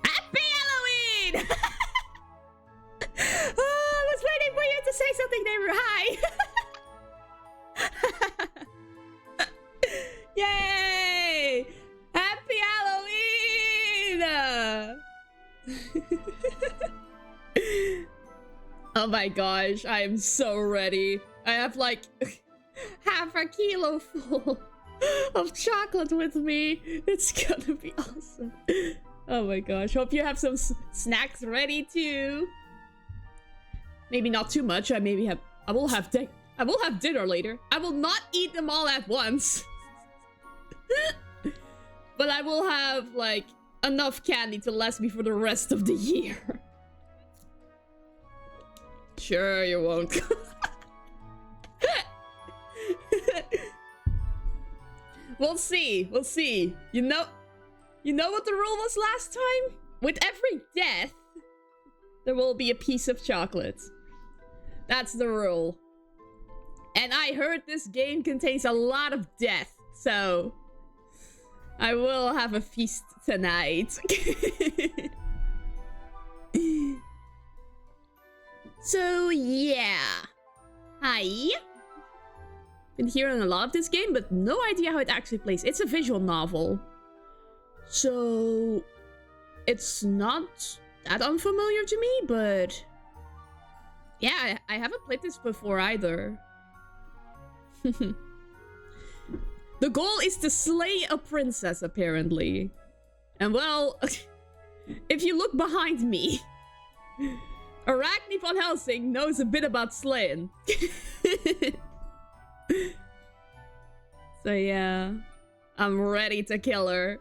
Happy Halloween! Oh, I was waiting for you to say something there. Hi. Yay! Happy Halloween! Oh my gosh, I am so ready. I have like half a kilo full of chocolate with me. It's gonna be awesome. Oh my gosh, hope you have some snacks ready too. Maybe not too much. I will have dinner later. I will not eat them all at once. But I will have like enough candy to last me for the rest of the year. Sure you won't. We'll see. We'll see. You know what the rule was last time? With every death, there will be a piece of chocolate. That's the rule. And I heard this game contains a lot of death, so I will have a feast tonight. So yeah. Hi. Been hearing a lot of this game, but no idea how it actually plays. It's a visual novel, so it's not that unfamiliar to me, but yeah, I haven't played this before either. The goal is to slay a princess, apparently. And well, if you look behind me, Arachne von Helsing knows a bit about slaying. So yeah, I'm ready to kill her.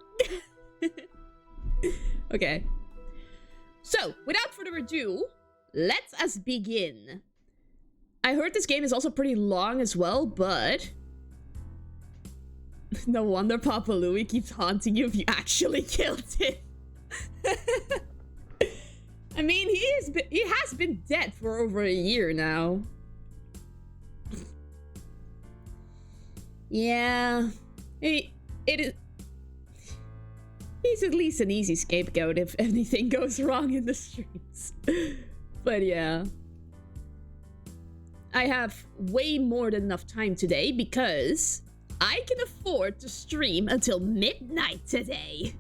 Okay. So, without further ado, let us begin. I heard this game is also pretty long as well, but no wonder Papa Louie keeps haunting you if you actually killed him. I mean, he has been dead for over a year now. Yeah, he's at least an easy scapegoat if anything goes wrong in the streams. But yeah, I have way more than enough time today because I can afford to stream until midnight today.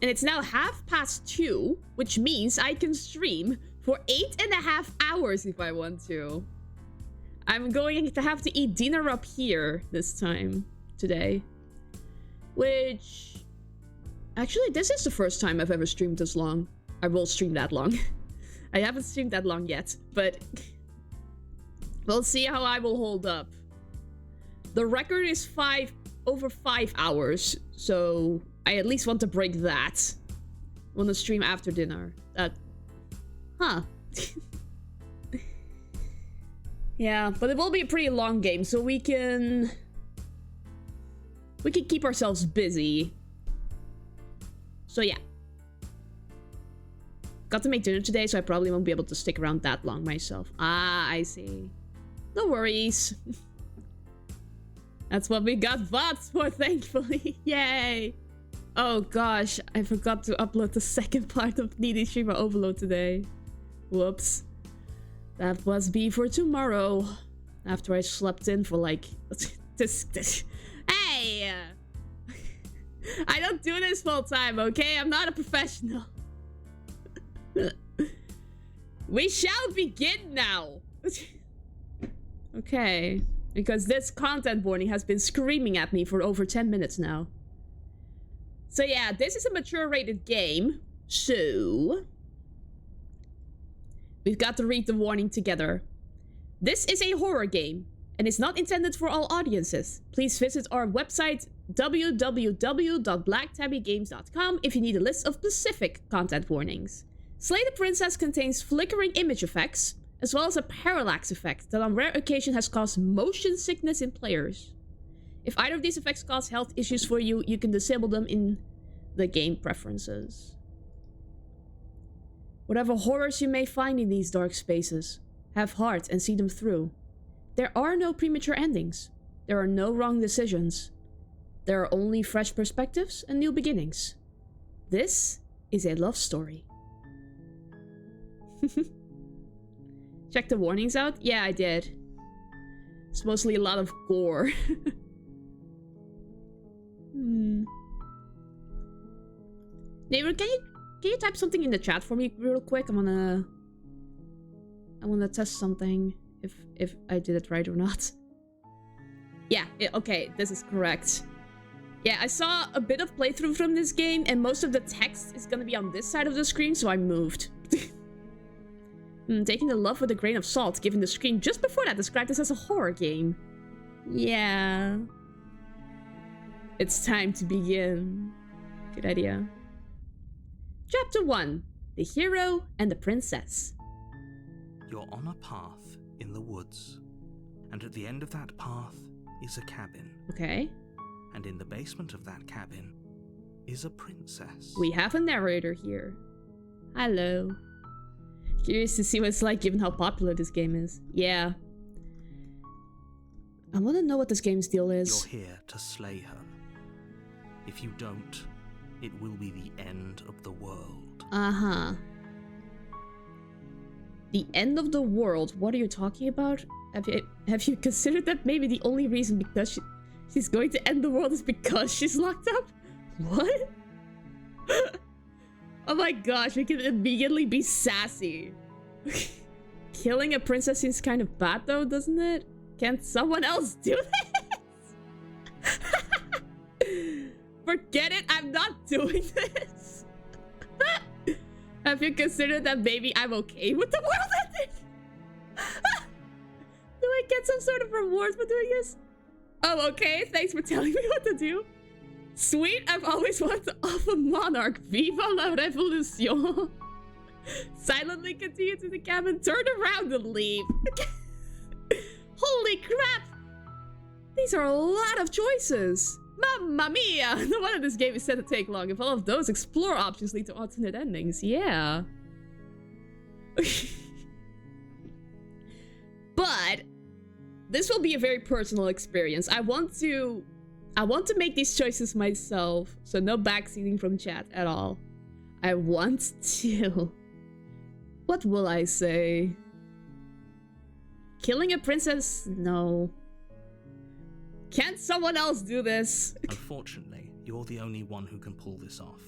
And it's now 2:30, which means I can stream for 8.5 hours if I want to. I'm going to have to eat dinner up here this time today. Which, actually, this is the first time I've ever streamed this long. I will stream that long. I haven't streamed that long yet, but we'll see how I will hold up. The record is over 5 hours, so I at least want to break that. I want to stream after dinner. Huh. Yeah, but it will be a pretty long game, so we can keep ourselves busy. So yeah. Got to make dinner today, so I probably won't be able to stick around that long myself. Ah, I see. No worries. That's what we got VODs for, thankfully. Yay! Oh gosh, I forgot to upload the second part of Needy Streamer Overload today. Whoops. That must be for tomorrow. After I slept in for like... Hey! I don't do this full time, okay? I'm not a professional. We shall begin now. Okay. Because this content warning has been screaming at me for over 10 minutes now. So yeah, this is a mature rated game. So... We've got to read the warning together. This is a horror game and is not intended for all audiences. Please visit our website www.blacktabbygames.com if you need a list of specific content warnings. Slay the Princess contains flickering image effects, as well as a parallax effect that on rare occasion has caused motion sickness in players. If either of these effects cause health issues for you, you can disable them in the game preferences. Whatever horrors you may find in these dark spaces, have heart and see them through. There are no premature endings. There are no wrong decisions. There are only fresh perspectives and new beginnings. This is a love story. Check the warnings out? Yeah, I did. It's mostly a lot of gore. Neighbor, can you type something in the chat for me real quick? I wanna test something if I did it right or not. Yeah, okay, this is correct. Yeah, I saw a bit of playthrough from this game, and most of the text is gonna be on this side of the screen, so I moved. Taking the love with a grain of salt, given the screen just before that described this as a horror game. Yeah. It's time to begin. Good idea. Chapter 1. The Hero and the Princess. You're on a path in the woods, and at the end of that path is a cabin. Okay. And in the basement of that cabin is a princess. We have a narrator here. Hello. Curious to see what it's like given how popular this game is. Yeah. I want to know what this game's deal is. You're here to slay her. If you don't, it will be the end of the world. Uh-huh. The end of the world? What are you talking about? Have you considered that maybe the only reason because she's going to end the world is because she's locked up? What? Oh my gosh, we can immediately be sassy. Killing a princess seems kind of bad though, doesn't it? Can't someone else do this? Forget it, I'm not doing this. Have you considered that maybe I'm okay with the world ending? Do I get some sort of reward for doing this? Oh, okay, thanks for telling me what to do. Sweet, I've always wanted to offer monarch. Viva la revolution. Silently continue to the cabin, turn around and leave. Holy crap! These are a lot of choices. Mamma mia! No wonder this game is set to take long. If all of those explore options lead to alternate endings, yeah. But this will be a very personal experience. I want to make these choices myself, so no backseating from chat at all. I want to. What will I say? Killing a princess? No. Can't someone else do this? Unfortunately, you're the only one who can pull this off.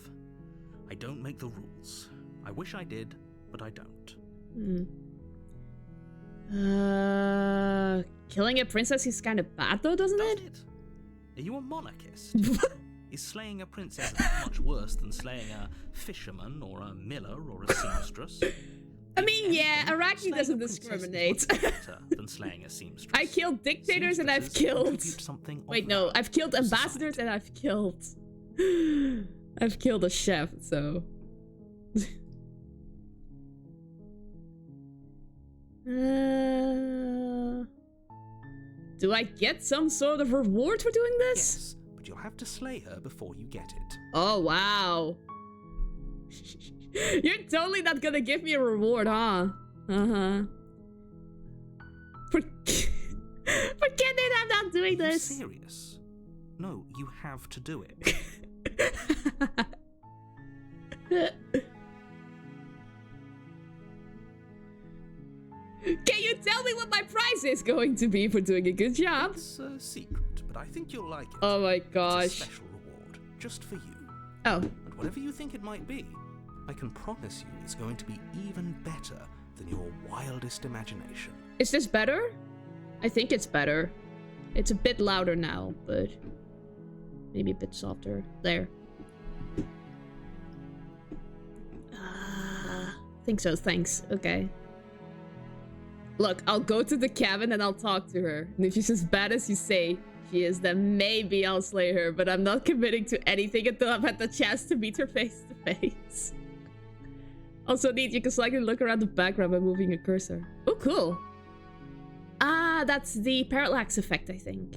I don't make the rules. I wish I did, but I don't. Killing a princess is kind of bad though, doesn't it? Are you a monarchist? Is slaying a princess much worse than slaying a fisherman or a miller or a seamstress? I mean, yeah, Arachne doesn't discriminate. Better than slaying a seamstress. I killed dictators and I've killed... Wait, no, I've killed ambassadors and I've killed... I've killed a chef, so... Do I get some sort of reward for doing this? Yes, but you'll have to slay her before you get it. Oh, wow. You're totally not gonna give me a reward, huh? Uh-huh. Forget it, I'm not doing this. Are you serious? No, you have to do it. Can you tell me what my prize is going to be for doing a good job? It's a secret, but I think you'll like it. Oh my gosh. It's a special reward, just for you. Oh. And whatever you think it might be, I can promise you it's going to be even better than your wildest imagination. Is this better? I think it's better. It's a bit louder now, but maybe a bit softer. There. I think so, thanks. Okay. Look, I'll go to the cabin and I'll talk to her. And if she's as bad as you say she is, then maybe I'll slay her. But I'm not committing to anything until I've had the chance to meet her face to face. Also neat, you can slightly look around the background by moving a cursor. Oh, cool. Ah, that's the parallax effect, I think.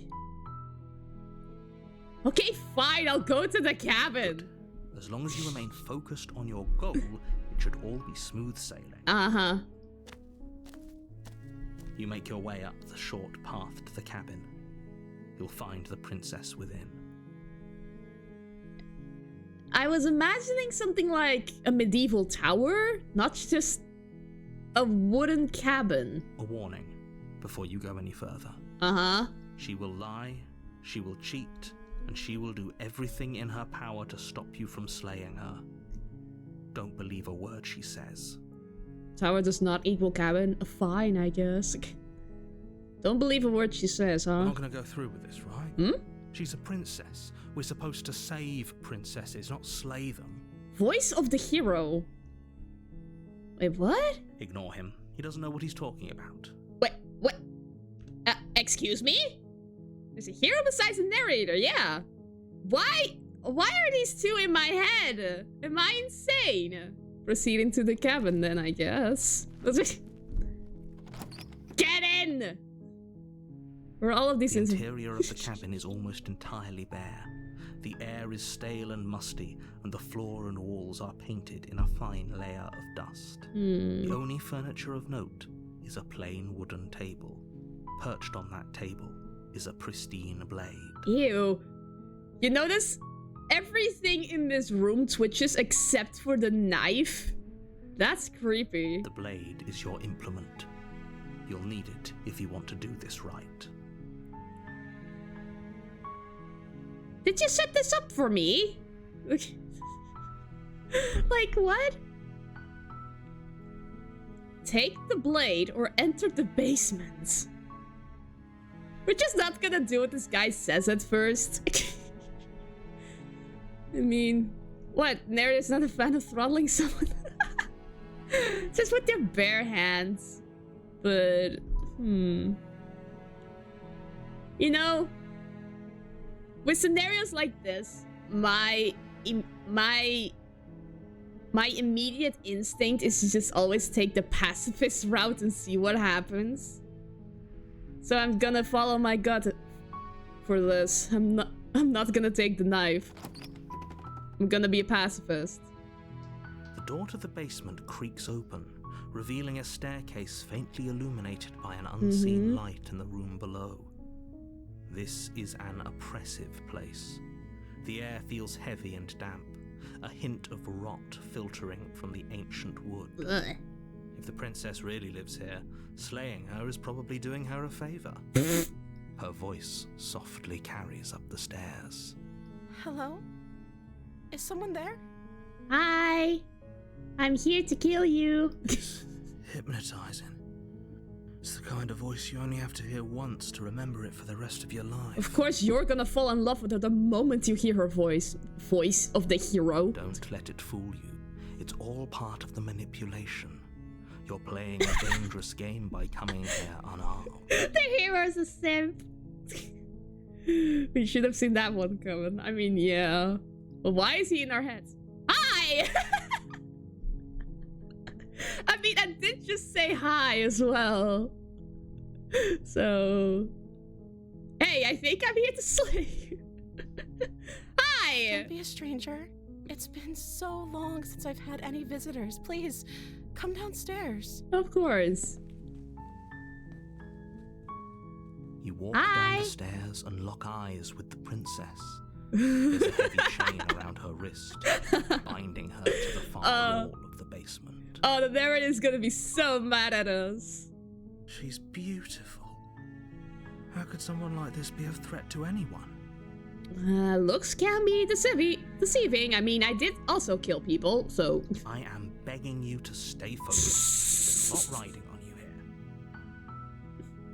Okay, fine, I'll go to the cabin. Good. As long as you remain focused on your goal, it should all be smooth sailing. Uh-huh. You make your way up the short path to the cabin. You'll find the princess within. I was imagining something like a medieval tower, not just a wooden cabin. A warning before you go any further. Uh-huh. She will lie, she will cheat, and she will do everything in her power to stop you from slaying her. Don't believe a word she says. Tower does not equal cabin. Fine, I guess. Don't believe a word she says, huh? We're not going to go through with this, right? Hmm? She's a princess. We're supposed to save princesses, not slay them. Voice of the hero. Wait, what? Ignore him. He doesn't know what he's talking about. Wait, what? Excuse me? There's a hero besides the narrator, yeah. Why are these two in my head? Am I insane? Proceeding to the cabin then, I guess. Get in! Where all of these The interior of the cabin is almost entirely bare. The air is stale and musty, and the floor and walls are painted in a fine layer of dust. The only furniture of note is a plain wooden table. Perched on that table is a pristine blade. Ew. You notice everything in this room twitches except for the knife? That's creepy. The blade is your implement. You'll need it if you want to do this right. Did you set this up for me? Like, what? Take the blade or enter the basement. We're just not gonna do what this guy says at first. I mean, what? Narrator's not a fan of throttling someone? Just with their bare hands. But, You know, with scenarios like this, my immediate instinct is to just always take the pacifist route and see what happens. So I'm gonna follow my gut for this. I'm not gonna take the knife. I'm gonna be a pacifist. The door to the basement creaks open, revealing a staircase faintly illuminated by an unseen light in the room below. This is an oppressive place. The air feels heavy and damp, a hint of rot filtering from the ancient wood. Ugh. If the princess really lives here, slaying her is probably doing her a favor. Her voice softly carries up the stairs. Hello? Is someone there? Hi. I'm here to kill you. Hypnotizing. It's the kind of voice you only have to hear once to remember it for the rest of your life. Of course you're gonna fall in love with her the moment you hear her voice. Voice of the hero. Don't let it fool you. It's all part of the manipulation. You're playing a dangerous game by coming here unarmed. The hero's a simp. We should have seen that one coming. I mean, yeah. But why is he in our heads? Hi! I mean, I did just say hi as well. So... Hey, I think I'm here to slay you. Hi! Don't be a stranger. It's been so long since I've had any visitors. Please, come downstairs. Of course. You walk down the stairs and lock eyes with the princess. There's a heavy chain around her wrist, binding her to the far wall of the basement. Oh, the narrator is gonna be so mad at us. She's beautiful. How could someone like this be a threat to anyone? Looks can be deceiving. I mean, I did also kill people, so... I am begging you to stay focused. Not riding on you here.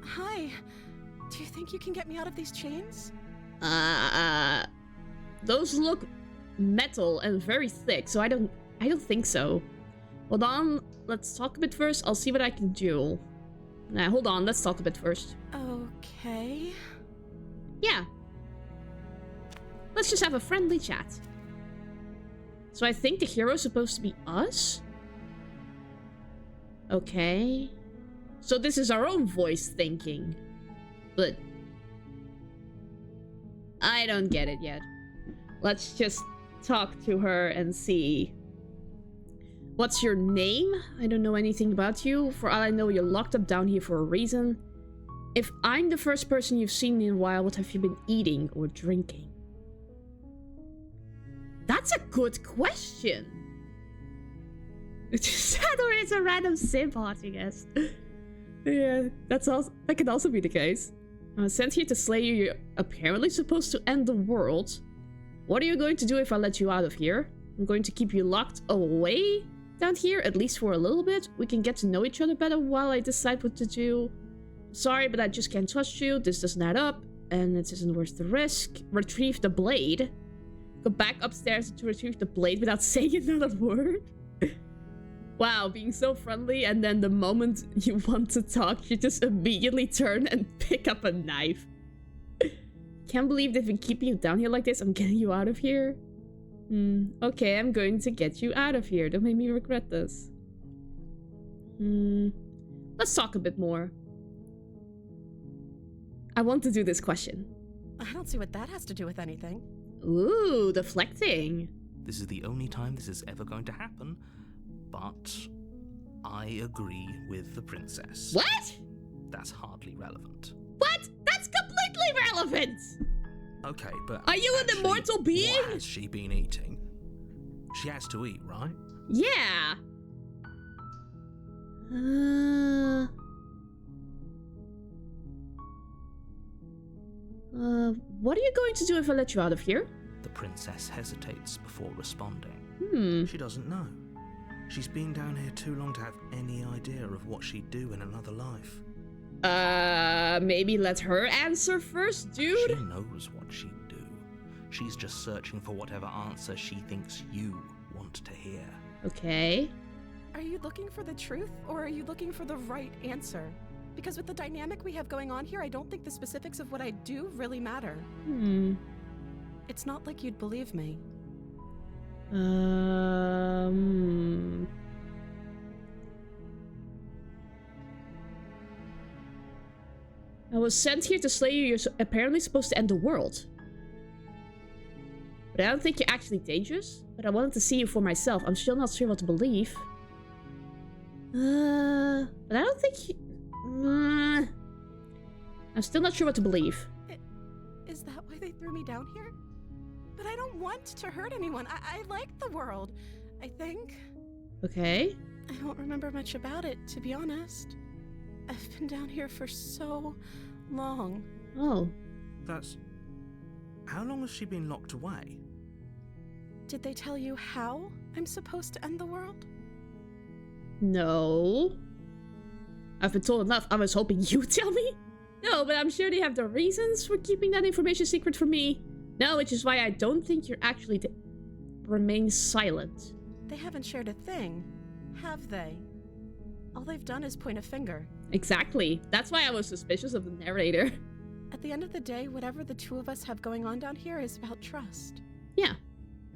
Hi. Do you think you can get me out of these chains? Those look metal and very thick, so I don't think so. Hold on, let's talk a bit first. I'll see what I can do. Nah, hold on. Let's talk a bit first. Okay. Yeah. Let's just have a friendly chat. So I think the hero's supposed to be us? Okay. So this is our own voice thinking. But I don't get it yet. Let's just talk to her and see. What's your name? I don't know anything about you. For all I know, you're locked up down here for a reason. If I'm the first person you've seen in a while, what have you been eating or drinking? That's a good question. Or it's a random simp haunting us. Yeah, that can also be the case. I was sent here to slay you. You're apparently supposed to end the world. What are you going to do if I let you out of here? I'm going to keep you locked away down here, at least for a little bit. We can get to know each other better while I decide what to do. Sorry, but I just can't trust you. This doesn't add up, and it isn't worth the risk. Retrieve the blade. Go back upstairs to retrieve the blade without saying another word. Wow, being so friendly, and then the moment you want to talk, you just immediately turn and pick up a knife. Can't believe they've been keeping you down here like this. I'm getting you out of here. Okay, I'm going to get you out of here. Don't make me regret this. Let's talk a bit more. I want to do this question. I don't see what that has to do with anything. Ooh, deflecting. This is the only time this is ever going to happen, but I agree with the princess. What? That's hardly relevant. What? That's completely relevant! Okay, but... Are you an immortal being? What has she been eating? She has to eat, right? Yeah. What are you going to do if I let you out of here? The princess hesitates before responding. She doesn't know. She's been down here too long to have any idea of what she'd do in another life. Maybe let her answer first, dude? She knows what she'd do. She's just searching for whatever answer she thinks you want to hear. Okay. Are you looking for the truth, or are you looking for the right answer? Because with the dynamic we have going on here, I don't think the specifics of what I do really matter. It's not like you'd believe me. I was sent here to slay you. You're apparently supposed to end the world. But I don't think you're actually dangerous. But I wanted to see you for myself. I'm still not sure what to believe. But I don't think I'm still not sure what to believe. Is that why they threw me down here? But I don't want to hurt anyone. I like the world, I think. Okay. I don't remember much about it, to be honest. I've been down here for so long. Oh. That's... How long has she been locked away? Did they tell you how I'm supposed to end the world? No. I've been told enough. I was hoping you'd tell me. No, but I'm sure they have the reasons for keeping that information secret from me. No, which is why I don't think you're actually to remain silent. They haven't shared a thing, have they? All they've done is point a finger. Exactly. That's why I was suspicious of the narrator. At the end of the day, whatever the two of us have going on down here is about trust. Yeah.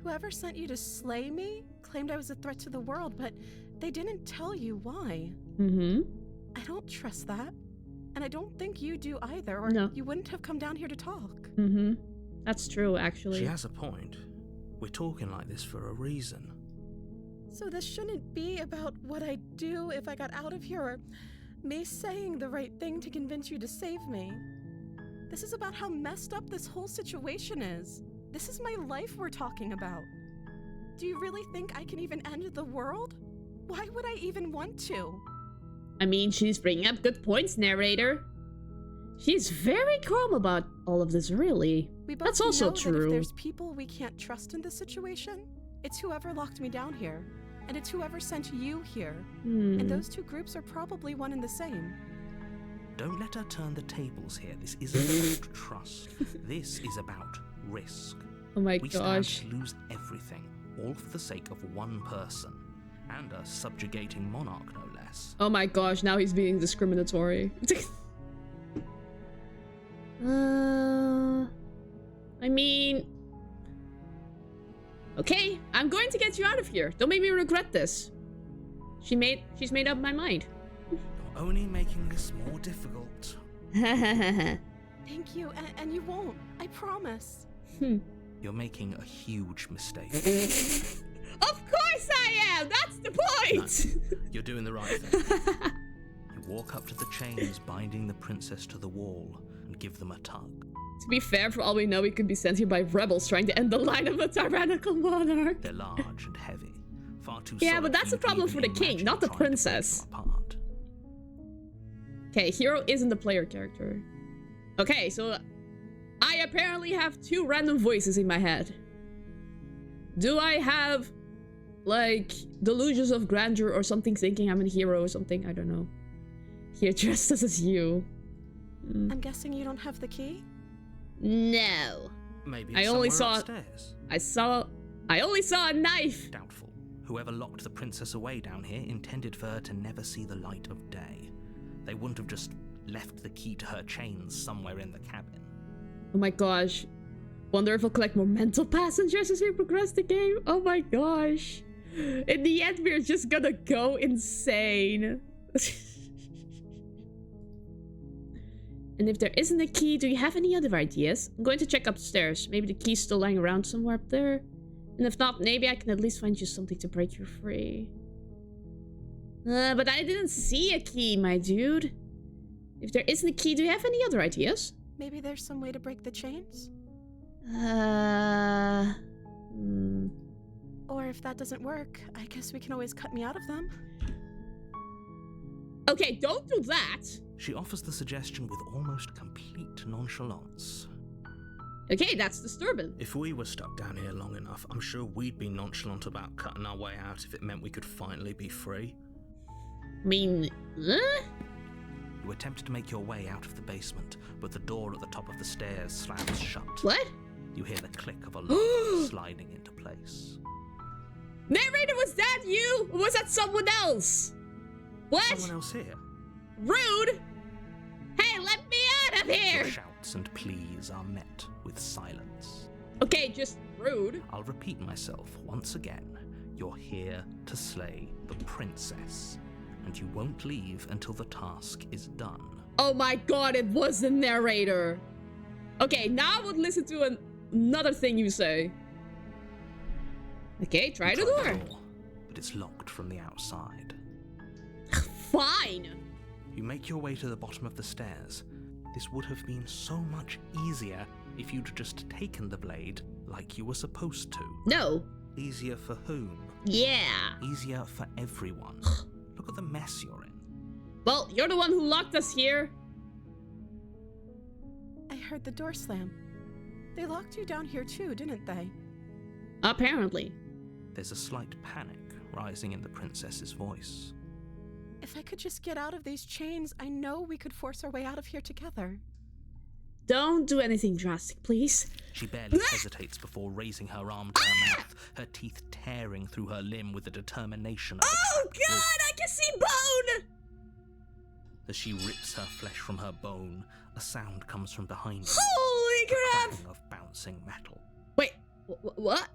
Whoever sent you to slay me claimed I was a threat to the world, but they didn't tell you why. I don't trust that. And I don't think you do either, or you wouldn't have come down here to talk. That's true, actually. She has a point. We're talking like this for a reason. So this shouldn't be about what I'd do if I got out of here, or me saying the right thing to convince you to save me. This is about how messed up this whole situation is. This is my life we're talking about. Do you really think I can even end the world? Why would I even want to? I mean, she's bringing up good points, narrator. She's very calm about all of this, really. That's also true. That if there's people we can't trust in this situation, it's whoever locked me down here, and it's whoever sent you here. And those two groups are probably one and the same. Don't let her turn the tables here. This isn't about trust. This is about risk. Oh my we gosh. stand to lose everything, all for the sake of one person, and a subjugating monarch, no less. princess. Oh my gosh, now he's being discriminatory. I mean... Okay, I'm going to get you out of here. Don't make me regret this. She's made up my mind. You're only making this more difficult. Thank you, and you won't. I promise. You're making a huge mistake. Of course I am! That's the point! No, you're doing the right thing. You walk up to the chains binding the princess to the wall and give them a tug. To be fair, for all we know, we could be sent here by rebels trying to end the line of a tyrannical monarch. They're large and heavy. Far too Yeah, solid but that's a you could problem even for the king, imagine not the trying to break princess. them apart. Okay, hero isn't the player character. Okay, so I apparently have 2 random voices in my head. Do I have, like, delusions of grandeur or something thinking I'm a hero or something? I don't know. Here dressed as you. I'm guessing you don't have the key? No. Maybe I it's only somewhere saw... upstairs. I only saw a knife! Doubtful. Whoever locked the princess away down here intended for her to never see the light of day. They wouldn't have just left the key to her chains somewhere in the cabin. Oh my gosh. Wonder if we'll collect more mental passengers as we progress the game. Oh my gosh. In the end, we're just gonna go insane. And if there isn't a key, do you have any other ideas? I'm going to check upstairs. Maybe the key's still lying around somewhere up there. And if not, maybe I can at least find you something to break you free. But I didn't see a key, my dude. If there isn't a key, do you have any other ideas? Maybe there's some way to break the chains? Or if that doesn't work, I guess we can always cut me out of them. Okay, don't do that. She offers the suggestion with almost complete nonchalance. Okay, that's disturbing. If we were stuck down here long enough, I'm sure we'd be nonchalant about cutting our way out if it meant we could finally be free. I mean, You attempt to make your way out of the basement, but the door at the top of the stairs slams shut. What? You hear the click of a lock sliding into place. Narrator, was that you? Or was that someone else? What? Someone else here? Rude! Hey, let me out of here! Your shouts and pleas are met with silence. Okay, just rude. I'll repeat myself once again. You're here to slay the princess, and you won't leave until the task is done. Oh my god, it was the narrator. Okay, now I would listen to another thing you say. Okay, try the door. But it's locked from the outside. Fine. You make your way to the bottom of the stairs. This would have been so much easier if you'd just taken the blade like you were supposed to. No. Easier for whom? Yeah. Easier for everyone. Look at the mess you're in. Well, you're the one who locked us here. I heard the door slam. They locked you down here too, didn't they? Apparently. There's a slight panic rising in the princess's voice. If I could just get out of these chains, I know we could force our way out of here together. Don't do anything drastic, please. She barely hesitates before raising her arm to her mouth, her teeth tearing through her limb with the determination of a Oh trapped god, wolf. I can see bone! As she rips her flesh from her bone, a sound comes from behind you. Holy The crap! cracking of bouncing metal. Wait, what?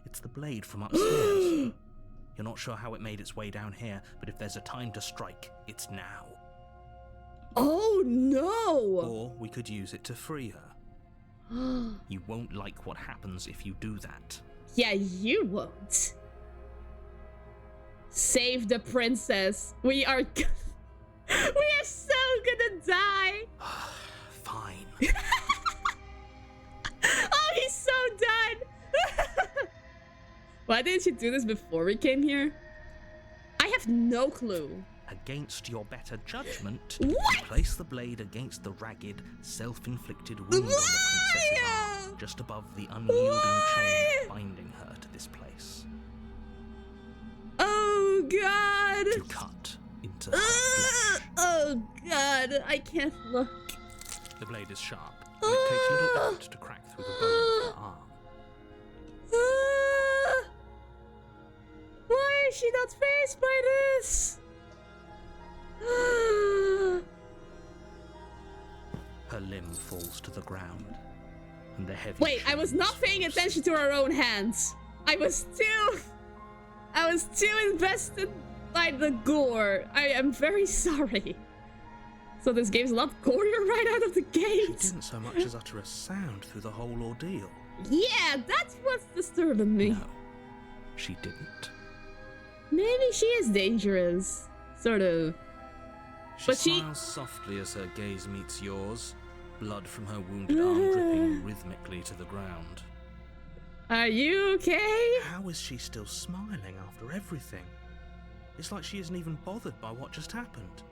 It's the blade from upstairs. You're not sure how it made its way down here, but if there's a time to strike, it's now. Oh no! Or we could use it to free her. You won't like what happens if you do that. Yeah, you won't. Save the princess. We are so gonna die. Fine. Oh, he's so done. Why didn't you do this before we came here? I have no clue. Against your better judgment, What? you place the blade against the ragged, self-inflicted wound on the princess's arm, just above the unyielding chain binding her to this place. Oh god. You cut into her flesh. Oh god, I can't look. The blade is sharp, and it takes little effort to crack through the bone of her arm. Why is she not faced by this? Her limb falls to the ground, and the heavy Wait, I was not paying attention to our own hands. I was too invested by the gore. I am very sorry. So this game's a lot gorier right out of the gate. She didn't so much as utter a sound through the whole ordeal. Yeah, that's what's disturbing me. No, she didn't. Maybe she is dangerous. Sort of. She smiles softly as her gaze meets yours, blood from her wounded arm dripping rhythmically to the ground. Are you okay? How is she still smiling after everything? It's like she isn't even bothered by what just happened.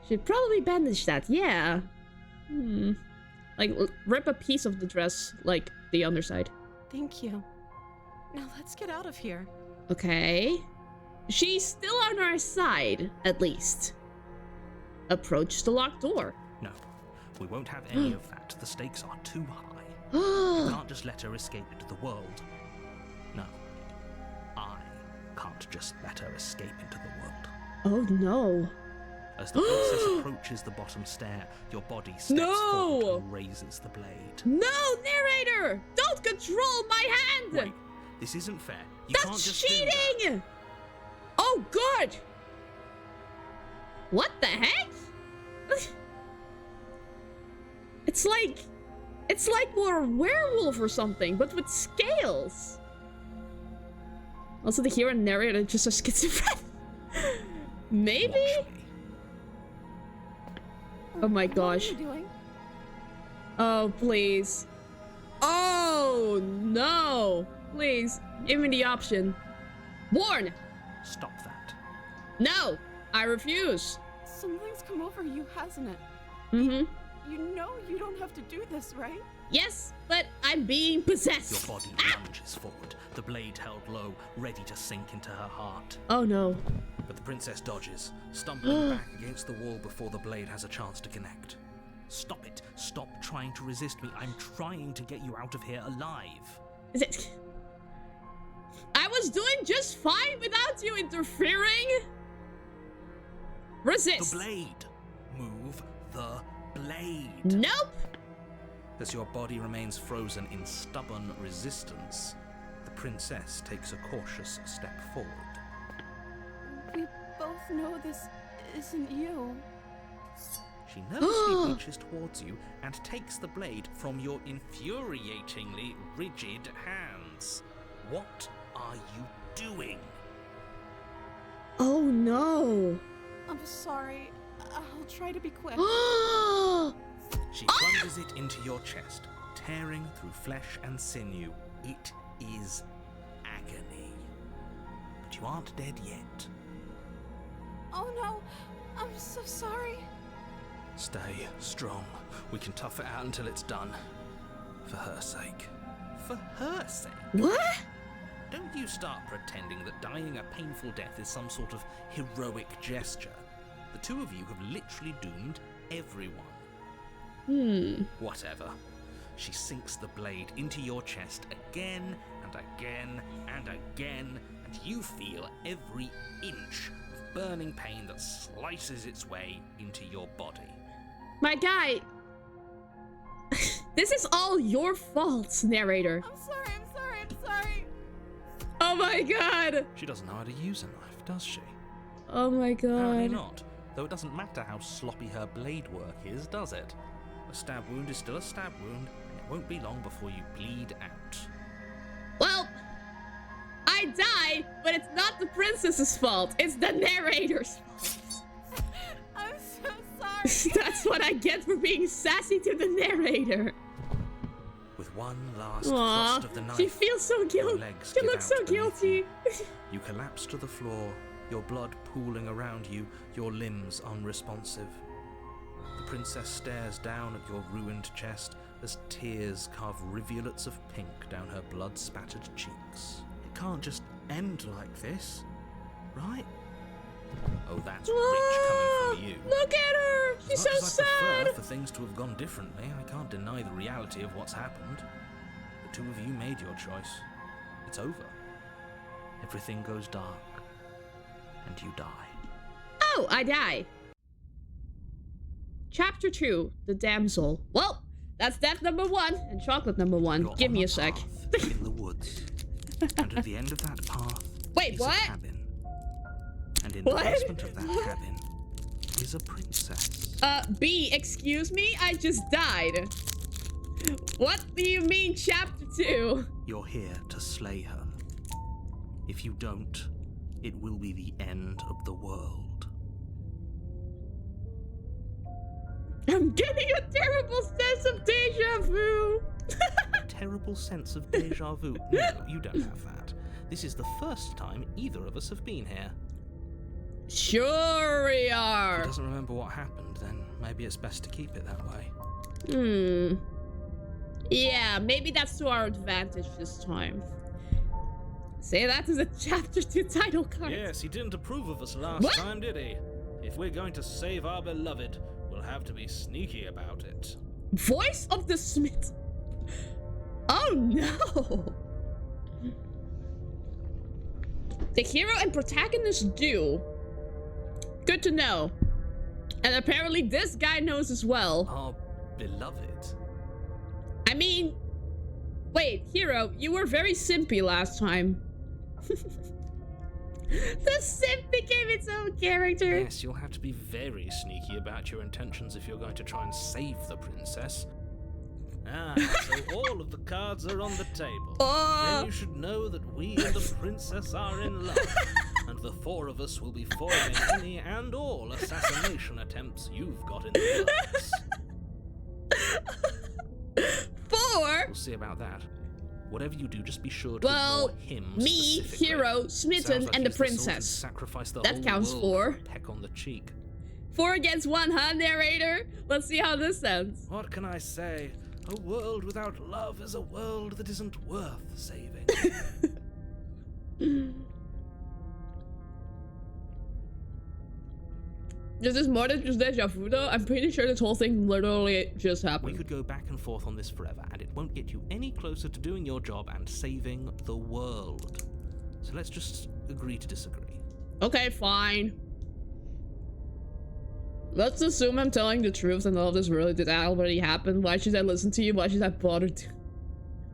Should probably bandage that, yeah. Like, rip a piece of the dress, like, the underside. Thank you. Now let's get out of here. Okay. She's still on our side, at least. Approach the locked door. No, we won't have any of that. The stakes are too high. You can't just let her escape into the world. No, I can't just let her escape into the world. Oh no. As the princess approaches the bottom stair, your body steps forward and raises the blade. No, narrator! Don't control my hand! Wait, this isn't fair. You That's can't just cheating! do that. Oh, good! What the heck? It's like we're a werewolf or something, but with scales. Also, the hero and narrator just are schizophrenic. Maybe? Watch me. Oh my What gosh. are you doing? Oh, please. Oh, no. Please, give me the option. Warn! Stop that. No, I refuse. Something's come over you, hasn't it? Mm-hmm. You know you don't have to do this, right? Yes, but I'm being possessed. Your body lunges forward, the blade held low, ready to sink into her heart. Oh no. But the princess dodges, stumbling back against the wall before the blade has a chance to connect. Stop it. Stop trying to resist me. I'm trying to get you out of here alive. Is it? I was doing just fine without you interfering. Resist. The blade. Move the blade. Nope. As your body remains frozen in stubborn resistance, the princess takes a cautious step forward. We both know this isn't you. She nervously reaches towards you and takes the blade from your infuriatingly rigid hands. What are you doing? Oh no. I'm sorry. I'll try to be quick. She plunges it into your chest, tearing through flesh and sinew. It is agony. But you aren't dead yet. Oh no, I'm so sorry. Stay strong. We can tough it out until it's done. For her sake. For her sake? What? Don't you start pretending that dying a painful death is some sort of heroic gesture. The two of you have literally doomed everyone. Whatever. She sinks the blade into your chest again and again and again, and you feel every inch of burning pain that slices its way into your body. My guy. This is all your fault, narrator. I'm sorry. Oh my god. She doesn't know how to use a knife, does she? Oh my Apparently god. not. Though it doesn't matter how sloppy her blade work is, does it? A stab wound is still a stab wound, and it won't be long before you bleed out. Well, I die, but it's not the princess's fault. It's the narrator's fault. I'm so sorry. That's what I get for being sassy to the narrator. With one last Aw, thrust of the knife, she feels so your guilty. legs She give looks out so beneath guilty. you collapse to the floor, your blood pooling around you, your limbs unresponsive. The princess stares down at your ruined chest as tears carve rivulets of pink down her blood-spattered cheeks. It can't just end like this, right? Oh, that's rich coming from you. Look at her. She's so As much as I sad. prefer for things to have gone differently, I can't deny the reality of what's happened. The two of you made your choice. It's over. Everything goes dark, and you die. Oh, I die. Chapter 2, The Damsel. Well, that's death number 1 and chocolate number 1. You're Give on me a a sec. path in the woods. And at the end of that path Wait, is what? a cabin. And in What? the basement of that cabin is a princess. B, excuse me? I just died. What do you mean, chapter 2? You're here to slay her. If you don't, it will be the end of the world. I'm getting a terrible sense of deja vu. Terrible sense of deja vu. No, you don't have that. This is the first time either of us have been here. Sure we If are. he doesn't remember what happened, then maybe it's best to keep it that way. Yeah, maybe that's to our advantage this time. Say that to the chapter 2 title card. Yes, he didn't approve of us last time, did he? If we're going to save our beloved, we'll have to be sneaky about it. Voice of the Smith. Oh no. The hero and protagonist do. Good to know. And apparently this guy knows as well. Our beloved? I mean, wait, hero, you were very simpy last time. The simp became its own character. Yes, you'll have to be very sneaky about your intentions if you're going to try and save the princess. Ah, so all of the cards are on the table. Then you should know that we and the princess are in love. And the four of us will be foiling any and all assassination attempts you've got in the works. 4? We'll see about that. Whatever you do, just be sure to Well, ignore him me, specifically. hero, smitten, Sounds like and the he's sort who'd princess. sacrifice the That whole counts world for. a peck on the cheek. 4 against 1, huh, narrator? Let's see how this ends. What can I say? A world without love is a world that isn't worth saving. This is more than just deja vu though. I'm pretty sure this whole thing literally just We happened. could go back and forth on this forever, and it won't get you any closer to doing your job and saving the world. So let's just agree to disagree. Okay, fine. Let's assume I'm telling the truth and all of this really did already happen. Why should I listen to you? Why should I bother to?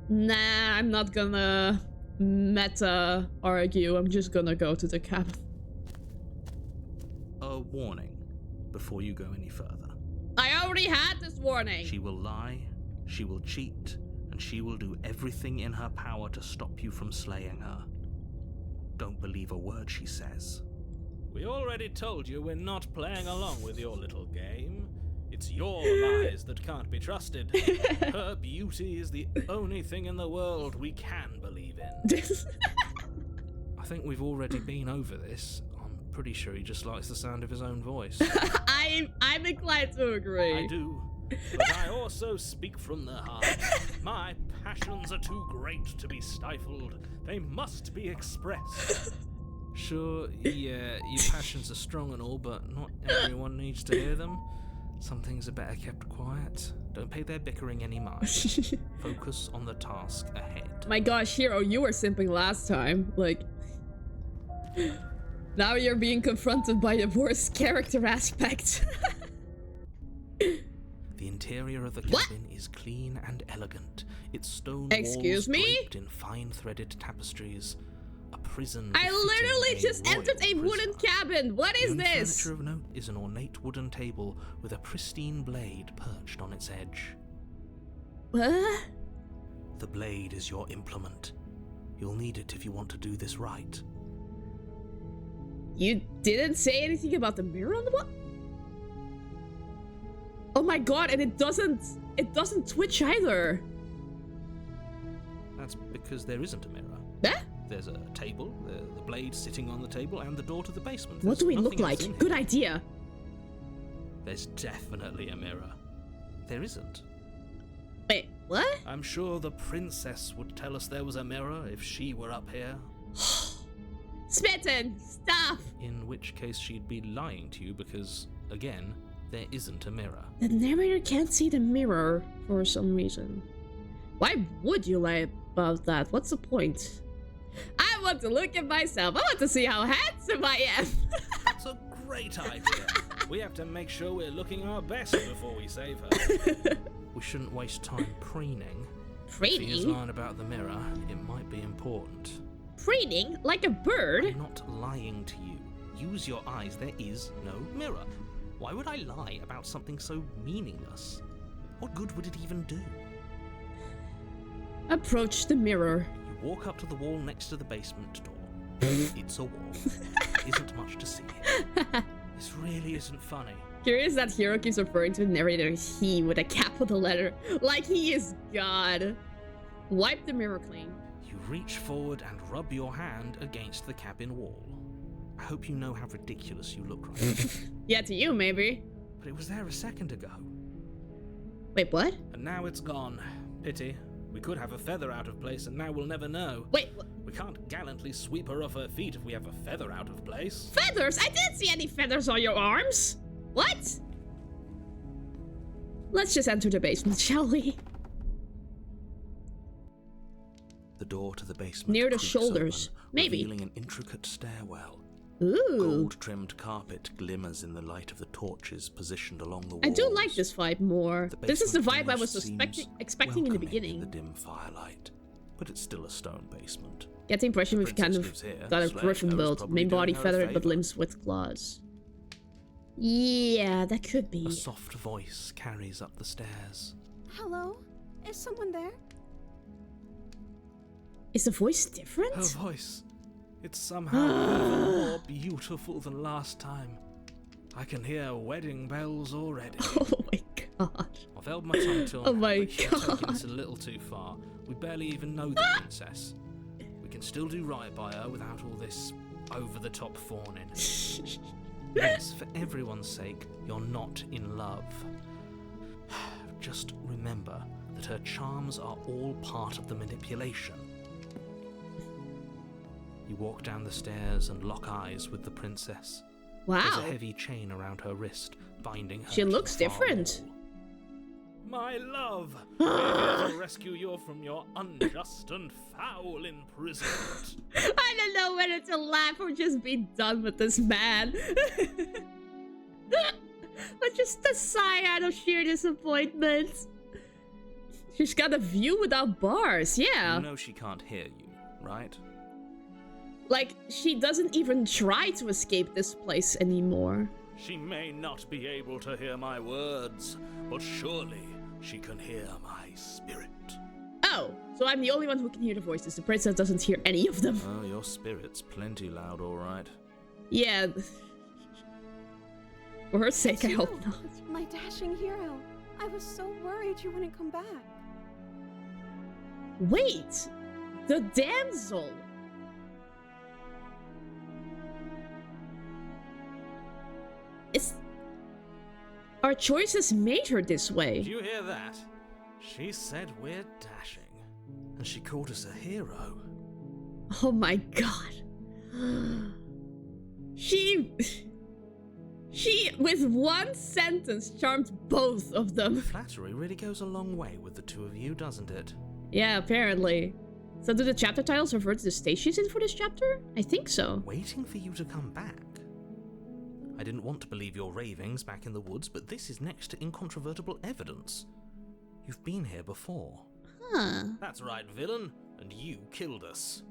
Nah, I'm not gonna meta argue. I'm just gonna go to the cabin. A warning before you go any further. I already had this warning. She will lie, she will cheat, and she will do everything in her power to stop you from slaying her. Don't believe a word she says. We already told you we're not playing along with your little game. It's your lies that can't be trusted. Her beauty is the only thing in the world we can believe in. I think we've already been over this. I'm pretty sure he just likes the sound of his own voice. I'm inclined to agree. I do, but I also speak from the heart. My passions are too great to be stifled. They must be expressed. Sure, yeah, your passions are strong and all, but not everyone needs to hear them. Some things are better kept quiet. Don't pay their bickering any mind. Focus on the task ahead. My gosh, hero, you were simping last time. Like, now you're being confronted by the worst character aspect. The interior of the cabin is clean and elegant. Its stone Excuse walls me? draped in fine threaded tapestries. A prison. I befitting literally a just royal entered a wooden prisoner. cabin. What The is only this? furniture of note is an ornate wooden table with a pristine blade perched on its edge. What? The blade is your implement. You'll need it if you want to do this right. You didn't say anything about the mirror on the wall? Oh my god, and it doesn't twitch either. That's because there isn't a mirror. Eh? There's a table, the blade sitting on the table, and the door to the basement. What do we There's look nothing else like? in here. Good idea. There's definitely a mirror. There isn't. Wait, what? I'm sure the princess would tell us there was a mirror if she were up here. Smitten, stop. In which case she'd be lying to you because, again, there isn't a mirror. The narrator can't see the mirror for some reason. Why would you lie about that? What's the point? I want to look at myself. I want to see how handsome I am. That's a great idea. We have to make sure we're looking our best before we save her. We shouldn't waste time preening. Preening? If he is lying about the mirror, it might be important. Preening? Like a bird? I'm not lying to you. Use your eyes. There is no mirror. Why would I lie about something so meaningless? What good would it even do? Approach the mirror. You walk up to the wall next to the basement door. It's a wall. There isn't much to see. This really isn't funny. Curious that Hero keeps referring to the narrator as he with a capital letter. Like he is God. Wipe the mirror clean. You reach forward and rub your hand against the cabin wall. I hope you know how ridiculous you look right now. Yeah, to you, maybe. But it was there a second ago. Wait, what? And now it's gone. Pity. We could have a feather out of place and now we'll never know. Wait, what? We can't gallantly sweep her off her feet if we have a feather out of place. Feathers? I didn't see any feathers on your arms. What? Let's just enter the basement, shall we? The door to the basement Near the creaks shoulders. open, Maybe. revealing an intricate stairwell. Ooh. Gold-trimmed carpet glimmers in the light of the torches positioned along the walls. I do like this vibe more. The This is the basement vibe I was almost seems expecting in the welcoming beginning. in the dim firelight, but it's still a stone basement. Get the impression The we've kind of princess lives here. got a Slay griffin knows build. probably Main body doing her a feathered, but favour. limbs with claws. Yeah, that could be. A soft voice carries up the stairs. Hello? Is someone there? Is the voice different? Her voice. It's somehow even more beautiful than last time. I can hear wedding bells already. Oh my god. I've held my tongue till Oh now, my but you're taking God. this a little too far. We barely even know the princess. We can still do right by her without all this over-the-top fawning. Yes, for everyone's sake, you're not in love. Just remember that her charms are all part of the manipulation. You walk down the stairs and lock eyes with the princess. There's Wow. a heavy chain around her wrist, binding her She to the looks far different. wall. My love, we're here to rescue you from your unjust and foul imprisonment. I don't know whether to laugh or just be done with this man. But just a sigh out of sheer disappointment. She's got a view without bars, yeah. You know she can't hear you, right? Like, she doesn't even try to escape this place anymore. She may not be able to hear my words, but surely she can hear my spirit. Oh, so I'm the only one who can hear the voices. The princess doesn't hear any of them. Oh, your spirit's plenty loud, all right. Yeah. For her sake, I You, hope not. my dashing hero. I was so worried you wouldn't come back. Wait! The damsel! It's... Our choices made her this Did way. you hear that? She said we're dashing. And she called us a hero. Oh my god. She, with one sentence, charmed both of them. Flattery really goes a long way with the two of you, doesn't it? Yeah, apparently. So do the chapter titles refer to the stage she's in for this chapter? I think so. Waiting for you to come back. I didn't want to believe your ravings back in the woods, but this is next to incontrovertible evidence. You've been here before. Huh. That's right, villain. And you killed us.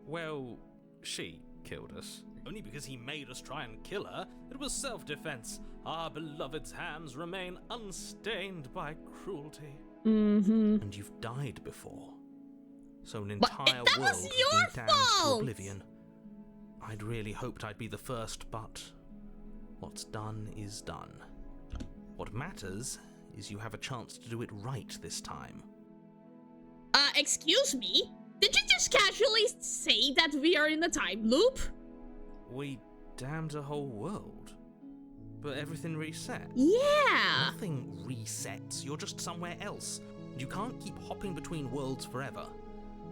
Well, she killed us. Only because he made us try and kill her. It was self-defense. Our beloved's hands remain unstained by cruelty. Mm-hmm. And you've died before. So an But entire that world was has your been damned to fault! oblivion. I'd really hoped I'd be the first, but what's done is done. What matters is you have a chance to do it right this time. Excuse me? Did you just casually say that we are in a time loop? We damned a whole world. But everything reset. Yeah. Nothing resets. You're just somewhere else. You can't keep hopping between worlds forever.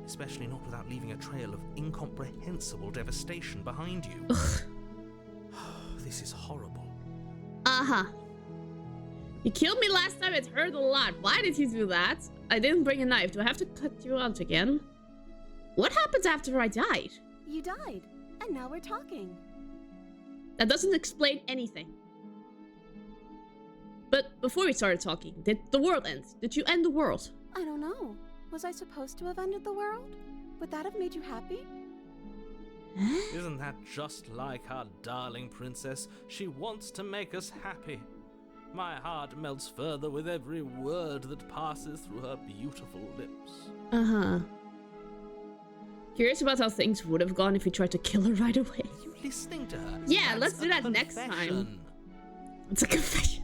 Especially not without leaving a trail of incomprehensible devastation behind you. This is horrible. Uh-huh. You killed me last time, it hurt a lot. Why did you do that? I didn't bring a knife. Do I have to cut you out again? What happened after I died? You died, and now we're talking. That doesn't explain anything. But before we started talking, did the world end? Did you end the world? I don't know. Was I supposed to have ended the world? Would that have made you happy? Isn't that just like our darling princess? She wants to make us happy. My heart melts further with every word that passes through her beautiful lips. Uh-huh. Curious about how things would have gone if you tried to kill her right away. Are you listening to her? Yeah, That's let's do that next time. It's a confession.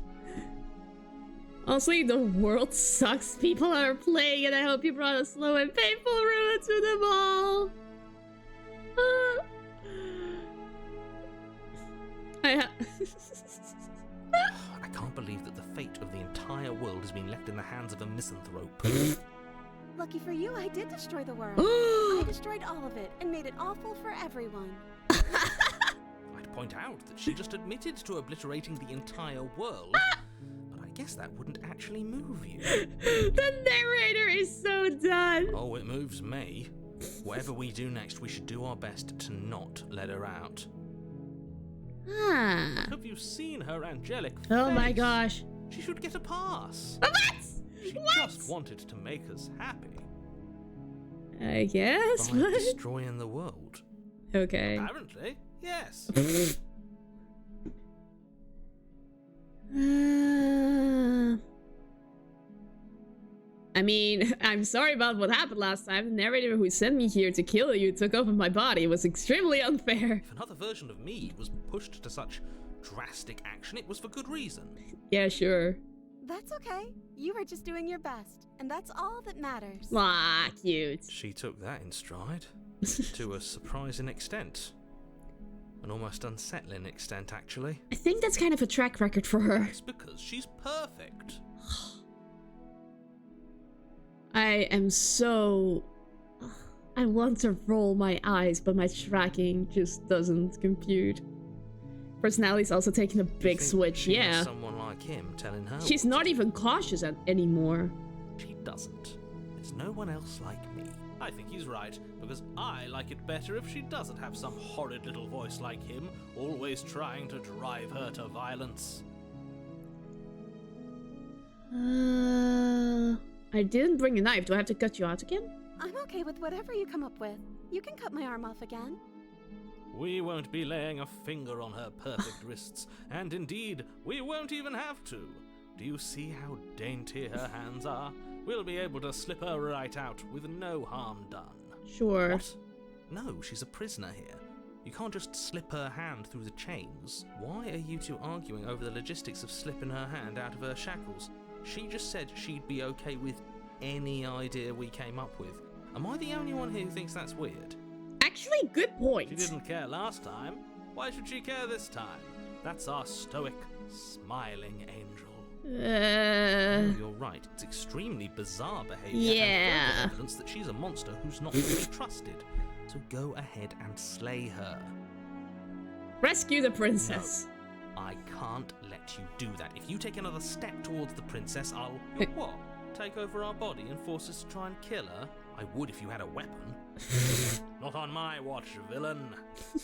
Honestly, the world sucks. People are playing, and I hope you brought a slow and painful ruin to them all. I can't believe that the fate of the entire world has been left in the hands of a misanthrope. Lucky for you, I did destroy the world. I destroyed all of it and made it awful for everyone. I'd point out that she just admitted to obliterating the entire world. I guess that wouldn't actually move you. The narrator is so done. Oh, it moves me. Whatever we do next, we should do our best to not let her out. Ah. Have you seen her angelic face? Oh my gosh. She should get a pass. What? She just wanted to make us happy. I guess. By destroying the world. Okay. Apparently, yes. I mean, I'm sorry about what happened last time. The narrator who sent me here to kill you took over my body. It was extremely unfair. If another version of me was pushed to such drastic action, it was for good reason. Yeah, sure. That's okay. You were just doing your best, and that's all that matters. Ah, cute. She took that in stride. To a surprising extent. An almost unsettling extent, actually. I think that's kind of a track record for her. It's because she's perfect. I am so... I want to roll my eyes, but my tracking just doesn't compute. Personality's also taking a big switch, She yeah. has someone like him telling her. She's not even cautious anymore. She doesn't. There's no one else like me. I think he's right, because I like it better if she doesn't have some horrid little voice like him, always trying to drive her to violence. I didn't bring a knife. Do I have to cut you out again? I'm okay with whatever you come up with. You can cut my arm off again. We won't be laying a finger on her perfect wrists, and indeed, we won't even have to. Do you see how dainty her hands are? We'll be able to slip her right out with no harm done. Sure. What? No, she's a prisoner here. You can't just slip her hand through the chains. Why are you two arguing over the logistics of slipping her hand out of her shackles? She just said she'd be okay with any idea we came up with. Am I the only one here who thinks that's weird? Actually, good point. She didn't care last time. Why should she care this time? That's our stoic, smiling angel. Oh, you're right. It's extremely bizarre behaviour. Yeah. And further evidence that she's a monster who's not to be trusted. So go ahead and slay her. Rescue the princess. No, I can't let you do that. If you take another step towards the princess, I'll... What? Take over our body and force us to try and kill her? I would if you had a weapon. Not on my watch, villain.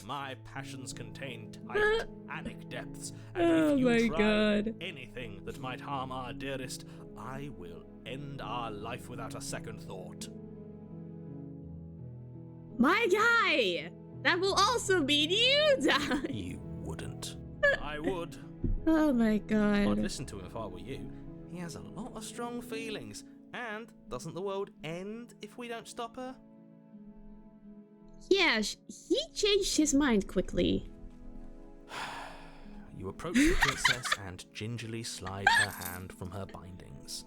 My passions contain tight, panic depths, and Oh if you my try God. anything that might harm our dearest, I will end our life without a second thought. My guy! That will also mean you die! You wouldn't. I would. Oh my I'd god. listen to him if I were you. He has a lot of strong feelings. And doesn't the world end if we don't stop her? Yeah, he changed his mind quickly. You approach the princess and gingerly slide her hand from her bindings.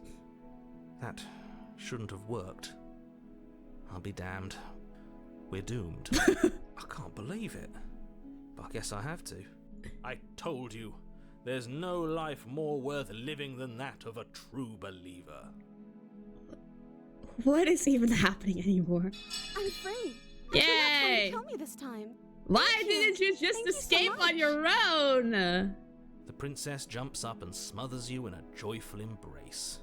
That shouldn't have worked. I'll be damned. We're doomed. I can't believe it. But I guess I have to. I told you, there's no life more worth living than that of a true believer. What is even happening anymore? I'm free. Yay! You're not trying to kill me this time. Why Thank you. didn't you just Thank you so escape much. on your own? The princess jumps up and smothers you in a joyful embrace.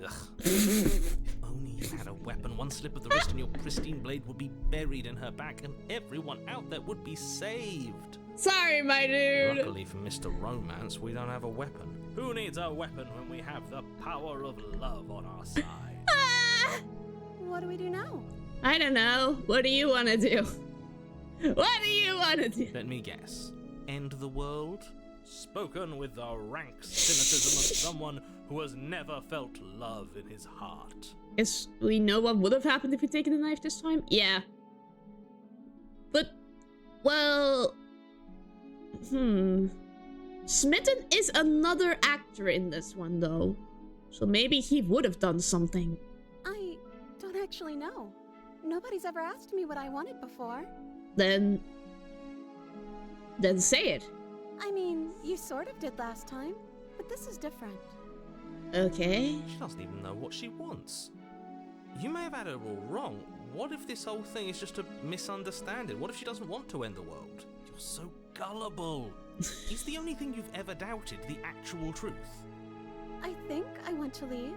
Ugh. If only you had a weapon, one slip of the wrist and your pristine blade would be buried in her back and everyone out there would be saved. Sorry, my dude. Luckily for Mr. Romance, we don't have a weapon. Who needs a weapon when we have the power of love on our side? Ah! What do we do now? I don't know. What do you want to do? What do you want to do? Let me guess. End the world? Spoken with the rank cynicism of someone who has never felt love in his heart. Guess we know what would have happened if we'd taken the knife this time? Yeah. But, well... Smitten is another actor in this one, though. So maybe he would have done something. I don't actually know. Nobody's ever asked me what I wanted before. Then say it. I mean, you sort of did last time, but this is different. Okay. She doesn't even know what she wants. You may have had her all wrong. What if this whole thing is just a misunderstanding? What if she doesn't want to end the world? You're so gullible. Is the only thing you've ever doubted the actual truth? I think I want to leave.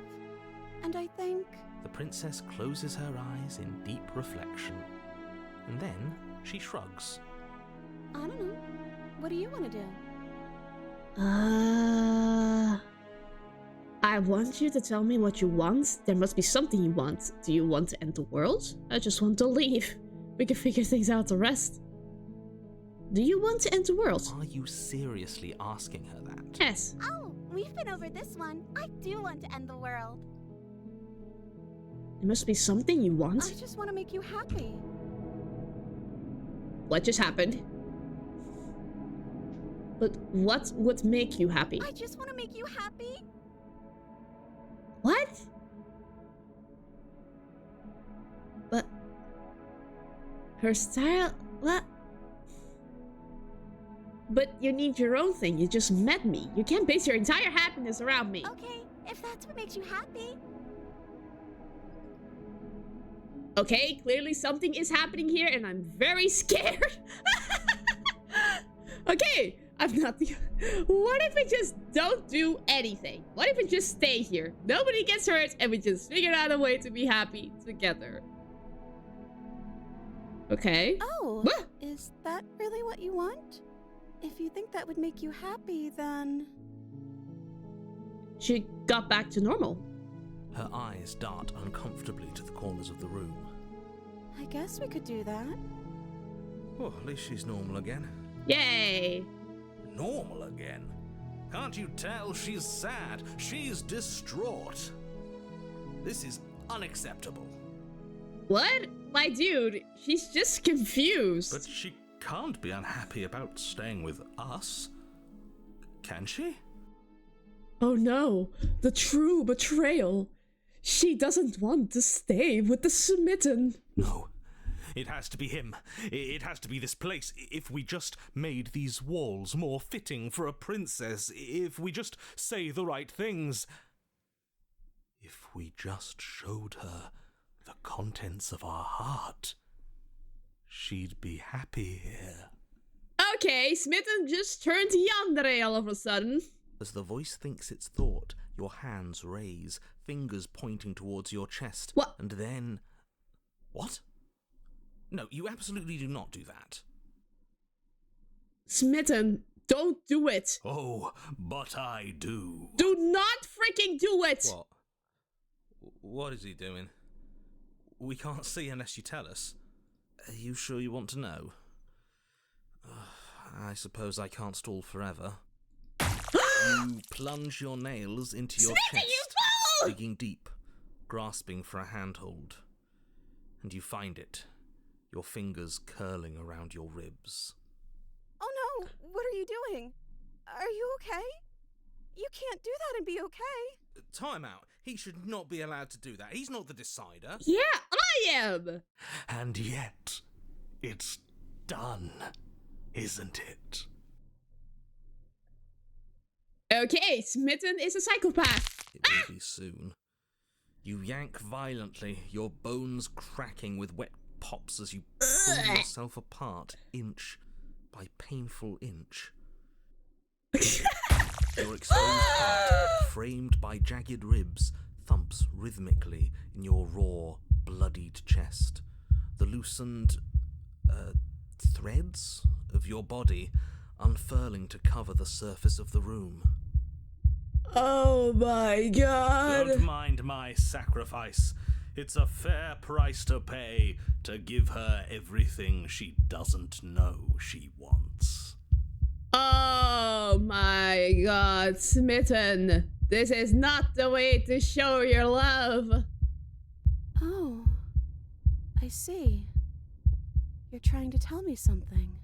And I think... The princess closes her eyes in deep reflection. And then she shrugs. I don't know. What do you want to do? I want you to tell me what you want. There must be something you want. Do you want to end the world? I just want to leave. We can figure things out the rest. Do you want to end the world? Are you seriously asking her that? Yes. Oh, we've been over this one. I do want to end the world. There must be something you want. I just want to make you happy. What just happened? But what would make you happy? I just want to make you happy. What? But her style, what? But you need your own thing. You just met me. You can't base your entire happiness around me. Okay, if that's what makes you happy. Okay, clearly something is happening here and I'm very scared. Okay, I'm not the... What if we just don't do anything? What if we just stay here? Nobody gets hurt and we just figure out a way to be happy together. Okay. Oh, What? Is that really what you want? If you think that would make you happy, then... She got back to normal. Her eyes dart uncomfortably to the corners of the room. I guess we could do that. Oh, at least she's normal again. Yay. Normal again? Can't you tell she's sad? She's distraught. This is unacceptable. What? My dude, she's just confused. But she can't be unhappy about staying with us. Can she? Oh no, the true betrayal. She doesn't want to stay with the smitten. No, it has to be him. It has to be this place. If we just made these walls more fitting for a princess, if we just say the right things, if we just showed her the contents of our heart, she'd be happy here. Okay, Smitten just turned yandere all of a sudden. As the voice thinks its thought, your hands raise, fingers pointing towards your chest. What? And then... What? No, you absolutely do not do that. Smitten, don't do it. Oh, but I do. Do not freaking do it. What? What is he doing? We can't see unless you tell us. Are you sure you want to know? I suppose I can't stall forever. You plunge your nails into your Smitten, chest, you fool! digging deep, grasping for a handhold. And you find it, your fingers curling around your ribs. Oh no, what are you doing? Are you okay? You can't do that and be okay. Time out. He should not be allowed to do that. He's not the decider. Yeah, I am. And yet, it's done, isn't it? Okay, Smitten is a psychopath. It will be soon. You yank violently, your bones cracking with wet pops as you pull yourself apart, inch by painful inch. Your exposed heart, framed by jagged ribs, thumps rhythmically in your raw, bloodied chest. The loosened, threads of your body unfurling to cover the surface of the room. Oh my god. Don't mind my sacrifice. It's a fair price to pay to give her everything she doesn't know she wants. Oh my god, Smitten. This is not the way to show your love. Oh, I see. You're trying to tell me something.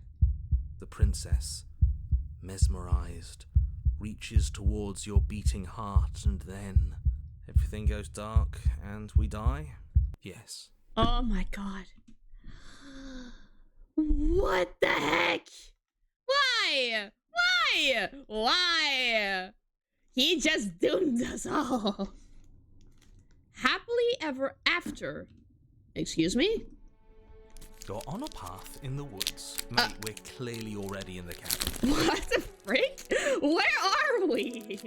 The princess, mesmerized, reaches towards your beating heart, and then everything goes dark and we die? Yes. Oh my god. What the heck? Why? Why? Why? He just doomed us all. Happily ever after. Excuse me? You're on a path in the woods. Mate, we're clearly already in the cabin. What the frick? Where are we?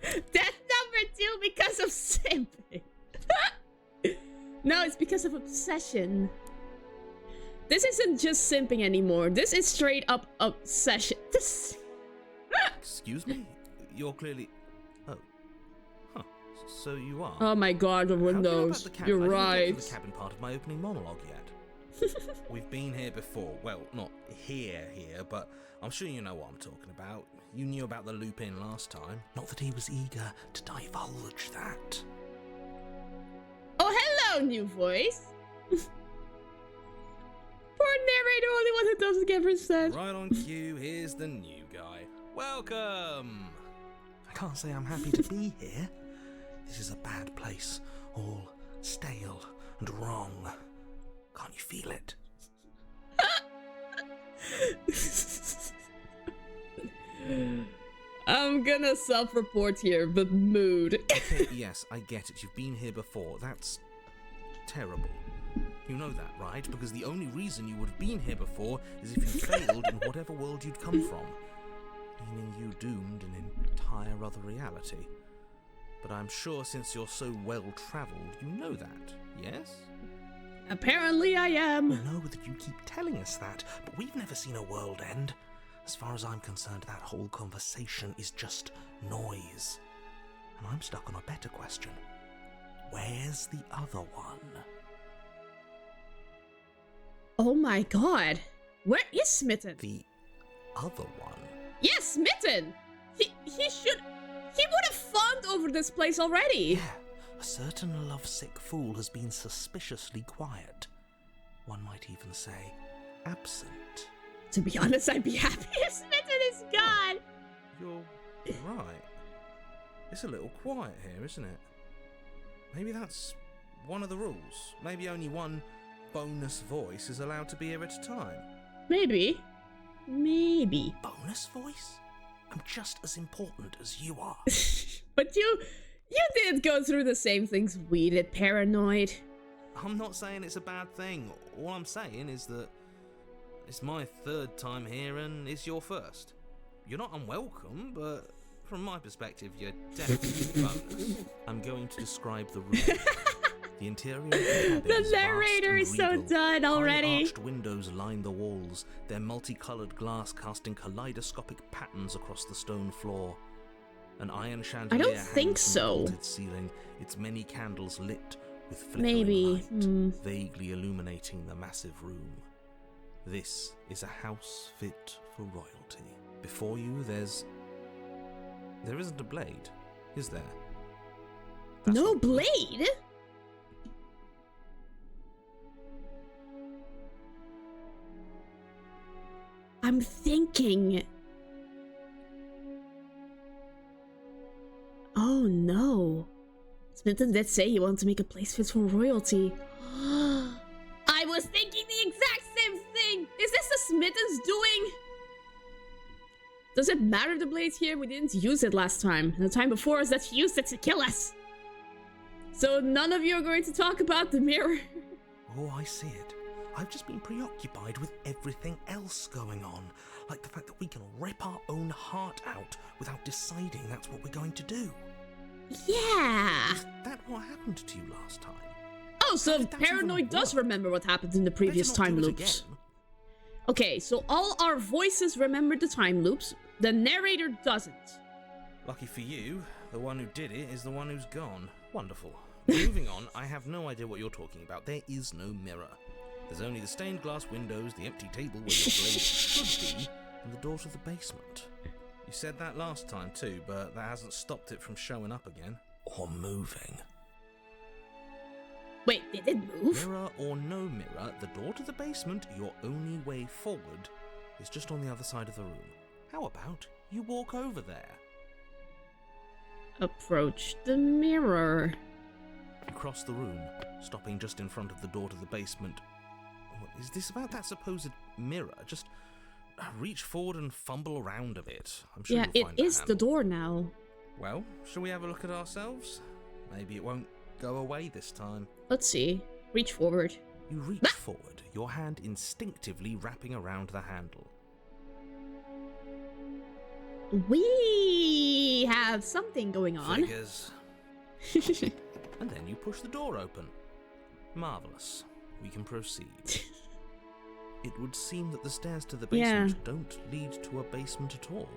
Death number 2 because of simping. No, it's because of obsession. This isn't just simping anymore. This is straight up obsession. This... Excuse me? You're clearly... Oh. Huh. So you are. Oh my god, the windows. You're right. I didn't get to the cabin part of my opening monologue yet. We've been here before. Well, not here, but I'm sure you know what I'm talking about. You knew about the loop-in last time. Not that he was eager to divulge that. Oh, hello, new voice. Poor narrator, only one who doesn't get percent. Right on cue, here's the new guy. Welcome! I can't say I'm happy to be here. This is a bad place. All stale and wrong. Can't you feel it? I'm gonna self-report here, but mood. Okay, yes, I get it. You've been here before. That's terrible. You know that, right? Because the only reason you would have been here before is if you failed in whatever world you'd come from. Meaning you doomed an entire other reality. But I'm sure since you're so well-travelled, you know that, yes? Apparently I am. I know that you keep telling us that, but we've never seen a world end. As far as I'm concerned, that whole conversation is just noise. And I'm stuck on a better question. Where's the other one? Oh my god. Where is Smitten? The other one? Yes, Smitten! He would have fawned over this place already. Yeah, a certain lovesick fool has been suspiciously quiet. One might even say, absent. To be honest, I'd be happy if Smitten is gone. You're right. It's a little quiet here, isn't it? Maybe that's one of the rules. Maybe only one bonus voice is allowed to be here at a time. Maybe. Maybe. Bonus voice? I'm just as important as you are. But you did go through the same things we did, paranoid. I'm not saying it's a bad thing. All I'm saying is that it's my third time here and it's your first. You're not unwelcome, but from my perspective, you're definitely bonus. I'm going to describe the room. The interior of the cabin The is narrator is so done already. High arched windows line the walls, their multicolored glass casting kaleidoscopic patterns across the stone floor. An iron chandelier I don't think hangs from the so. vaulted ceiling, its many candles lit with flickering light, vaguely illuminating the massive room. This is a house fit for royalty. Before you, there isn't a blade, is there? That's No not good. blade? I'm thinking... Oh no. Smitten did say he wanted to make a place fit for royalty. I was thinking the exact same thing! Is this the Smitten's doing? Does it matter the blade's here? We didn't use it last time. And the time before us that she used it to kill us. So none of you are going to talk about the mirror. Oh, I see it. I've just been preoccupied with everything else going on. Like the fact that we can rip our own heart out without deciding that's what we're going to do. Yeah. Is that what happened to you last time? Oh, so That's Paranoid even does worse. remember what happened in the previous Better not time do it loops. again. Okay, so all our voices remember the time loops. The narrator doesn't. Lucky for you, the one who did it is the one who's gone. Wonderful. Moving on, I have no idea what you're talking about. There is no mirror. There's only the stained glass windows, the empty table where your blade should be, and the door to the basement. You said that last time too, but that hasn't stopped it from showing up again. Or moving. Wait, did it move? Mirror or no mirror, the door to the basement, your only way forward, is just on the other side of the room. How about you walk over there? Approach the mirror. You cross the room, stopping just in front of the door to the basement. What is this about that supposed mirror? Just reach forward and fumble around a bit. I'm sure Yeah, you'll it find a is the handle. door now. Well, shall we have a look at ourselves? Maybe it won't go away this time. Let's see. Reach forward. You reach forward, your hand instinctively wrapping around the handle. We have something going on. Figures. And then you push the door open. Marvellous. We can proceed. It would seem that the stairs to the basement don't lead to a basement at all.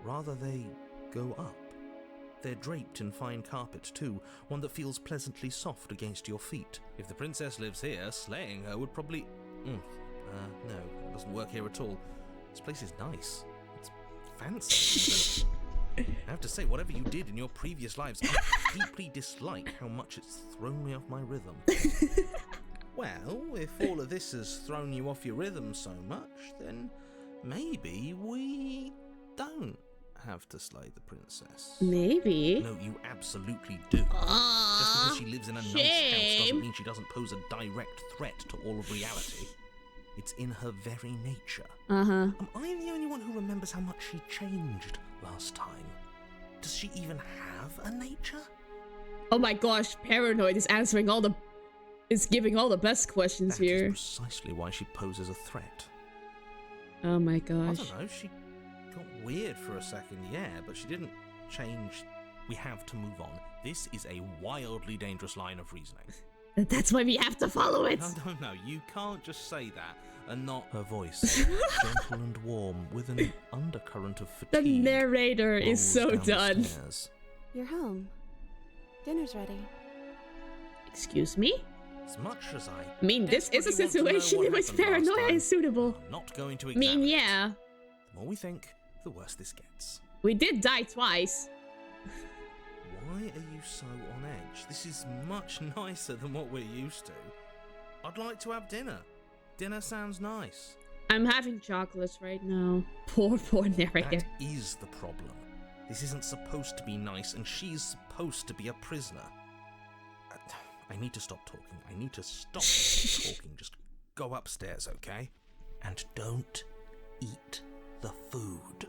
Rather, they go up. They're draped in fine carpet too, one that feels pleasantly soft against your feet. If the princess lives here, slaying her would probably... no, that doesn't work here at all. This place is nice. It's fancy. I have to say, whatever you did in your previous lives, I deeply dislike how much it's thrown me off my rhythm. Well, if all of this has thrown you off your rhythm so much, then maybe we don't have to slay the princess. Maybe. No, you absolutely do. Just because she lives in a nice house doesn't mean she doesn't pose a direct threat to all of reality. It's in her very nature. Am I the only one who remembers how much she changed last time? Does she even have a nature? Oh my gosh, Paranoid is answering all the... is giving all the best questions That here. is precisely why she poses a threat. Oh my I gosh. don't know, she got weird for a second, yeah, but she didn't change. We have to move on. This is a wildly dangerous line of reasoning. That's why we have to follow it. No, you can't just say that and not... Her voice, gentle and warm, with an undercurrent of fatigue. The narrator is so rolls down the done. stairs. You're home. Dinner's ready. Excuse me? As much as I mean, this is a desperately want to know situation what in which happened last paranoia time, is suitable. I'm not going to I examine mean, it. yeah. The more we think, the worse this gets. We did die twice. Why are you so on edge? This is much nicer than what we're used to. I'd like to have dinner. Dinner sounds nice. I'm having chocolates right now. Poor narrator. That is the problem. This isn't supposed to be nice, and she's supposed to be a prisoner. I need to stop talking. I need to stop talking. Just go upstairs, okay? And don't eat the food.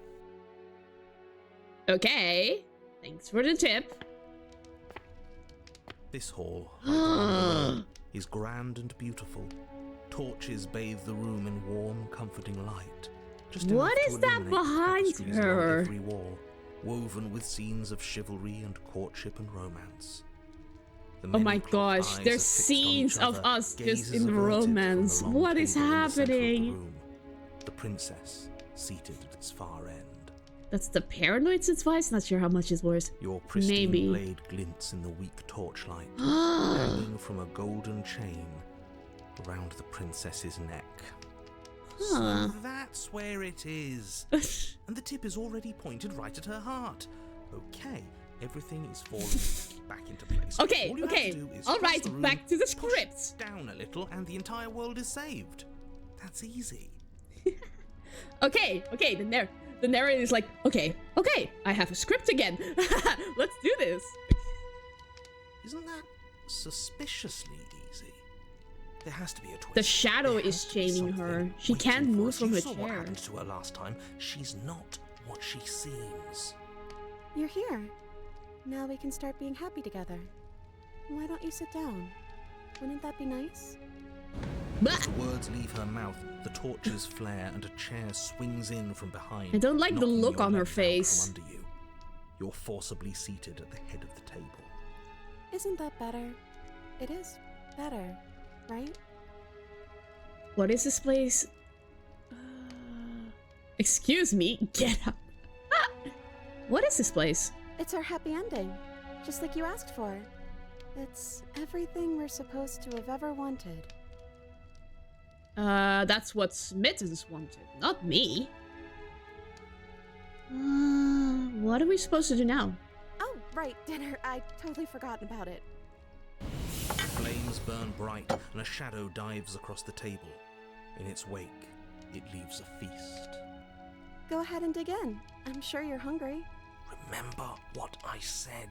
Okay. Thanks for the tip. This hall, like the one below, is grand and beautiful. Torches bathe the room in warm, comforting light. Just What enough to is that illuminate behind tapestries along her? every wall, woven with scenes of chivalry and courtship and romance. The Oh my many-cloth gosh, eyes there's are fixed on scenes each of other, us just gazes in averted from the romance. long What is table in the center of the happening? room. The princess seated at its far end. That's the Paranoid's advice? Not sure how much is worse. Your pristine Maybe. blade glints in the weak torchlight, hanging from a golden chain around the princess's neck. Huh. So that's where it is. And the tip is already pointed right at her heart. Okay, everything is falling back into place. Okay, All you have okay. to do is All cross right, the room, back to the push script. down a little, and the entire world is saved. That's easy. Okay, the narrator is like, okay, I have a script again. Let's do this. Isn't that suspiciously easy? There has to be a twist. The shadow There is has to be chaining something her. She waiting can't for move us. from You her saw what chair. happened to her last time. She's not what she seems. You're here. Now we can start being happy together. Why don't you sit down? Wouldn't that be nice? Bah! As the words leave her mouth, the torches flare and a chair swings in from behind. I don't like the knocking look your on her legs out face. From under you. You're forcibly seated at the head of the table. Isn't that better? It is better, right? What is this place? Excuse me, get up. What is this place? It's our happy ending, just like you asked for. It's everything we're supposed to have ever wanted. That's what Smittens wanted, not me. What are we supposed to do now? Oh, right, dinner. I totally forgotten about it. Flames burn bright, and a shadow dives across the table. In its wake, it leaves a feast. Go ahead and dig in. I'm sure you're hungry. Remember what I said.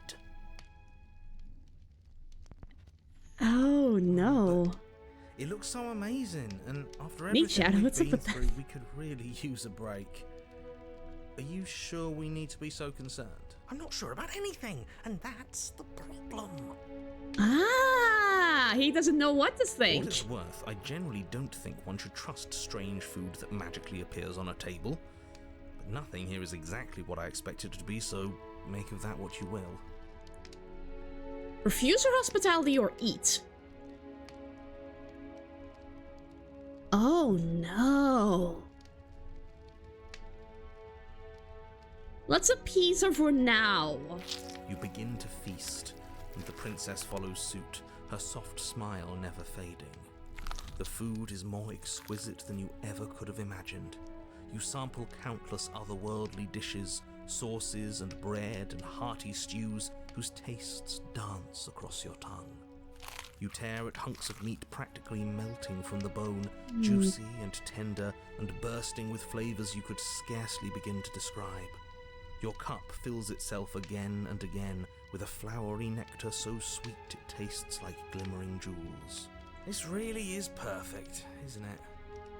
Oh no. It looks so amazing, and after Neat everything shadow, we've what's up been with that? through, we could really use a break. Are you sure we need to be so concerned? I'm not sure about anything, and that's the problem. Ah, he doesn't know what to For think. what it's worth, I generally don't think one should trust strange food that magically appears on a table. But nothing here is exactly what I expected it to be, so make of that what you will. Refuse your hospitality or eat. Oh no. Let's appease her for now. You begin to feast, and the princess follows suit, her soft smile never fading. The food is more exquisite than you ever could have imagined. You sample countless otherworldly dishes, sauces and bread and hearty stews whose tastes dance across your tongue. You tear at hunks of meat practically melting from the bone, juicy and tender and bursting with flavors you could scarcely begin to describe. Your cup fills itself again and again with a flowery nectar so sweet it tastes like glimmering jewels. This really is perfect, isn't it?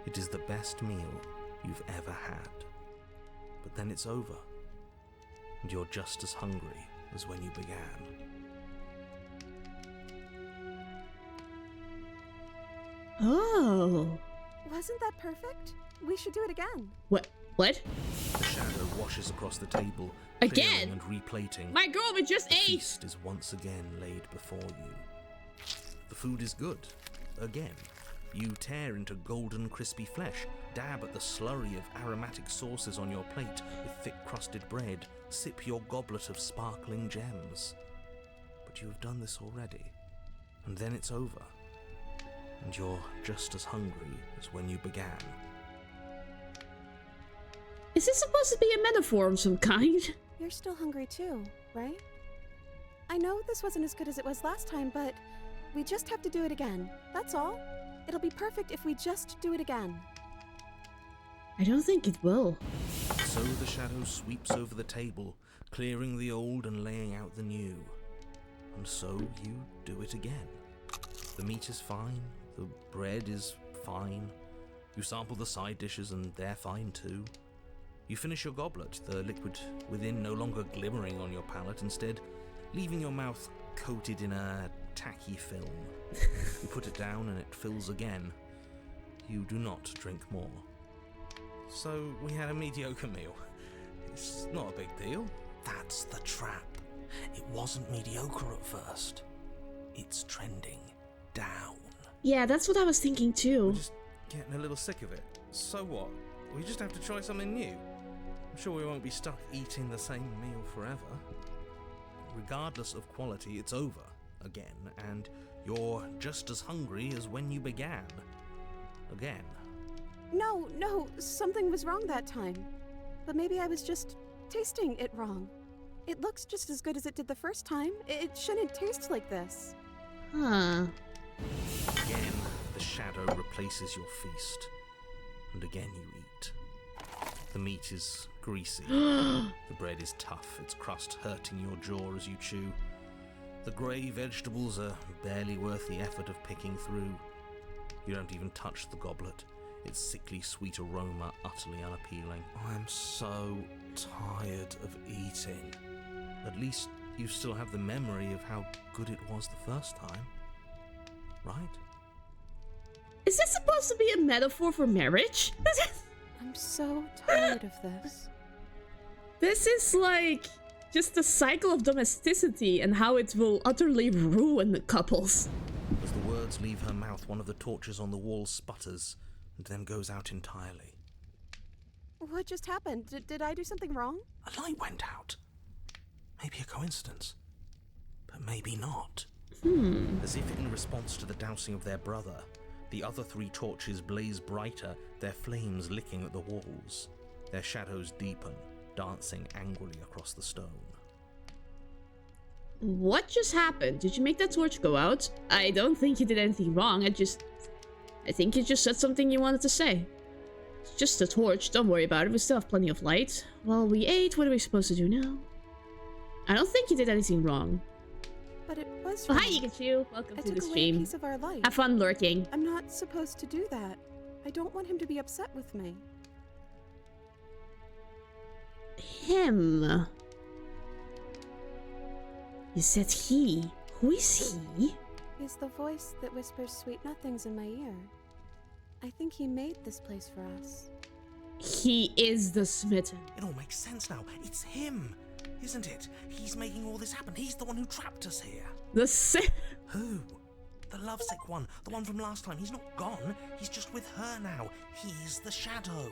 It is the best meal you've ever had. But then it's over, and you're just as hungry as when you began. Oh. Wasn't that perfect? We should do it again. What? What? The shadow washes across the table, Again? clearing and replating. My girl, we just The ate. feast is once again laid before you. The food is good. Again. You tear into golden crispy flesh, dab at the slurry of aromatic sauces on your plate with thick crusted bread, sip your goblet of sparkling gems. But you have done this already. And then it's over. And you're just as hungry as when you began. Is this supposed to be a metaphor of some kind? You're still hungry too, right? I know this wasn't as good as it was last time, but we just have to do it again. That's all. It'll be perfect if we just do it again. I don't think it will. So the shadow sweeps over the table, clearing the old and laying out the new. And so you do it again. The meat is fine, the bread is fine. You sample the side dishes and they're fine too. You finish your goblet, the liquid within no longer glimmering on your palate, instead leaving your mouth coated in a tacky film. You put it down and it fills again. You do not drink more. So we had a mediocre meal. It's not a big deal. That's the trap. It wasn't mediocre at first. It's trending down. Yeah, that's what I was thinking We're too. just getting a little sick of it. So what? We just have to try something new. I'm sure we won't be stuck eating the same meal forever. Regardless of quality, it's over again, and you're just as hungry as when you began. Again. No, something was wrong that time. But maybe I was just tasting it wrong. It looks just as good as it did the first time. It shouldn't taste like this. Huh. Again, the shadow replaces your feast. And again you eat. The meat is greasy. The bread is tough, its crust hurting your jaw as you chew. The grey vegetables are barely worth the effort of picking through. You don't even touch the goblet, its sickly sweet aroma utterly unappealing. I'm so tired of eating. At least you still have the memory of how good it was the first time. Right? Is this supposed to be a metaphor for marriage? I'm so tired of this. This is like just the cycle of domesticity and how it will utterly ruin the couples. As the words leave her mouth, one of the torches on the wall sputters and then goes out entirely. What just happened? Did I do something wrong? A light went out. Maybe a coincidence, but maybe not. As if in response to the dousing of their brother, the other 3 torches blaze brighter, their flames licking at the walls. Their shadows deepen, dancing angrily across the stone. What just happened? Did you make that torch go out? I don't think you did anything wrong. I think you just said something you wanted to say. It's just a torch, don't worry about it. We still have plenty of light. Well, we ate. What are we supposed to do now? I don't think you did anything wrong. But it was Oh, wrong. hi, Pikachu. Welcome to the took away a stream. piece of our life. Have fun lurking. I'm not supposed to do that. I don't want him to be upset with me. Him. You said he. Who is he? He's the voice that whispers sweet nothings in my ear. I think he made this place for us. He is the smitten. It all makes sense now. It's him, isn't it? He's making all this happen. He's the one who trapped us here. The si- Who? The lovesick one. The one from last time. He's not gone. He's just with her now. He's the shadow.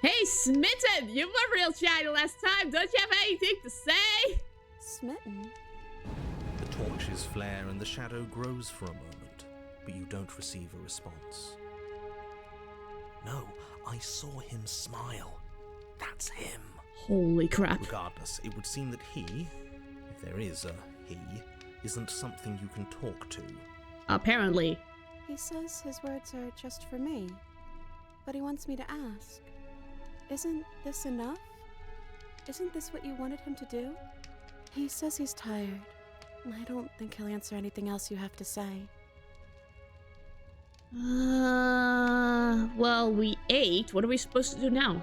Hey, Smitten! You were real shy the last time. Don't you have anything to say? Smitten? The torches flare and the shadow grows for a moment, but you don't receive a response. No, I saw him smile. That's him. Holy crap. Regardless, it would seem that he, if there is a he, isn't something you can talk to. Apparently. He says his words are just for me. But he wants me to ask. Isn't this enough? Isn't this what you wanted him to do? He says he's tired. I don't think he'll answer anything else you have to say. Well, we ate. What are we supposed to do now?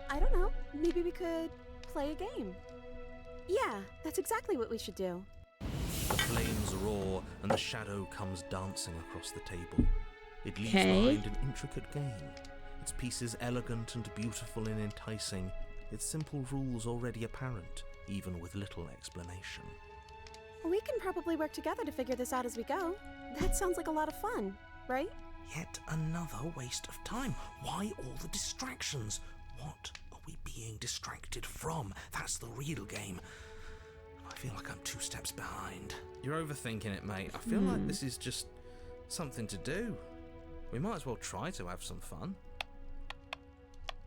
I don't know. Maybe we could play a game. Yeah, that's exactly what we should do. The flames roar and the shadow comes dancing across the table. It leaves Okay. behind an intricate game. Its pieces elegant and beautiful and enticing, its simple rules already apparent, even with little explanation. We can probably work together to figure this out as we go. That sounds like a lot of fun, right? Yet another waste of time. Why all the distractions? What are we being distracted from? That's the real game. I feel like I'm 2 steps behind. You're overthinking it, mate. I feel like this is just something to do. We might as well try to have some fun.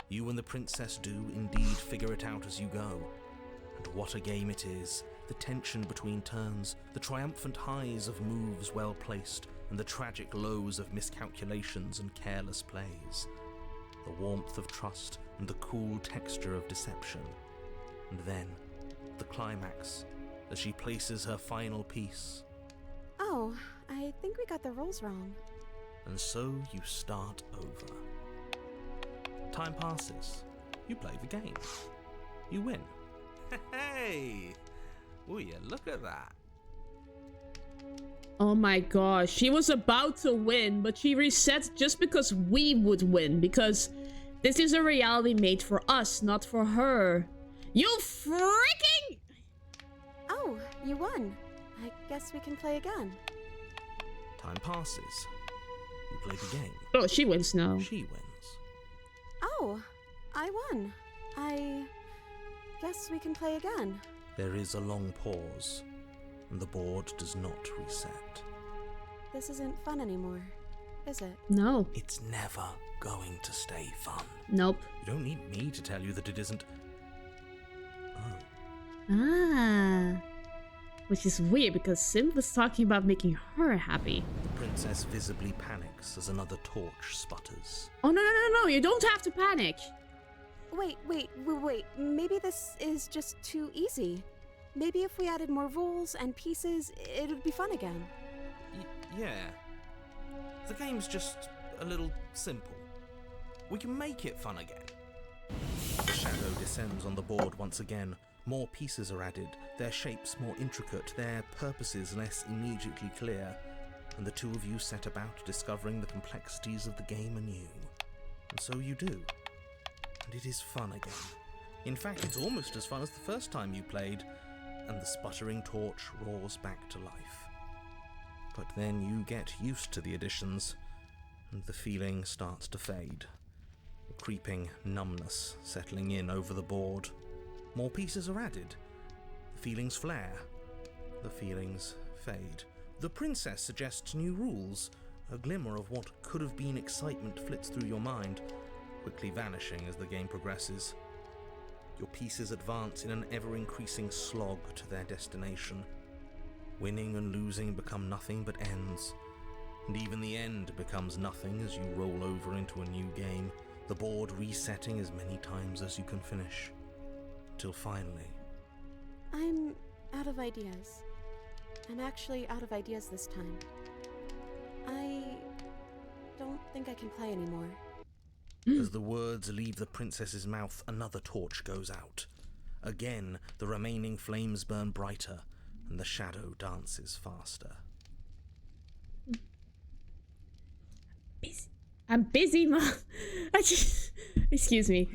You and the princess do indeed figure it out as you go. And what a game it is. The tension between turns, the triumphant highs of moves well placed, and the tragic lows of miscalculations and careless plays. The warmth of trust and the cool texture of deception. And then, the climax, as she places her final piece. Oh, I think we got the rules wrong. And so you start over. Time passes. You play the game. You win. Hey! Oh yeah, look at that. Oh my gosh. She was about to win, but she reset just because we would win. Because this is a reality made for us, not for her. You freaking... Oh, you won. I guess we can play again. Time passes. You play the game. Oh, she wins now. She wins. Oh, I won. I guess we can play again. There is a long pause, and the board does not reset. This isn't fun anymore, is it? No. It's never going to stay fun. Nope. You don't need me to tell you that it isn't. Oh. Ah. Which is weird because Sim was talking about making her happy. The princess visibly panics as another torch sputters. Oh, no. You don't have to panic. Wait. Maybe this is just too easy. Maybe if we added more rules and pieces, it would be fun again. Yeah. The game's just a little simple. We can make it fun again. The shadow descends on the board once again. More pieces are added, their shapes more intricate, their purposes less immediately clear, and the two of you set about discovering the complexities of the game anew. And so you do. And it is fun again. In fact, it's almost as fun as the first time you played, and the sputtering torch roars back to life. But then you get used to the additions, and the feeling starts to fade. creeping numbness settling in over the board. More pieces are added. The feelings flare. The feelings fade. The princess suggests new rules. A glimmer of what could have been excitement flits through your mind, quickly vanishing as the game progresses. Your pieces advance in an ever-increasing slog to their destination. Winning and losing become nothing but ends, and even the end becomes nothing as you roll over into a new game, the board resetting as many times as you can finish, till finally... I'm out of ideas. I'm actually out of ideas this time. I don't think I can play anymore. As the words leave the princess's mouth, another torch goes out. Again, the remaining flames burn brighter, and the shadow dances faster. I'm busy, Mom. Excuse me.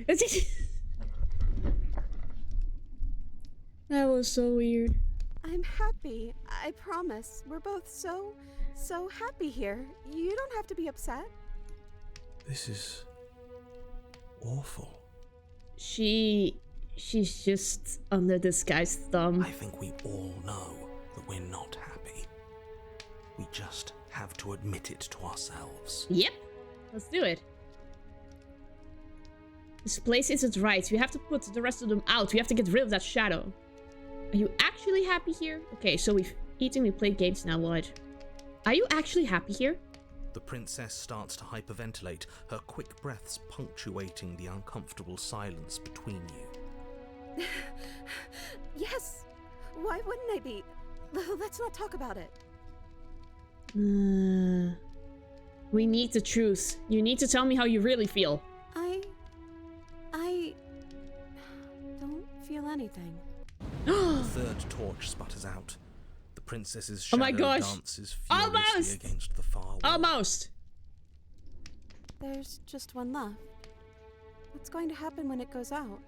That was so weird. I'm happy. I promise. We're both so happy here. You don't have to be upset. This is... awful. She's just under this guy's thumb. I think we all know that we're not happy. We just have to admit it to ourselves. Yep. Let's do it. This place isn't right. We have to put the rest of them out. We have to get rid of that shadow. Are you actually happy here? Okay, so we've eaten, we played games, now what? Are you actually happy here? The princess starts to hyperventilate, her quick breaths punctuating the uncomfortable silence between you. Yes. Why wouldn't I be? Let's not talk about it. We need the truth. You need to tell me how you really feel. I don't feel anything. The third torch sputters out. The princess's shadow dances furiously against the far wall. Almost! There's just one left. What's going to happen when it goes out?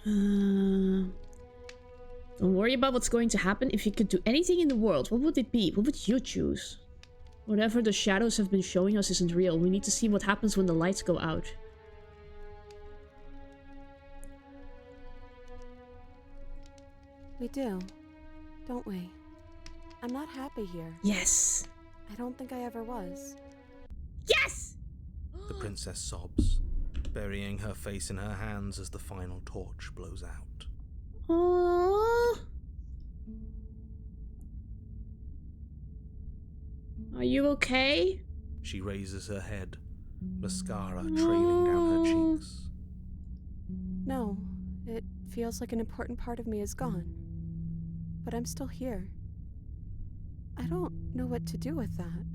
Don't worry about what's going to happen. If you could do anything in the world, what would it be? What would you choose? Whatever the shadows have been showing us isn't real. We need to see what happens when the lights go out. We do, don't we? I'm not happy here. Yes. I don't think I ever was. Yes! The princess sobs, burying her face in her hands as the final torch blows out. Aww. Are you okay? She raises her head, mascara trailing down her cheeks. No, it feels like an important part of me is gone. But I'm still here. I don't know what to do with that.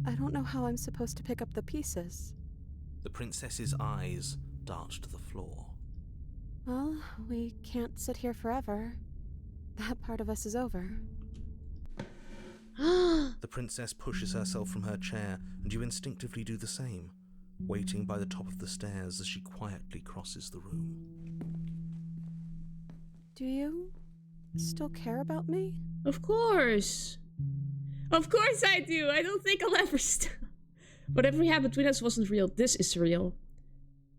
I don't know how I'm supposed to pick up the pieces. The princess's eyes dart to the floor. Well, we can't sit here forever. That part of us is over. The princess pushes herself from her chair, and you instinctively do the same, waiting by the top of the stairs as she quietly crosses the room. Do you still care about me? Of course. Of course I do. I don't think I'll ever stop. Whatever happened between us wasn't real. This is real.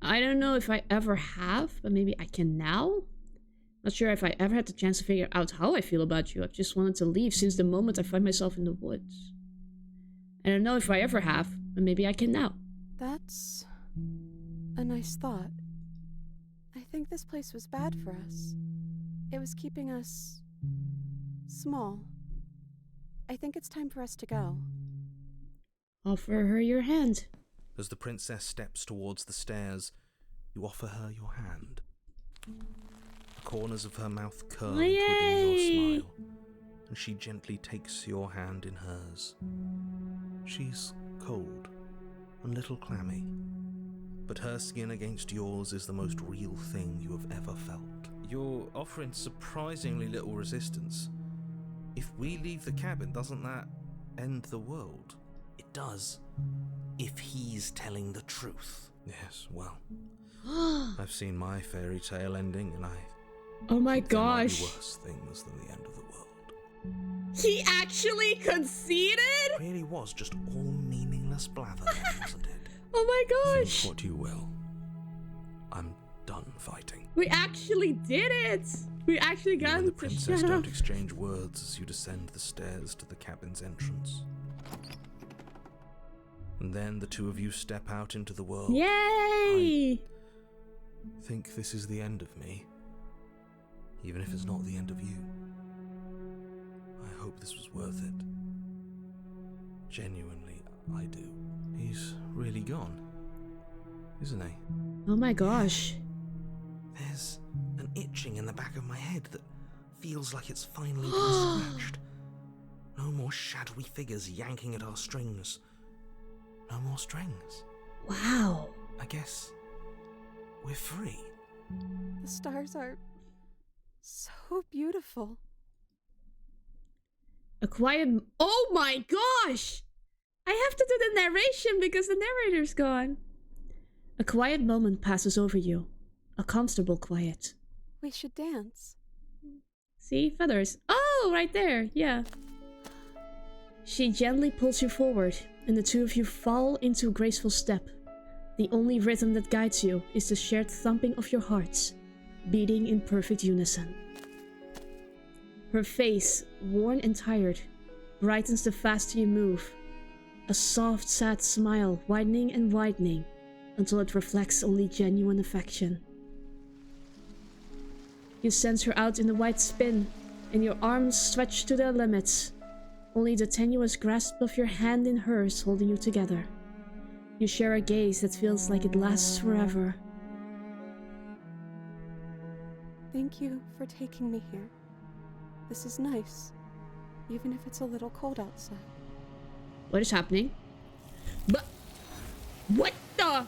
I don't know if I ever have, but maybe I can now? Not sure if I ever had the chance to figure out how I feel about you. I've just wanted to leave since the moment I find myself in the woods. I don't know if I ever have, but maybe I can now. That's a nice thought. I think this place was bad for us. It was keeping us small. I think it's time for us to go. Offer her your hand. As the princess steps towards the stairs, you offer her your hand. The corners of her mouth curl within your smile, and she gently takes your hand in hers. She's cold and a little clammy, but her skin against yours is the most real thing you have ever felt. You're offering surprisingly little resistance. If we leave the cabin, doesn't that end the world? It does. If he's telling the truth. Yes, well, I've seen my fairy tale ending, and oh my there might gosh. be worse things than the end of the world. He actually conceded? It really was just all meaningless blather, then, wasn't it? Oh my gosh! Think what you will. I'm done fighting. We actually did it! We actually You got and the to princess shut up. don't exchange words as you descend the stairs to the cabin's entrance. And then the two of you step out into the world. Yay! Think this is the end of me, even if it's not the end of you. I hope this was worth it. Genuinely, I do. He's really gone, isn't he? Oh my gosh. There's an itching in the back of my head that feels like it's finally been scratched. No more shadowy figures yanking at our strings. No more strings. Wow. I guess we're free. The stars are so beautiful. A quiet... Oh my gosh! I have to do the narration because the narrator's gone. A quiet moment passes over you. A comfortable quiet. We should dance. See? Feathers. Oh, right there. Yeah. She gently pulls you forward, and the two of you fall into a graceful step. The only rhythm that guides you is the shared thumping of your hearts, beating in perfect unison. Her face, worn and tired, brightens the faster you move. A soft, sad smile widening and widening until it reflects only genuine affection. You sense her out in the white spin, and your arms stretch to their limits, only the tenuous grasp of your hand in hers holding you together. You share a gaze that feels like it lasts forever. Thank you for taking me here. This is nice, even if it's a little cold outside. What is happening? But what the?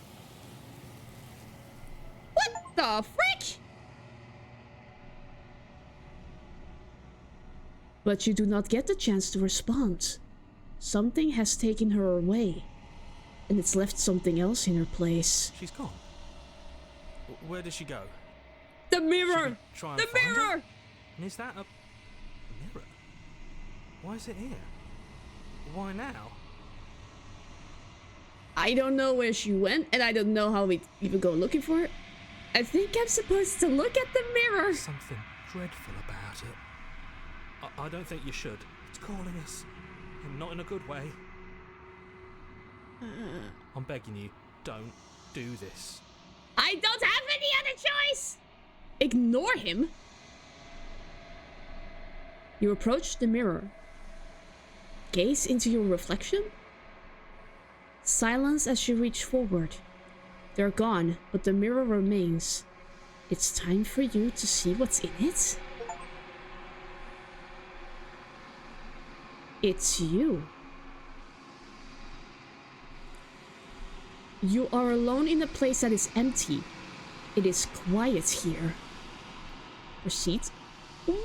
What the frick? But you do not get the chance to respond. Something has taken her away, and it's left something else in her place. She's gone. Where did she go? The mirror! Try and The find her? mirror! And is that a mirror? Why is it here? Why now? I don't know where she went, and I don't know how we even go looking for her. I think I'm supposed to look at the mirror. Something dreadful about it. I don't think you should. It's calling us. And not in a good way. I'm begging you, don't do this. I don't have any other choice! Ignore him? You approach the mirror. Gaze into your reflection. Silence as you reach forward. They're gone, but the mirror remains. It's time for you to see what's in it. It's you. You are alone in a place that is empty. It is quiet here. Proceed. Where?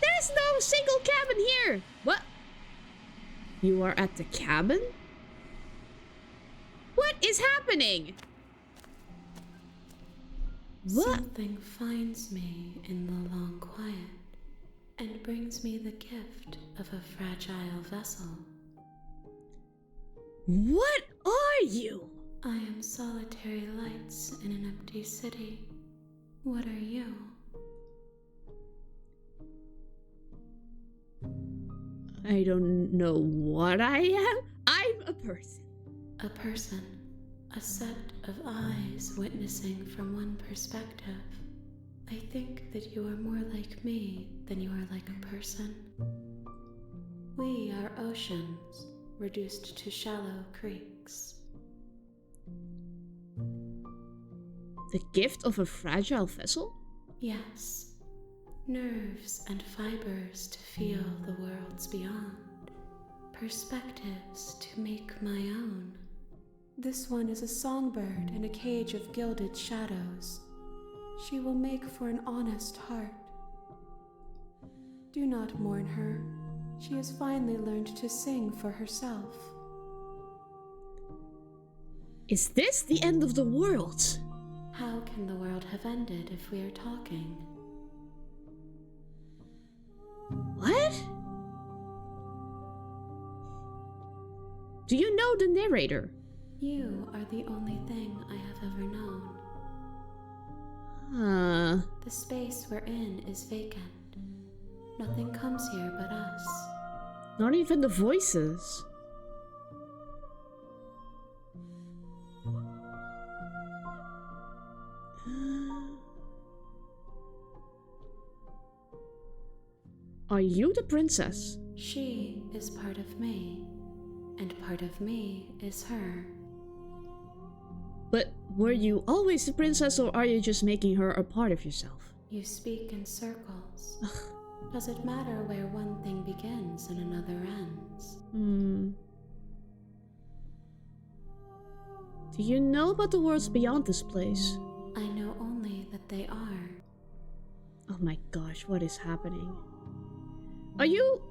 There's no single cabin here. What? You are at the cabin? What is happening? What? Something finds me in the long quiet and brings me the gift of a fragile vessel. What are you? I am solitary lights in an empty city. What are you? I don't know what I am. I'm a person. A person. A set of eyes witnessing from one perspective. I think that you are more like me than you are like a person. We are oceans, reduced to shallow creeks. The gift of a fragile vessel? Yes. Nerves and fibers to feel the worlds beyond. Perspectives to make my own. This one is a songbird in a cage of gilded shadows. She will make for an honest heart. Do not mourn her. She has finally learned to sing for herself. Is this the end of the world? How can the world have ended if we are talking? What? Do you know the narrator? You are the only thing I have ever known. The space we're in is vacant. Nothing comes here but us. Not even the voices. Are you the princess? She is part of me, and part of me is her. But were you always the princess, or are you just making her a part of yourself? You speak in circles. Does it matter where one thing begins and another ends? Do you know about the worlds beyond this place? I know only that they are. Oh my gosh, what is happening? Are you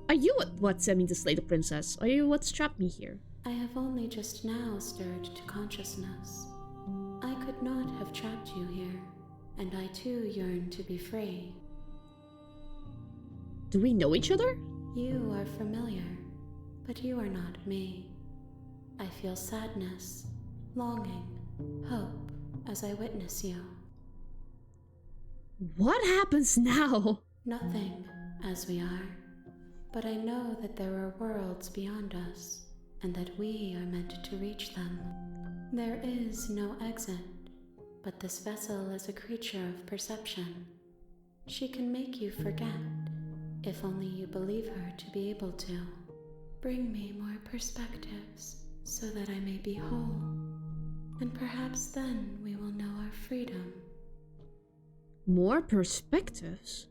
what sent me to slay the princess? Are you what trapped me here? I have only just now stirred to consciousness. I could not have trapped you here, and I too yearn to be free. Do we know each other? You are familiar, but you are not me. I feel sadness, longing, hope as I witness you. What happens now? Nothing, as we are. But I know that there are worlds beyond us, and that we are meant to reach them. There is no exit, but this vessel is a creature of perception. She can make you forget, if only you believe her to be able to. Bring me more perspectives, so that I may be whole, and perhaps then we will know our freedom. More perspectives?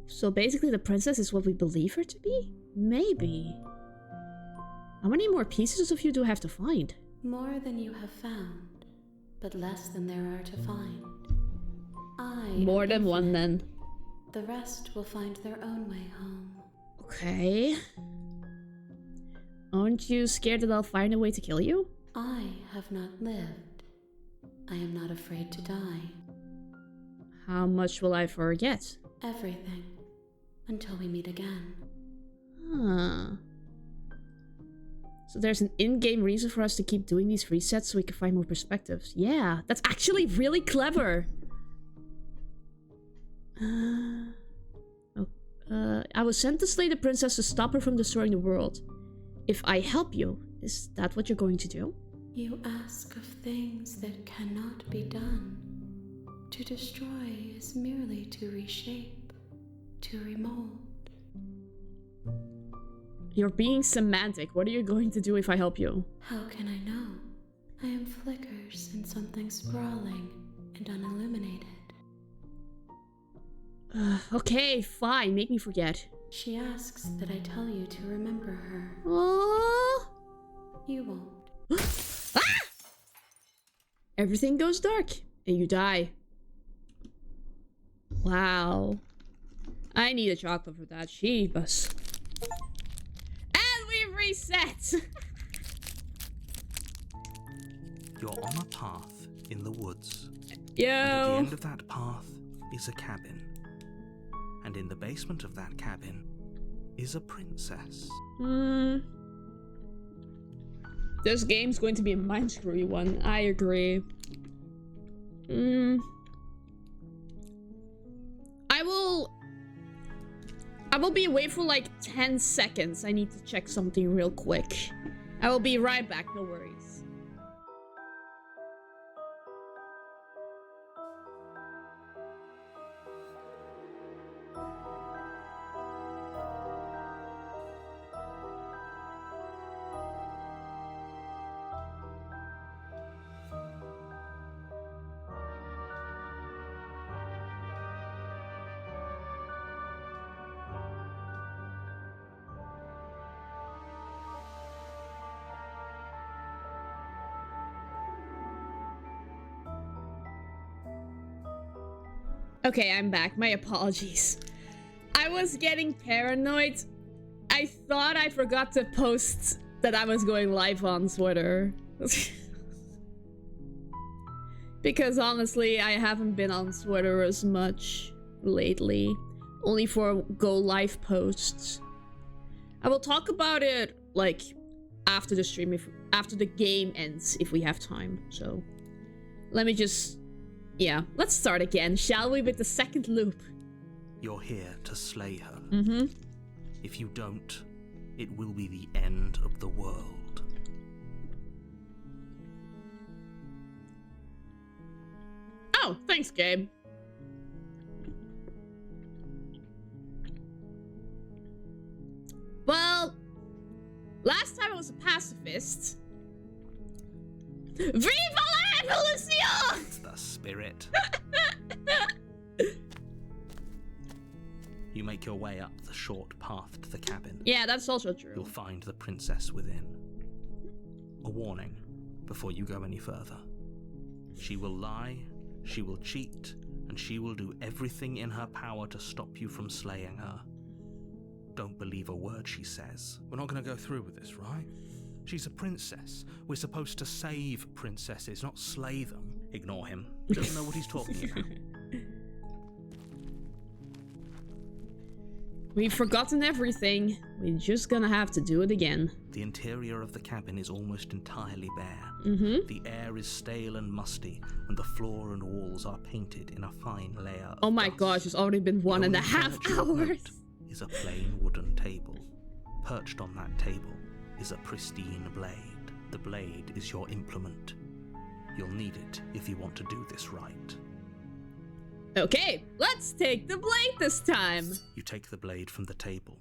So basically the princess is what we believe her to be? Maybe. How many more pieces of you do I have to find? More than you have found, but less than there are to find. More than one then. The rest will find their own way home. Okay. Aren't you scared that I'll find a way to kill you? I have not lived. I am not afraid to die. How much will I forget? Everything. Until we meet again. So there's an in-game reason for us to keep doing these resets so we can find more perspectives. Yeah, that's actually really clever. I was sent to slay the princess to stop her from destroying the world. If I help you, is that what you're going to do? You ask of things that cannot be done. To destroy is merely to reshape, to remold. You're being semantic. What are you going to do if I help you? How can I know? I am flickers in something sprawling and unilluminated. Okay, fine. Make me forget. She asks that I tell you to remember her. Oh. You won't. Ah! Everything goes dark and you die. Wow. I need a chocolate for that. Jeebus. And we reset. You're on a path in the woods. Yo. And at the end of that path is a cabin. And in the basement of that cabin is a princess. This game's going to be a mind-screwy one. I agree. I will be away for like 10 seconds. I need to check something real quick. I will be right back, no worries. Okay, I'm back. My apologies. I was getting paranoid. I thought I forgot to post that I was going live on Twitter. Because honestly, I haven't been on Twitter as much lately. Only for go live posts. I will talk about it like after the stream, after the game ends, if we have time. So let me just, yeah, let's start again, shall we, with the second loop? You're here to slay her. Mm-hmm. If you don't, it will be the end of the world. Oh, thanks, game. Well, last time I was a pacifist. Viva la revolution! It's the spirit. You make your way up the short path to the cabin. Yeah, that's also true. You'll find the princess within. A warning before you go any further. She will lie, she will cheat, and she will do everything in her power to stop you from slaying her. Don't believe a word she says. We're not going to go through with this, right? She's a princess. We're supposed to save princesses, not slay them. Ignore him. He doesn't know what he's talking about. We've forgotten everything. We're just gonna have to do it again. The interior of the cabin is almost entirely bare. Mm-hmm. The air is stale and musty, and the floor and walls are painted in a fine layer of Oh my dust. gosh, it's already been 1.5 furniture of hours. note is a plain wooden table. Perched on that table is a pristine blade. The blade is your implement. You'll need it if you want to do this right. Okay, let's take the blade this time. You take the blade from the table.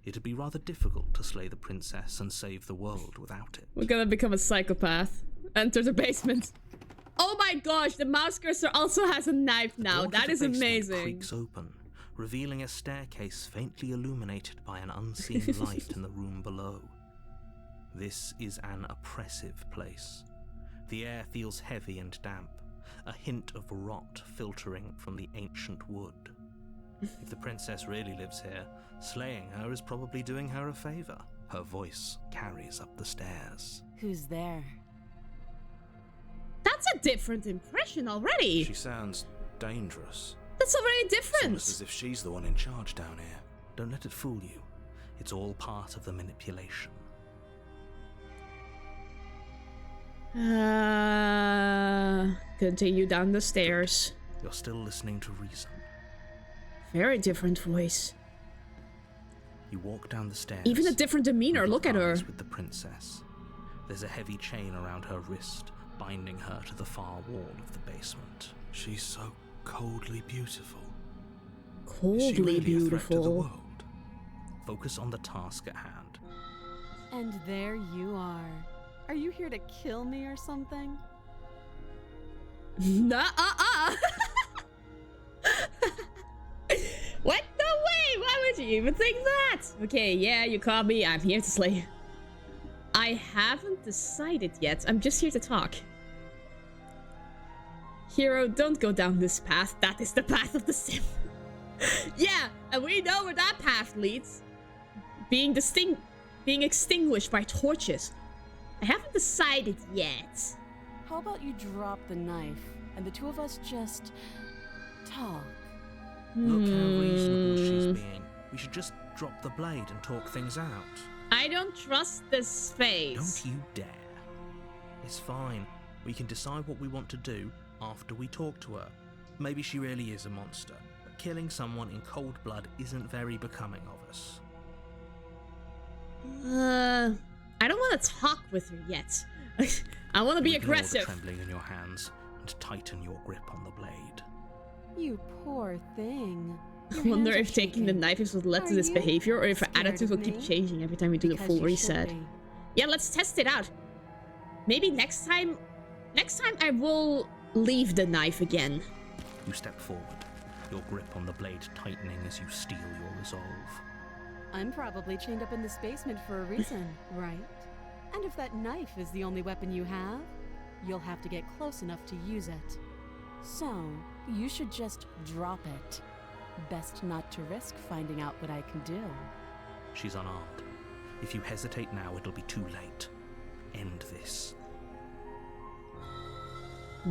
It'd be rather difficult to slay the princess and save the world without it. We're gonna become a psychopath. Enter the basement. Oh my gosh, the mouse cursor also has a knife now. The door to That the is basement amazing. creaks open, revealing a staircase faintly illuminated by an unseen light in the room below. This is an oppressive place. The air feels heavy and damp, a hint of rot filtering from the ancient wood. If the princess really lives here, slaying her is probably doing her a favor. Her voice carries up the stairs. Who's there? That's a different impression already. She sounds dangerous. That's already It's different. almost as if she's the one in charge down here. Don't let it fool you. It's all part of the manipulation. Continue down the stairs. You're still listening to reason. Very different voice. You walk down the stairs. Even a different demeanor. and Look at lock her. eyes with the princess. There's a heavy chain around her wrist, binding her to the far wall of the basement. She's so coldly beautiful. Is she Coldly really a threat to the beautiful. world? Focus on the task at hand. And there you are. Are you here to kill me or something? Nuh-uh-uh. What? No way! Why would you even think that? Okay, yeah, you caught me. I'm here to slay. I haven't decided yet. I'm just here to talk. Hero, don't go down this path. That is the path of the sim. Yeah, and we know where that path leads. Being extinguished by torches. I haven't decided yet. How about you drop the knife and the two of us just talk? Look how reasonable she's being. We should just drop the blade and talk things out. I don't trust this face. Don't you dare. It's fine. We can decide what we want to do after we talk to her. Maybe she really is a monster, but killing someone in cold blood isn't very becoming of us. I don't want to talk with her yet. I want to be You ignore the aggressive. trembling in your hands and tighten your grip on the blade. You poor thing. I wonder if taking the knife is what led to Are this you behavior, or if her scared attitude will of keep me? changing every time we do the Because full you should reset. be. Yeah, let's test it out. Maybe next time I will leave the knife again. You step forward, your grip on the blade tightening as you steel your resolve. I'm probably chained up in this basement for a reason, right? And if that knife is the only weapon you have, you'll have to get close enough to use it. So, you should just drop it. Best not to risk finding out what I can do. She's unarmed. If you hesitate now, it'll be too late. End this.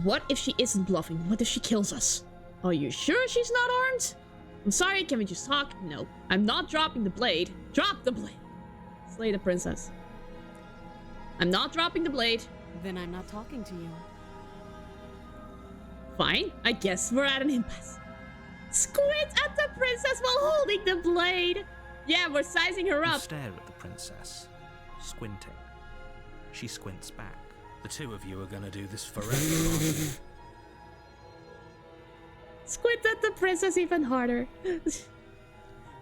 What if she isn't bluffing? What if she kills us? Are you sure she's not armed? I'm sorry, can we just talk? No. I'm not dropping the blade. Drop the blade. Slay the princess. I'm not dropping the blade. Then I'm not talking to you. Fine. I guess we're at an impasse. Squint at the princess while holding the blade. Yeah, we're sizing her You up. stare at the princess, squinting. She squints back. The two of you are gonna do this forever, aren't you? Squint at the princess even harder.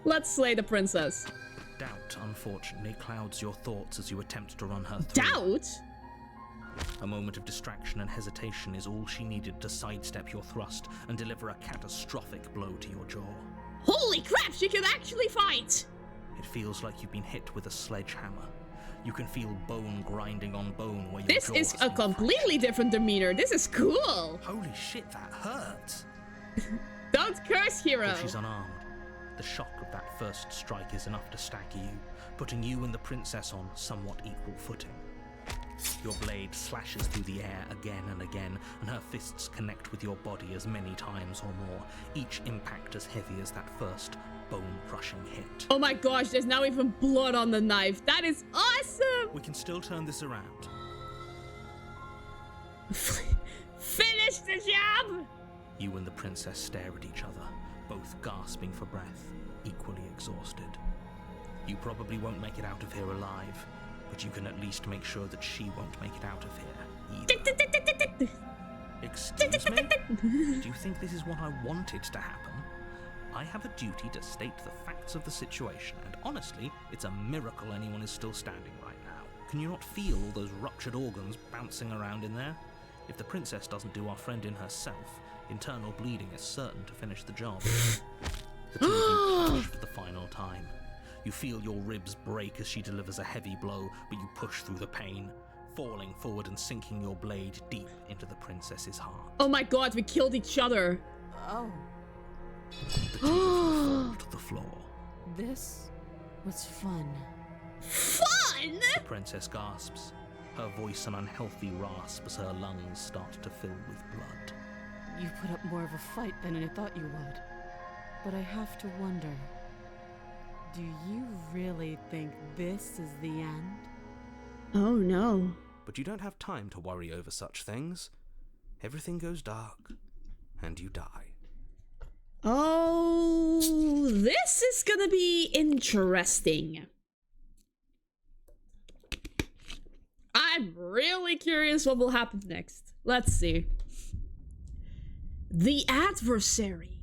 Let's slay the princess. Doubt, unfortunately, clouds your thoughts as you attempt to run her through. Doubt? A moment of distraction and hesitation is all she needed to sidestep your thrust and deliver a catastrophic blow to your jaw. Holy crap, she can actually fight! It feels like you've been hit with a sledgehammer. You can feel bone grinding on bone where your This jaw is has a been completely fractured. different demeanor. This is cool. Holy shit, that hurts! Don't curse, hero. Though she's unarmed, the shock of that first strike is enough to stagger you, putting you and the princess on somewhat equal footing. Your blade slashes through the air again and again, and her fists connect with your body as many times or more, each impact as heavy as that first bone-crushing hit. Oh my gosh, there's now even blood on the knife. That is awesome! We can still turn this around. Finish the job! You and the princess stare at each other, both gasping for breath, equally exhausted. You probably won't make it out of here alive, but you can at least make sure that she won't make it out of here either. Excuse me? Do you think this is what I wanted to happen? I have a duty to state the facts of the situation, and honestly, it's a miracle anyone is still standing right now. Can you not feel all those ruptured organs bouncing around in there? If the princess doesn't do our friend in herself, internal bleeding is certain to finish the job. The two of you crash for the final time. You feel your ribs break as she delivers a heavy blow, but you push through the pain, falling forward and sinking your blade deep into the princess's heart. Oh my god, we killed each other. Oh, The two of you fall to the floor. this was fun. Fun! The princess gasps, her voice an unhealthy rasp as her lungs start to fill with blood. You put up more of a fight than I thought you would. But I have to wonder, do you really think this is the end? Oh no. But you don't have time to worry over such things. Everything goes dark, and you die. Oh, this is gonna be interesting. I'm really curious what will happen next. Let's see. The adversary.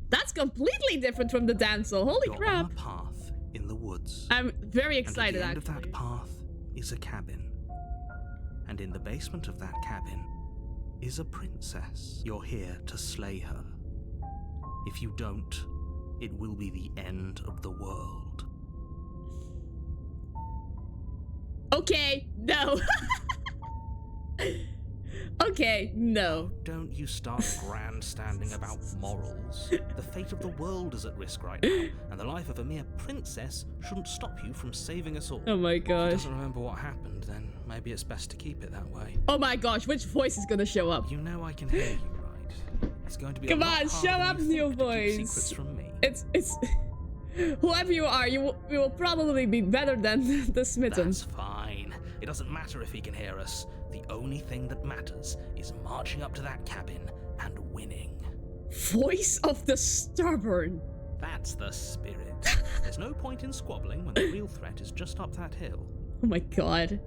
That's completely different from the damsel. Holy You're crap. on a path in the woods. I'm very And excited, at the end of actually. that path is a cabin. And in the basement of that cabin is a princess. You're here to slay her. If you don't, it will be the end of the world. Okay, no. Okay, no. Don't you start grandstanding about morals. The fate of the world is at risk right now, and the life of a mere princess shouldn't stop you from saving us all. Oh my If he gosh. doesn't remember what happened, then maybe it's best to keep it that way. Oh my gosh, which voice is gonna show up? You know I can hear you, right? It's going to be Come a lot on, harder show than up, you new think to keep voice. secrets from me. It's whoever you are, you will probably be better than the smitten. That's fine. It doesn't matter if he can hear us. The only thing that matters is marching up to that cabin and winning. Voice of the stubborn. That's the spirit. There's no point in squabbling when the real threat is just up that hill. Oh my god.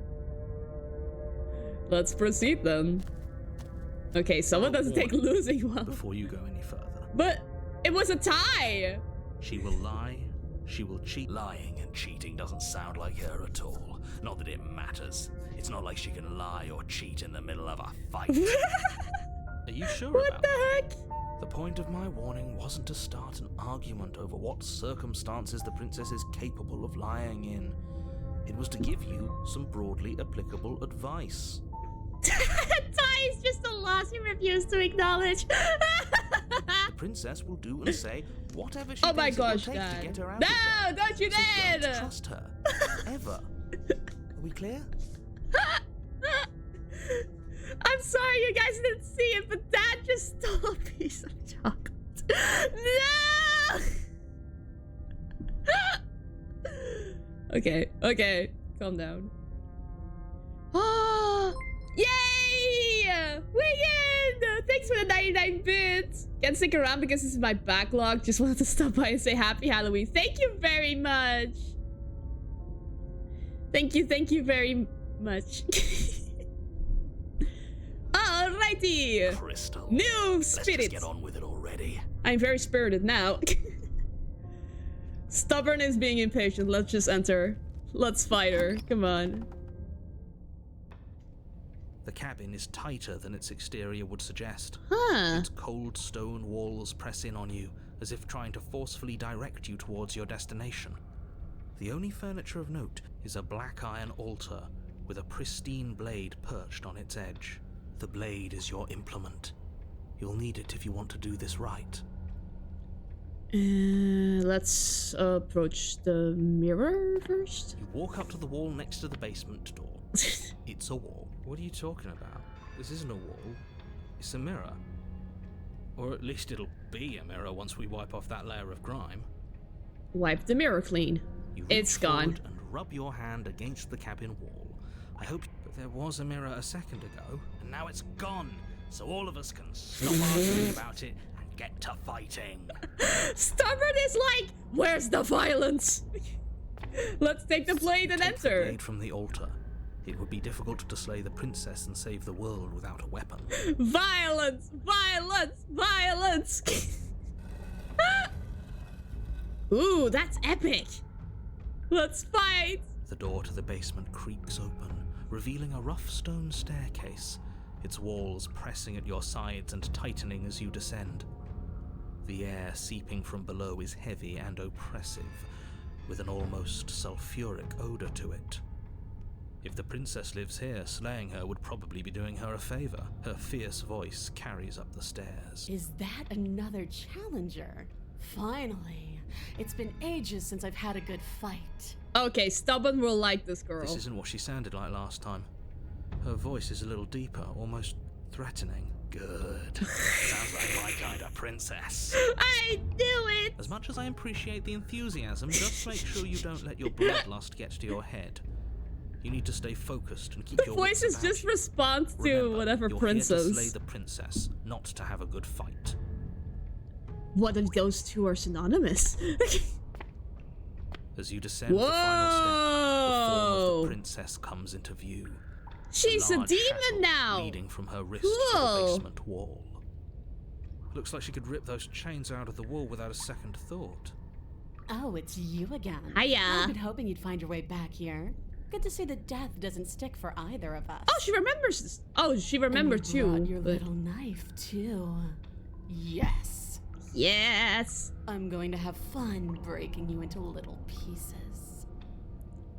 Let's proceed then. Okay, someone doesn't take losing well. Before you go any further. But it was a tie. She will lie, she will cheat. Lying and cheating doesn't sound like her at all. Not that it matters. It's not like she can lie or cheat in the middle of a fight. Are you sure What about the that? heck? The point of my warning wasn't to start an argument over what circumstances the princess is capable of lying in. It was to give you some broadly applicable advice. Tie is just a loss you refuse to acknowledge. The princess will do and say whatever she Oh my thinks it will gosh, take Dad. to get her out No, of there. don't you So dare! don't trust her. Ever. Are we clear? I'm sorry, you guys Okay, okay. Calm down. Ah! Yay! We win! Thanks for the 99 bits! Can't stick around because this is my backlog. Just wanted to stop by and say happy Halloween. Thank you very much! Thank you very much. Alrighty! Crystal. New Let's spirit! just get on with it already. I'm very spirited now. Stubborn is being impatient. Let's just enter. Let's fight her. Come on. The cabin is tighter than its exterior would suggest. Huh. Its cold stone walls press in on you, as if trying to forcefully direct you towards your destination. The only furniture of note is a black iron altar with a pristine blade perched on its edge. The blade is your implement. You'll need it if you want to do this right. Let's approach the mirror first. You walk up to the wall next to the basement door. It's a wall. What are you talking about? This isn't a wall. It's a mirror. Or at least it'll be a mirror once we wipe off that layer of grime. Wipe the mirror clean. You It's reach gone. forward and rub your hand against the cabin wall. I hope, But there was a mirror a second ago, and now it's gone. So all of us can stop arguing about it and get to fighting. Stubborn is like, where's the violence? Let's take the blade and take the enter. blade from the altar. It would be difficult to slay the princess and save the world without a weapon. Violence! Violence! Violence! Ooh, that's epic! Let's fight! The door to the basement creaks open, revealing a rough stone staircase, its walls pressing at your sides and tightening as you descend. The air seeping from below is heavy and oppressive, with an almost sulfuric odor to it. If the princess lives here, slaying her would probably be doing her a favor. Her fierce voice carries up the stairs. Is that another challenger? Finally. It's been ages since I've had a good fight. Okay, Stubborn will like this girl. This isn't what she sounded like last time. Her voice is a little deeper, almost threatening. Good. Sounds like my kind of princess. I knew it! As much as I appreciate the enthusiasm, just make sure you don't let your bloodlust get to your head. You need to stay focused and keep The your voice wits is about just you. response to Remember, whatever you're princess. here to slay the princess, not to have a good fight. What if those two are synonymous? As you descend the final step, the form of Whoa! the princess comes into view. She's a large demon shackle now! leading from her wrist to Whoa. the basement wall. Looks like she could rip those chains out of the wall without a second thought. Oh, it's you again. Hiya. I've been hoping you'd find your way back here. Good to see that death doesn't stick for either of us. Oh, she remembers this. Oh, she remembered And you brought too. your but- little knife too. Yes. Yes! I'm going to have fun breaking you into little pieces.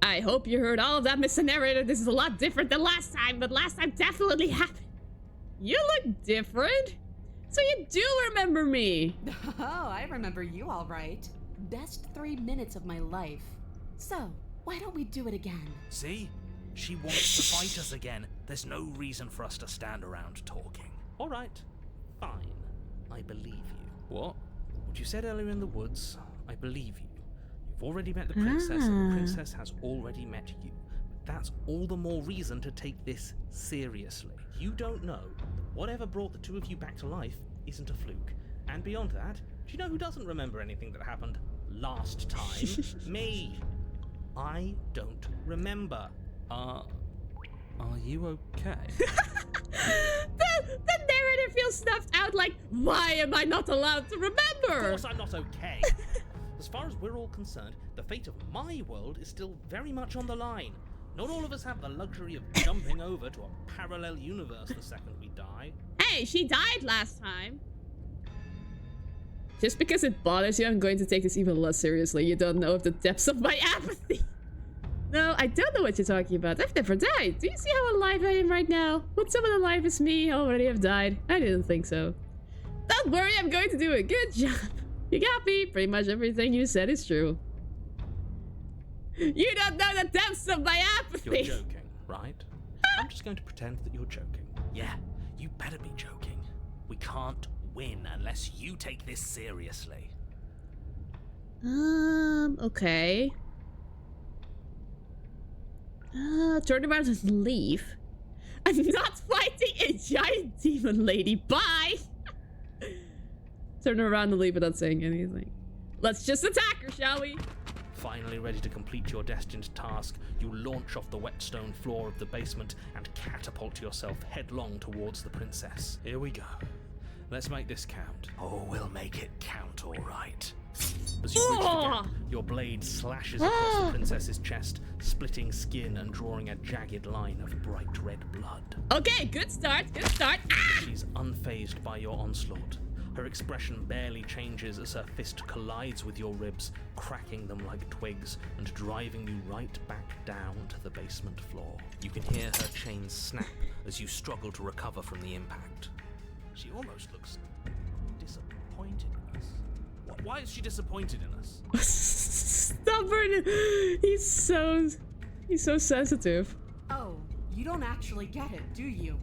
I hope you heard all of that, Mr. Narrator. This is a lot different than last time, but last time definitely happened. You look different. So you do remember me. Oh, I remember you all right. Best 3 minutes of my life. So, why don't we do it again? See? She wants to fight us again. There's no reason for us to stand around talking. All right, fine. I believe you. What? What you said earlier in the woods, I believe you. You've already met the princess, and the princess has already met you. But that's all the more reason to take this seriously. You don't know that whatever brought the two of you back to life isn't a fluke. And beyond that, do you know who doesn't remember anything that happened last time? Me. I don't remember. Are you okay? The narrator feels snuffed out like, why am I not allowed to Of remember? course I'm not okay. As far as we're all concerned, the fate of my world is still very much on the line. Not all of us have the luxury of jumping over to a parallel universe the second we die. Hey, she died last time. Just because it bothers you, I'm going to take this even less seriously. You don't know of the depths of my apathy. No, I don't know what you're talking about. I've never died. Do you see how alive I am right now? Would someone alive as me already have died? I didn't think so. Don't worry, I'm going to do a good job. You got me. Pretty much everything you said is true. You don't know the depths of my apathy. You're joking, right? I'm just going to pretend that you're joking. Yeah, you better be joking. We can't win unless you take this seriously. Okay. Turn around and leave. I'm not fighting a giant demon lady. Bye! Turn around and leave without saying anything. Let's just attack her, shall we? Finally ready to complete your destined task, you launch off the wet stone floor of the basement and catapult yourself headlong towards the princess. Here we go. Let's make this count. Oh, we'll make it count, all right. As you reach the gap, your blade slashes across the princess's chest, splitting skin and drawing a jagged line of bright red blood. Okay, good start, good start. Ah! She's unfazed by your onslaught. Her expression barely changes as her fist collides with your ribs, cracking them like twigs and driving you right back down to the basement floor. You can hear her chains snap as you struggle to recover from the impact. She almost looks disappointed in us. Why is she disappointed in us? Stubborn. He's so sensitive. Oh, you don't actually get it, do you?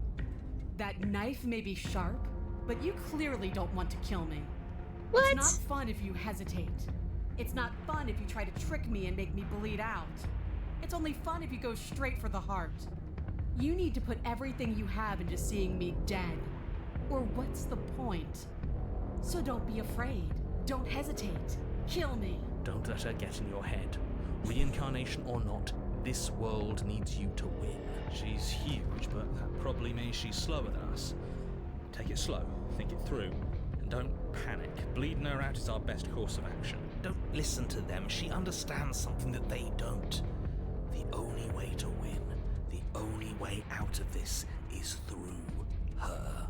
That knife may be sharp, but you clearly don't want to kill me. What? It's not fun if you hesitate. It's not fun if you try to trick me and make me bleed out. It's only fun if you go straight for the heart. You need to put everything you have into seeing me dead. Or what's the point? So don't be afraid. Don't hesitate. Kill me. Don't let her get in your head. Reincarnation or not, this world needs you to win. She's huge, but that probably means she's slower than us. Take it slow, think it through, and don't panic. Bleeding her out is our best course of action. Don't listen to them. She understands something that they don't. The only way to win, the only way out of this is through her.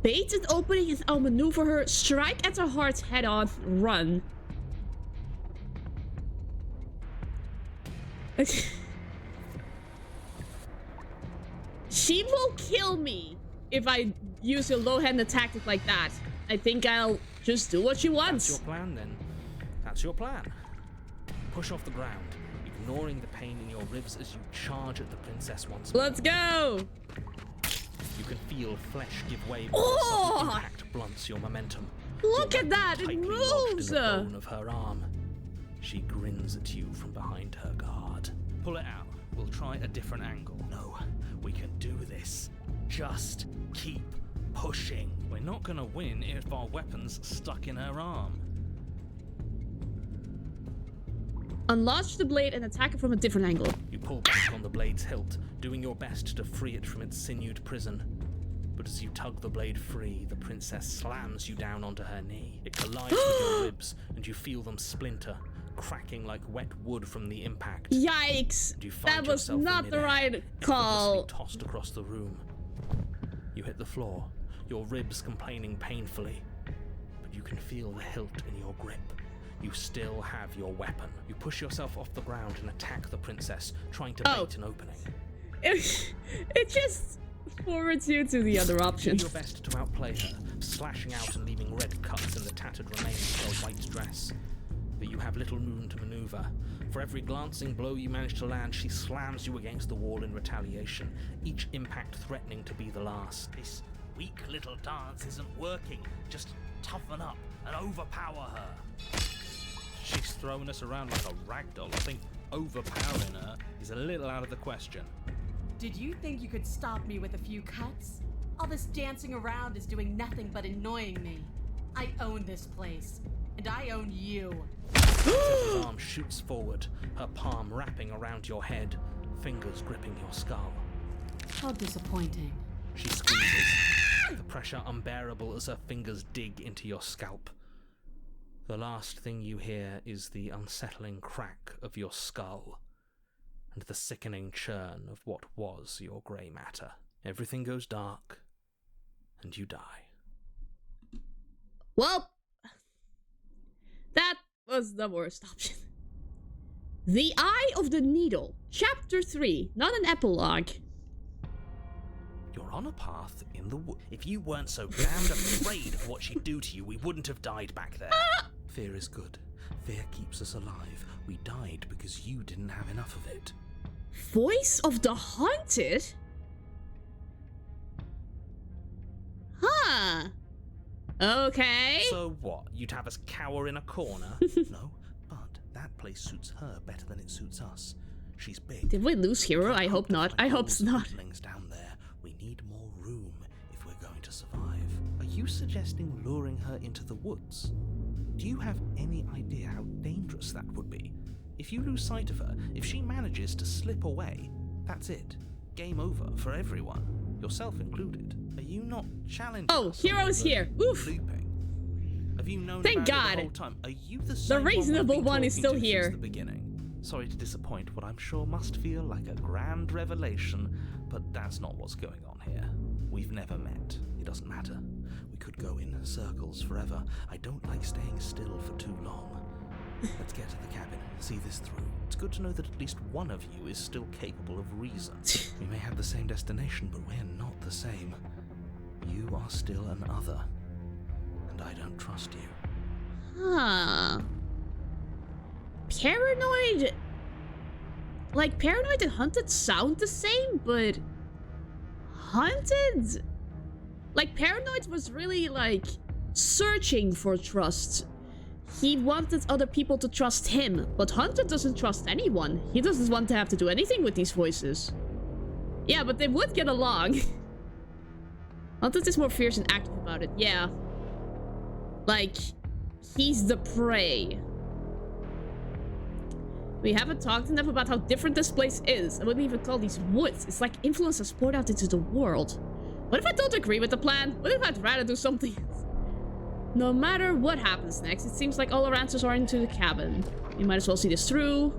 Bait an opening and outmaneuver her, strike at her heart head on, run. She will kill me if I use a low-handed tactic like that. I think I'll just do what she wants. That's your plan, then. That's your plan. Push off the ground, ignoring the pain in your ribs as you charge at the princess once more. Let's go! You can feel flesh give way before Oh! sudden impact blunts your momentum. Look Your at that! weapon It tightly lodged moves! in the bone of her arm. She grins at you from behind her guard. Pull it out. We'll try a different angle. No, we can do this. Just keep pushing. We're not gonna win if our weapon's stuck in her arm. Unlodge the blade and attack it from a different angle. You pull back on the blade's hilt, doing your best to free it from its sinewed prison. But as you tug the blade free, the princess slams you down onto her knee. It collides with your ribs, and you feel them splinter, cracking like wet wood from the impact. Yikes! And you find That was yourself in not the midair, right call. effortlessly tossed across the room. You hit the floor, your ribs complaining painfully, but you can feel the hilt in your grip. You still have your weapon. You push yourself off the ground and attack the princess, trying to bait an opening. It just forwards you to the other option. You do your best to outplay her, slashing out and leaving red cuts in the tattered remains of her white dress. But you have little room to maneuver. For every glancing blow you manage to land, she slams you against the wall in retaliation, each impact threatening to be the last. This weak little dance isn't working. Just toughen up and overpower her. She's throwing us around like a ragdoll. I think overpowering her is a little out of the question. Did you think you could stop me with a few cuts? All this dancing around is doing nothing but annoying me. I own this place, and I own you. Her arm shoots forward, her palm wrapping around your head, fingers gripping your skull. How disappointing. She squeezes, the pressure unbearable as her fingers dig into your scalp. The last thing you hear is the unsettling crack of your skull and the sickening churn of what was your grey matter. Everything goes dark, and you die. Well, that was the worst option. The Eye of the Needle, Chapter 3, not an epilogue. You're on a path in the wood. If you weren't so damned afraid of what she'd do to you, we wouldn't have died back there. Fear is good. Fear keeps us alive. We died because you didn't have enough of it. Voice of the Haunted? Huh. Okay. So what? You'd have us cower in a corner? No, but that place suits her better than it suits us. She's big. Did we lose Hero? I hope not. I hope not. Down there. We need more room if we're going to survive. Are you suggesting luring her into the woods? Do you have any idea how dangerous that would be? If you lose sight of her, if she manages to slip away, that's it. Game over for everyone, yourself included. Are you not challenging? Oh, Hero's here. Oof. Looping? Have you known Thank about God. it the whole time? Are you the same reasonable one one is still since here. the beginning? Sorry to disappoint what I'm sure must feel like a grand revelation, but that's not what's going on here. We've never met. It doesn't matter. We could go in circles forever. I don't like staying still for too long. Let's get to the cabin, see this through. It's good to know that at least one of you is still capable of reason. We may have the same destination, but we're not the same. You are still an other, and I don't trust you. Huh. Paranoid... Like, Paranoid and Hunted sound the same, but... Hunted? Like, Paranoid was really, like, searching for trust. He wanted other people to trust him, but Hunted doesn't trust anyone. He doesn't want to have to do anything with these voices. Yeah, but they would get along. Hunted is more fierce and active about it, yeah. Like, he's the prey. We haven't talked enough about how different this place is. I wouldn't even call these woods. It's like influence has poured out into the world. What if I don't agree with the plan? What if I'd rather do something else? No matter what happens next, it seems like all our answers are into the cabin. We might as well see this through.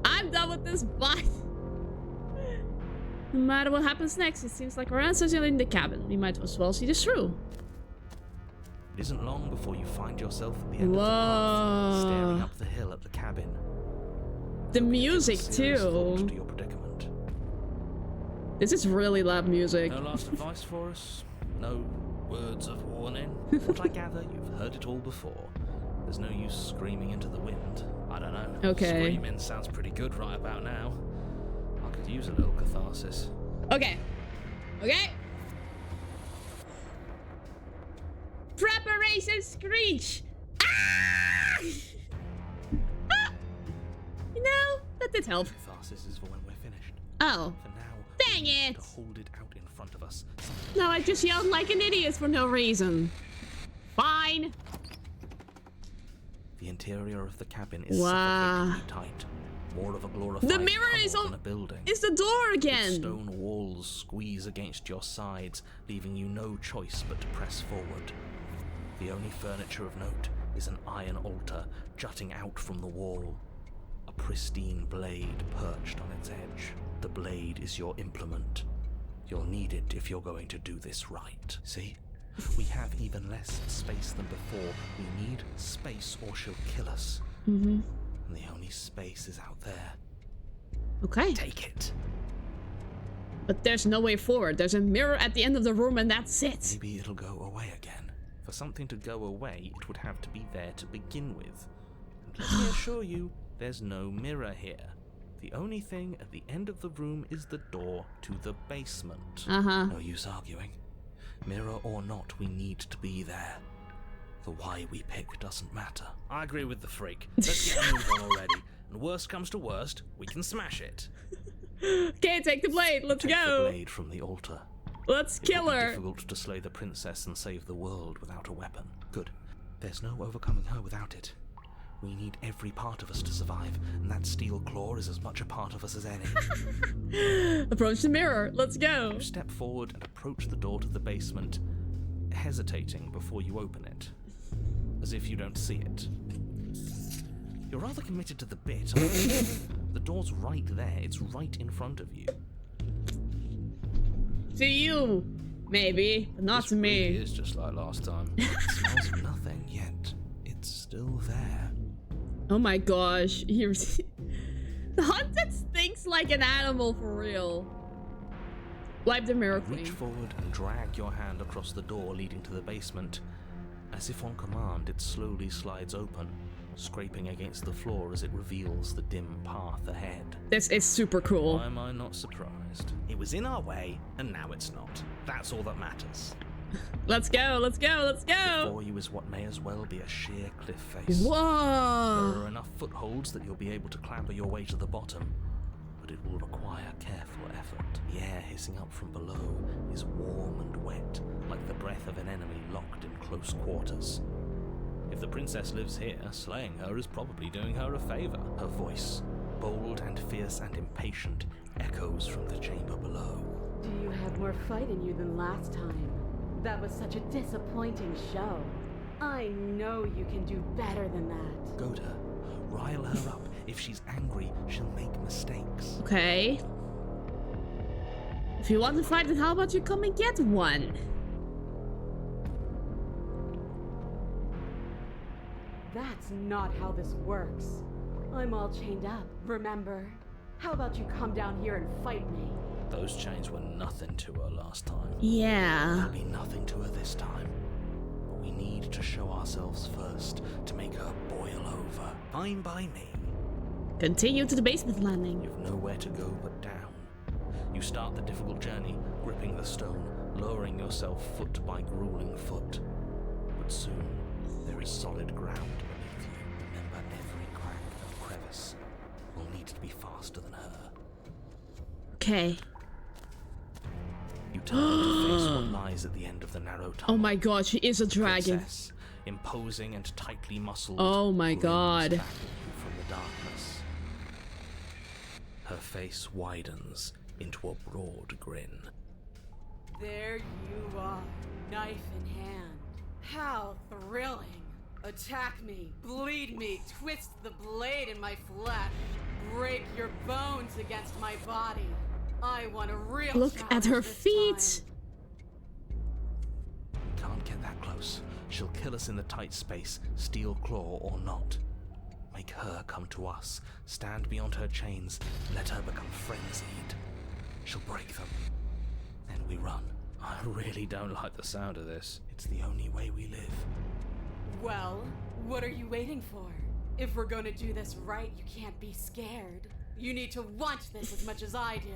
I'm done with this bye. No matter what happens next, it seems like our answers are in the cabin. We might as well see this through. It isn't long before you find yourself at the end of the path, staring up the hill at the cabin. The music too. To your predicament. This is really loud music. No last advice for us? No words of warning? What I gather, you've heard it all before. There's no use screaming into the wind. I don't know. Okay. Screaming sounds pretty good right about now. I could use a little catharsis. Okay. Okay. Preparation screech! Ah! Ah! You know, that did help. Catharsis is for when we're finished. Oh. For now, dang we need it! to hold it out in front of us. No, I just yelled like an idiot for no reason. Fine. The interior of the cabin is wow. suffocatingly tight. More of a glorified the mirror is on a building. Is the door again. Its stone walls squeeze against your sides, leaving you no choice but to press forward. The only furniture of note is an iron altar jutting out from the wall. A pristine blade perched on its edge. The blade is your implement. You'll need it if you're going to do this right. See? We have even less space than before. We need space or she'll kill us. Mm-hmm. And the only space is out there. Okay. Take it. But there's no way forward. There's a mirror at the end of the room and that's it. Maybe it'll go away again. For something to go away, it would have to be there to begin with. And let me assure you, there's no mirror here. The only thing at the end of the room is the door to the basement. Uh-huh. No use arguing. Mirror or not, we need to be there. The why we pick doesn't matter. I agree with the freak. Let's get a move on already. And worst comes to worst, we can smash it. Okay, take the blade. Let's Take go. the blade from the altar. Let's kill her. It would be difficult to slay the princess and save the world without a weapon. Good. There's no overcoming her without it. We need every part of us to survive, and that steel claw is as much a part of us as any. Approach the mirror. Let's go. You step forward and approach the door to the basement, hesitating before you open it, as if you don't see it. You're rather committed to the bit, aren't you? The door's right there. It's right in front of you. To you, maybe, but not to me. Really is just like last time. It smells of nothing, yet it's still there. Oh my gosh, here's the Hunted stinks like an animal for real. Wipe the mirror Reach clean. forward and drag your hand across the door leading to the basement. As if on command, it slowly slides open, scraping against the floor as it reveals the dim path ahead. This is super cool. Why am I not surprised? It was in our way, and now it's not. That's all that matters. Let's go, let's go, let's go! Before you is what may as well be a sheer cliff face. Whoa! There are enough footholds that you'll be able to clamber your way to the bottom, but it will require careful effort. The air hissing up from below is warm and wet, like the breath of an enemy locked in close quarters. If the princess lives here, slaying her is probably doing her a favor. Her voice, bold and fierce and impatient, echoes from the chamber below. Do you have more fight in you than last time? That was such a disappointing show. I know you can do better than that. Goad her. Rile her up. If she's angry, she'll make mistakes. Okay. If you want to fight, then how about you come and get one? That's not how this works. I'm all chained up, remember? How about you come down here and fight me? Those chains were nothing to her last time. Yeah. There'll be nothing to her this time. But we need to show ourselves first to make her boil over. Fine by me. Continue to the basement landing. You've nowhere to go but down. You start the difficult journey, gripping the stone, lowering yourself foot by grueling foot. But soon, there is solid ground beneath you. Remember, every crack and crevice will need to be faster than her. Okay. You turn to face what lies at the end of the narrow tunnel. Oh my god, she is a dragon. Princess, imposing and tightly muscled. Oh my looms god. back at you from the darkness. Her face widens into a broad grin. There you are, knife in hand. How thrilling. Attack me, bleed me, twist the blade in my flesh, break your bones against my body. I want a real Look at her challenge this feet. time. Can't get that close. She'll kill us in the tight space, steel claw or not. Make her come to us, stand beyond her chains, let her become frenzied. She'll break them. Then we run. I really don't like the sound of this. It's the only way we live. Well, what are you waiting for? If we're gonna do this right, you can't be scared. You need to want this as much as I do.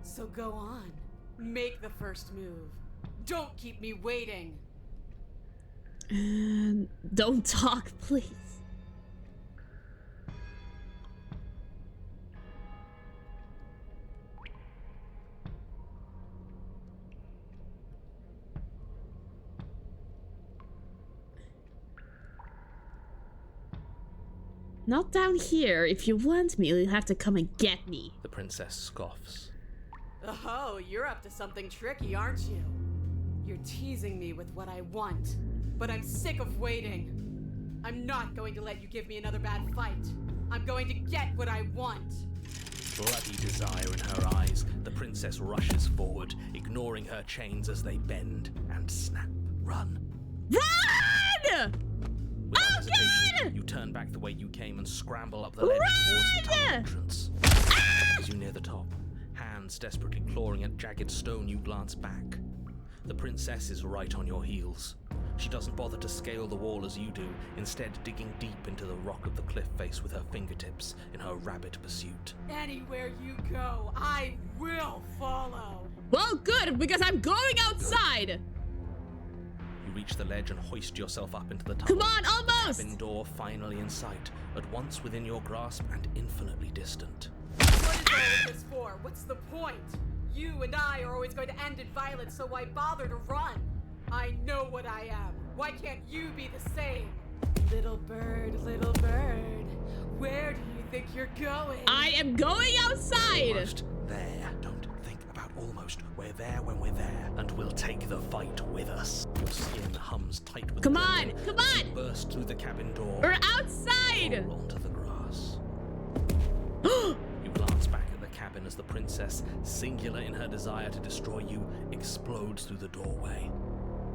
So go on. Make the first move. Don't keep me waiting. Don't talk, please. Not down here. If you want me, you'll have to come and get me. The princess scoffs. Oh, you're up to something tricky, aren't you? You're teasing me with what I want, but I'm sick of waiting. I'm not going to let you give me another bad fight. I'm going to get what I want. Bloody desire in her eyes, the princess rushes forward, ignoring her chains as they bend and snap. Run. Run! Without Oh, hesitation, God! you turn back the way you came and scramble up the ledge towards the tunnel entrance. As you near the top, hands desperately clawing at jagged stone, you glance back. The princess is right on your heels. She doesn't bother to scale the wall as you do, instead digging deep into the rock of the cliff face with her fingertips in her rabid pursuit. Anywhere you go, I will follow. Well, good, because I'm going outside. You reach the ledge and hoist yourself up into the tunnel. Come on, almost. Cabin door finally in sight, at once within your grasp and infinitely distant. What is all of this for? What's the point? You and I are always going to end in violence, so why bother to run? I know what I am. Why can't you be the same? Little bird, where do you think you're going? I am going outside. Almost there. Don't think about almost. We're there when we're there, and we'll take the fight with us. Your skin hums tight with Come adrenaline on, come as you on. burst through the cabin door. We're outside. Roll onto the grass. You glance back at the cabin as the princess, singular in her desire to destroy you, explodes through the doorway.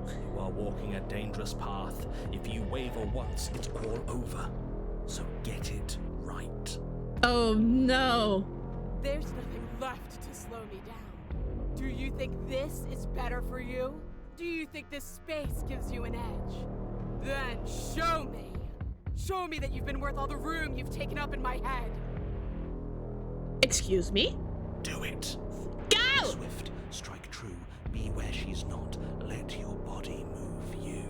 You are walking a dangerous path. If you waver once, it's all over. So get it right. Oh no. There's nothing left to slow me down. Do you think this is better for you? Do you think this space gives you an edge? Then show me. Show me that you've been worth all the room you've taken up in my head. Excuse me? Do it. Go! Swift, strike true. Be where she's not. Let your body move you.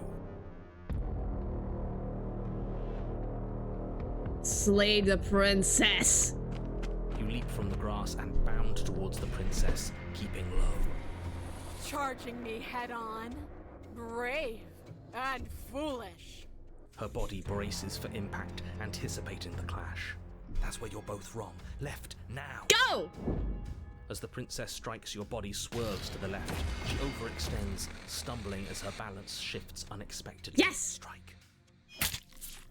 Slay the princess. You leap from the grass and bound towards the princess, keeping low. Charging me head on. Brave and foolish. Her body braces for impact, anticipating the clash. That's where you're both wrong. Left, now. Go! As the princess strikes, your body swerves to the left. She overextends, stumbling as her balance shifts unexpectedly. Yes! Strike.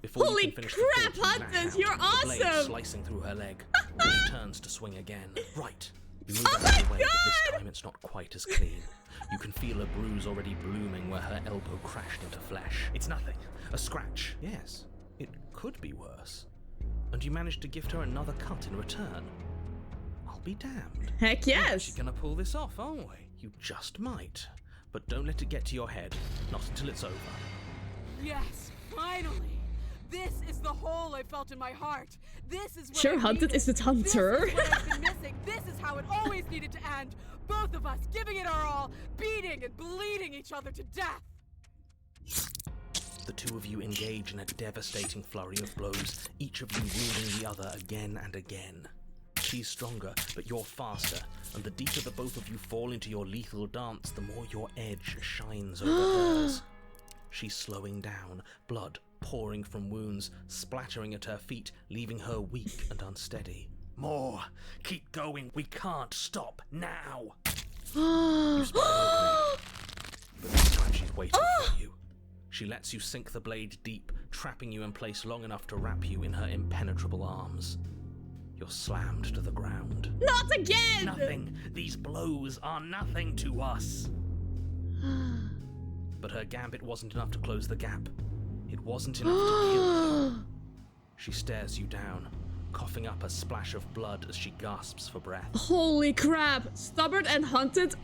Before Holy you can finish crap, the thought, you Hunters, lash you're out, the blade awesome! slicing through her leg. She turns to swing again. Right. You move Oh out my of the way, but this God! time it's not quite as clean. You can feel a bruise already blooming where her elbow crashed into flesh. It's nothing. A scratch. Yes, it could be worse. And you managed to gift her another cut in return. I'll be damned. Heck We're yes. actually gonna pull this off, aren't we? You just might. But don't let it get to your head. Not until it's over. Yes, finally. This is the hole I felt in my heart. This is what Sure, I Hunted needed. is the hunter. This is what I've been missing. This is how it always needed to end. Both of us giving it our all, beating and bleeding each other to death. The two of you engage in a devastating flurry of blows, each of you wounding the other again and again. She's stronger, but you're faster, and the deeper the both of you fall into your lethal dance, the more your edge shines over hers. She's slowing down, blood pouring from wounds, splattering at her feet, leaving her weak and unsteady. More! Keep going! We can't stop now! You spot an opening, but this time she's waiting for you. She lets you sink the blade deep, trapping you in place long enough to wrap you in her impenetrable arms. You're slammed to the ground. Not again! Nothing! These blows are nothing to us! But her gambit wasn't enough to close the gap. It wasn't enough to kill you. She stares you down, coughing up a splash of blood as she gasps for breath. Holy crap. Stubborn and Hunted.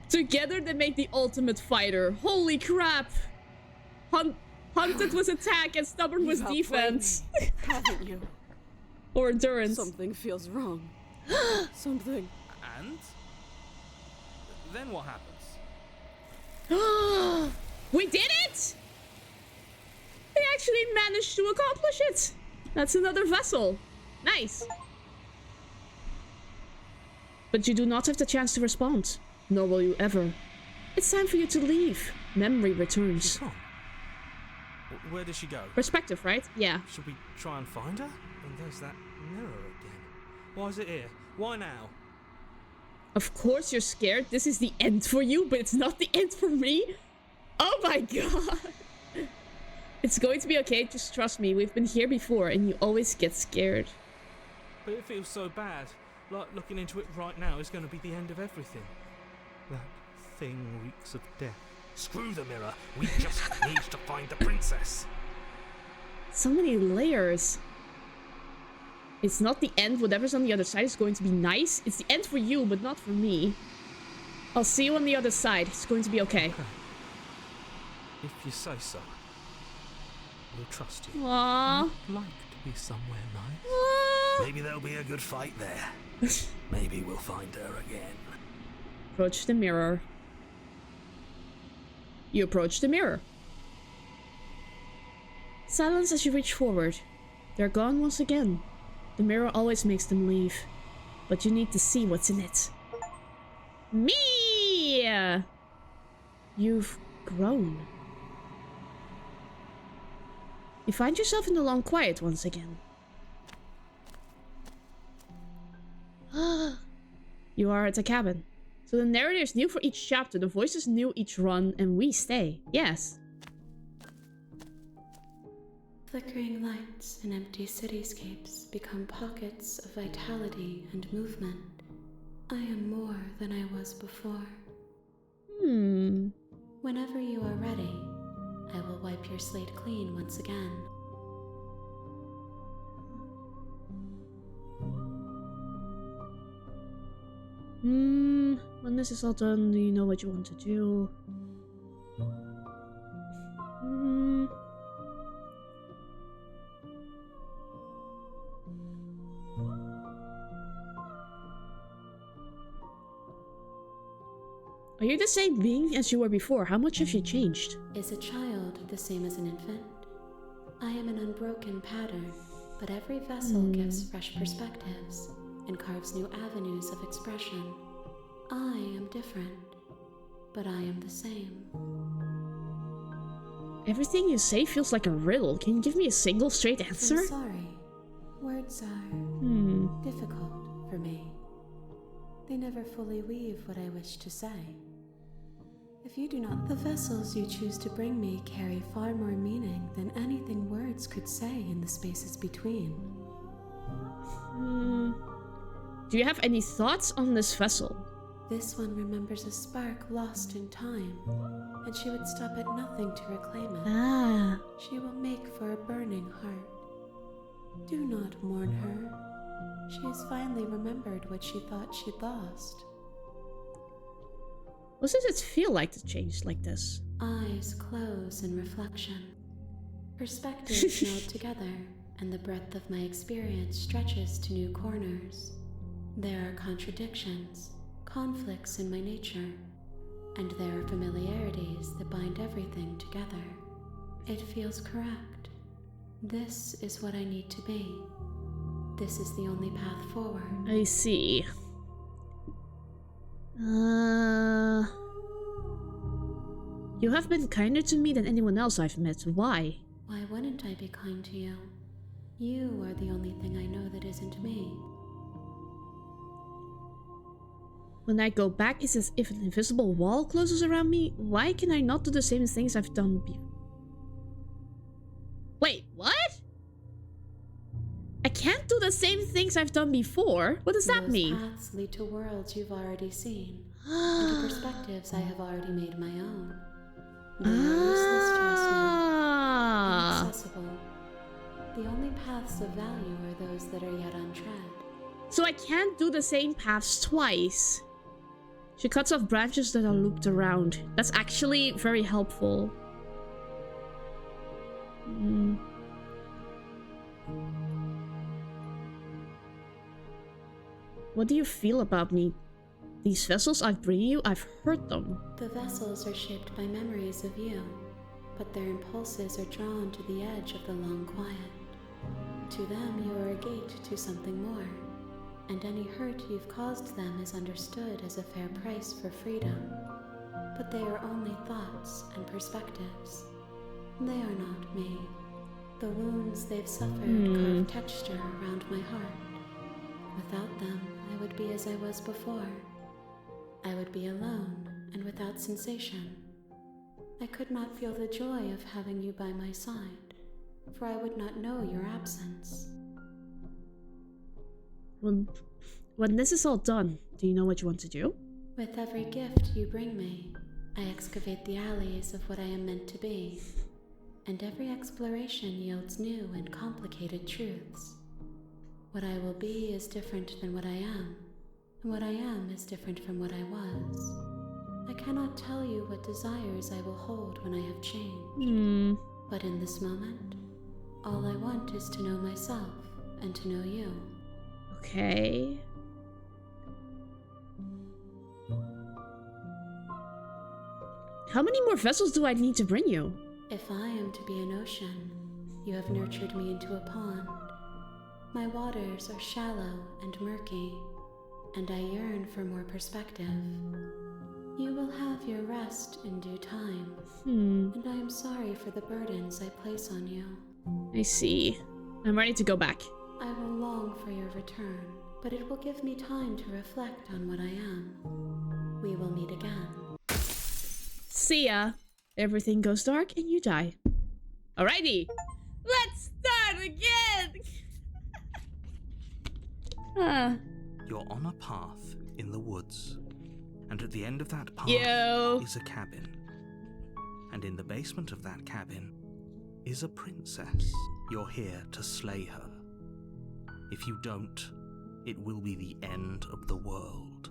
Together they make the ultimate fighter. Holy crap. Hunted was attack and Stubborn was You've outplayed defense. me, haven't you? Or endurance. Something feels wrong. Something. And? Then what happens? We did it! We actually managed to accomplish it. That's another vessel. Nice. But you do not have the chance to respond. Nor will you ever. It's time for you to leave. Memory returns. She's gone. Where did she go? Perspective, right? Yeah. Should we try and find her? And there's that mirror again. Why is it here? Why now? Of course you're scared. This is the end for you, but it's not the end for me. Oh my god. It's going to be okay. Just trust me. We've been here before and you always get scared. But it feels so bad. Like looking into it right now is going to be the end of everything. That thing reeks of death. Screw the mirror. We just need to find the princess. So many layers. It's not the end. Whatever's on the other side is going to be nice. It's the end for you, but not for me. I'll see you on the other side. It's going to be okay. If you say so. We'll trust you. Aww. I'd like to be somewhere nice. Aww. Maybe there'll be a good fight there. Maybe we'll find her again. Approach the mirror. You approach the mirror. Silence as you reach forward. They're gone once again. The mirror always makes them leave. But you need to see what's in it. Me! You've grown. You find yourself in the long quiet once again. You are at the cabin. So the narrator is new for each chapter, the voice is new each run, and we stay. Yes. Flickering lights in empty cityscapes become pockets of vitality and movement. I am more than I was before. Whenever you are ready, I will wipe your slate clean once again. When this is all done, do you know what you want to do? Are you the same being as you were before? How much have you changed? Is a child the same as an infant? I am an unbroken pattern, but every vessel gives fresh perspectives and carves new avenues of expression. I am different, but I am the same. Everything you say feels like a riddle. Can you give me a single straight answer? I'm sorry. Words are difficult for me. They never fully weave what I wish to say. If you do not, the vessels you choose to bring me carry far more meaning than anything words could say in the spaces between. Do you have any thoughts on this vessel? This one remembers a spark lost in time, and she would stop at nothing to reclaim it. Ah. She will make for a burning heart. Do not mourn her. She has finally remembered what she thought she'd lost. What does it feel like to change like this? Eyes close in reflection. Perspectives meld together, and the breadth of my experience stretches to new corners. There are contradictions, conflicts in my nature, and there are familiarities that bind everything together. It feels correct. This is what I need to be. This is the only path forward. I see. You have been kinder to me than anyone else I've met. Why? Why wouldn't I be kind to you? You are the only thing I know that isn't me. When I go back, it's as if an invisible wall closes around me. Why can I not do the same things I've done before? Wait, what? I can't do the same things I've done before? What does that mean? Those paths lead to worlds you've already seen, and to perspectives I have already made my own. They are useless to us now, inaccessible. The only paths of value are those that are yet untread. So I can't do the same paths twice. She cuts off branches that are looped around. That's actually very helpful. What do you feel about me? These vessels I've bring you, I've hurt them. The vessels are shaped by memories of you, but their impulses are drawn to the edge of the long quiet. To them, you are a gate to something more, and any hurt you've caused them is understood as a fair price for freedom. But they are only thoughts and perspectives. They are not me. The wounds they've suffered carve texture around my heart. Without them, I would be as I was before. I would be alone and without sensation. I could not feel the joy of having you by my side, for I would not know your absence. When this is all done, do you know what you want to do? With every gift you bring me, I excavate the alleys of what I am meant to be, and every exploration yields new and complicated truths. What I will be is different than what I am, and what I am is different from what I was. I cannot tell you what desires I will hold when I have changed, but in this moment, all I want is to know myself and to know you. Okay. How many more vessels do I need to bring you? If I am to be an ocean, you have nurtured me into a pond. My waters are shallow and murky, and I yearn for more perspective. You will have your rest in due time, and I am sorry for the burdens I place on you. I see. I'm ready to go back. I will long for your return, but it will give me time to reflect on what I am. We will meet again. See ya. Everything goes dark and you die. Alrighty. Let's start again! You're on a path in the woods, and at the end of that path is a cabin. And in the basement of that cabin is a princess. You're here to slay her. If you don't, it will be the end of the world.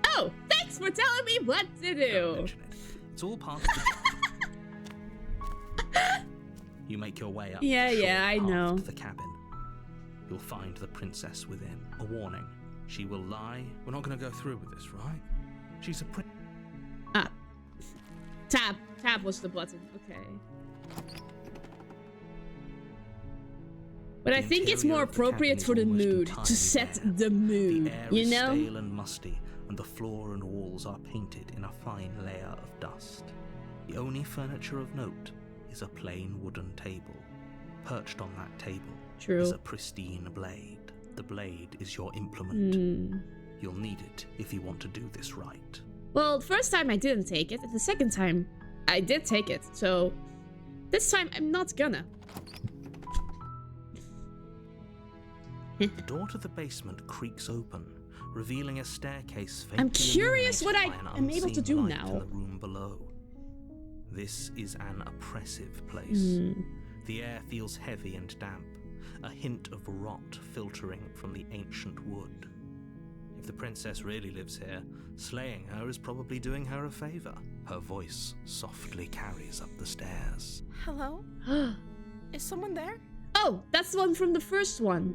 Oh, thanks for telling me what to do. Don't mention it. It's all part of the... You make your way up Yeah, the short I path know. to the cabin. You'll find the princess within. A warning. She will lie. We're not going to go through with this, right? She's a Ah. Tab. Tab was the button. Okay. But I think it's more appropriate for the mood, to set the mood, the air you is know? stale and musty, and the floor and walls are painted in a fine layer of dust. The only furniture of note is a plain wooden table. Perched on that table is a pristine blade. The blade is your implement. You'll need it if you want to do this right. Well, the first time I didn't take it, and the second time I did take it, so this time I'm not gonna. The door to the basement creaks open, revealing a staircase faintly I'm curious what illuminated I by an am able to unseen do light now. in the room below. This is an oppressive place. The air feels heavy and damp, a hint of rot filtering from the ancient wood. If the princess really lives here, slaying her is probably doing her a favor. Her voice softly carries up the stairs. Hello? Is someone there? Oh, that's the one from the first one.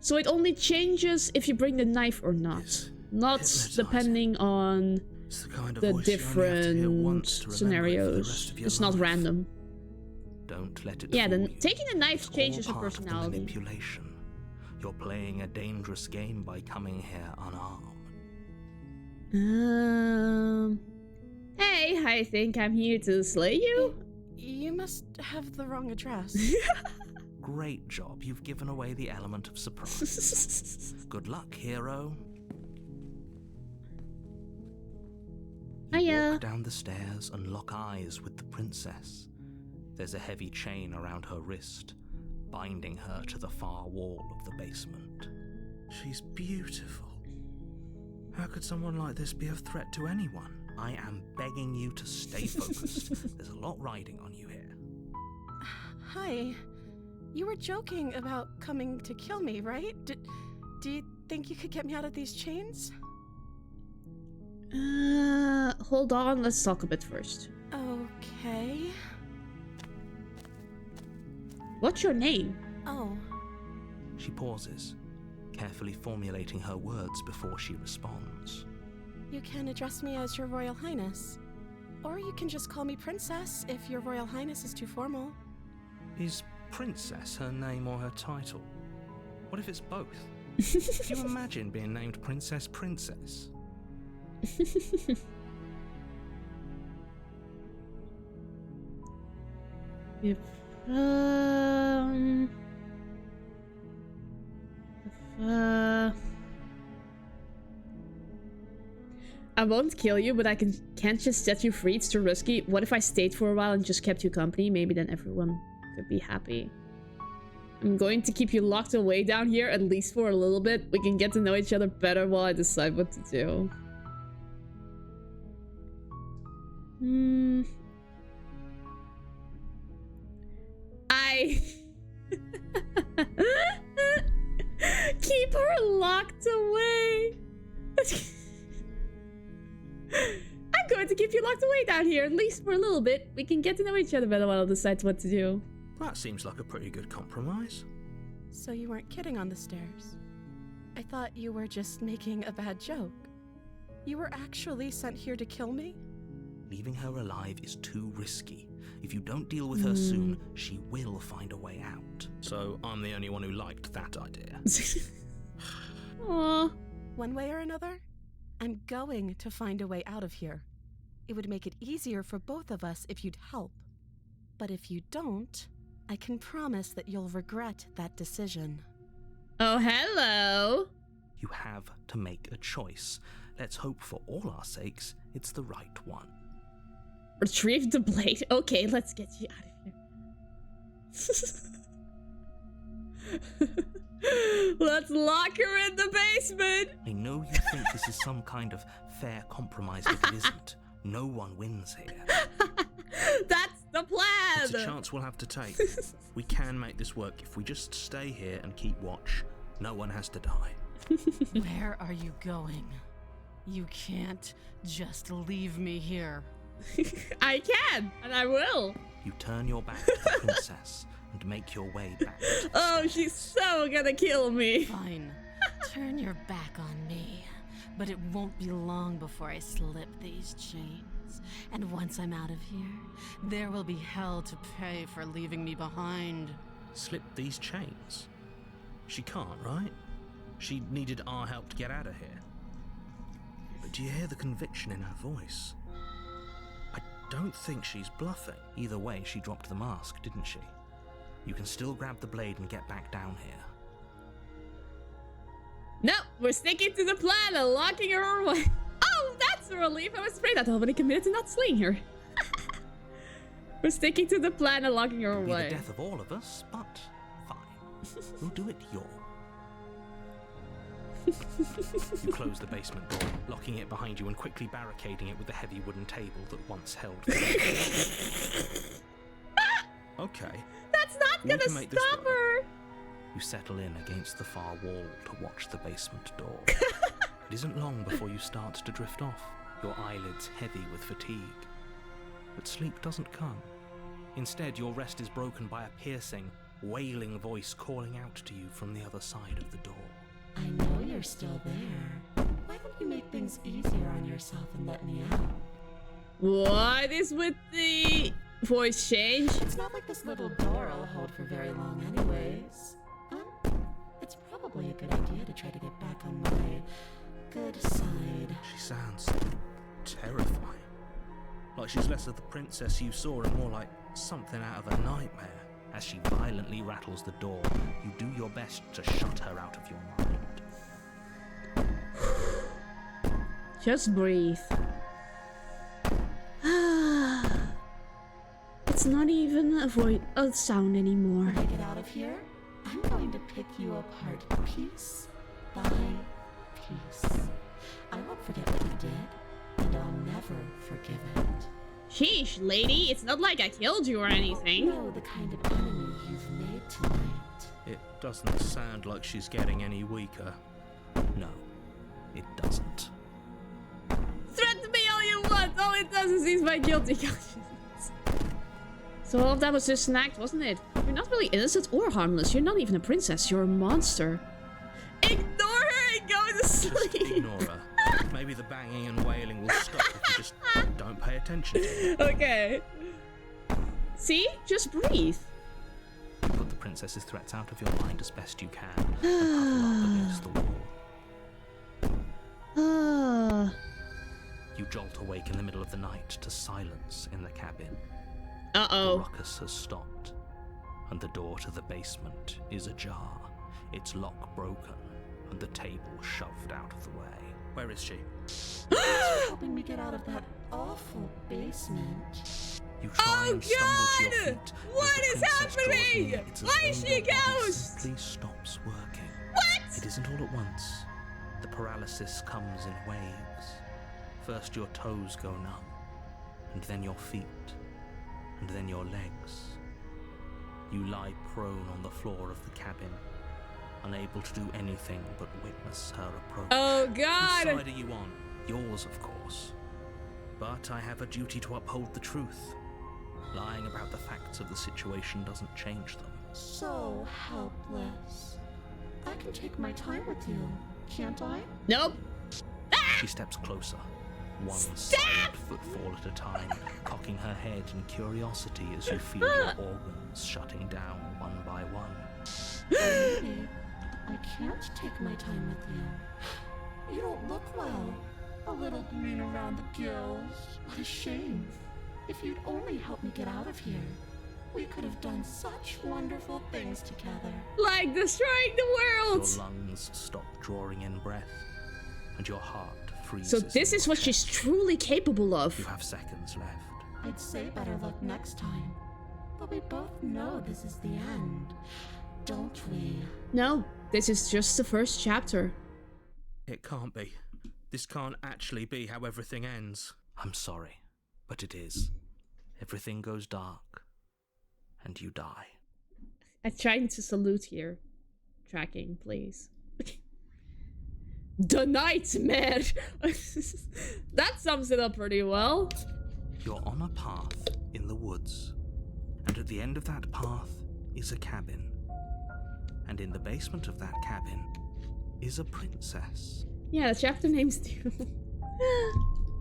So it only changes if you bring the knife or not. It's Not hypnotizing. depending on It's the kind of the voice you only have to hear different once to remember it for the scenarios. rest of your It's not life. random. Don't let it Yeah, fool then you. taking the knife It's changes all her part of the personality. manipulation. You're playing a dangerous game by coming here unarmed. Hey, I think I'm here to slay you. You must have the wrong address. Great job, you've given away the element of surprise. Good luck, hero. You Hiya. walk down the stairs and lock eyes with the princess. There's a heavy chain around her wrist, binding her to the far wall of the basement. She's beautiful. How could someone like this be a threat to anyone? I am begging you to stay focused. There's a lot riding on you here. Hi. You were joking about coming to kill me, right? Do you think you could get me out of these chains? Hold on, let's talk a bit first. Okay. What's your name? Oh. She pauses, carefully formulating her words before she responds. You can address me as Your Royal Highness. Or you can just call me Princess if Your Royal Highness is too formal. Is Princess her name or her title? What if it's both? Can you imagine being named Princess? If I won't kill you, but I can't just set you free. It's too risky. What if I stayed for a while and just kept you company? Maybe then everyone could be happy. I'm going to keep you locked away down here, at least for a little bit. We can get to know each other better while I decide what to do. I keep her locked away. I'm going to keep you locked away down here, at least for a little bit. We can get to know each other better while I decide what to do. That seems like a pretty good compromise. So you weren't kidding on the stairs. I thought you were just making a bad joke. You were actually sent here to kill me? Leaving her alive is too risky. If you don't deal with her soon, she will find a way out. So I'm the only one who liked that idea. Aww. One way or another, I'm going to find a way out of here. It would make it easier for both of us if you'd help. But if you don't, I can promise that you'll regret that decision. Oh, hello. You have to make a choice. Let's hope for all our sakes it's the right one. Retrieve the blade. Okay, let's get you out of here. Let's lock her in the basement. I know you think this is some kind of fair compromise, but it isn't. No one wins here. That's the plan. It's a chance we'll have to take. We can make this work if we just stay here and keep watch. No one has to die. Where are you going? You can't just leave me here. I can, and I will. You turn your back to the princess and make your way back. Oh, she's so gonna kill me. Fine. Turn your back on me. But it won't be long before I slip these chains. And once I'm out of here, there will be hell to pay for leaving me behind. Slip these chains? She can't, right? She needed our help to get out of here. But do you hear the conviction in her voice? I don't think she's bluffing. Either way, she dropped the mask, didn't she? You can still grab the blade and get back down here. No, we're sticking to the plan and locking her away. Oh, that's a relief. I was afraid that Albany committed to not slaying her. We're sticking to the plan and locking her It'll be away. the death of all of us, but fine. We'll do it your You close the basement door, locking it behind you and quickly barricading it with the heavy wooden table that once held the Okay. That's not We gonna can make this stop work. her. You settle in against the far wall to watch the basement door. It isn't long before you start to drift off, your eyelids heavy with fatigue. But sleep doesn't come. Instead, your rest is broken by a piercing, wailing voice calling out to you from the other side of the door. I know you're still there. Why don't you make things easier on yourself and let me out? What is with the voice change? It's not like this little door will hold for very long anyways. It's probably a good idea to try to get back on my good side. She sounds terrifying. Like she's less of the princess you saw and more like something out of a nightmare. As she violently rattles the door, you do your best to shut her out of your mind. Just breathe. It's not even a sound anymore. When I get out of here, I'm going to pick you apart piece by piece. I won't forget what you did, and I'll never forgive it. Sheesh, lady. It's not like I killed you or anything. You know the kind of enemy you've made tonight. It doesn't sound like she's getting any weaker. No, it doesn't. Threaten me all you want. All it does is ease my guilty conscience. So all of that was just an act, wasn't it? You're not really innocent or harmless. You're not even a princess. You're a monster. Ignore her and go to sleep. Just ignore her. Maybe the banging and wailing will stop if you just don't pay attention to it. Okay. See? Just breathe. You put the princess's threats out of your mind as best you can and huddle up against the wall. You jolt awake in the middle of the night to silence in the cabin. The Uh-oh. ruckus has stopped, and the door to the basement is ajar, its lock broken, and the table shoved out of the way. Where is she? Thanks for helping me get out of that awful basement. You try and stumble to your God! feet. What as the is princess draws happening? near. It's as Why though is she a your body ghost? simply stops working. What? It isn't all at once. The paralysis comes in waves. First your toes go numb, and then your feet, and then your legs. You lie prone on the floor of the cabin, unable to do anything but witness her approach. Oh, Whose God. side are you on? Yours, of course. But I have a duty to uphold the truth. Lying about the facts of the situation doesn't change them. So helpless. I can take my time with you, can't I? Nope. She steps closer, one silent footfall at a time, cocking her head in curiosity as you feel your organs shutting down one by one. Baby, I can't take my time with you. You don't look well. A little green around the gills. What a shame. If you'd only help me get out of here, we could have done such wonderful things together. Like destroying the world. Your lungs stop drawing in breath, and your heart freezes. So this in is your what she's chest. truly capable of. You have seconds left. I'd say better luck next time. But we both know this is the end, don't we? No, this is just the first chapter. It can't be. This can't actually be how everything ends. I'm sorry, but it is. Everything goes dark, and you die. I'm trying to salute here. Tracking, please. The nightmare! That sums it up pretty well. You're on a path in the woods. And at the end of that path is a cabin. And in the basement of that cabin is a princess. Yeah, the chapter names too.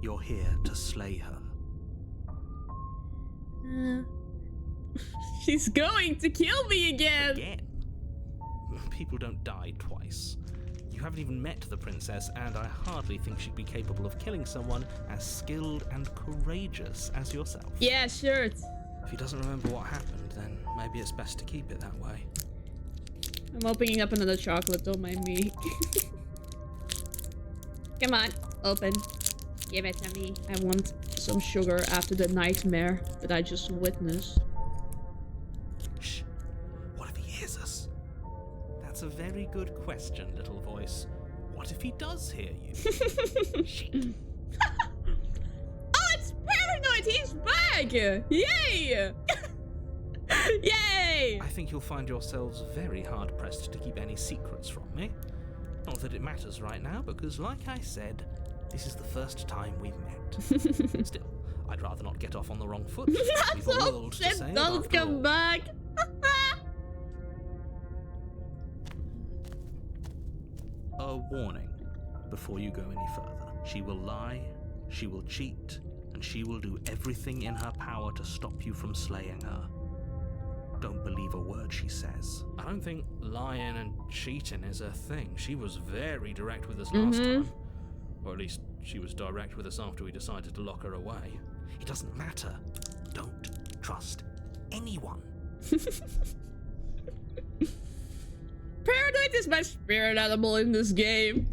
You're here to slay her. She's going to kill me again! Again? People don't die twice. You haven't even met the princess, and I hardly think she'd be capable of killing someone as skilled and courageous as yourself. Yeah, sure. If he doesn't remember what happened, then maybe it's best to keep it that way. I'm opening up another chocolate, don't mind me. Come on, open. Give it to me. I want some sugar after the nightmare that I just witnessed. Shh. What if he hears us? That's a very good question, little voice. What if he does hear you? Shit. Oh, it's Paranoid! He's back! Yay! Yay! I think you'll find yourselves very hard-pressed to keep any secrets from me. Not that it matters right now, because like I said, this is the first time we've met. Still, I'd rather not get off on the wrong foot. We've a world to save Don't after come all. back! A warning before you go any further. She will lie, she will cheat, and she will do everything in her power to stop you from slaying her. Don't believe a word she says. I don't think lying and cheating is a thing. She was very direct with us last time. Or at least she was direct with us after we decided to lock her away. It doesn't matter. Don't trust anyone. Paranoid is my spirit animal in this game.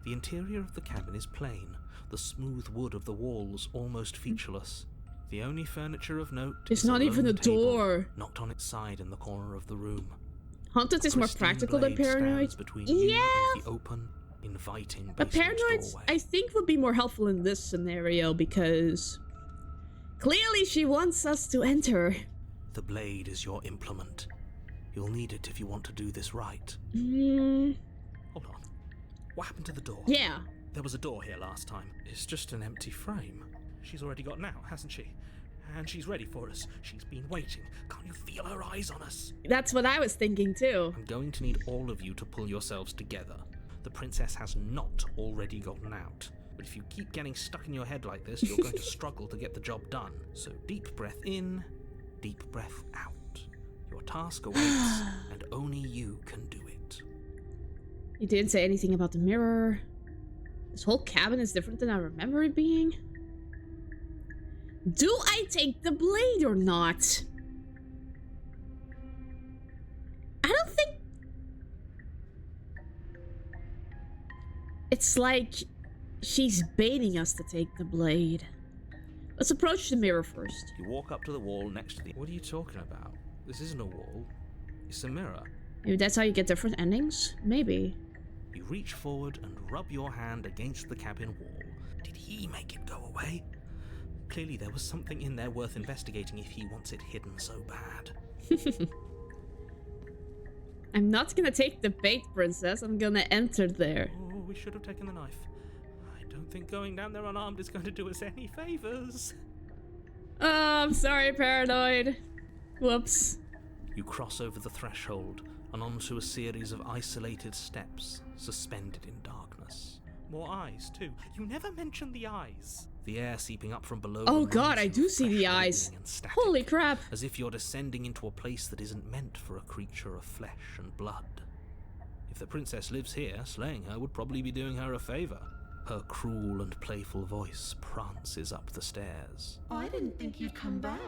The interior of the cabin is plain, the smooth wood of the walls almost featureless. The only furniture of note It's is not a even a lone table door. knocked on its side in the corner of the room. Haunted is more Pristine practical than blade Paranoid. stands between you Yeah, and the open, inviting but basement Paranoid's, doorway. I think, would be more helpful in this scenario because clearly she wants us to enter. The blade is your implement. You'll need it if you want to do this right. Hold on. What happened to the door? Yeah. There was a door here last time. It's just an empty frame. She's already got out, hasn't she? And she's ready for us. She's been waiting. Can't you feel her eyes on us? That's what I was thinking too. I'm going to need all of you to pull yourselves together. The princess has not already gotten out. But if you keep getting stuck in your head like this, you're going to struggle to get the job done. So deep breath in, deep breath out. Your task awaits, and only you can do it. You didn't say anything about the mirror. This whole cabin is different than I remember it being. Do I take the blade or not? I don't think... It's like she's baiting us to take the blade. Let's approach the mirror first. You walk up to the wall next to the... What are you talking about? This isn't a wall. It's a mirror. Maybe that's how you get different endings? Maybe. You reach forward and rub your hand against the cabin wall. Did he make it go away? Clearly there was something in there worth investigating if he wants it hidden so bad. I'm not gonna take the bait, princess. I'm gonna enter there. Oh, we should have taken the knife. I don't think going down there unarmed is going to do us any favors. Oh, I'm sorry, Paranoid. Whoops. You cross over the threshold and onto a series of isolated steps suspended in darkness. More eyes, too. You never mentioned the eyes. The air seeping up from below. Oh reminds god, I you do of see the fresh eyes. lightning and static, Holy crap. as if you're descending into a place that isn't meant for a creature of flesh and blood. If the princess lives here, slaying her would probably be doing her a favor. Her cruel and playful voice prances up the stairs. I didn't think you'd come back.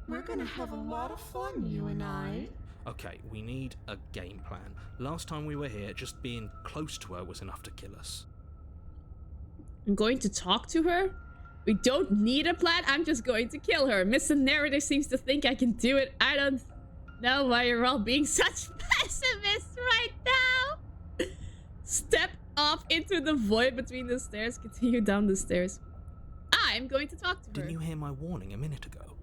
We're gonna have a lot of fun, you and I. Okay, we need a game plan. Last time we were here, just being close to her was enough to kill us. I'm going to talk to her? We don't need a plan, I'm just going to kill her. Mr. Narrator seems to think I can do it. I don't know why you're all being such pessimists right now. Step off into the void between the stairs. Continue down the stairs. I'm going to talk to her. Didn't you hear my warning a minute ago?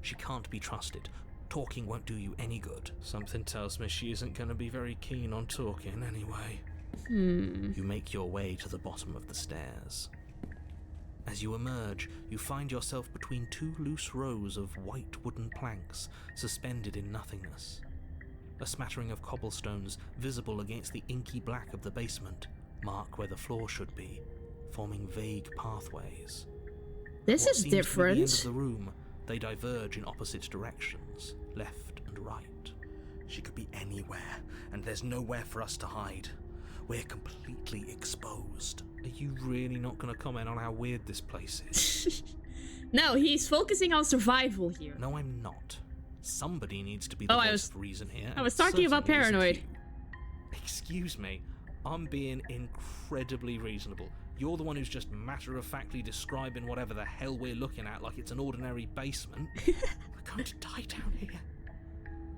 She can't be trusted. Talking won't do you any good. Something tells me she isn't going to be very keen on talking anyway. You make your way to the bottom of the stairs. As you emerge, you find yourself between two loose rows of white wooden planks suspended in nothingness. A smattering of cobblestones visible against the inky black of the basement mark where the floor should be, forming vague pathways. This is different. At the end of the room, they diverge in opposite directions, left and right. She could be anywhere, and there's nowhere for us to hide. We're completely exposed. Are you really not going to comment on how weird this place is? No, he's focusing on survival here. No, I'm not. Somebody needs to be the voice of reason here. I was talking about paranoid. Excuse me, I'm being incredibly reasonable. You're the one who's just matter-of-factly describing whatever the hell we're looking at like it's an ordinary basement. We're going to die down here.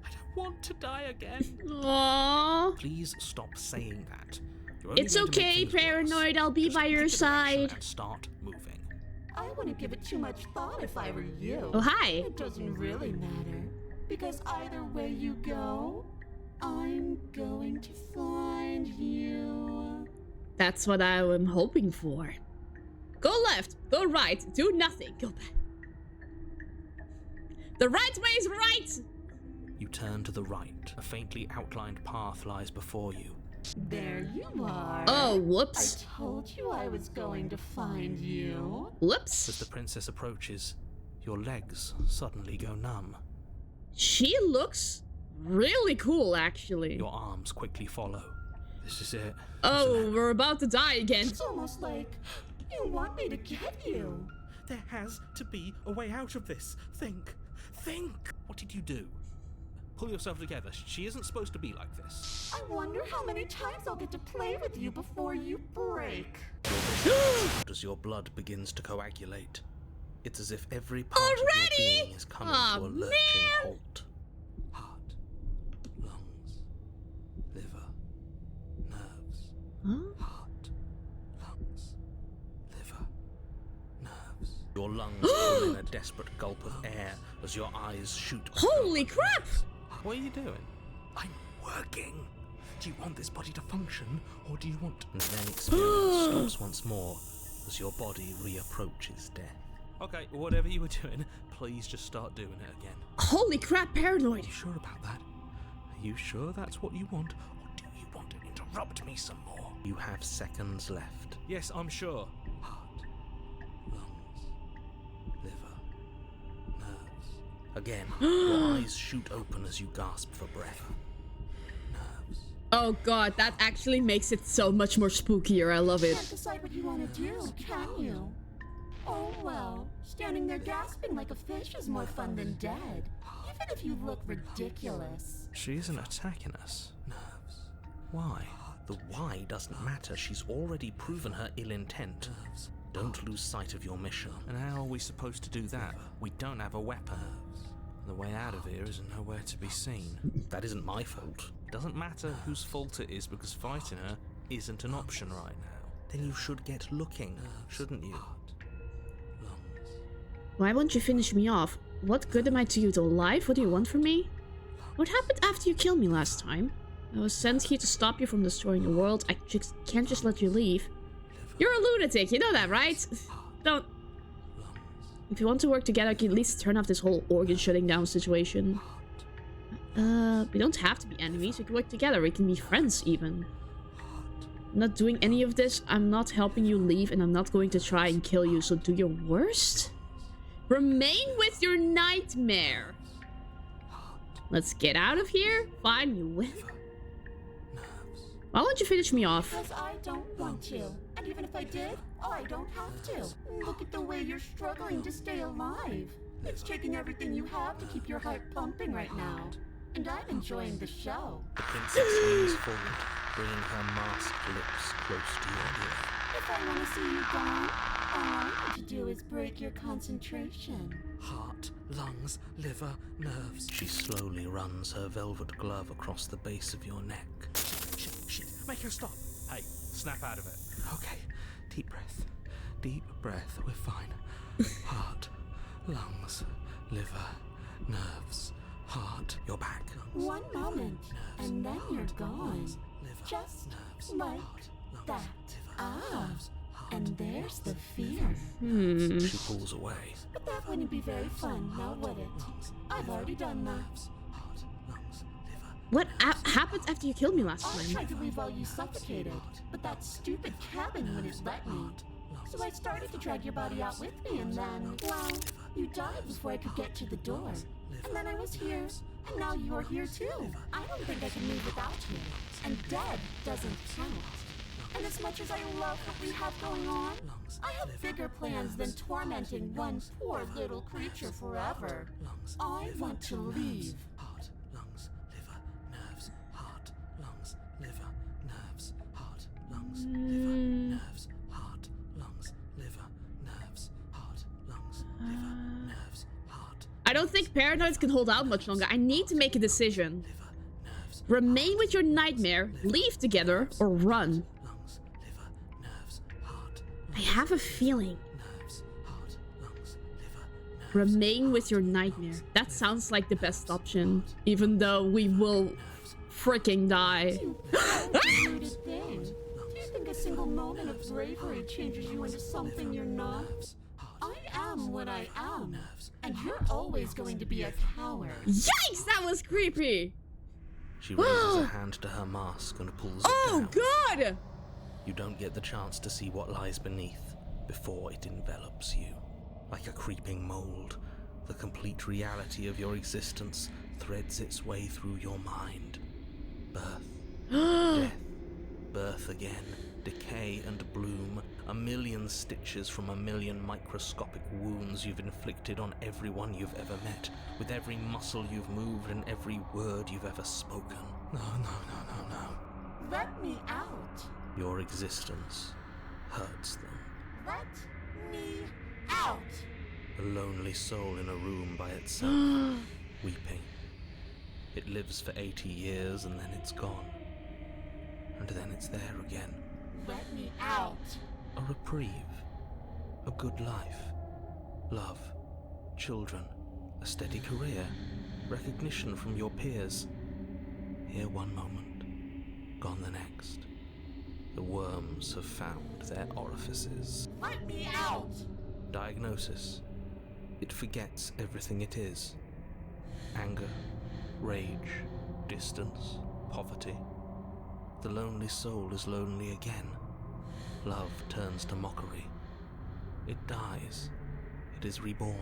I don't want to die again. Aww. Please stop saying that. It's okay, paranoid. I'll be by your side. And start moving. I wouldn't give it too much thought if I were you. Oh, hi. It doesn't really matter. Because either way you go, I'm going to find you. That's what I am hoping for. Go left, go right, do nothing, go back. The right way is right! You turn to the right. A faintly outlined path lies before you. There you are. Oh, whoops. I told you I was going to find you. Whoops. As the princess approaches, your legs suddenly go numb. She looks really cool, actually. Your arms quickly follow. This is it. Oh, we're about to die again. It's almost like you want me to get you. There has to be a way out of this. Think. What did you do? Pull yourself together. She isn't supposed to be like this. I wonder how many times I'll get to play with you before you break. As your blood begins to coagulate, it's as if every part of your being is coming to a lurching halt. Heart, lungs, liver, nerves. Heart, lungs, liver, nerves. Your lungs pull in a desperate gulp of air as your eyes shoot. Holy crap! What are you doing? I'm working. Do you want this body to function, or do you want... And then experience stops once more as your body reapproaches death. Okay, whatever you were doing, please just start doing it again. Holy crap, paranoid. Are you sure about that? Are you sure that's what you want? Or do you want to interrupt me some more? You have seconds left. Yes, I'm sure. Heart, lungs, liver, nerves. Again, your eyes shoot open as you gasp for breath. Nerves. Oh god, that actually makes it so much more spookier. I love You it. can't decide what you want to do, can you? Oh well, standing there gasping like a fish is more fun than dead. Even if you look ridiculous. She isn't attacking us. Nerves. Why? The why doesn't matter. She's already proven her ill intent. Nerves. Don't lose sight of your mission. And how are we supposed to do that? We don't have a weapon. The way out of here is nowhere to be seen. That isn't my fault. It doesn't matter whose fault it is because fighting her isn't an option right now. Then you should get looking, shouldn't you? Why won't you finish me off? What good am I to you, though? Life? What do you want from me? What happened after you killed me last time? I was sent here to stop you from destroying the world. I just can't just let you leave. You're a lunatic, you know that, right? Don't... If you want to work together, can you at least turn off this whole organ shutting down situation? We don't have to be enemies. We can work together. We can be friends, even. I'm not doing any of this. I'm not helping you leave, and I'm not going to try and kill you, so do your worst. Remain with your nightmare. Let's get out of here. Fine, you win. Why won't you finish me off? Because I don't want to. And even if I did, I don't have to. Look at the way you're struggling to stay alive. It's taking everything you have to keep your heart pumping right now. And I'm enjoying the show. The princess leans forward, bringing her masked lips close to your ear. If I want to see you gone, all I need to do is break your concentration. Heart, lungs, liver, nerves. She slowly runs her velvet glove across the base of your neck. Shit, make her stop. Hey, snap out of it. Okay, deep breath. Deep breath, we're fine. Heart, lungs, liver, nerves, heart. You're back. One moment, and then you're gone. Just like that. Ah, and there's the fear. She pulls away. But that wouldn't be very fun, now would it? I've already done that. What happens after you killed me last I time? tried to leave while you suffocated, but that stupid cabin wouldn't let me. So I started to drag your body out with me, and then, well, you died before I could get to the door. And then I was here, and now you're here too. I don't think I can move without you. And dead doesn't count. And as much as I love what we have going on, I have bigger plans than tormenting one poor little creature forever. I want to leave. Heart, lungs, liver, nerves, heart, lungs, liver, nerves, heart, lungs, liver, nerves, heart, lungs, liver, nerves, heart, lungs, liver, nerves, heart. I don't think paranoids can hold out much longer. I need to make a decision. Remain with your nightmare, leave together, or run. I have a feeling. Remain with your nightmare. That sounds like the best option, even though we will freaking die. Deluded thing. Do you think a single moment of bravery changes you into something you're not? I am what I am, and you're always going to be a coward. Yikes, that was creepy. She raises a hand to her mask and pulls it down. Oh god! You don't get the chance to see what lies beneath before it envelops you. Like a creeping mold, the complete reality of your existence threads its way through your mind. Birth, death, birth again, decay and bloom, a million stitches from a million microscopic wounds you've inflicted on everyone you've ever met, with every muscle you've moved and every word you've ever spoken. No. Let me out. Your existence hurts them. Let me out. A lonely soul in a room by itself, weeping. It lives for 80 years and then it's gone. And then it's there again. Let me out. A reprieve. A good life. Love. Children. A steady career. Recognition from your peers. Here one moment. Gone the next. The worms have found their orifices. Let me out. Diagnosis. It forgets everything it is. Anger, rage, distance, poverty. The lonely soul is lonely again. Love turns to mockery. It dies. It is reborn.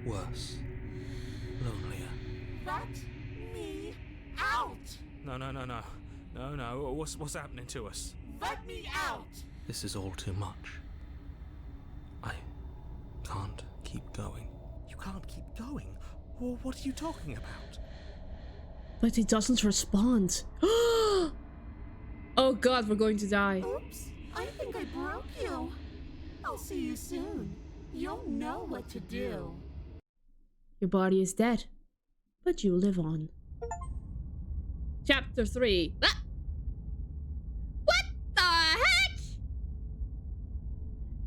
Worse. Lonelier. Let me out. No. What's happening to us? Let me out. This is all too much. I can't keep going. You can't keep going? Well, what are you talking about? But he doesn't respond. Oh god, we're going to die. Oops, I think I broke you. I'll see you soon. You'll know what to do. Your body is dead, but you live on. Chapter 3. Ah! What the heck?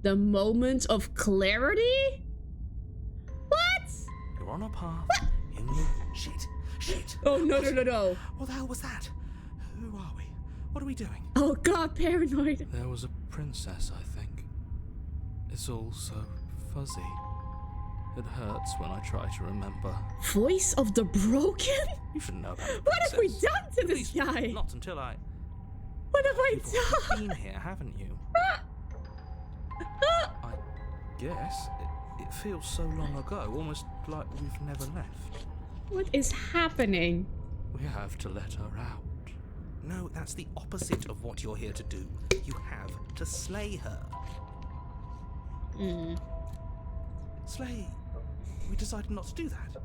The moment of clarity? What? You're on a path What? in the... Shit. Oh, no. What the hell was that? Who are we? What are we doing? Oh god, paranoid. There was a princess, I think. It's all so fuzzy. It hurts when I try to remember. Voice of the broken? You should know about the What have we princess. done to this Please, guy? not until I... What have I You've done? been here, haven't you? I guess. It feels so long ago, almost like we've never left. What is happening? We have to let her out. No, that's the opposite of what you're here to do. You have to slay her. Slay? We decided not to do that,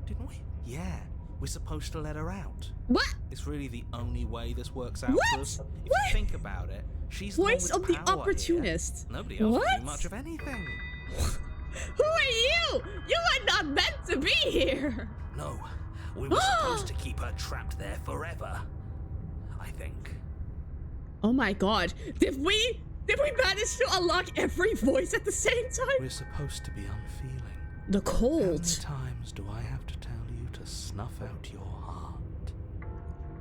didn't we? Yeah, we're supposed to let her out. What? It's really the only way this works out What? for us. If What? you think about it, she's the one Voice with of the power here. opportunist. Nobody else What? can do much of anything. Who are you? You are not meant to be here. No, we were supposed to keep her trapped there forever. I think. Oh my god. Did we manage to unlock every voice at the same time? We're supposed to be unfeeling. The How cold. many times do I have to tell you to snuff out your heart?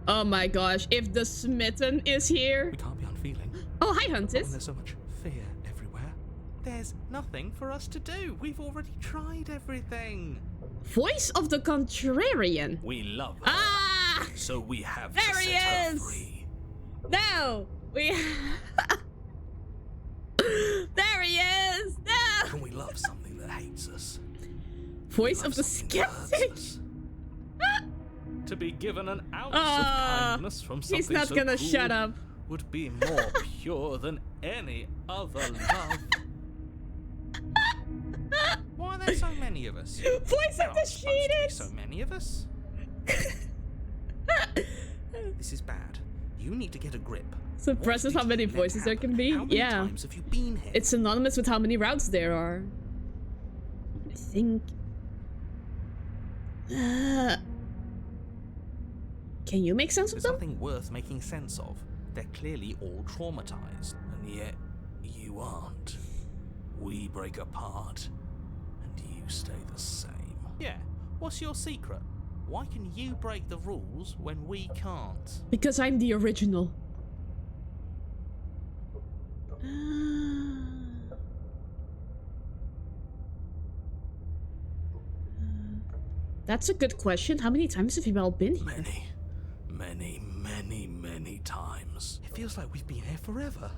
Oh my gosh, if the smitten is here. We can't be unfeeling. Oh, hi, When Huntus. there's so much fear everywhere. There's nothing for us to do. We've already tried everything. Voice of the Contrarian. We love her, Ah! so we have There to he set her is! free. No! We... There he is! No! Can we love something that hates us? Voice Love of the something that hurts skeptic. us? To be given an ounce of kindness from something He's not so gonna cruel shut up. would be more pure than any other love. Why are there so many of us? Voice There of the aren't supposed to be Sheeters! so many of us. This is bad. You need to get a grip. So impressive how many voices there can be. How many Yeah. times have you been here? It's synonymous with how many routes there are. I think... Can you make sense of There's them? nothing worth making sense of. They're clearly all traumatized. And yet, you aren't. We break apart, and you stay the same. Yeah. What's your secret? Why can you break the rules when we can't? Because I'm the original. That's a good question. How many times have you all been here? Many times. It feels like we've been here forever.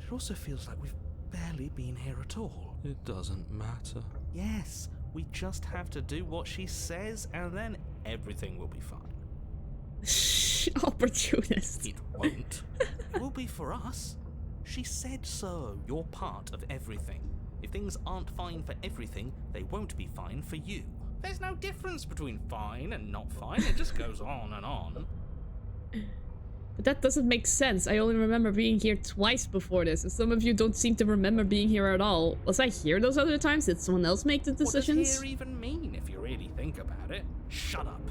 It also feels like we've barely been here at all. It doesn't matter. Yes, we just have to do what she says and then everything will be fine. Opportunist. It won't. It will be for us. She said so. You're part of everything. If things aren't fine for everything, they won't be fine for you. There's no difference between fine and not fine. It just goes on and on. But that doesn't make sense. I only remember being here twice before this, and some of you don't seem to remember being here at all. Was I here those other times? Did someone else make the decisions? What does here even mean if you really think about it? Shut up.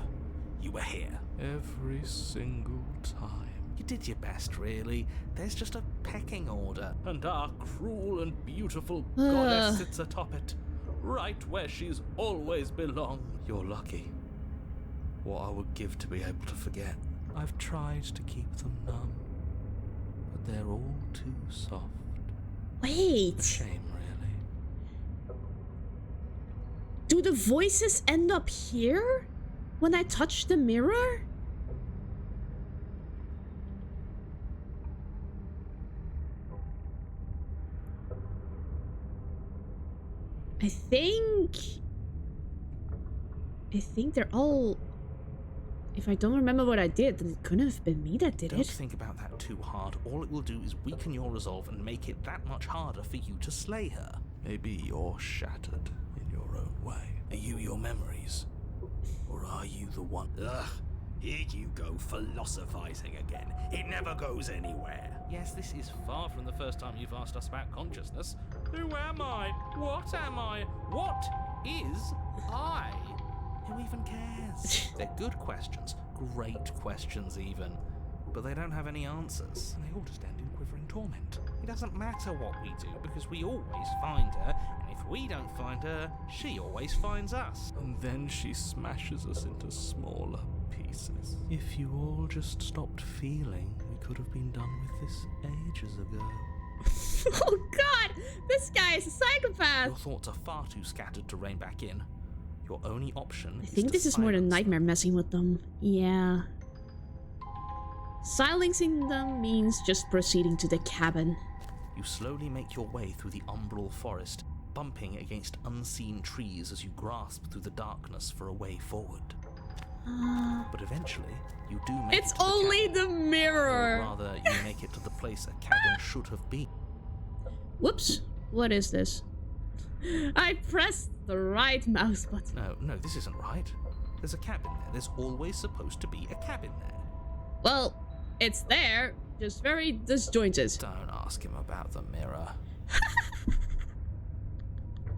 You were here. Every single time. You did your best, really. There's just a pecking order. And our cruel and beautiful goddess sits atop it, right where she's always belonged. You're lucky. What I would give to be able to forget. I've tried to keep them numb, but they're all too soft. A Wait. shame, really. Do the voices end up here? When I touch the mirror? I think they're all... If I don't remember what I did, then it couldn't have been me that did Don't it. think about that too hard. All it will do is weaken your resolve and make it that much harder for you to slay her. Maybe you're shattered in your own way. Are you your memories? Or are you the one? Ugh, here you go philosophizing again. It never goes anywhere. Yes, this is far from the first time you've asked us about consciousness. Who am I? What am I? What is I? Who even cares? They're good questions. Great questions, even. But they don't have any answers. And they all just end in quivering torment. It doesn't matter what we do, because we always find her. And if we don't find her, she always finds us. And then she smashes us into smaller pieces. If you all just stopped feeling, we could have been done with this ages ago. Oh god! This guy is a psychopath! Your thoughts are far too scattered to rein back in. Your only option I think this is more than Nightmare messing with them. Yeah. Silencing them means just proceeding to the cabin. You slowly make your way through the umbral forest, bumping against unseen trees as you grasp through the darkness for a way forward. But eventually, you do make It's it to the only cabin. the mirror! Or rather, you make it to the place a cabin should have been. Whoops. What is this? I pressed the right mouse button. No, this isn't right. There's a cabin there. There's always supposed to be a cabin there. Well, it's there, just very disjointed. Don't ask him about the mirror.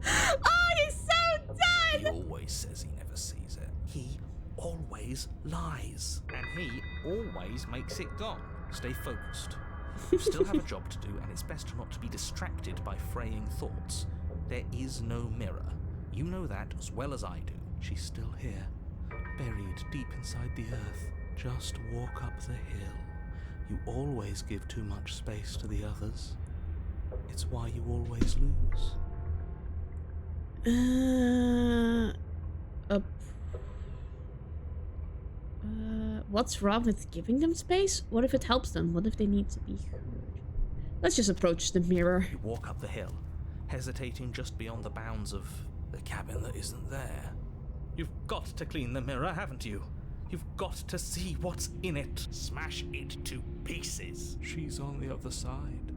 Oh, he's so He done! always says he never sees it. He always lies. And he always makes it gone. Stay focused. You still have a job to do, and it's best not to be distracted by fraying thoughts. There is no mirror. You know that as well as I do. She's still here, buried deep inside the earth, Just walk up the hill. You always give too much space to the others. It's why you always lose. What's wrong with giving them space? What if it helps them? What if they need to be heard? Let's just approach the mirror. You walk up the hill, hesitating just beyond the bounds of the cabin that isn't there. You've got to clean the mirror, haven't you? You've got to see what's in it. Smash it to pieces. She's on the other side,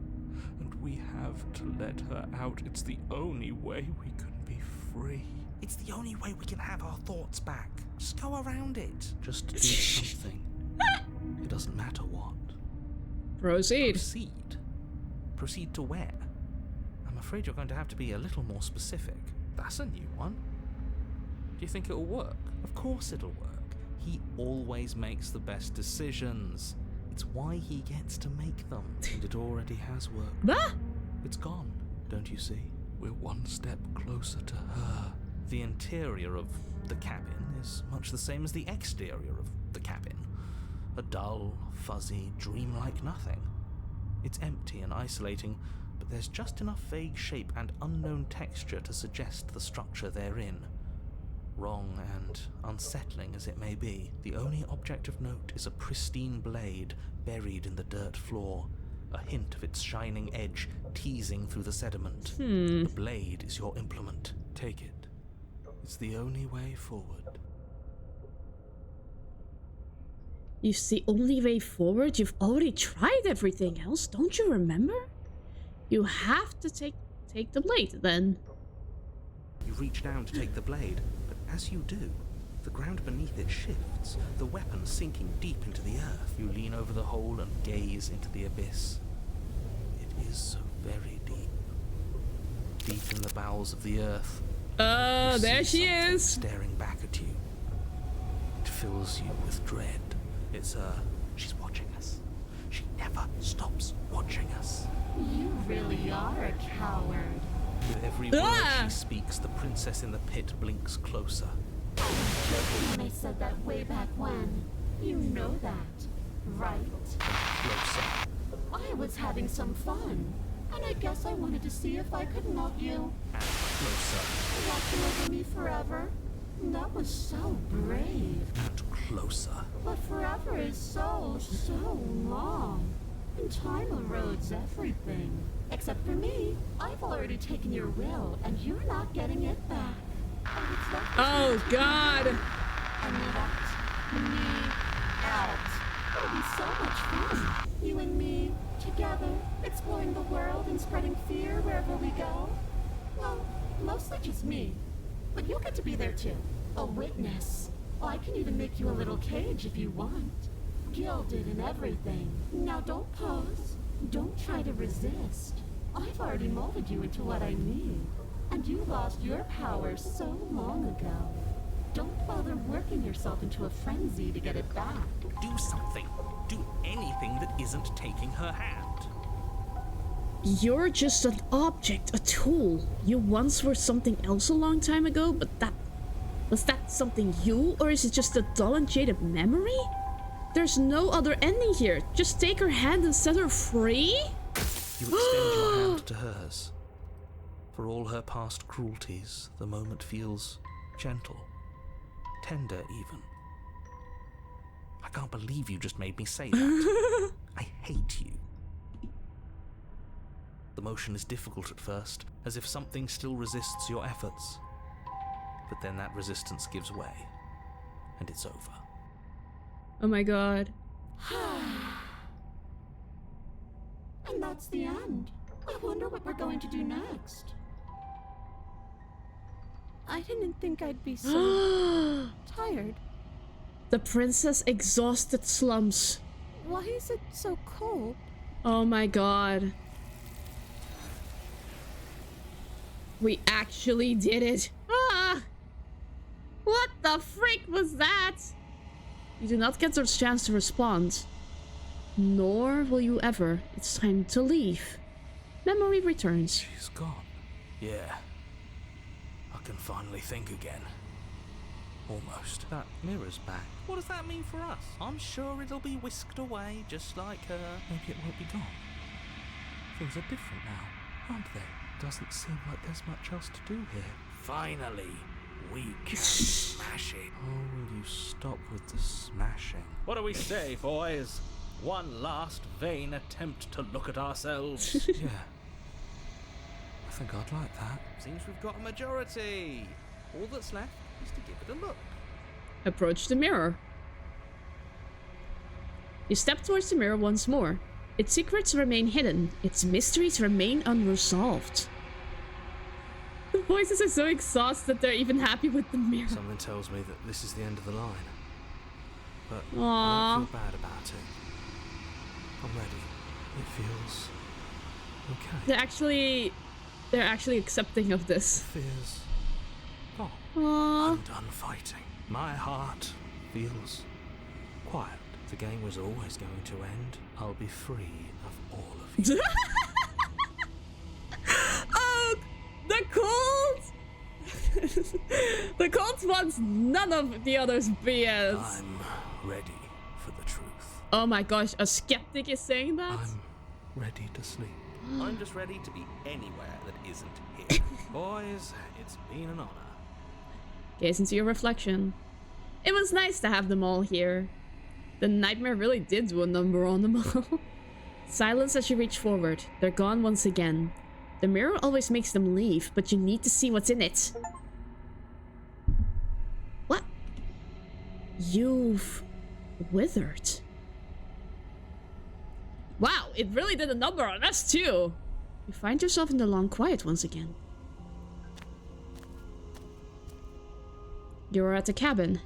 and we have to let her out. It's the only way we can be free. It's the only way we can have our thoughts back. Just go around it. Just do something. It doesn't matter what. Proceed. Proceed to where? I'm afraid you're going to have to be a little more specific. That's a new one. Do you think it'll work? Of course it'll work. He always makes the best decisions. It's why he gets to make them. And it already has worked. Bah! It's gone, don't you see? We're one step closer to her. The interior of the cabin is much the same as the exterior of the cabin. A dull, fuzzy, dreamlike nothing. It's empty and isolating, but there's just enough vague shape and unknown texture to suggest the structure they're in. Wrong and unsettling as it may be, the only object of note is a pristine blade buried in the dirt floor, a hint of its shining edge teasing through the sediment. The blade is your implement. Take it. It's the only way forward. It's the only way forward? You've already tried everything else, don't you remember? You have to take the blade, then. You reach down to take the blade, but as you do, the ground beneath it shifts, the weapon sinking deep into the earth. You lean over the hole and gaze into the abyss. It is so very deep. Deep in the bowels of the earth. There she is! Staring back at you. It fills you with dread. It's her. She's watching us. She never stops watching us. You really are a coward. With every word she speaks, the princess in the pit blinks closer. I was joking when I said that way back when. You know that, right? Closer. I was having some fun, and I guess I wanted to see if I could melt you. And closer. Watching over me forever? That was so brave. And closer. But forever is so long. And time erodes everything. Except for me. I've already taken your will, and you're not getting it back. Oh, God. And let me out. It'll be so much fun. You and me, together, exploring the world and spreading fear wherever we go. Well, mostly just me. But you'll get to be there too. A witness. I can even make you a little cage if you want. Gilded and everything. Now don't pose. Don't try to resist. I've already molded you into what I need. And you lost your power so long ago. Don't bother working yourself into a frenzy to get it back. Do something. Do anything that isn't taking her hand. You're just an object, a tool. You once were something else a long time ago, but was that something you, or is it just a dull and jaded memory? There's no other ending here. Just take her hand and set her free? You extend your hand to hers. For all her past cruelties, the moment feels gentle, tender even. I can't believe you just made me say that. I hate you. The motion is difficult at first, as if something still resists your efforts. But then that resistance gives way, and it's over. Oh my God. And that's the end. I wonder what we're going to do next. I didn't think I'd be so tired. The princess exhausted slumps. Why is it so cold? Oh my God. We actually did it. Ah! What the freak was that? You do not get the chance to respond. Nor will you ever. It's time to leave. Memory returns. She's gone. Yeah. I can finally think again. Almost. That mirror's back. What does that mean for us? I'm sure it'll be whisked away, just like her. Maybe it won't be gone. Things are different now, aren't they? Doesn't seem like there's much else to do here. Finally, we can smash it. Oh, will you stop with the smashing? What do we say, boys? One last vain attempt to look at ourselves. Yeah. I think I'd like that. Seems we've got a majority. All that's left is to give it a look. Approach the mirror. You step towards the mirror once more. Its secrets remain hidden. Its mysteries remain unresolved. The voices are so exhausted they're even happy with the mirror. Something tells me that this is the end of the line. But Aww. I don't feel bad about it. I'm ready. It feels okay. They're actually accepting of this. Fears gone. Aww. I'm done fighting. My heart feels quiet. The game was always going to end. I'll be free of all of you. Oh, the cult! The cult wants none of the others' BS. I'm ready for the truth. Oh my gosh, a skeptic is saying that? I'm ready to sleep. I'm just ready to be anywhere that isn't here. Boys, it's been an honor. Gaze into your reflection. It was nice to have them all here. The nightmare really did do a number on them all. Silence as you reach forward. They're gone once again. The mirror always makes them leave, but you need to see what's in it. What? You've withered. Wow, it really did a number on us too. You find yourself in the long quiet once again. You're at the cabin.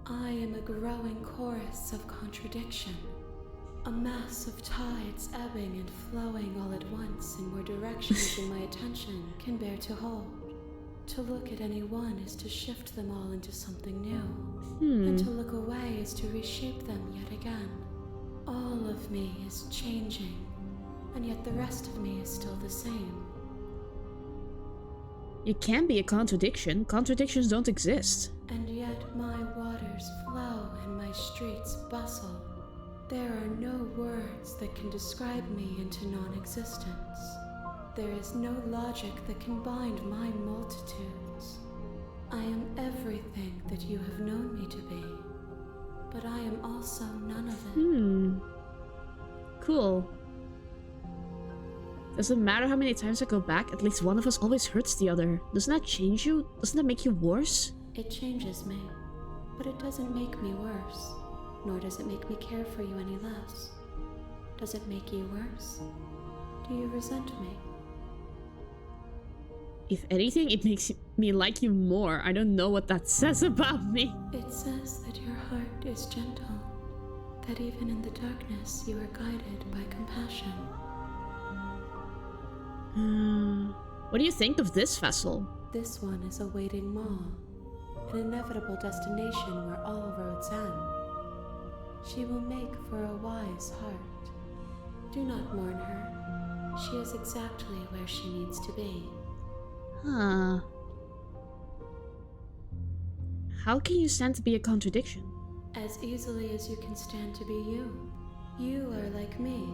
I am a growing chorus of contradiction. A mass of tides ebbing and flowing all at once in more directions than my attention can bear to hold. To look at any one is to shift them all into something new. And to look away is to reshape them yet again. All of me is changing, and yet the rest of me is still the same. It can be a contradiction. Contradictions don't exist. And yet my waters flow and my streets bustle. There are no words that can describe me into non-existence. There is no logic that can bind my multitudes. I am everything that you have known me to be, but I am also none of it. Cool. Doesn't matter how many times I go back, at least one of us always hurts the other. Doesn't that change you? Doesn't that make you worse? It changes me, but it doesn't make me worse, nor does it make me care for you any less. Does it make you worse? Do you resent me? If anything, it makes me like you more. I don't know what that says about me. It says that your heart is gentle, that even in the darkness you are guided by compassion. What do you think of this vessel? This one is a waiting maw, an inevitable destination where all roads end. She will make for a wise heart. Do not mourn her. She is exactly where she needs to be. Huh. How can you stand to be a contradiction? As easily as you can stand to be you. You are like me,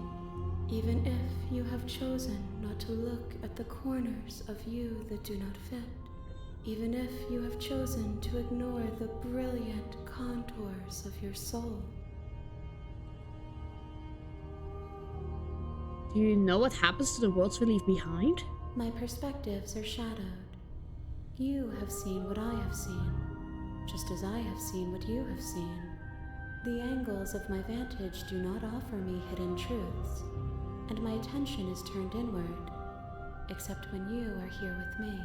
even if you have chosen not to look at the corners of you that do not fit. Even if you have chosen to ignore the brilliant contours of your soul. Do you know what happens to the worlds we leave behind? My perspectives are shadowed. You have seen what I have seen, just as I have seen what you have seen. The angles of my vantage do not offer me hidden truths, and my attention is turned inward, except when you are here with me.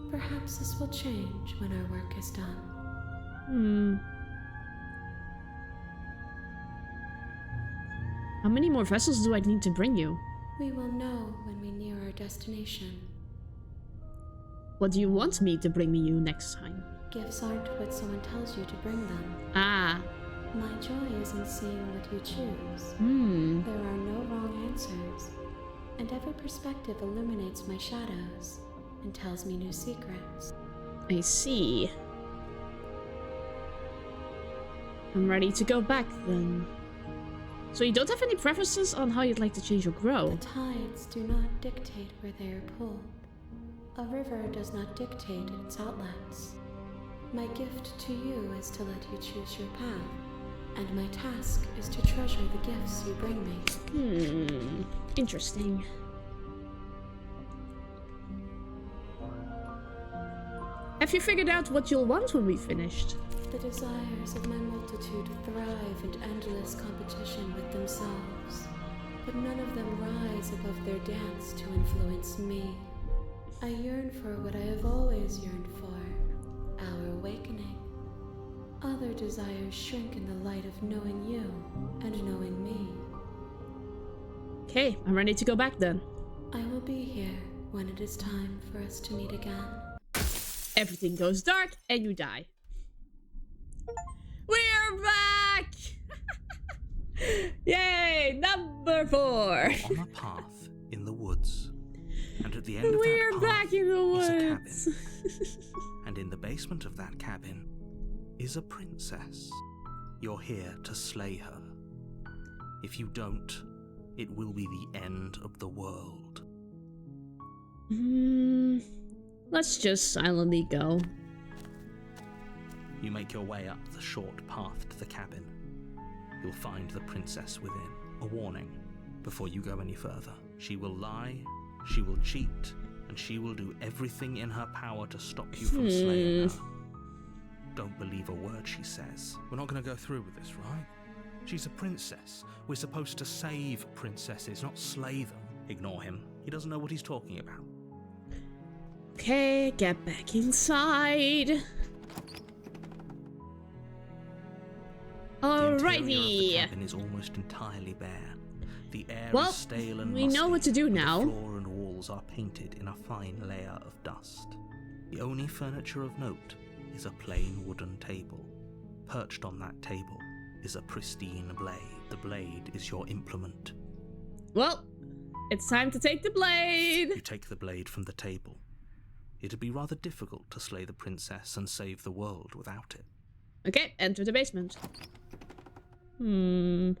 Perhaps this will change when our work is done. How many more vessels do I need to bring you? We will know when we near our destination. What do you want me to bring you next time? Gifts aren't what someone tells you to bring them. Ah. My joy is in seeing what you choose. There are no wrong answers, and every perspective illuminates my shadows. and tells me new secrets. I see. I'm ready to go back then. So you don't have any preferences on how you'd like to change or grow? The tides do not dictate where they are pulled. A river does not dictate its outlets. My gift to you is to let you choose your path, and my task is to treasure the gifts you bring me. Interesting. Have you figured out what you'll want when we finished? The desires of my multitude thrive in endless competition with themselves, but none of them rise above their dance to influence me. I yearn for what I have always yearned for, our awakening. Other desires shrink in the light of knowing you and knowing me. Okay, I'm ready to go back then. I will be here when it is time for us to meet again. Everything goes dark and you die. We're back! Yay! Number 4! On a path in the woods. And at the end of We're that path back in the is a woods. cabin. And in the basement of that cabin is a princess. You're here to slay her. If you don't, it will be the end of the world. Let's just silently go. You make your way up the short path to the cabin. You'll find the princess within. A warning before you go any further. She will lie, she will cheat, and she will do everything in her power to stop you from slaying her. Don't believe a word she says. We're not going to go through with this, right? She's a princess. We're supposed to save princesses, not slay them. Ignore him. He doesn't know what he's talking about. Okay, get back inside. The interior of the Alrighty. cabin is almost entirely bare. The air Well, is stale and we musty, know what to do and now. The floor and walls are painted in a fine layer of dust. The only furniture of note is a plain wooden table. Perched on that table is a pristine blade. The blade is your implement. Well, it's time to take the blade. You take the blade from the table. It'd be rather difficult to slay the princess and save the world without it. Okay, enter the basement. Now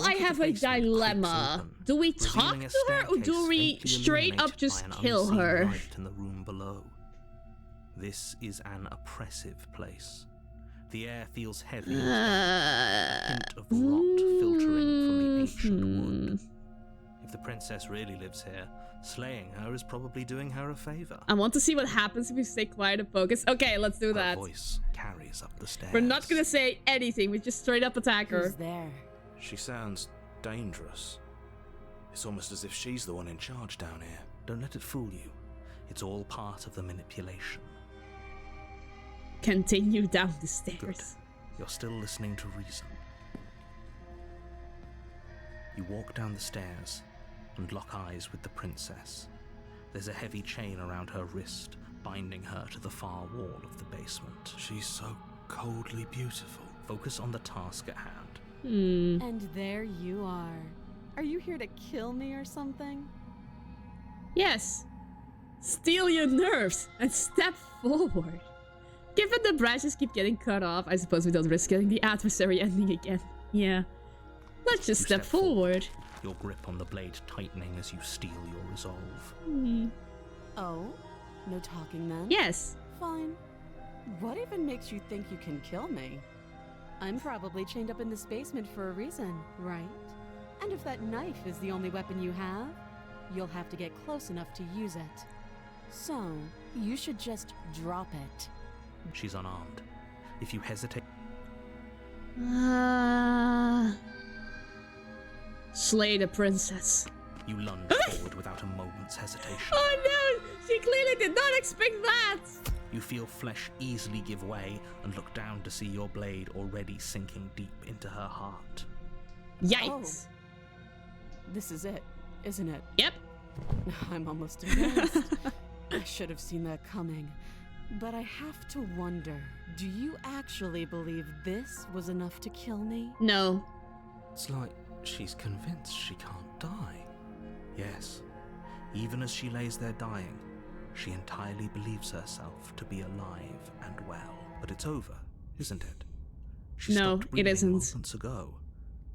I have a dilemma. Do we talk to her or do we straight up just kill her? Light in the room below. This is an oppressive place. The air feels heavy, a hint of rot filtering from the ancient wood. If the princess really lives here, slaying her is probably doing her a favor. I want to see what happens if we stay quiet and focus. Okay, let's do that. Her voice carries up the stairs. We're not gonna say anything, we just straight up attack her. Who's there? She sounds dangerous. It's almost as if she's the one in charge down here. Don't let it fool you. It's all part of the manipulation. Continue down the Good. stairs. You're still listening to reason. You walk down the stairs and lock eyes with the princess. There's a heavy chain around her wrist, binding her to the far wall of the basement. She's so coldly beautiful. Focus on the task at hand. And there you are. Are you here to kill me or something? Yes. Steal your nerves and step forward. Given the branches keep getting cut off, I suppose we don't risk getting the adversary ending again. Yeah. Let's just You step forward. Your grip on the blade tightening as you steel your resolve. Oh? No talking then? Yes. Fine. What even makes you think you can kill me? I'm probably chained up in this basement for a reason, right? And if that knife is the only weapon you have, you'll have to get close enough to use it. So, you should just drop it. She's unarmed. If you hesitate... Slay the princess. You lunge forward without a moment's hesitation. Oh no! She clearly did not expect that! You feel flesh easily give way and look down to see your blade already sinking deep into her heart. Yikes. This is it, isn't it? Yep. I'm almost embarrassed. I should have seen that coming. But I have to wonder, do you actually believe this was enough to kill me? No. It's like she's convinced she can't die. Yes, Even as she lays there dying, she entirely believes herself to be alive and well. But it's over, isn't it? She No, stopped it breathing isn't. moments ago.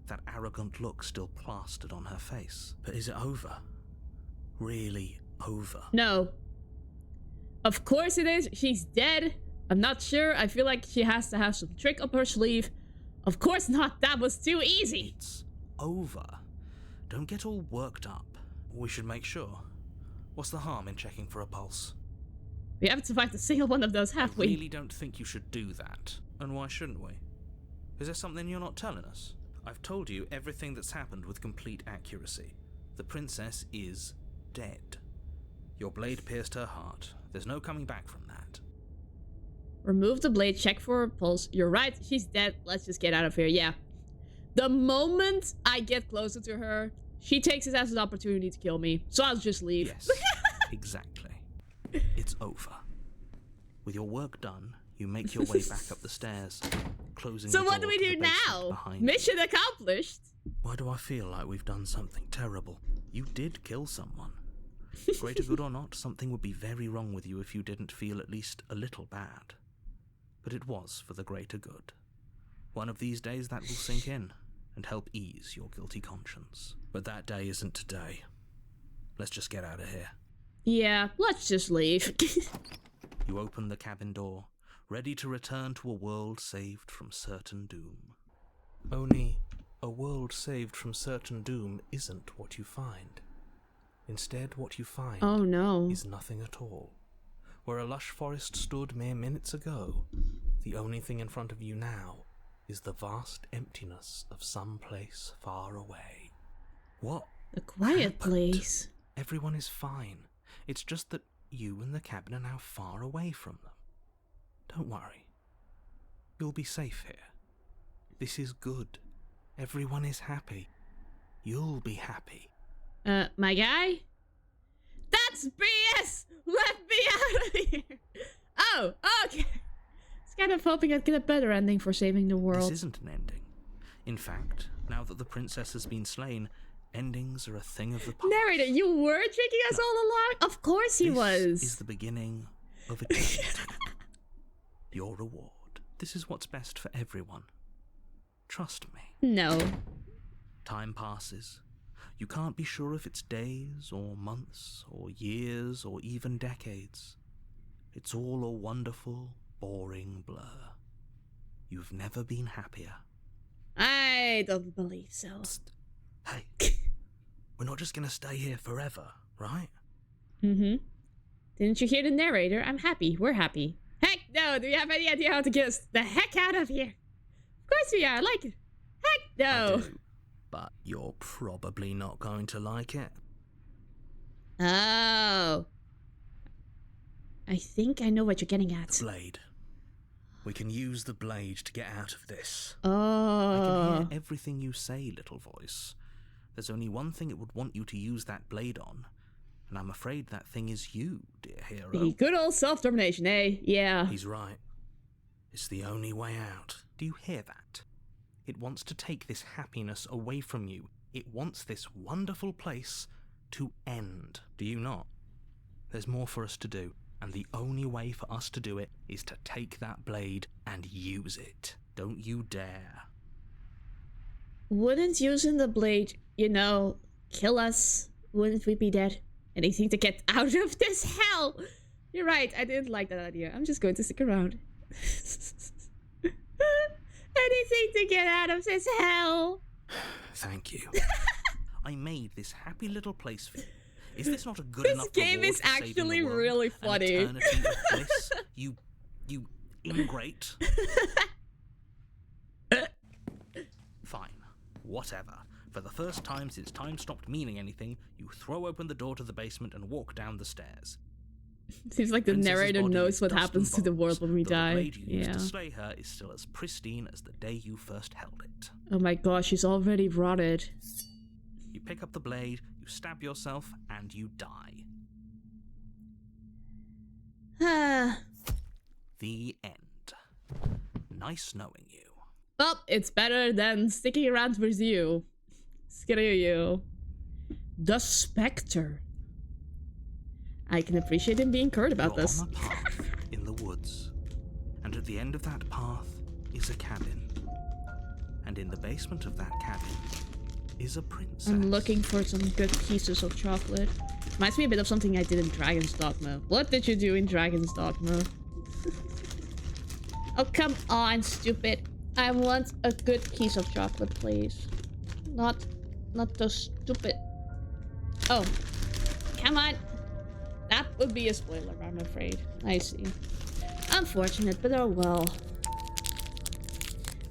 That arrogant look still plastered on her face. But is it over? Really over? No. Of course it is. She's dead. I'm not sure. I feel like she has to have some trick up her sleeve. Of course not. That was too easy. It's over. Don't get all worked up. We should make sure. What's the harm in checking for a pulse? We haven't survived a single one of those, have I we? really don't think you should do that. And why shouldn't we? Is there something you're not telling us? I've told you everything that's happened with complete accuracy. The princess is dead. Your blade pierced her heart. There's no coming back from that. Remove the blade, check for her pulse. You're right, she's dead. Let's just get out of here, yeah. The moment I get closer to her, she takes it as an opportunity to kill me. So I'll just leave. Yes, exactly. It's over. With your work done, you make your way back up the stairs, closing So the what door do we to do the basement now? behind you. Mission accomplished. Why do I feel like we've done something terrible? You did kill someone. Greater good or not, something would be very wrong with you if you didn't feel at least a little bad. But it was for the greater good. One of these days that will sink in and help ease your guilty conscience. But that day isn't today. Let's just get out of here. Yeah, let's just leave. You open the cabin door, ready to return to a world saved from certain doom. Only a world saved from certain doom isn't what you find. Instead, what you find Oh no. is nothing at all. Where a lush forest stood mere minutes ago, the only thing in front of you now is the vast emptiness of some place far away. What? The quiet happened? place. Everyone is fine. It's just that you and the cabin are now far away from them. Don't worry. You'll be safe here. This is good. Everyone is happy. You'll be happy. My guy? That's BS! Let me out of here! Oh, okay. I was kind of hoping I'd get a better ending for saving the world. This isn't an ending. In fact, now that the princess has been slain, endings are a thing of the past. Narrator, you were tricking us all along? Of course he was. This is the beginning of eternity. Your reward. This is what's best for everyone. Trust me. No. Time passes. You can't be sure if it's days, or months, or years, or even decades. It's all a wonderful, boring blur. You've never been happier. I don't believe so. Psst. Hey, we're not just gonna stay here forever, right? Mm-hmm. Didn't you hear the narrator? I'm happy. We're happy. Heck no! Do you have any idea how to get us the heck out of here? Of course we are. Like it. Heck I no! do, but you're probably not going to like it. Oh. I think I know what you're getting at. The blade. We can use the blade to get out of this. Oh. I can hear everything you say, little voice. There's only one thing it would want you to use that blade on, and I'm afraid that thing is you, dear hero. The good old self-determination, eh? Yeah. He's right. It's the only way out. Do you hear that? It wants to take this happiness away from you. It wants this wonderful place to end. Do you not? There's more for us to do, and the only way for us to do it is to take that blade and use it. Don't you dare. Wouldn't using the blade, you know, kill us? Wouldn't we be dead? Anything to get out of this hell! You're right, I didn't like that idea. I'm just going to stick around. Anything to get out of this hell! Thank you. I made this happy little place for you. Is this not a good This enough game reward is for saving the actually world? really An funny. eternity of bliss? You ingrate. Fine. Whatever. For the first time since time stopped meaning anything, you throw open the door to the basement and walk down the stairs. Seems like the Princess's narrator body knows is what dust happens and to the bones, world when we though die. The blade you used Yeah. to slay her is still as pristine as the day you first held it. Oh my gosh, she's already rotted. You pick up the blade, you stab yourself, and you die. Ah. The end. Nice knowing you. Well, it's better than sticking around with you. Screw you. The Spectre. I can appreciate him being curt about You're this. on a path in the woods, and at the end of that path is a cabin. And in the basement of that cabin is a princess. I'm looking for some good pieces of chocolate. Reminds me a bit of something I did in Dragon's Dogma. What did you do in Dragon's Dogma? Oh, come on, stupid. I want a good piece of chocolate, please. Not those stupid... Oh. Come on. That would be a spoiler, I'm afraid. I see. Unfortunate, but oh well.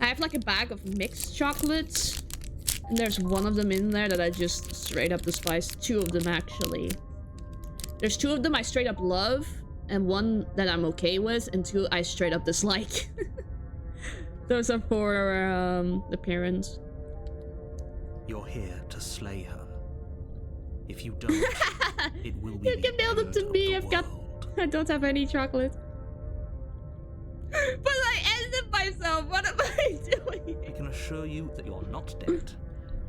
I have like a bag of mixed chocolates. And there's one of them in there that I just straight up despise. 2 of them, actually. There's 2 of them I straight up love. And 1 that I'm okay with. And 2 I straight up dislike. Those are for the parents. You're here to slay her. If you don't, it will be. You can build it to me. I don't have any chocolate. But I ended myself. What am I doing? I can assure you that you're not dead.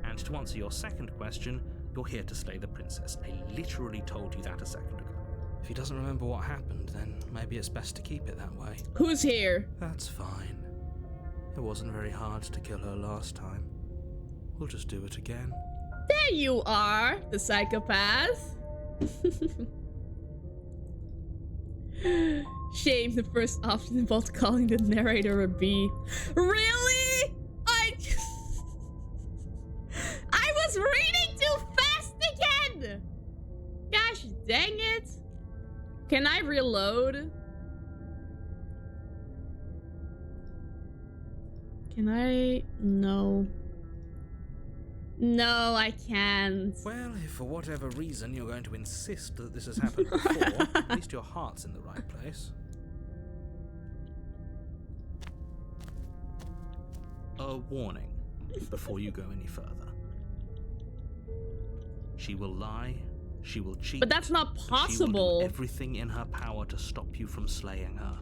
And to answer your second question, you're here to slay the princess. I literally told you that a second ago. If he doesn't remember what happened, then maybe it's best to keep it that way. Who's here? That's fine. It wasn't very hard to kill her last time. We'll just do it again. There you are, the psychopath. Shame the first option involved calling the narrator a bee. Really? I was reading too fast again! Gosh dang it. Can I reload? Can I? No. No, I can't. Well, if for whatever reason you're going to insist that this has happened before, at least your heart's in the right place. A warning before you go any further. She will lie, she will cheat. But that's not possible. She will do everything in her power to stop you from slaying her.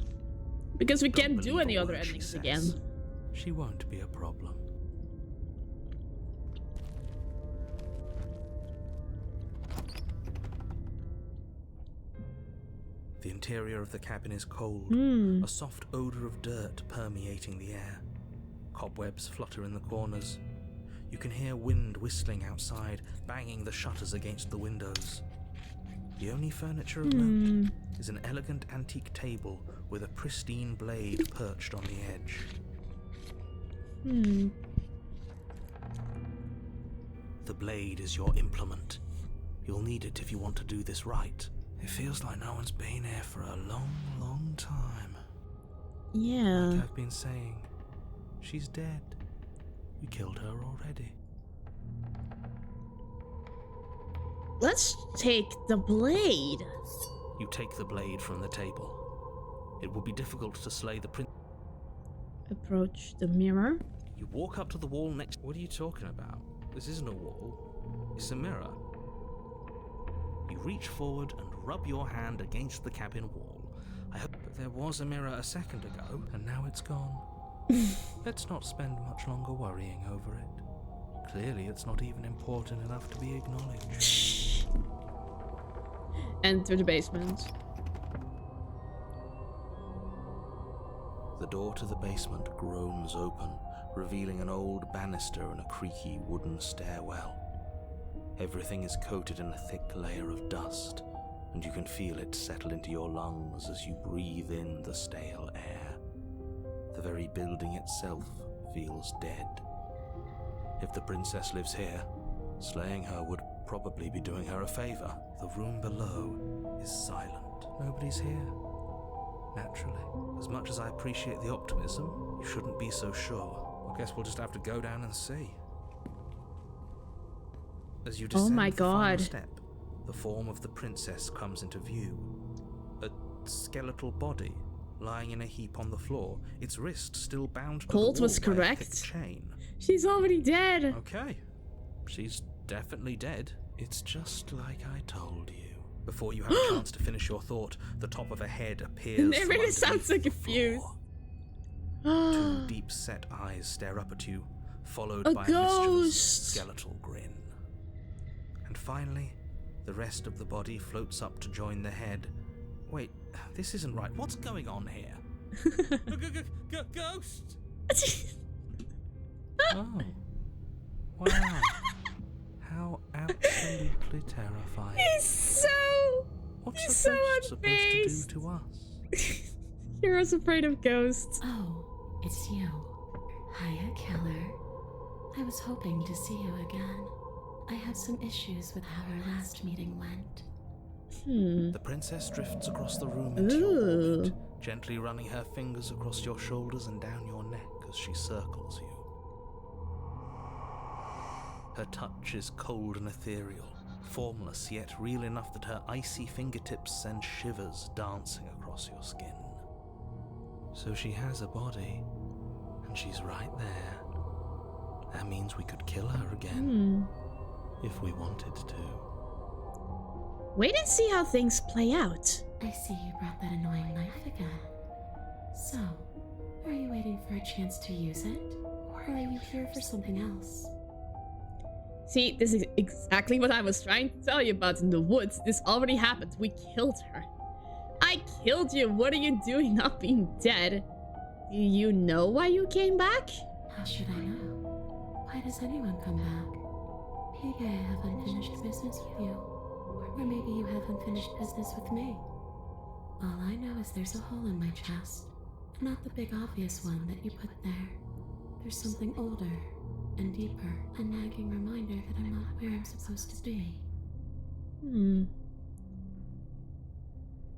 Because we Don't can't do believe any a other word she endings says. again. She won't be a problem. The interior of the cabin is cold, a soft odor of dirt permeating the air. Cobwebs flutter in the corners. You can hear wind whistling outside, banging the shutters against the windows. The only furniture of note is an elegant antique table with a pristine blade perched on the edge. The blade is your implement. You'll need it if you want to do this right. It feels like no one's been here for a long, long time. Yeah. Like I've been saying, she's dead. We killed her already. Let's take the blade. You take the blade from the table. It will be difficult to slay the prince. Approach the mirror. You walk up to the wall next. What are you talking about? This isn't a wall. It's a mirror. You reach forward and rub your hand against the cabin wall. I hope But there was a mirror a second ago, and now it's gone. Let's not spend much longer worrying over it. Clearly, it's not even important enough to be acknowledged. Enter the basement. The door to the basement groans open, revealing an old banister and a creaky wooden stairwell. Everything is coated in a thick layer of dust, and you can feel it settle into your lungs as you breathe in the stale air. The very building itself feels dead. If the princess lives here, slaying her would probably be doing her a favor. The room below is silent. Nobody's here. Naturally. As much as I appreciate the optimism, you shouldn't be so sure. I guess we'll just have to go down and see. As you descend my the final God. step, the form of the princess comes into view. A skeletal body lying in a heap on the floor, its wrist still bound to Colt the wall was by a correct. thick chain. She's already dead. Okay, she's definitely dead. It's just like I told you. Before you have a chance to finish your thought, the top of a head appears. They from really sound so underneath the confused. floor. Two deep-set eyes stare up at you, followed A by a mischievous ghost. skeletal grin. And finally, The rest of the body floats up to join the head. Wait, this isn't right. What's going on here? Ghost! Oh. Wow. How absolutely terrifying. What's a ghost supposed to do to us? Hero's afraid of ghosts. Oh, it's you. Hiya, killer. I was hoping to see you again. I had some issues with how our last meeting went. The princess drifts across the room into your orbit, gently running her fingers across your shoulders and down your neck as she circles you. Her touch is cold and ethereal, formless yet real enough that her icy fingertips send shivers dancing across your skin. So she has a body, and she's right there. That means we could kill her again, if we wanted to. Wait and see how things play out. I see you brought that annoying knife again. So, are you waiting for a chance to use it? Or are you here for something else? See, this is exactly what I was trying to tell you about in the woods. This already happened. We killed her. I killed you. What are you doing not being dead? Do you know why you came back? How should I know? Why does anyone come back? Maybe I have unfinished business with you. Or maybe you have unfinished business with me. All I know is there's a hole in my chest. Not the big obvious one that you put there. There's something older and deeper, a nagging reminder that I'm not where I'm supposed to be. And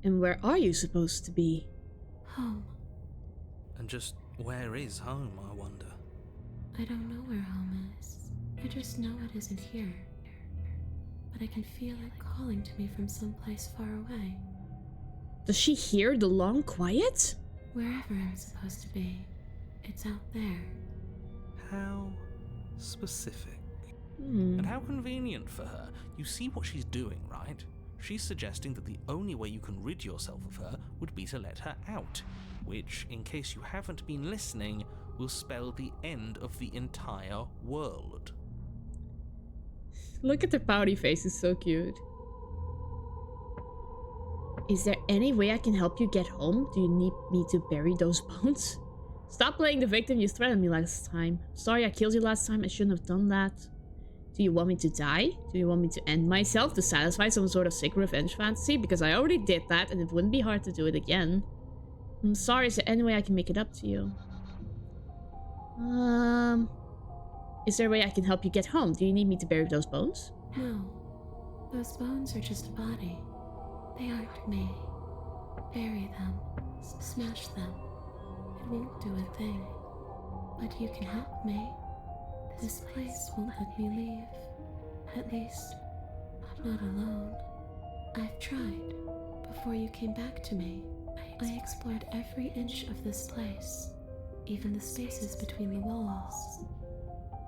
where are you supposed to be? Home. And just where is home, I wonder? I don't know where home is. I just know it isn't here. But I can feel it calling to me from someplace far away. Does she hear the long quiet? Wherever I'm supposed to be, it's out there. How specific. And how convenient for her. You see what she's doing, right? She's suggesting that the only way you can rid yourself of her would be to let her out, which, in case you haven't been listening, will spell the end of the entire world. Look at the pouty face, it's so cute. Is there any way I can help you get home? Do you need me to bury those bones? Stop playing the victim, you threatened me last time. Sorry I killed you last time, I shouldn't have done that. Do you want me to die? Do you want me to end myself to satisfy some sort of sick revenge fantasy? Because I already did that and it wouldn't be hard to do it again. I'm sorry, is there any way I can make it up to you? Is there a way I can help you get home? Do you need me to bury those bones? No. Those bones are just a body. They aren't me. Bury them. Smash them. It won't do a thing. But you can help me. This place won't let me leave. At least, not alone. I've tried. Before you came back to me, I explored every inch of this place, even the spaces between the walls.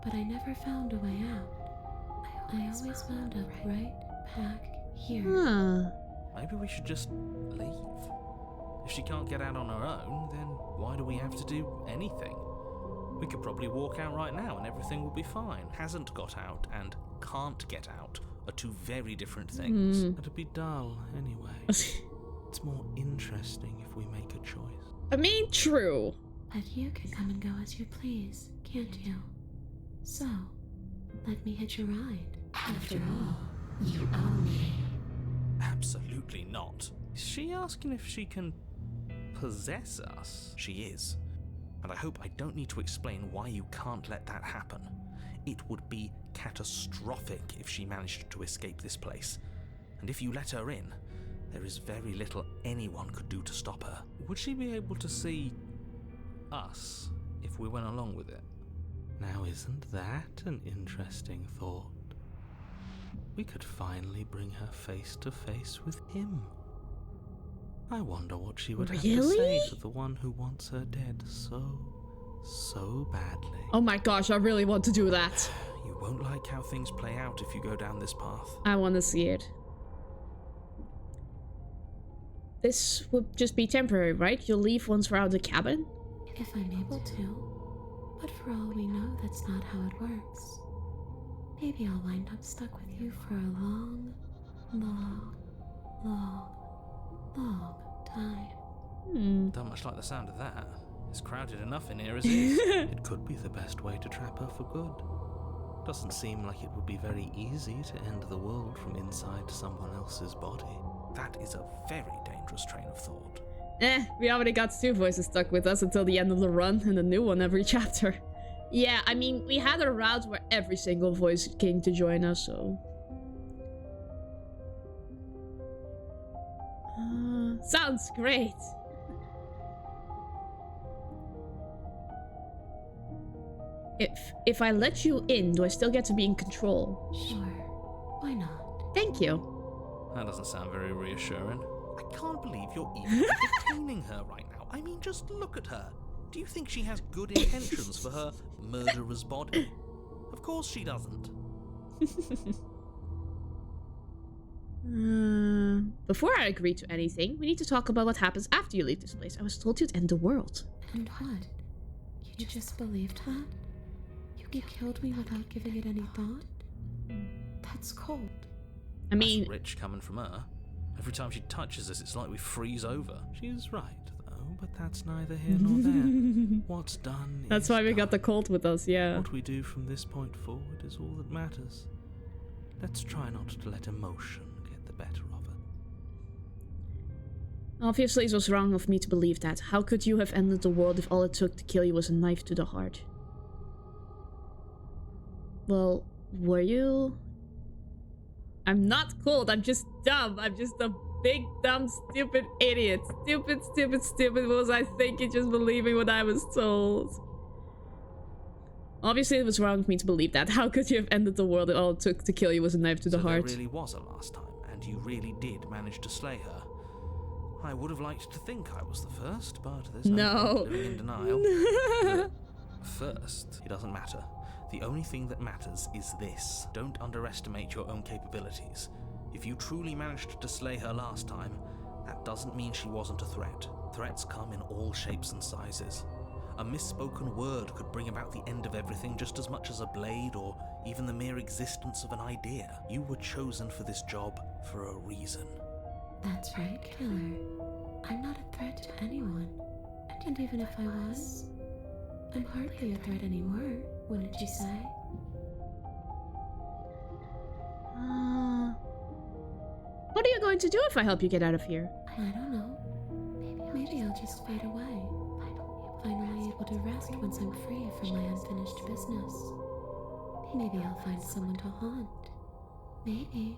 But I never found a way out. I always wound up right back here. Maybe we should just leave. If she can't get out on her own, then why do we have to do anything? We could probably walk out right now and everything will be fine. Hasn't got out and can't get out are two very different things. It'd be dull anyway. It's more interesting if we make a choice. I mean, true. But you can come and go as you please, can't you? So, let me hitch a ride. After all, you own me. Absolutely not. Is she asking if she can possess us? She is. And I hope I don't need to explain why you can't let that happen. It would be catastrophic if she managed to escape this place. And if you let her in, there is very little anyone could do to stop her. Would she be able to see us if we went along with it? Now, isn't that an interesting thought? We could finally bring her face to face with him. I wonder what she would have to say to the one who wants her dead so badly. Oh my gosh, I really want to do that. You won't like how things play out if you go down this path. I want to see it. This would just be temporary, right? You'll leave once we're out of the cabin? If I'm able to. But for all we know, that's not how it works. Maybe I'll wind up stuck with you for a long, long, long, long time. Don't much like the sound of that. It's crowded enough in here as is. It could be the best way to trap her for good. Doesn't seem like it would be very easy to end the world from inside someone else's body. That is a very dangerous train of thought. We already got 2 voices stuck with us until the end of the run, and a new one every chapter. Yeah, I mean, we had a route where every single voice came to join us, so... sounds great. If I let you in, do I still get to be in control? Sure. Why not? Thank you. That doesn't sound very reassuring. I can't believe you're even entertaining her right now. I mean, just look at her. Do you think she has good intentions for her murderer's body? Of course she doesn't. Before I agree to anything, we need to talk about what happens after you leave this place. I was told you'd end the world. And what? You just believed that? You killed me without giving it any thought? That's cold. I mean... That's rich coming from her. Every time she touches us, it's like we freeze over. She's right, though, but that's neither here nor there. What's done That's why we got the cult with us, yeah. What we do from this point forward is all that matters. Let's try not to let emotion get the better of it. Obviously, it was wrong of me to believe that. How could you have ended the world if all it took to kill you was a knife to the heart? Well, were you? I'm not cold. I'm just dumb. I'm just a big, dumb, stupid idiot. Stupid, stupid, stupid. What was I thinking just believing what I was told? Obviously, it was wrong of me to believe that. How could you have ended the world if all it took to kill you was a knife to the heart? There really was a last time, and you really did manage to slay her. I would have liked to think I was the first, but there's no point living in denial. First, it doesn't matter. The only thing that matters is this. Don't underestimate your own capabilities. If you truly managed to slay her last time, that doesn't mean she wasn't a threat. Threats come in all shapes and sizes. A misspoken word could bring about the end of everything just as much as a blade or even the mere existence of an idea. You were chosen for this job for a reason. That's right, Killer. I'm not a threat to anyone. And even if I was, I'm hardly a threat anymore, wouldn't you say? What are you going to do if I help you get out of here? I don't know. Maybe I'll just fade away. Finally able to rest once I'm free from my unfinished business. Maybe I'll find someone to haunt. Maybe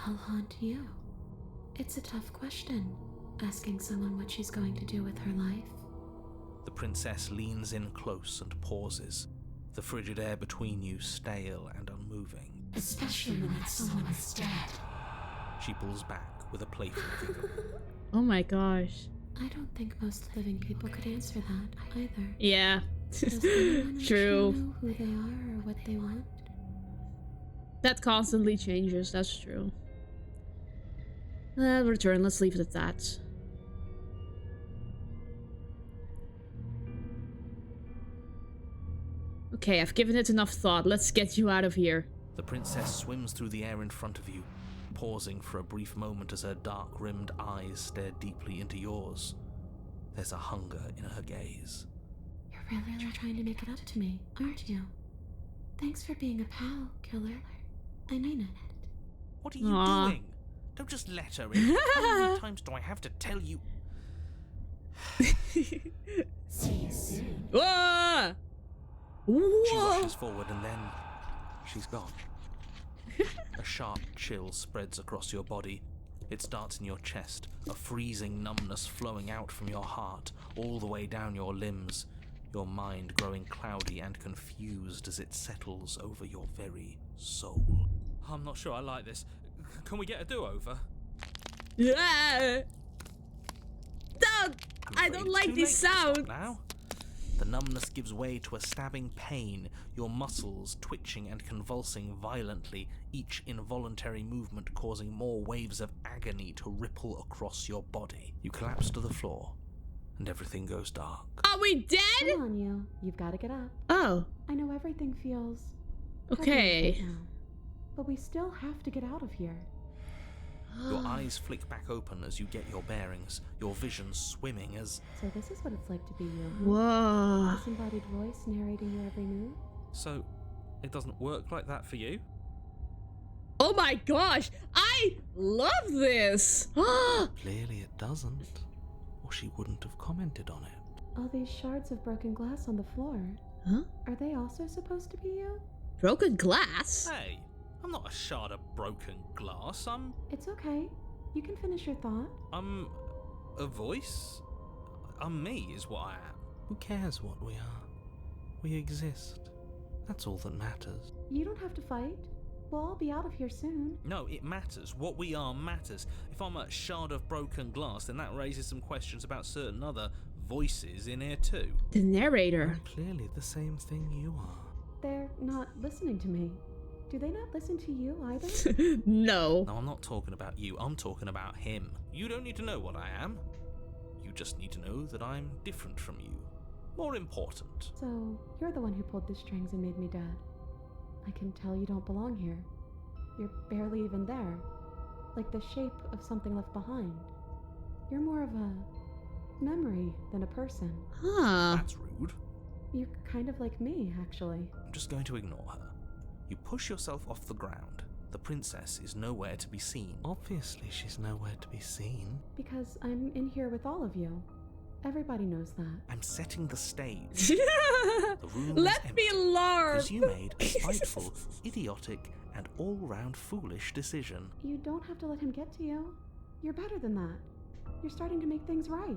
I'll haunt you. It's a tough question, asking someone what she's going to do with her life. The princess leans in close and pauses, the frigid air between you stale and unmoving. Especially when that someone is dead. She pulls back with a playful giggle. Oh my gosh. I don't think most living people could answer that either. Yeah. Does anyone True. know who they are or what they want? That constantly changes, that's true. Return, let's leave it at that. Okay, I've given it enough thought. Let's get you out of here. The princess swims through the air in front of you, pausing for a brief moment as her dark-rimmed eyes stare deeply into yours. There's a hunger in her gaze. You're really trying to make it up to me, aren't you? Thanks for being a pal, Killer. I mean it. What are you doing? Don't just let her in. How many times do I have to tell you? See you soon. Whoa! She rushes forward and then she's gone. A sharp chill spreads across your body. It starts in your chest, a freezing numbness flowing out from your heart, all the way down your limbs, your mind growing cloudy and confused as it settles over your very soul. I'm not sure I like this. Can we get a do-over? Yeah. Don't! I don't like these sounds. Now, the numbness gives way to a stabbing pain, your muscles twitching and convulsing violently, each involuntary movement causing more waves of agony to ripple across your body. You collapse to the floor, and everything goes dark. Are we dead? Come on, you. You've got to get up. Oh. I know everything feels... Okay. heavy right now, but we still have to get out of here. Your eyes flick back open as you get your bearings, your vision swimming as... So this is what it's like to be you. Whoa. Disembodied voice narrating your every move? So, it doesn't work like that for you? Oh my gosh, I love this. Clearly it doesn't, or she wouldn't have commented on it. All these shards of broken glass on the floor. Huh? Are they also supposed to be you? Broken glass? Hey, I'm not a shard of broken glass, It's okay. You can finish your thought. I'm a voice? I'm me is what I am. Who cares what we are? We exist. That's all that matters. You don't have to fight. We'll all be out of here soon. No, it matters. What we are matters. If I'm a shard of broken glass, then that raises some questions about certain other voices in here too. The narrator. I'm clearly the same thing you are. They're not listening to me. Do they not listen to you either? No. No, I'm not talking about you. I'm talking about him. You don't need to know what I am. You just need to know that I'm different from you. More important. So, you're the one who pulled the strings and made me dead. I can tell you don't belong here. You're barely even there. Like the shape of something left behind. You're more of a memory than a person. Huh. That's rude. You're kind of like me, actually. I'm just going to ignore her. You push yourself off the ground. The princess is nowhere to be seen. Obviously, she's nowhere to be seen. Because I'm in here with all of you. Everybody knows that. I'm setting the stage. The room is Let me empty, larp. because you made a spiteful, idiotic, and all-round foolish decision. You don't have to let him get to you. You're better than that. You're starting to make things right.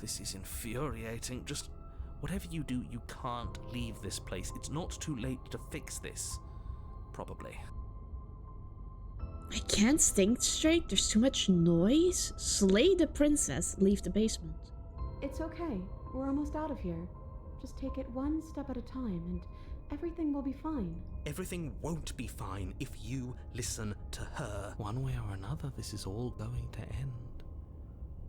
This is infuriating. Just whatever you do, you can't leave this place. It's not too late to fix this. Probably. I can't think straight. There's too much noise. Slay the princess. Leave the basement. It's okay. We're almost out of here. Just take it one step at a time and everything will be fine. Everything won't be fine if you listen to her. One way or another, this is all going to end.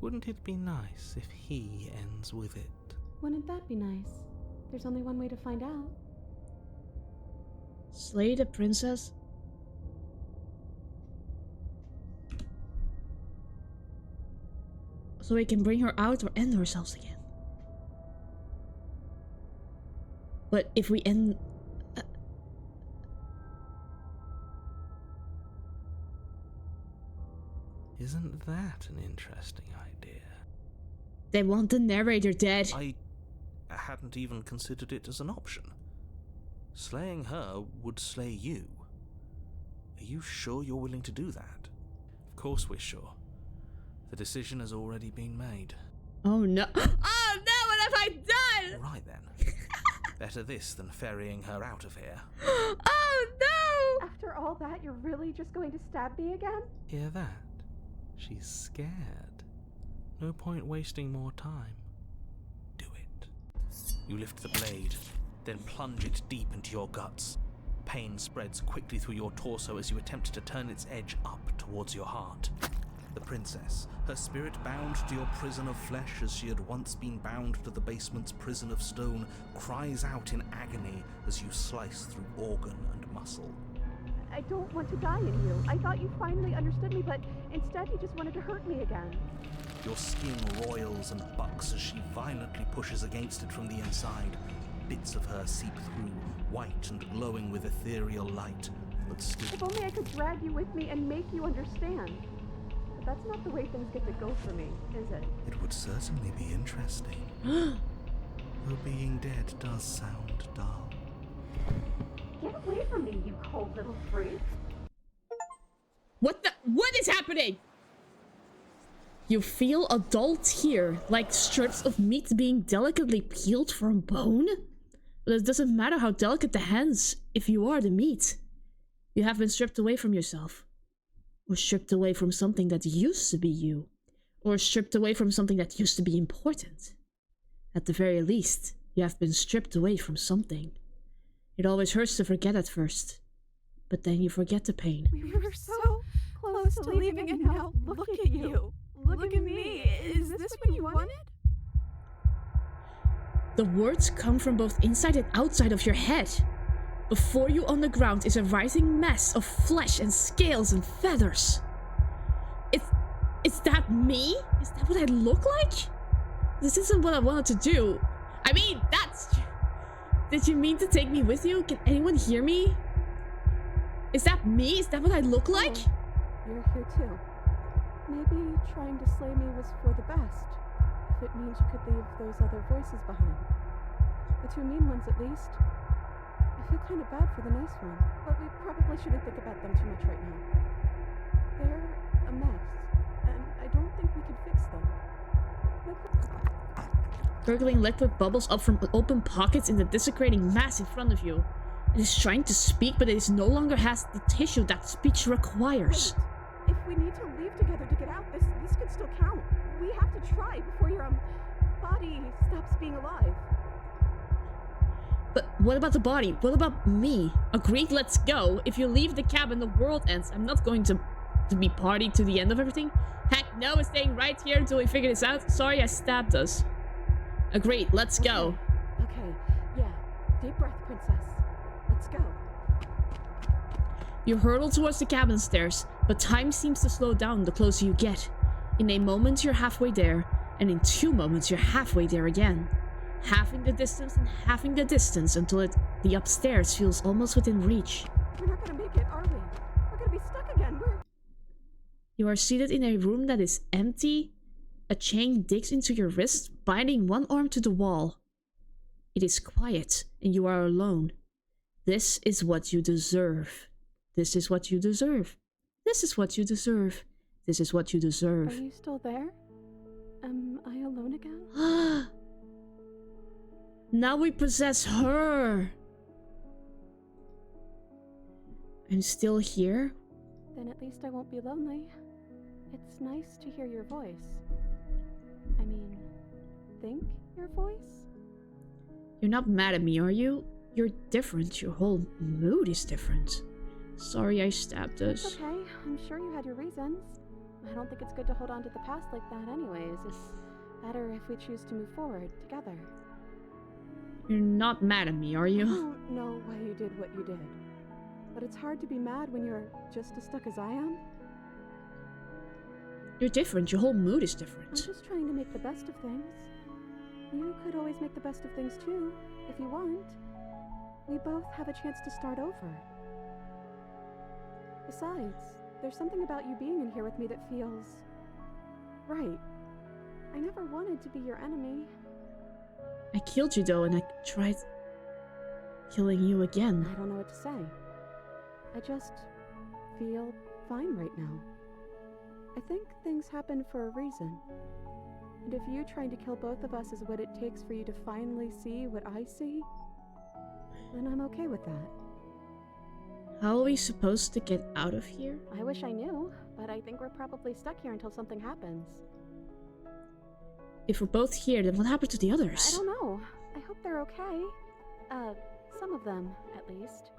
Wouldn't it be nice if he ends with it? Wouldn't that be nice? There's only one way to find out. Slay the princess? So we can bring her out or end ourselves again. But if we end... Isn't that an interesting idea? They want the narrator dead. I hadn't even considered it as an option. Slaying her would slay you. Are you sure you're willing to do that? Of course we're sure. The decision has already been made. Oh no. Oh no, what have I done? Right then. Better this than ferrying her out of here. Oh no! After all that, you're really just going to stab me again? Hear that? She's scared. No point wasting more time. Do it. You lift the blade, then plunge it deep into your guts. Pain spreads quickly through your torso as you attempt to turn its edge up towards your heart. The princess, her spirit bound to your prison of flesh as she had once been bound to the basement's prison of stone, cries out in agony as you slice through organ and muscle. I don't want to die in you. I thought you finally understood me, but instead you just wanted to hurt me again. Your skin roils and bucks as she violently pushes against it from the inside. Bits of her seep through, white and glowing with ethereal light, but still... If only I could drag you with me and make you understand. But that's not the way things get to go for me, is it? It would certainly be interesting. Though being dead does sound dull. Get away from me, you cold little freak. What is happening? You feel a dull tear, like strips of meat being delicately peeled from bone? But it doesn't matter how delicate the hands if you are the meat. You have been stripped away from yourself. Or stripped away from something that used to be you. Or stripped away from something that used to be important. At the very least, you have been stripped away from something. It always hurts to forget at first. But then you forget the pain. We were so close to leaving and now look at you. Look at me. Is this what you wanted? The words come from both inside and outside of your head. Before you on the ground is a writhing mess of flesh and scales and feathers. Is that me? Is that what I look like? This isn't what I wanted to do. I mean, that's... Did you mean to take me with you? Can anyone hear me? Is that me? Is that what I look like? Oh, you're here too. Maybe trying to slay me was for the best. If it means you could leave those other voices behind. The two mean ones, at least. I feel kind of bad for the nice one, but we probably shouldn't think about them too much right now. They're a mess, and I don't think we can fix them. Gurgling liquid bubbles up from open pockets in the desecrating mass in front of you. It is trying to speak, but it no longer has the tissue that speech requires. Wait. If we need to leave together to get out, this could still count. We have to try before your body stops being alive. But what about the body? What about me? Agreed, let's go. If you leave the cabin, the world ends. I'm not going to be party to the end of everything. Heck no, we're staying right here until we figure this out. Sorry I stabbed us. Agreed, let's go. Okay, yeah. Deep breath, princess. Let's go. You hurtle towards the cabin stairs, but time seems to slow down the closer you get. In a moment, you're halfway there, and in 2 moments, you're halfway there again. Halving the distance and halving the distance until the upstairs feels almost within reach. We're not gonna make it, are we? We're gonna be stuck again. You are seated in a room that is empty. A chain digs into your wrist, binding one arm to the wall. It is quiet, and you are alone. This is what you deserve. This is what you deserve. This is what you deserve. This is what you deserve. Are you still there? Am I alone again? Now we possess her. I'm still here. Then at least I won't be lonely. It's nice to hear your voice. I mean, think your voice? You're not mad at me, are you? You're different. Your whole mood is different. Sorry I stabbed us. It's okay. I'm sure you had your reasons. I don't think it's good to hold on to the past like that anyways. It's better if we choose to move forward together. You're not mad at me, are you? I don't know why you did what you did. But it's hard to be mad when you're just as stuck as I am. You're different. Your whole mood is different. I'm just trying to make the best of things. You could always make the best of things too, if you want. We both have a chance to start over. Besides, there's something about you being in here with me that feels... right. I never wanted to be your enemy. I killed you though, and I tried killing you again. I don't know what to say. I just feel fine right now. I think things happen for a reason. And if you trying to kill both of us is what it takes for you to finally see what I see, then I'm okay with that. How are we supposed to get out of here? I wish I knew, but I think we're probably stuck here until something happens. If we're both here, then what happened to the others? I don't know. I hope they're okay. Some of them, at least.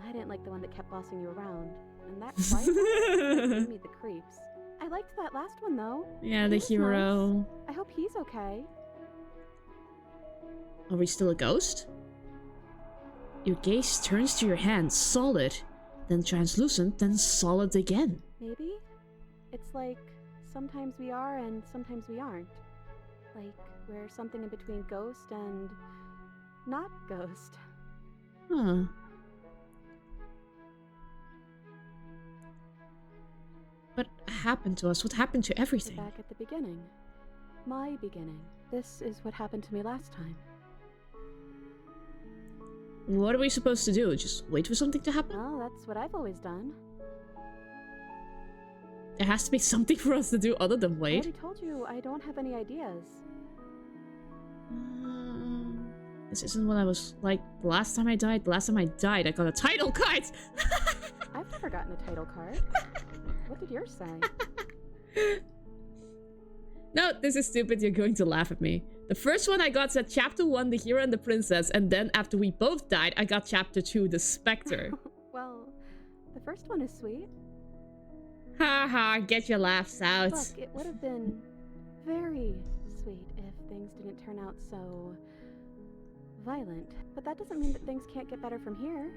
I didn't like the one that kept bossing you around. And that fight gave me the creeps. I liked that last one, though. Yeah, the hero. Nice. I hope he's okay. Are we still a ghost? Your gaze turns to your hand, solid, then translucent, then solid again. Maybe? It's like, sometimes we are and sometimes we aren't. Like, we're something in between ghost and... not ghost. Huh. What happened to us? What happened to everything? We're back at the beginning. My beginning. This is what happened to me last time. What are we supposed to do? Just wait for something to happen? Well, that's what I've always done. There has to be something for us to do other than I wait. already told you, I don't have any ideas. This isn't what I was like the last time I died. The last time I died, I got a title card! I've never gotten a title card. What did yours say? No, this is stupid. You're going to laugh at me. The first one I got said Chapter 1, The Hero and the Princess, and then after we both died, I got Chapter 2, The Spectre. Well, the first one is sweet. Haha, get your laughs out. Look, it would have been very sweet if things didn't turn out so... violent. But that doesn't mean that things can't get better from here.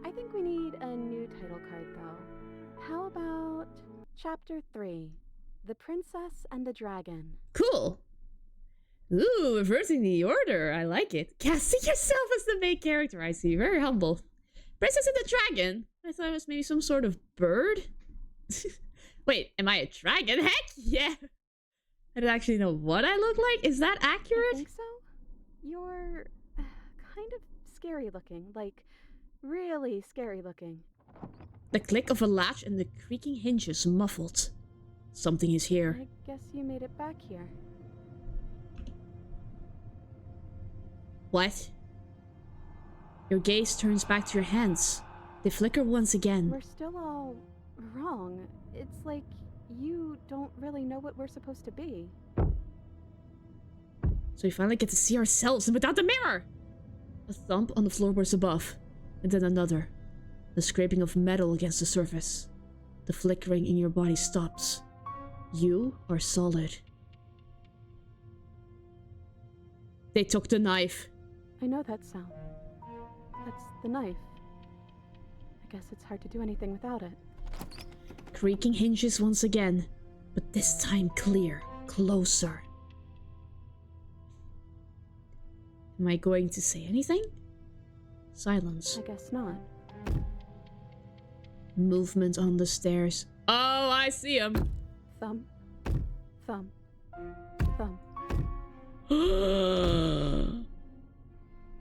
I think we need a new title card, though. How about Chapter 3, The Princess and the Dragon. Cool. Ooh, reversing the order. I like it. Casting yourself as the main character, I see. Very humble. Princess and the Dragon? I thought it was maybe some sort of bird. Wait, am I a dragon? Heck yeah! I don't actually know what I look like. Is that accurate? I think so. You're kind of scary looking. Like, really scary looking. The click of a latch and the creaking hinges muffled. Something is here. I guess you made it back here. What? Your gaze turns back to your hands. They flicker once again. We're still all wrong. It's like you don't really know what we're supposed to be. So we finally get to see ourselves and without the mirror! A thump on the floorboards above. And then another. The scraping of metal against the surface. The flickering in your body stops. You are solid. They took the knife. I know that sound. That's the knife. I guess it's hard to do anything without it. Creaking hinges once again, but this time clear, closer. Am I going to say anything? Silence. I guess not. Movement on the stairs. Oh, I see him. Thump. Thump. Thump.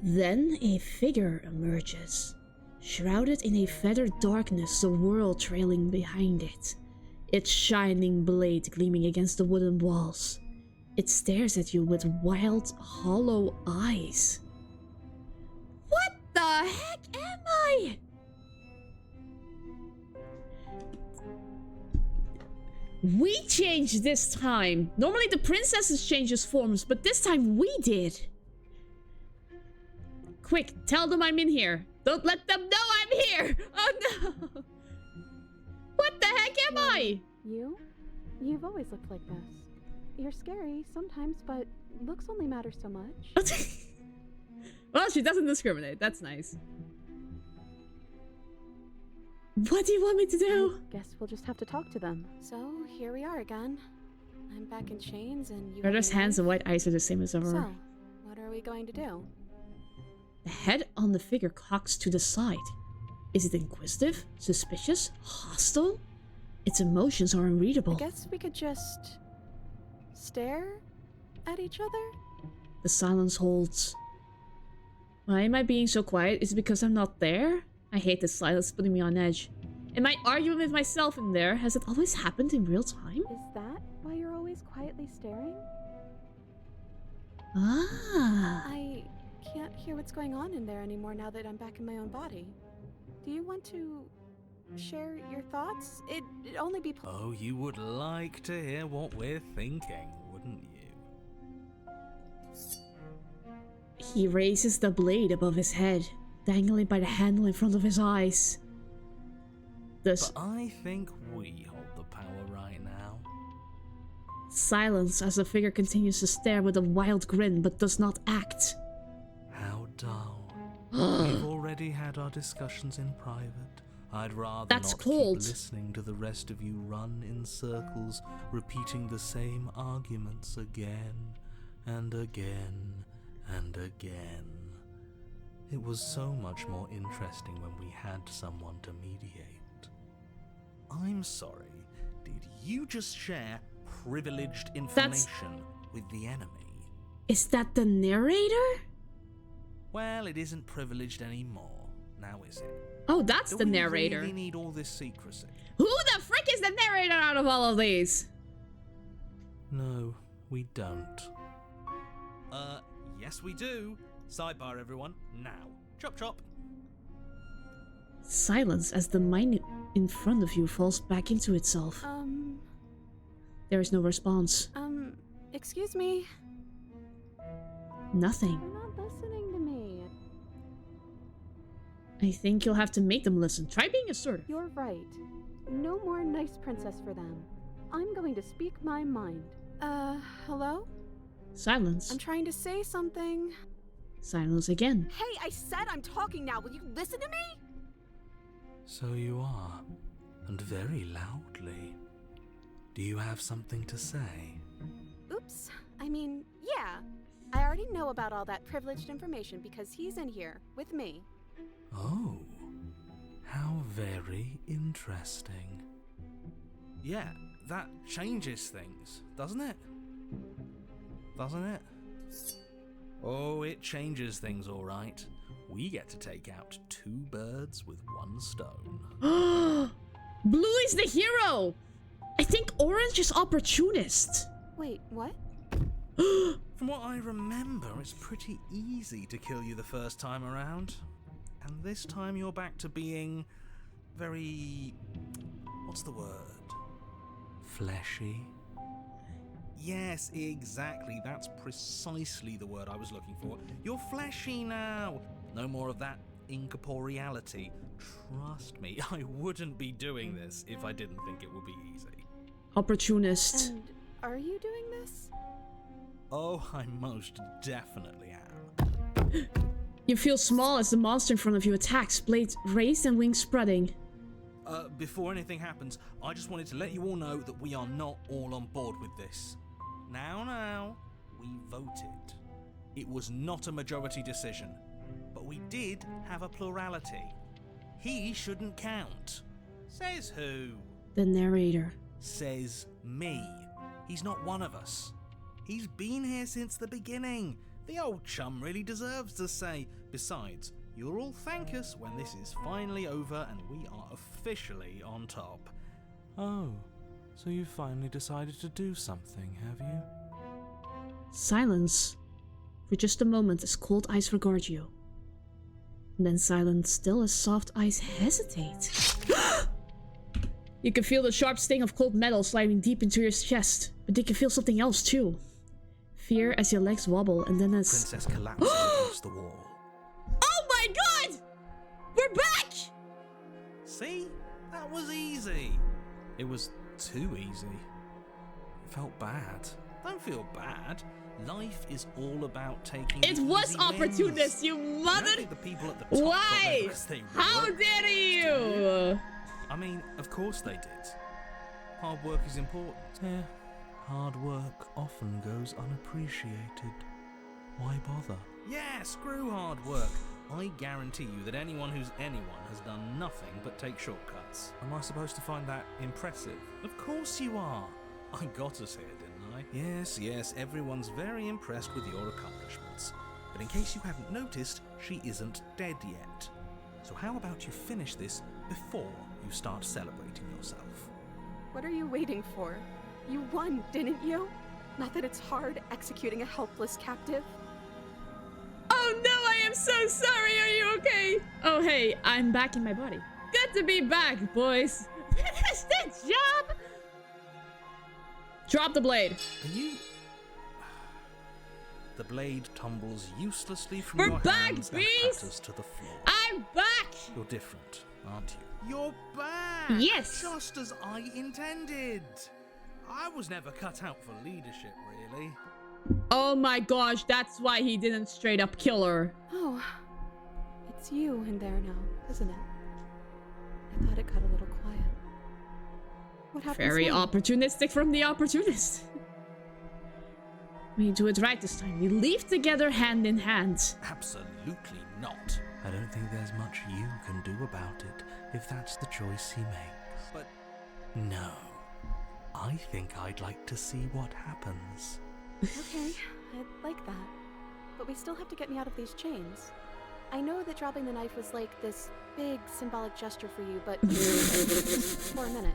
Then a figure emerges, shrouded in a feathered darkness, the world trailing behind it, its shining blade gleaming against the wooden walls. It stares at you with wild, hollow eyes. What the heck am I? We changed this time. Normally the princesses changes forms, but this time we did. Quick, tell them I'm in here. Don't let them know I'm here. Oh no. What the heck am I? You? You've always looked like this. You're scary sometimes, but looks only matter so much. Well, she doesn't discriminate. That's nice. What do you want me to do? Guess we'll just have to talk to them. So, here we are again. I'm back in chains and you... Rudder's hands and white eyes are the same as ever. So, what are we going to do? The head on the figure cocks to the side. Is it inquisitive? Suspicious? Hostile? Its emotions are unreadable. I guess we could just... stare at each other? The silence holds. Why am I being so quiet? Is it because I'm not there? I hate this silence putting me on edge. Am I arguing with myself in there? Has it always happened in real time? Is that why you're always quietly staring? Ah. I can't hear what's going on in there anymore now that I'm back in my own body. Do you want to share your thoughts? It'd only be... Oh, you would like to hear what we're thinking, wouldn't you? He raises the blade above his head, dangling by the handle in front of his eyes. But I think we hold the power right now. Silence as the figure continues to stare with a wild grin but does not act. How dull. We've already had our discussions in private. I'd rather not keep listening to the rest of you run in circles, repeating the same arguments again and again and again. It was so much more interesting when we had someone to mediate. I'm sorry, did you just share privileged information with the enemy? Is that the narrator? Well, it isn't privileged anymore, now is it? Oh, that's the narrator. Do we really need all this secrecy? Who the frick is the narrator out of all of these? No, we don't. Yes we do. Sidebar, everyone. Now. Chop chop. Silence as the mind in front of you falls back into itself. There is no response. Excuse me? Nothing. You're not listening to me. I think you'll have to make them listen. Try being assertive. You're right. No more nice princess for them. I'm going to speak my mind. Hello? Silence. I'm trying to say something. Silence again. Hey, I said I'm talking now. Will you listen to me? So you are, and very loudly. Do you have something to say? Oops. I mean, yeah. I already know about all that privileged information because he's in here with me. Oh, how very interesting. Yeah, that changes things, doesn't it? Doesn't it? Oh, it changes things, all right. We get to take out 2 birds with 1 stone. Blue is the hero! I think Orange is opportunist. Wait, what? From what I remember, it's pretty easy to kill you the first time around. And this time you're back to being very... what's the word? Fleshy? Yes, exactly. That's precisely the word I was looking for. You're fleshy now. No more of that incorporeality. Trust me, I wouldn't be doing this if I didn't think it would be easy. Opportunist. And are you doing this? Oh, I most definitely am. You feel small as the monster in front of you attacks, blades raised and wings spreading. Before anything happens, I just wanted to let you all know that we are not all on board with this. Now, we voted. It was not a majority decision, but we did have a plurality. He shouldn't count. Says who? The narrator. Says me. He's not one of us. He's been here since the beginning. The old chum really deserves to say. Besides, you'll all thank us when this is finally over and we are officially on top. Oh, so you finally decided to do something, have you? Silence. For just a moment as cold eyes regard you. And then silence still as soft eyes hesitate. You can feel the sharp sting of cold metal sliding deep into your chest, but you can feel something else too. Fear as your legs wobble and then as... Princess collapses against the wall. Oh my god! We're back! See? That was easy. It was too easy. It felt bad. Don't feel bad. Life is all about taking It was easy opportunist, wins. you I mother... don't think the people at the top got Why? the best they How were. dare you? I mean, of course they did. Hard work is important. Yeah, hard work often goes unappreciated. Why bother? Yeah, screw hard work. I guarantee you that anyone who's anyone has done nothing but take shortcuts. Am I supposed to find that impressive? Of course you are. I got us here, didn't I? Yes, everyone's very impressed with your accomplishments. But in case you haven't noticed, she isn't dead yet. So how about you finish this before you start celebrating yourself? What are you waiting for? You won, didn't you? Not that it's hard executing a helpless captive. Oh no, I am so sorry. Are you okay? Oh hey, I'm back in my body. Good to be back, boys. Finish the job. Drop the blade. Are you... The blade tumbles uselessly from We're your back, hands and beast! clatters to the floor. I'm back. You're different, aren't you? You're back! Yes. Just as I intended. I was never cut out for leadership, really. Oh my gosh, that's why he didn't straight up kill her. Oh, it's you in there now, isn't it? I thought it got a little quiet. What happened? Very opportunistic from the opportunist. We do it right this time. We leave together hand in hand. Absolutely not. I don't think there's much you can do about it if that's the choice he makes. But no, I think I'd like to see what happens. Okay, I'd like that. But we still have to get me out of these chains. I know that dropping the knife was like this big symbolic gesture for you, but just for a minute.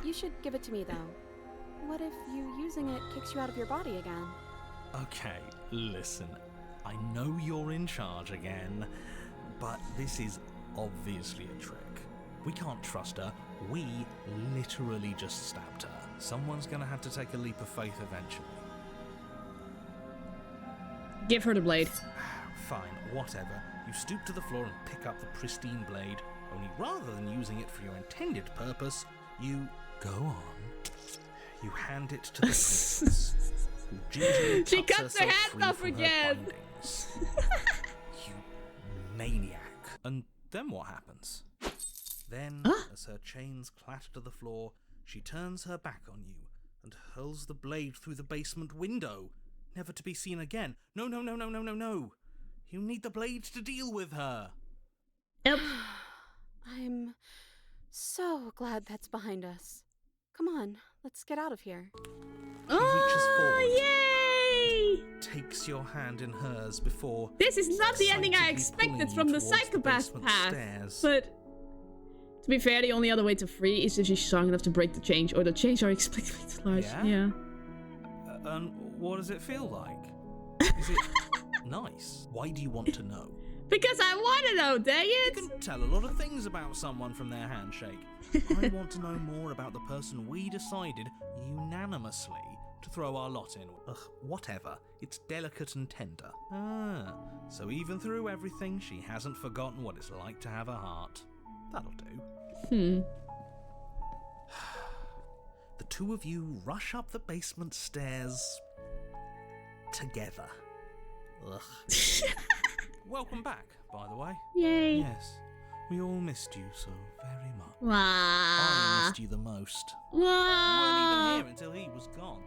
You should give it to me, though. What if you using it kicks you out of your body again? okay, listen. I know you're in charge again, but this is obviously a trick. We can't trust her. We literally just stabbed her. Someone's gonna have to take a leap of faith eventually. Give her the blade. Fine, whatever. You stoop to the floor and pick up the pristine blade, only rather than using it for your intended purpose, you... Go on. You hand it to the princess, who gingerly She cuts cuts her herself hand free off from her again. bindings. You maniac. And then what happens? Then, as her chains clatter to the floor, She turns her back on you and hurls the blade through the basement window, never to be seen again. No, no, no, no, no, no, no. You need the blade to deal with her. Yep. I'm so glad that's behind us. Come on, let's get out of here. She reaches forward, Yay! takes your hand in hers before... This is not the ending I excitedly expected pulling from you the towards psychopath basement path. stairs. But to be fair, the only other way to free is if she's strong enough to break the chains, or the chains are explicitly too large. Yeah? And what does it feel like? Is it nice? Why do you want to know? Because I want to know, dang it! You can tell a lot of things about someone from their handshake. I want to know more about the person we decided unanimously to throw our lot in. Ugh, whatever. It's delicate and tender. Ah, so even through everything, she hasn't forgotten what it's like to have a heart. That'll do. The two of you rush up the basement stairs together. Ugh. Welcome back, by the way. Yay. Yes, we all missed you so very much. I Wow. missed you the most. You weren't even here until he was gone.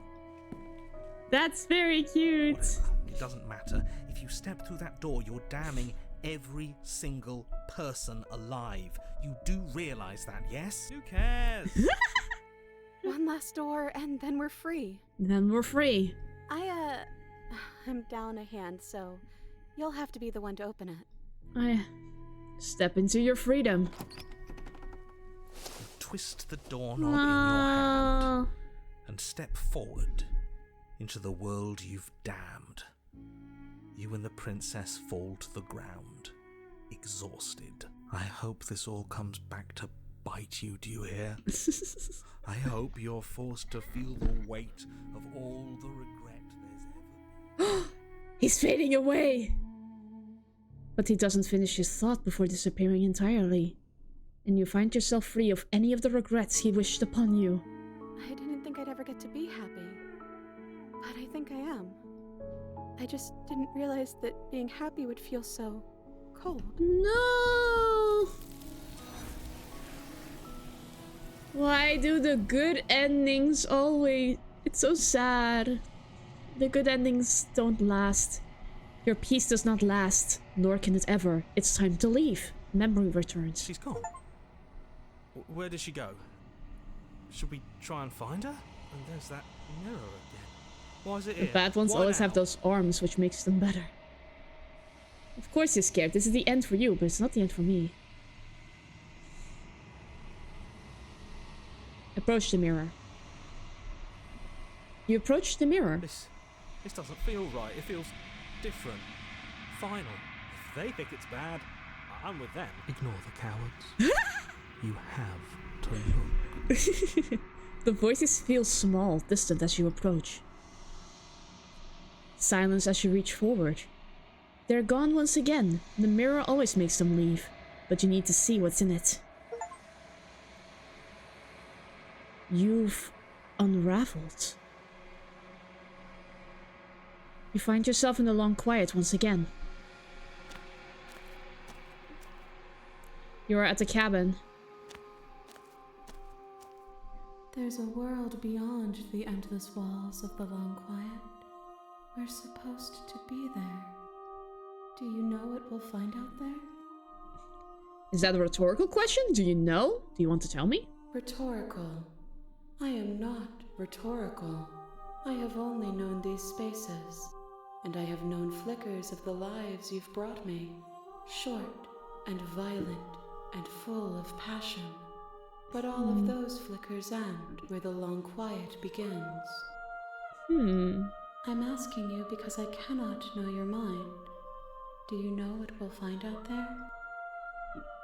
That's very cute. Whatever. It doesn't matter. If you step through that door, you're damning every single person alive. You do realise that, yes? Who cares? One last door, and then we're free. Then we're free. I'm down a hand, so you'll have to be the one to open it. I step into your freedom. Twist the doorknob in your hand Oh. and step forward into the world you've damned. You and the princess fall to the ground, exhausted. I hope this all comes back to bite you, do you hear? I hope you're forced to feel the weight of all the regret there's ever been. He's fading away. But he doesn't finish his thought before disappearing entirely. And you find yourself free of any of the regrets he wished upon you. I didn't think I'd ever get to be happy, but I think I am. I just didn't realize that being happy would feel so cold. No! Why do the good endings always... It's so sad. The good endings don't last. Your peace does not last, nor can it ever. It's time to leave. Memory returns. She's gone. Where did she go? Should we try and find her? And there's that mirror again. Why is it The here? bad ones Why always now? have those arms, which makes them better. Of course you're scared. This is the end for you, but it's not the end for me. Approach the mirror. You approach the mirror. This doesn't feel right. It feels different. Final. If they think it's bad, I'm with them. Ignore the cowards. You have to look. The voices feel small, distant as you approach. Silence as you reach forward. They're gone once again. The mirror always makes them leave, but you need to see what's in it. You've unraveled. You find yourself in the long quiet once again. You are at the cabin. There's a world beyond the endless walls of the long quiet. We're supposed to be there. Do you know what we'll find out there? Is that a rhetorical question? Do you know? Do you want to tell me? Rhetorical. I am not rhetorical. I have only known these spaces, and I have known flickers of the lives you've brought me. Short and violent and full of passion. But all of those flickers end where the long quiet begins. I'm asking you because I cannot know your mind. Do you know what we'll find out there?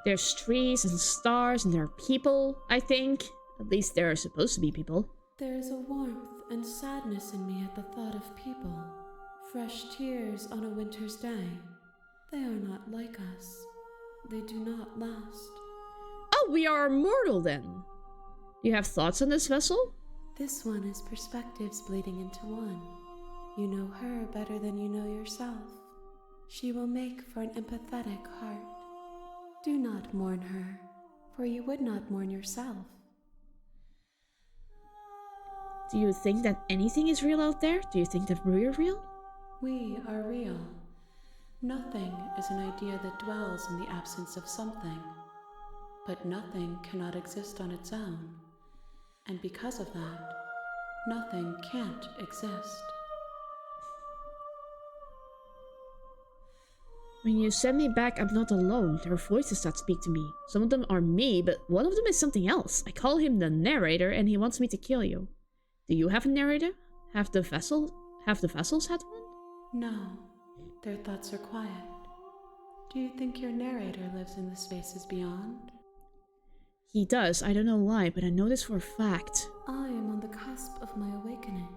There's trees and stars and there are people, I think. At least there are supposed to be people. There is a warmth and sadness in me at the thought of people. Fresh tears on a winter's day. They are not like us. They do not last. Oh, we are immortal then. You have thoughts on this vessel? This one is perspectives bleeding into one. You know her better than you know yourself. She will make for an empathetic heart. Do not mourn her, for you would not mourn yourself. Do you think that anything is real out there? Do you think that we're real? We are real. Nothing is an idea that dwells in the absence of something. But nothing cannot exist on its own. And because of that, nothing can't exist. When you send me back, I'm not alone. There are voices that speak to me. Some of them are me, but one of them is something else. I call him the narrator, and he wants me to kill you. Do you have a narrator? Have the vessels had one? No, their thoughts are quiet. Do you think your narrator lives in the spaces beyond? He does. I don't know why, but I know this for a fact. I am on the cusp of my awakening.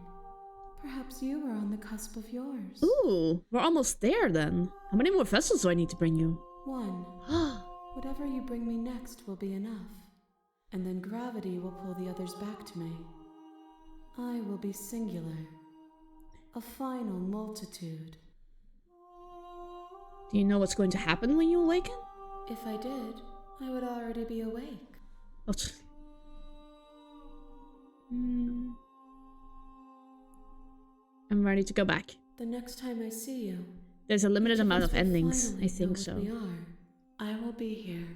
Perhaps you are on the cusp of yours. Ooh, we're almost there then. How many more vessels do I need to bring you? 1. Whatever you bring me next will be enough. And then gravity will pull the others back to me. I will be singular. A final multitude. Do you know what's going to happen when you awaken? If I did, I would already be awake. What? I'm ready to go back. The next time I see you, There's a limited amount of endings. I think so. I will be here,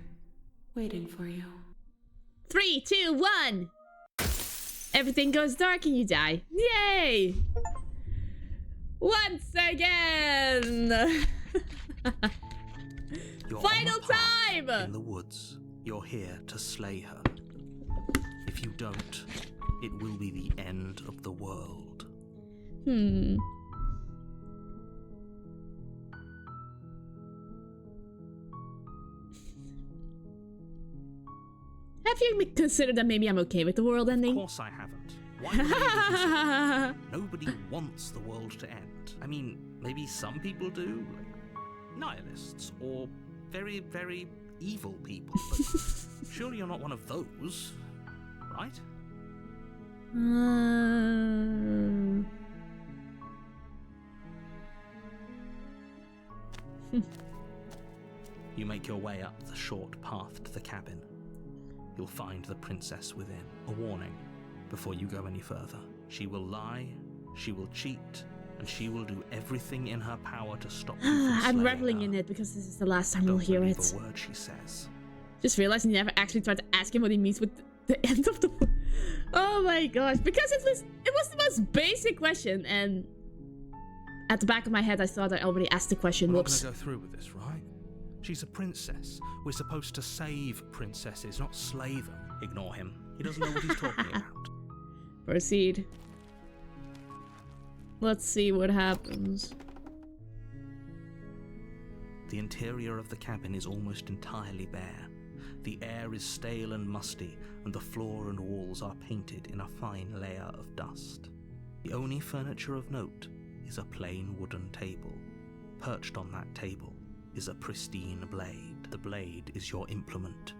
waiting for you. 3, 2, 1! Everything goes dark and you die. Yay! Once again! You're Final on a path time! In the woods, you're here to slay her. If you don't, it will be the end of the world. Have you considered that maybe I'm okay with the world ending? Of course I haven't. Why would I even consider? Nobody wants the world to end. I mean, maybe some people do, like nihilists or very, very evil people, but surely you're not one of those, right? You make your way up the short path to the cabin. You'll find the princess within. A warning before you go any further. She will lie, she will cheat, and she will do everything in her power to stop you from I'm slaying reveling her. in it because this is the last time we'll Don't hear believe it. a word she says. Just realized I never actually tried to ask him what he means with the end of the world. Oh my gosh, because it was the most basic question, and at the back of my head I thought I already asked the question. We're not Whoops. going to go through with this, right? She's a princess. We're supposed to save princesses, not slay them. Ignore him. He doesn't know what he's talking about. Proceed. Let's see what happens. The interior of the cabin is almost entirely bare. The air is stale and musty, and the floor and walls are painted in a fine layer of dust. The only furniture of note is a plain wooden table. Perched on that table is a pristine blade. The blade is your implement.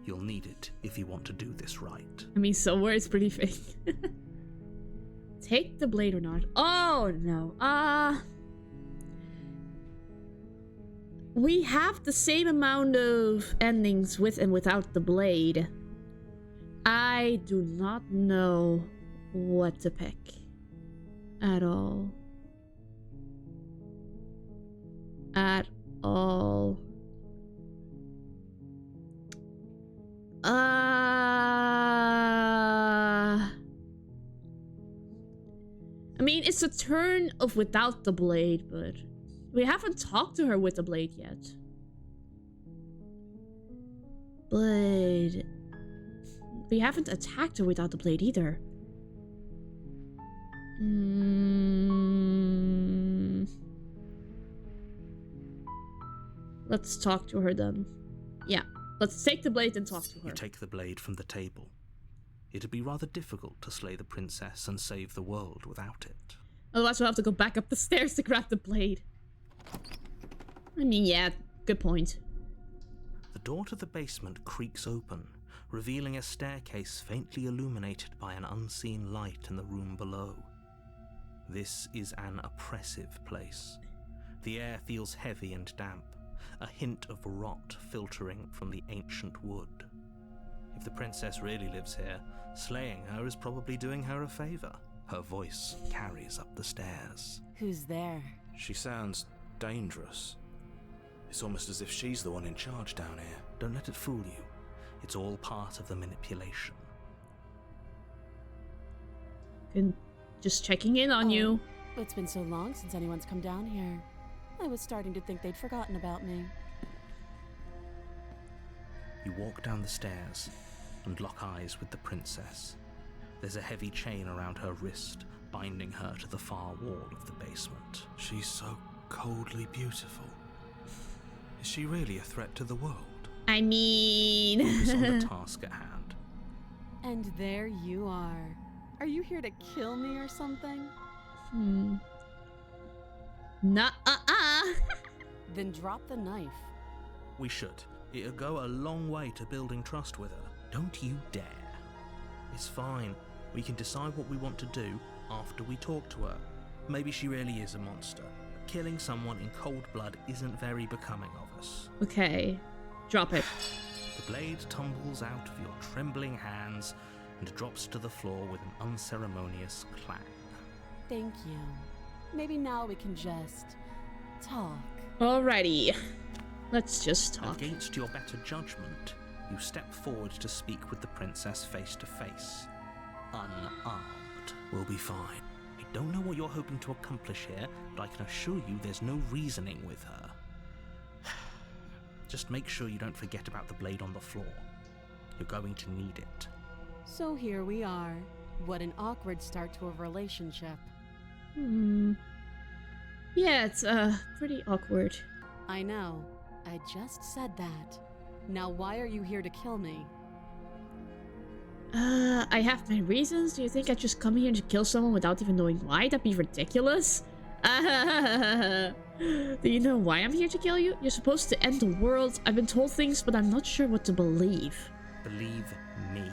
You'll need it if you want to do this right. I mean, somewhere it's pretty fake. Take the blade or not? Oh no. We have the same amount of endings with and without the blade. I do not know what to pick at all. At all. I mean, it's a turn of without the blade, but we haven't talked to her with the blade yet. But we haven't attacked her without the blade either. Let's talk to her then. Yeah, let's take the blade and talk to her. You take the blade from the table. It'd be rather difficult to slay the princess and save the world without it. Otherwise we'll have to go back up the stairs to grab the blade. I mean, yeah, good point. The door to the basement creaks open, revealing a staircase faintly illuminated by an unseen light in the room below. This is an oppressive place. The air feels heavy and damp, a hint of rot filtering from the ancient wood. If the princess really lives here, slaying her is probably doing her a favor. Her voice carries up the stairs. Who's there? She sounds dangerous. It's almost as if she's the one in charge down here. Don't let it fool you. It's all part of the manipulation. And just checking in on you. It's been so long since anyone's come down here. I was starting to think they'd forgotten about me. You walk down the stairs and lock eyes with the princess. There's a heavy chain around her wrist, binding her to the far wall of the basement. She's so coldly beautiful. Is she really a threat to the world? I mean... Focus on the task at hand. And there you are. Are you here to kill me or something? Nuh-uh-uh. Then drop the knife. We should. It'll go a long way to building trust with her. Don't you dare. It's fine. We can decide what we want to do after we talk to her. Maybe she really is a monster. Killing someone in cold blood isn't very becoming of us. Okay. Drop it. The blade tumbles out of your trembling hands and drops to the floor with an unceremonious clang. Thank you. Maybe now we can just talk. Alrighty. Let's just talk. Against your better judgment, you step forward to speak with the princess face to face. Unarmed. We'll be fine. I don't know what you're hoping to accomplish here, but I can assure you there's no reasoning with her. Just make sure you don't forget about the blade on the floor. You're going to need it. So here we are. What an awkward start to a relationship. Yeah, it's pretty awkward. I know. I just said that. Now why are you here to kill me? I have my reasons. Do you think I'd just come here to kill someone without even knowing why? That'd be ridiculous. Do you know why I'm here to kill you? You're supposed to end the world. I've been told things, but I'm not sure what to believe. Believe me.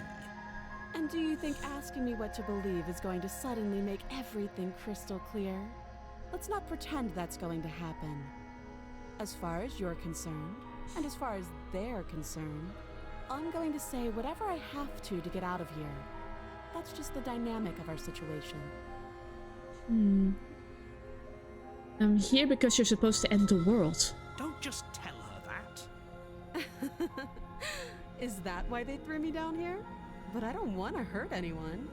And do you think asking me what to believe is going to suddenly make everything crystal clear? Let's not pretend that's going to happen. As far as you're concerned, and as far as they're concerned, I'm going to say whatever I have to get out of here. That's just the dynamic of our situation. I'm here because you're supposed to end the world. Don't just tell her that. Is that why they threw me down here? But I don't want to hurt anyone.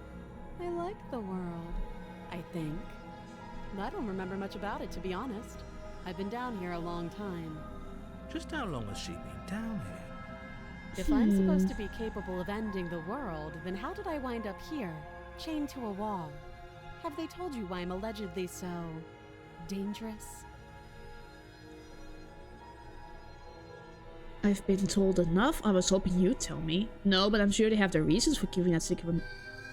I like the world, I think. I don't remember much about it, to be honest. I've been down here a long time. Just how long has she been down here? If I'm supposed to be capable of ending the world, then how did I wind up here, chained to a wall? Have they told you why I'm allegedly so dangerous? I've been told enough. I was hoping you'd tell me. No, but I'm sure they have their reasons for keeping that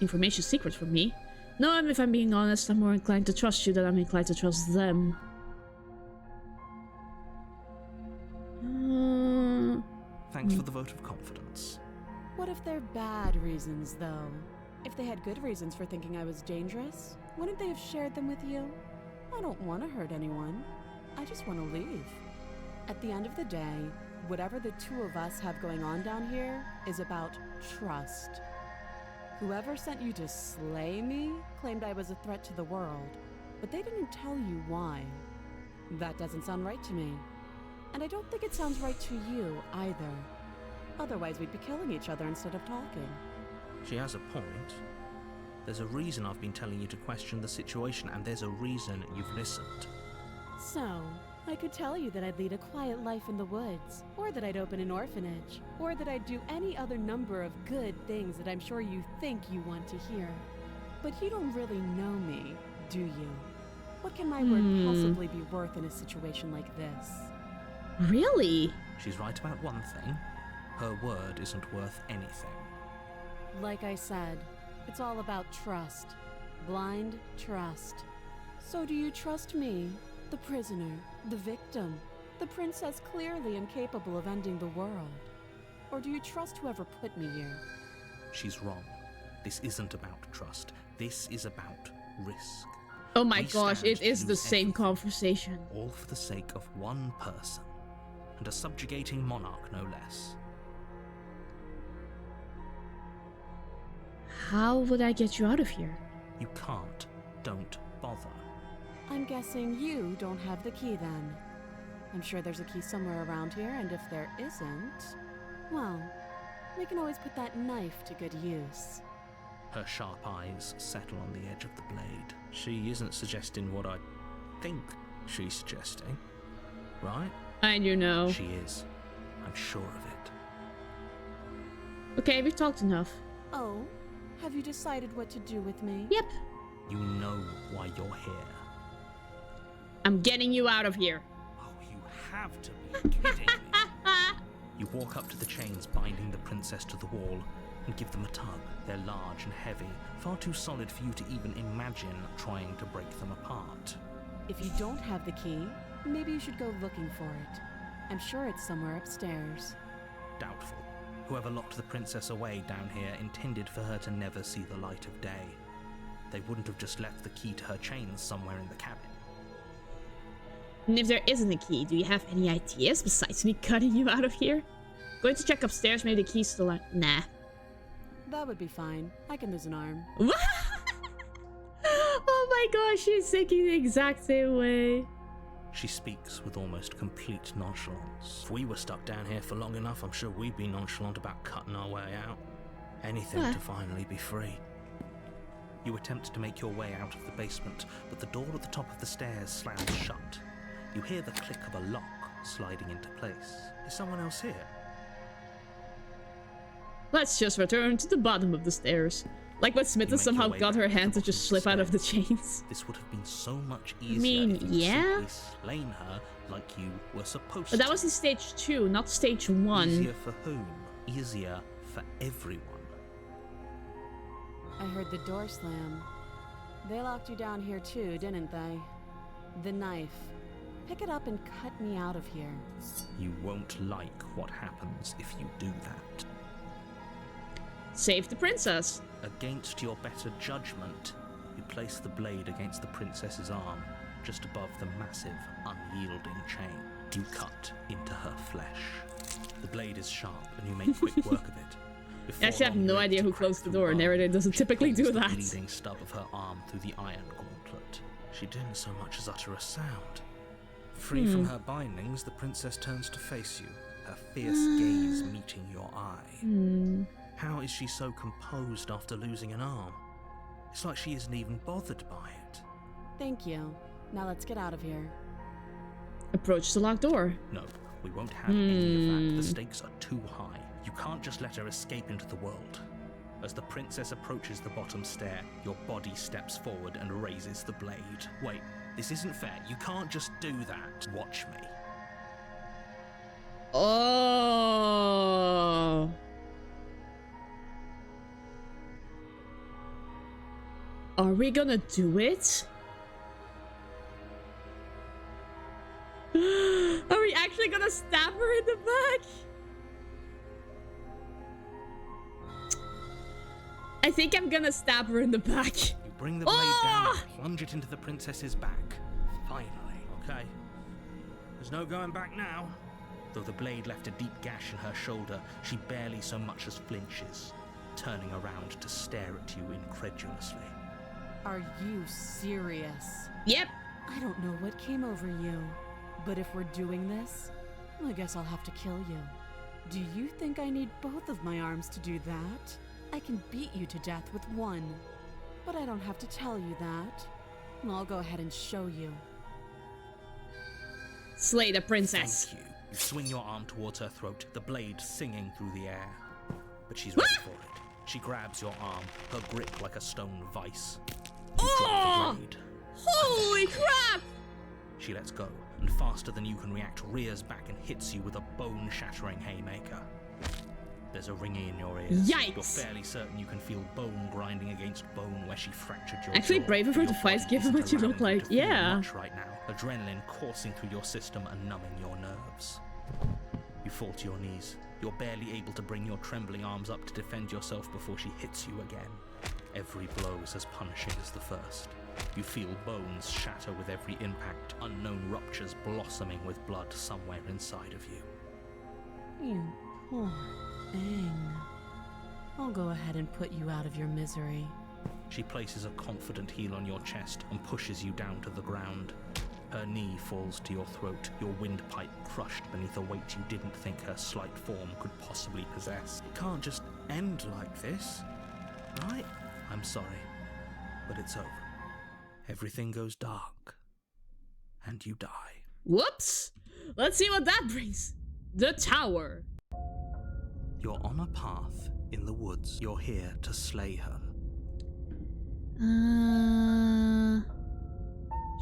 information secret from me. No, if I'm being honest, I'm more inclined to trust you than I'm inclined to trust them. Thanks for the vote of confidence. What if they're bad reasons, though? If they had good reasons for thinking I was dangerous, wouldn't they have shared them with you? I don't want to hurt anyone. I just want to leave. At the end of the day, whatever the two of us have going on down here is about trust. Whoever sent you to slay me claimed I was a threat to the world, but they didn't tell you why. That doesn't sound right to me. And I don't think it sounds right to you either. Otherwise, we'd be killing each other instead of talking. She has a point. There's a reason I've been telling you to question the situation, and there's a reason you've listened. So, I could tell you that I'd lead a quiet life in the woods, or that I'd open an orphanage, or that I'd do any other number of good things that I'm sure you think you want to hear. But you don't really know me, do you? What can my word possibly be worth in a situation like this? Really? She's right about one thing. Her word isn't worth anything. Like I said, it's all about trust. Blind trust. So do you trust me, the prisoner, the victim, the princess clearly incapable of ending the world? Or do you trust whoever put me here? She's wrong. This isn't about trust. This is about risk. Oh my We gosh, stand it is to the lose same everything, conversation. all for the sake of one person. And a subjugating monarch, no less. How would I get you out of here? You can't. Don't bother. I'm guessing you don't have the key then. I'm sure there's a key somewhere around here, and if there isn't, well, we can always put that knife to good use. Her sharp eyes settle on the edge of the blade. She isn't suggesting what I think she's suggesting, right? I do know. She is. I'm sure of it. Okay, we've talked enough. Oh, have you decided what to do with me? Yep. You know why you're here. I'm getting you out of here. Oh, you have to be kidding me. You walk up to the chains binding the princess to the wall and give them a tug. They're large and heavy, far too solid for you to even imagine trying to break them apart. If you don't have the key, maybe you should go looking for it. I'm sure it's somewhere upstairs. Doubtful. Whoever locked the princess away down here intended for her to never see the light of day. They wouldn't have just left the key to her chains somewhere in the cabin. And if there isn't a key, do you have any ideas besides me cutting you out of here? Going to check upstairs, maybe the key's still on. Nah. That would be fine. I can lose an arm. Oh my gosh, she's thinking the exact same way. She speaks with almost complete nonchalance. If we were stuck down here for long enough, I'm sure we'd be nonchalant about cutting our way out. Anything to finally be free. You attempt to make your way out of the basement, but the door at the top of the stairs slams shut. You hear the click of a lock sliding into place. Is someone else here? Let's just return to the bottom of the stairs. Like when Smita somehow got her hand to just slip out of the chains. This would have been so much easier if you'd simply slain her like you were supposed to. But that was in stage 2, not stage 1. Easier for whom? Easier for everyone. I heard the door slam. They locked you down here too, didn't they? The knife. Pick it up and cut me out of here. You won't like what happens if you do that. Save the princess. Against your better judgment, you place the blade against the princess's arm, just above the massive, unyielding chain. You cut into her flesh. The blade is sharp, and you make quick work of it. I actually have no idea who closed the door. Narrator doesn't typically do that. The bleeding stub of her arm through the iron gauntlet. She didn't so much as utter a sound. Free from her bindings, the princess turns to face you, her fierce gaze meeting your eye. How is she so composed after losing an arm? It's like she isn't even bothered by it. Thank you. Now let's get out of here. Approach the locked door. No, we won't have any of that. The stakes are too high. You can't just let her escape into the world. As the princess approaches the bottom stair, your body steps forward and raises the blade. Wait, this isn't fair. You can't just do that. Watch me. Oh. Are we gonna do it? Are we actually gonna stab her in the back? I think I'm gonna stab her in the back. You bring the blade down and plunge it into the princess's back. Finally. Okay. There's no going back now. Though the blade left a deep gash in her shoulder, she barely so much as flinches, turning around to stare at you incredulously. Are you serious? Yep. I don't know what came over you, but if we're doing this, I guess I'll have to kill you. Do you think I need both of my arms to do that? I can beat you to death with one, but I don't have to tell you that. I'll go ahead and show you. Slay the princess. Thank you. You swing your arm towards her throat, the blade singing through the air. But she's ready for it. She grabs your arm, her grip like a stone vice. You drop the blade. Holy crap! She lets go, and faster than you can react, rears back and hits you with a bone-shattering haymaker. There's a ringing in your ears. Yikes! You're fairly certain you can feel bone grinding against bone where she fractured your Actually, jaw. brave of her to fight given what you look like. Yeah. Much right now. Adrenaline coursing through your system and numbing your nerves. You fall to your knees. You're barely able to bring your trembling arms up to defend yourself before she hits you again. Every blow is as punishing as the first. You feel bones shatter with every impact, unknown ruptures blossoming with blood somewhere inside of you. You poor thing. I'll go ahead and put you out of your misery. She places a confident heel on your chest and pushes you down to the ground. Her knee falls to your throat, your windpipe crushed beneath a weight you didn't think her slight form could possibly possess. It can't just end like this, right? I'm sorry, but it's over. Everything goes dark, and you die. Whoops! Let's see what that brings. The tower. You're on a path in the woods. You're here to slay her.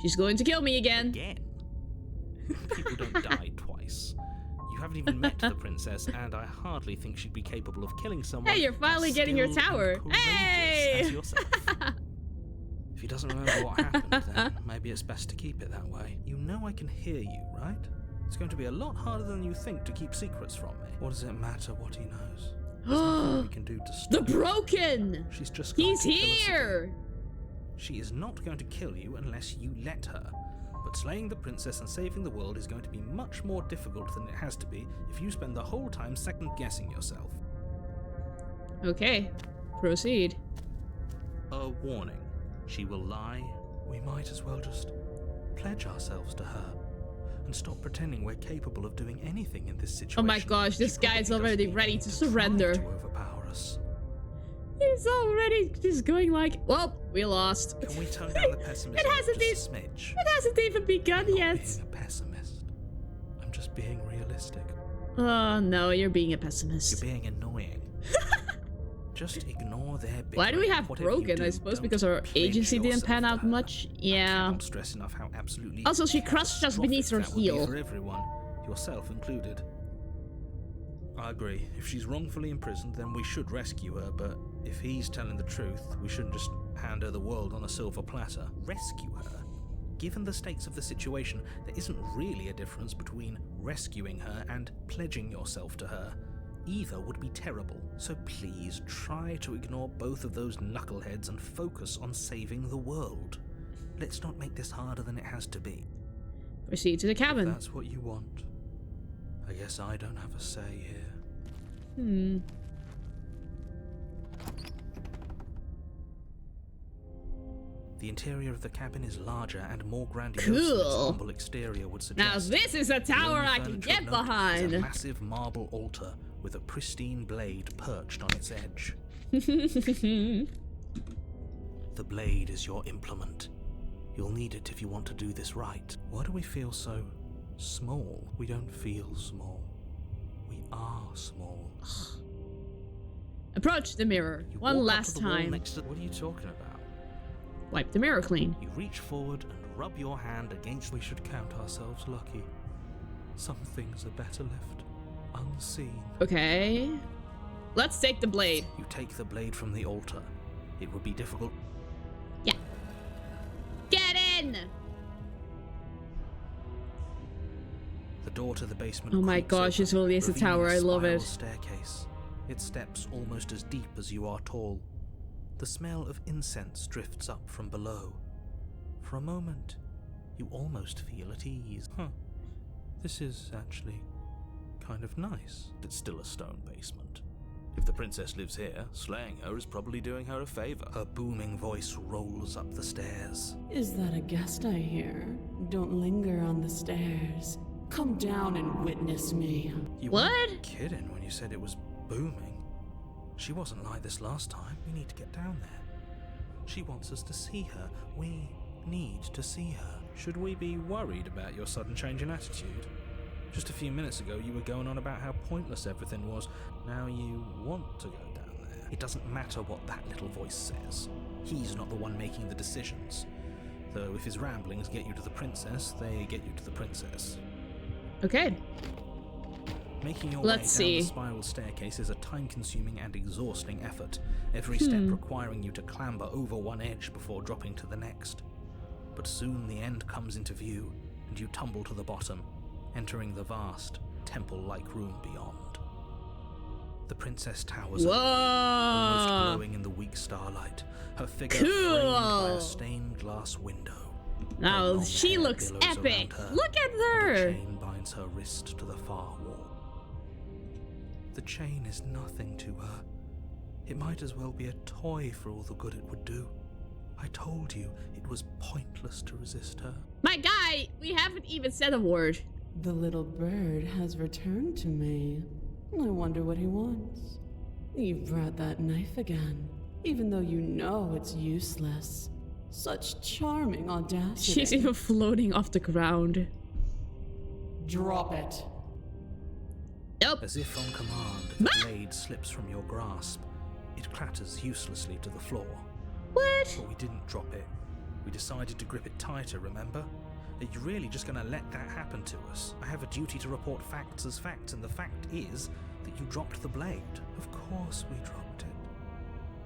She's going to kill me again. Again? People don't die twice. You haven't even met the princess, and I hardly think she'd be capable of killing someone. Hey, you're finally as getting your skilled tower. and courageous Hey! as yourself. If he doesn't remember what happened, then maybe it's best to keep it that way. You know I can hear you, right? It's going to be a lot harder than you think to keep secrets from me. What does it matter what he knows? There's nothing we can do to stop The him. Broken! She's just He's going to kill us here! again. She is not going to kill you unless you let her. But slaying the princess and saving the world is going to be much more difficult than it has to be if you spend the whole time second-guessing yourself. Okay, proceed. A warning. She will lie. We might as well just pledge ourselves to her and stop pretending we're capable of doing anything in this situation. Oh my gosh, this She guy's probably already doesn't ready even to need try surrender. to overpower us. He's already just going like, well, we lost. Can we tone down the pessimism It hasn't just a smidge? It hasn't even begun I'm not yet. being a pessimist. I'm just being realistic. Oh no, you're being a You're pessimist. being annoying. Just ignore their bickering. Why do we have Whatever you broken? do, I suppose don't because our pledge agency didn't yourself pan to out her. much. I Yeah. cannot stress enough how absolutely Also, she crushed us beneath her catastrophic that would be heel. for everyone, yourself included. I agree. If she's wrongfully imprisoned, then we should rescue her, but if he's telling the truth, we shouldn't just hand her the world on a silver platter. Rescue her? Given the stakes of the situation, there isn't really a difference between rescuing her and pledging yourself to her. Either would be terrible, so please try to ignore both of those knuckleheads and focus on saving the world. Let's not make this harder than it has to be. Proceed to the If cabin. that's what you want, I guess I don't have a say here. The interior of the cabin is larger and more grandiose than its Cool. humble exterior would Now suggest. this is a The tower only I can furniture get of note is a behind. massive marble altar with a pristine blade perched on its edge. The blade is your implement. You'll need it if you want to do this right. Why do we feel so small? We don't feel small. We are small. Approach the mirror. You One walk up last to the wall time. next to... What are you talking about? Wipe the mirror clean. You reach forward and rub your hand against... We should count ourselves lucky. Some things are better left unseen. Okay. Let's take the blade. You take the blade from the altar. It would be difficult. Yeah. Get in! The door to the basement. Oh my creaks gosh, open, this really is a revealing tower. I love spiral it. Staircase. Its steps almost as deep as you are tall. The smell of incense drifts up from below. For a moment, you almost feel at ease. This is actually kind of nice. It's still a stone basement. If the princess lives here, slaying her is probably doing her a favor. Her booming voice rolls up the stairs. Is that a guest I hear? Don't linger on the stairs. Come down and witness me. You What? weren't kidding when you said it was booming. She wasn't like this last time. We need to get down there. She wants us to see her. We need to see her. Should we be worried about your sudden change in attitude? Just a few minutes ago, you were going on about how pointless everything was. Now you want to go down there. It doesn't matter what that little voice says. He's not the one making the decisions. Though if his ramblings get you to the princess, they get you to the princess. Okay. Making your Let's way down see. the spiral staircase is a time-consuming and exhausting effort, every step requiring you to clamber over one edge before dropping to the next. But soon the end comes into view, and you tumble to the bottom, entering the vast, temple-like room beyond. The princess towers over you, almost Whoa! glowing in the weak starlight, her figure Cool. framed by a stained glass window. Her Now long she hair looks billows around epic. her, Look at and a her. chain binds her wrist to the far wall. The chain is nothing to her. It might as well be a toy for all the good it would do. I told you it was pointless to resist her. My guy, we haven't even said a word. The little bird has returned to me. I wonder what he wants. You've brought that knife again, even though you know it's useless. Such charming audacity. She's even floating off the ground. Drop it. Nope. As if on command, the blade slips from your grasp. It clatters uselessly to the floor. What? But we didn't drop it. We decided to grip it tighter, remember? Are you really just going to let that happen to us? I have a duty to report facts as facts, and the fact is that you dropped the blade. Of course we dropped it.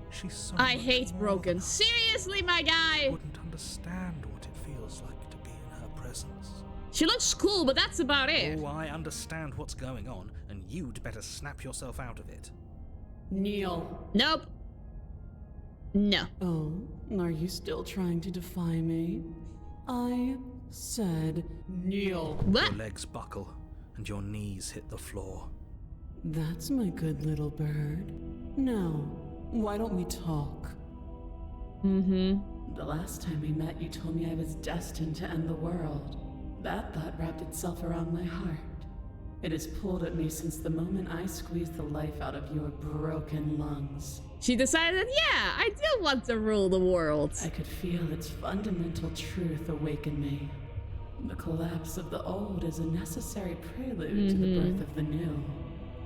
She's so I much hate more Broken. than us. Seriously, my guy. You wouldn't understand what it feels like to be in her presence. She looks cool, but that's about it. Oh, I understand what's going on, and you'd better snap yourself out of it. Kneel. Nope. No. Oh, are you still trying to defy me? I said kneel. What? Your legs buckle, and your knees hit the floor. That's my good little bird. Now, why don't we talk? The last time we met, you told me I was destined to end the world. That thought wrapped itself around my heart. It has pulled at me since the moment I squeezed the life out of your broken lungs. She decided, yeah, I do want to rule the world. I could feel its fundamental truth awaken me. The collapse of the old is a necessary prelude to the birth of the new.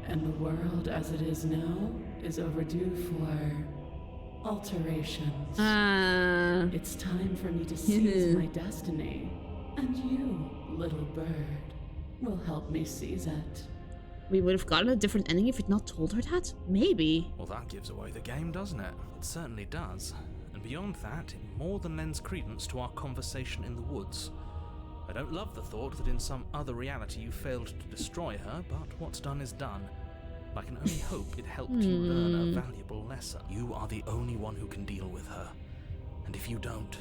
And the world as it is now is overdue for alterations. It's time for me to seize my destiny. And you, little bird, will help me seize it. We would have gotten a different ending if we'd not told her that? Maybe. Well, that gives away the game, doesn't it? It certainly does. And beyond that, it more than lends credence to our conversation in the woods. I don't love the thought that in some other reality you failed to destroy her, but what's done is done. I can only hope it helped you learn a valuable lesson. You are the only one who can deal with her. And if you don't,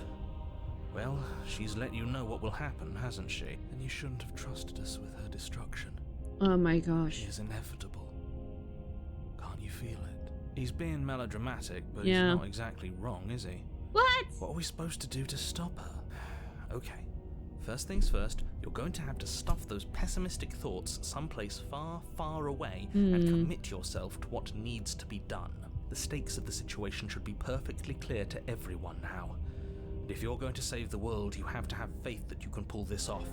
well, she's let you know what will happen, hasn't she? And you shouldn't have trusted us with her destruction. Oh my gosh. She is inevitable. Can't you feel it? He's being melodramatic, but Yeah. he's not exactly wrong, is he? What? What are we supposed to do to stop her? Okay. First things first, you're going to have to stuff those pessimistic thoughts someplace far, far away and commit yourself to what needs to be done. The stakes of the situation should be perfectly clear to everyone now. And if you're going to save the world, you have to have faith that you can pull this off.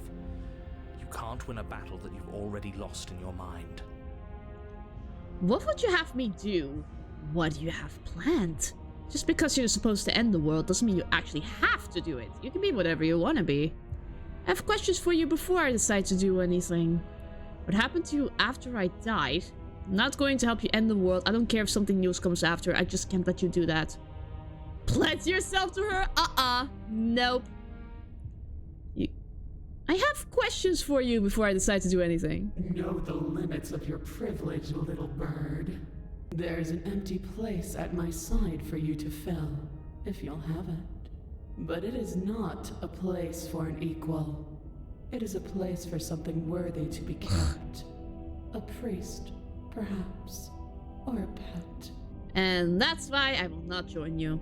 You can't win a battle that you've already lost in your mind. What would you have me do? What do you have planned? Just because you're supposed to end the world doesn't mean you actually have to do it. You can be whatever you want to be. I have questions for you before I decide to do anything. What happened to you after I died? I'm not going to help you end the world. I don't care if something new comes after. I just can't let you do that. Pledge yourself to her? Nope. I have questions for you before I decide to do anything. Know the limits of your privilege, little bird. There's an empty place at my side for you to fill, if you'll have it. But it is not a place for an equal. It is a place for something worthy to be kept. A priest, perhaps, or a pet. And that's why I will not join you.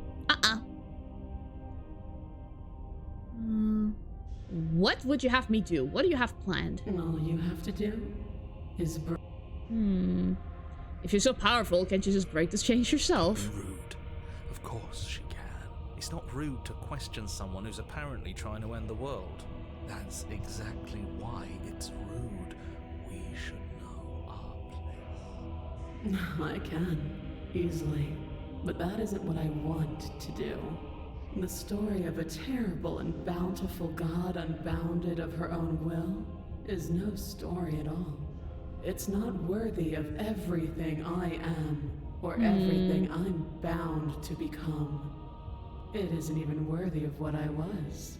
What would you have me do? What do you have planned? All you have to do is If you're so powerful, can't you just break this chains yourself? Rude. Of course she can. It's not rude to question someone who's apparently trying to end the world. That's exactly why it's rude. We should know our place. I can, easily. But that isn't what I want to do. The story of a terrible and bountiful god unbounded of her own will is no story at all. It's not worthy of everything I am, or everything I'm bound to become. It isn't even worthy of what I was.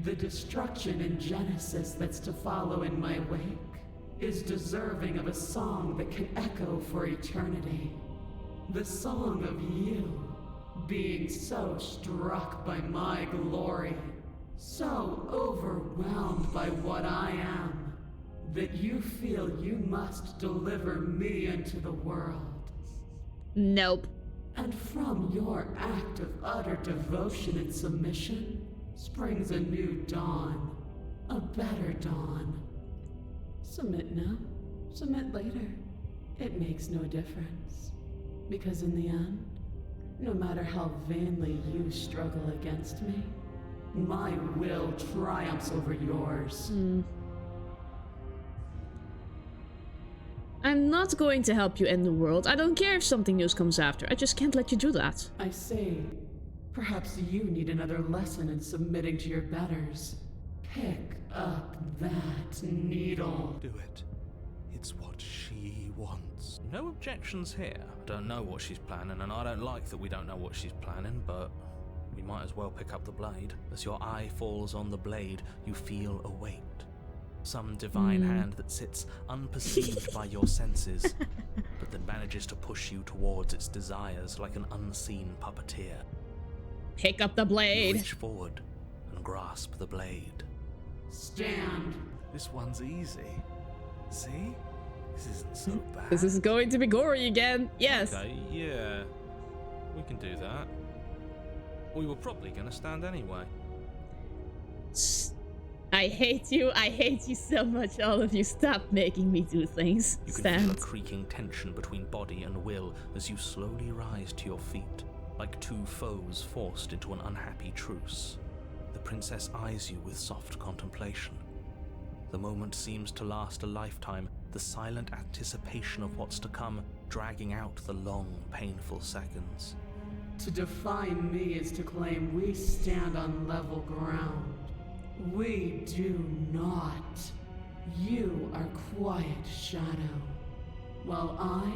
The destruction in Genesis that's to follow in my wake is deserving of a song that can echo for eternity. The song of you, being so struck by my glory, so overwhelmed by what I am, that you feel you must deliver me into the world. Nope. And from your act of utter devotion and submission springs a new dawn. A better dawn. Submit now, submit later. It makes no difference. Because in the end, no matter how vainly you struggle against me, my will triumphs over yours. I'm not going to help you end the world. I don't care if something new comes after. I just can't let you do that. I see. Perhaps you need another lesson in submitting to your betters. Pick up that needle. Do it. It's what she wants. No objections here. I don't know what she's planning, and I don't like that we don't know what she's planning, but we might as well pick up the blade. As your eye falls on the blade, you feel a weight. Some divine hand that sits unperceived by your senses, but that manages to push you towards its desires like an unseen puppeteer. Pick up the blade. Reach forward and grasp the blade. Stand. This one's easy. See? This isn't so bad. This is going to be gory again. Yes. Okay, yeah. We can do that. We were probably going to stand anyway. I hate you. I hate you so much, all of you. Stop making me do things. You can feel a creaking tension between body and will as you slowly rise to your feet, like two foes forced into an unhappy truce. The princess eyes you with soft contemplation. The moment seems to last a lifetime, the silent anticipation of what's to come dragging out the long, painful seconds. To define me is to claim we stand on level ground. We do not. You are quiet shadow, while I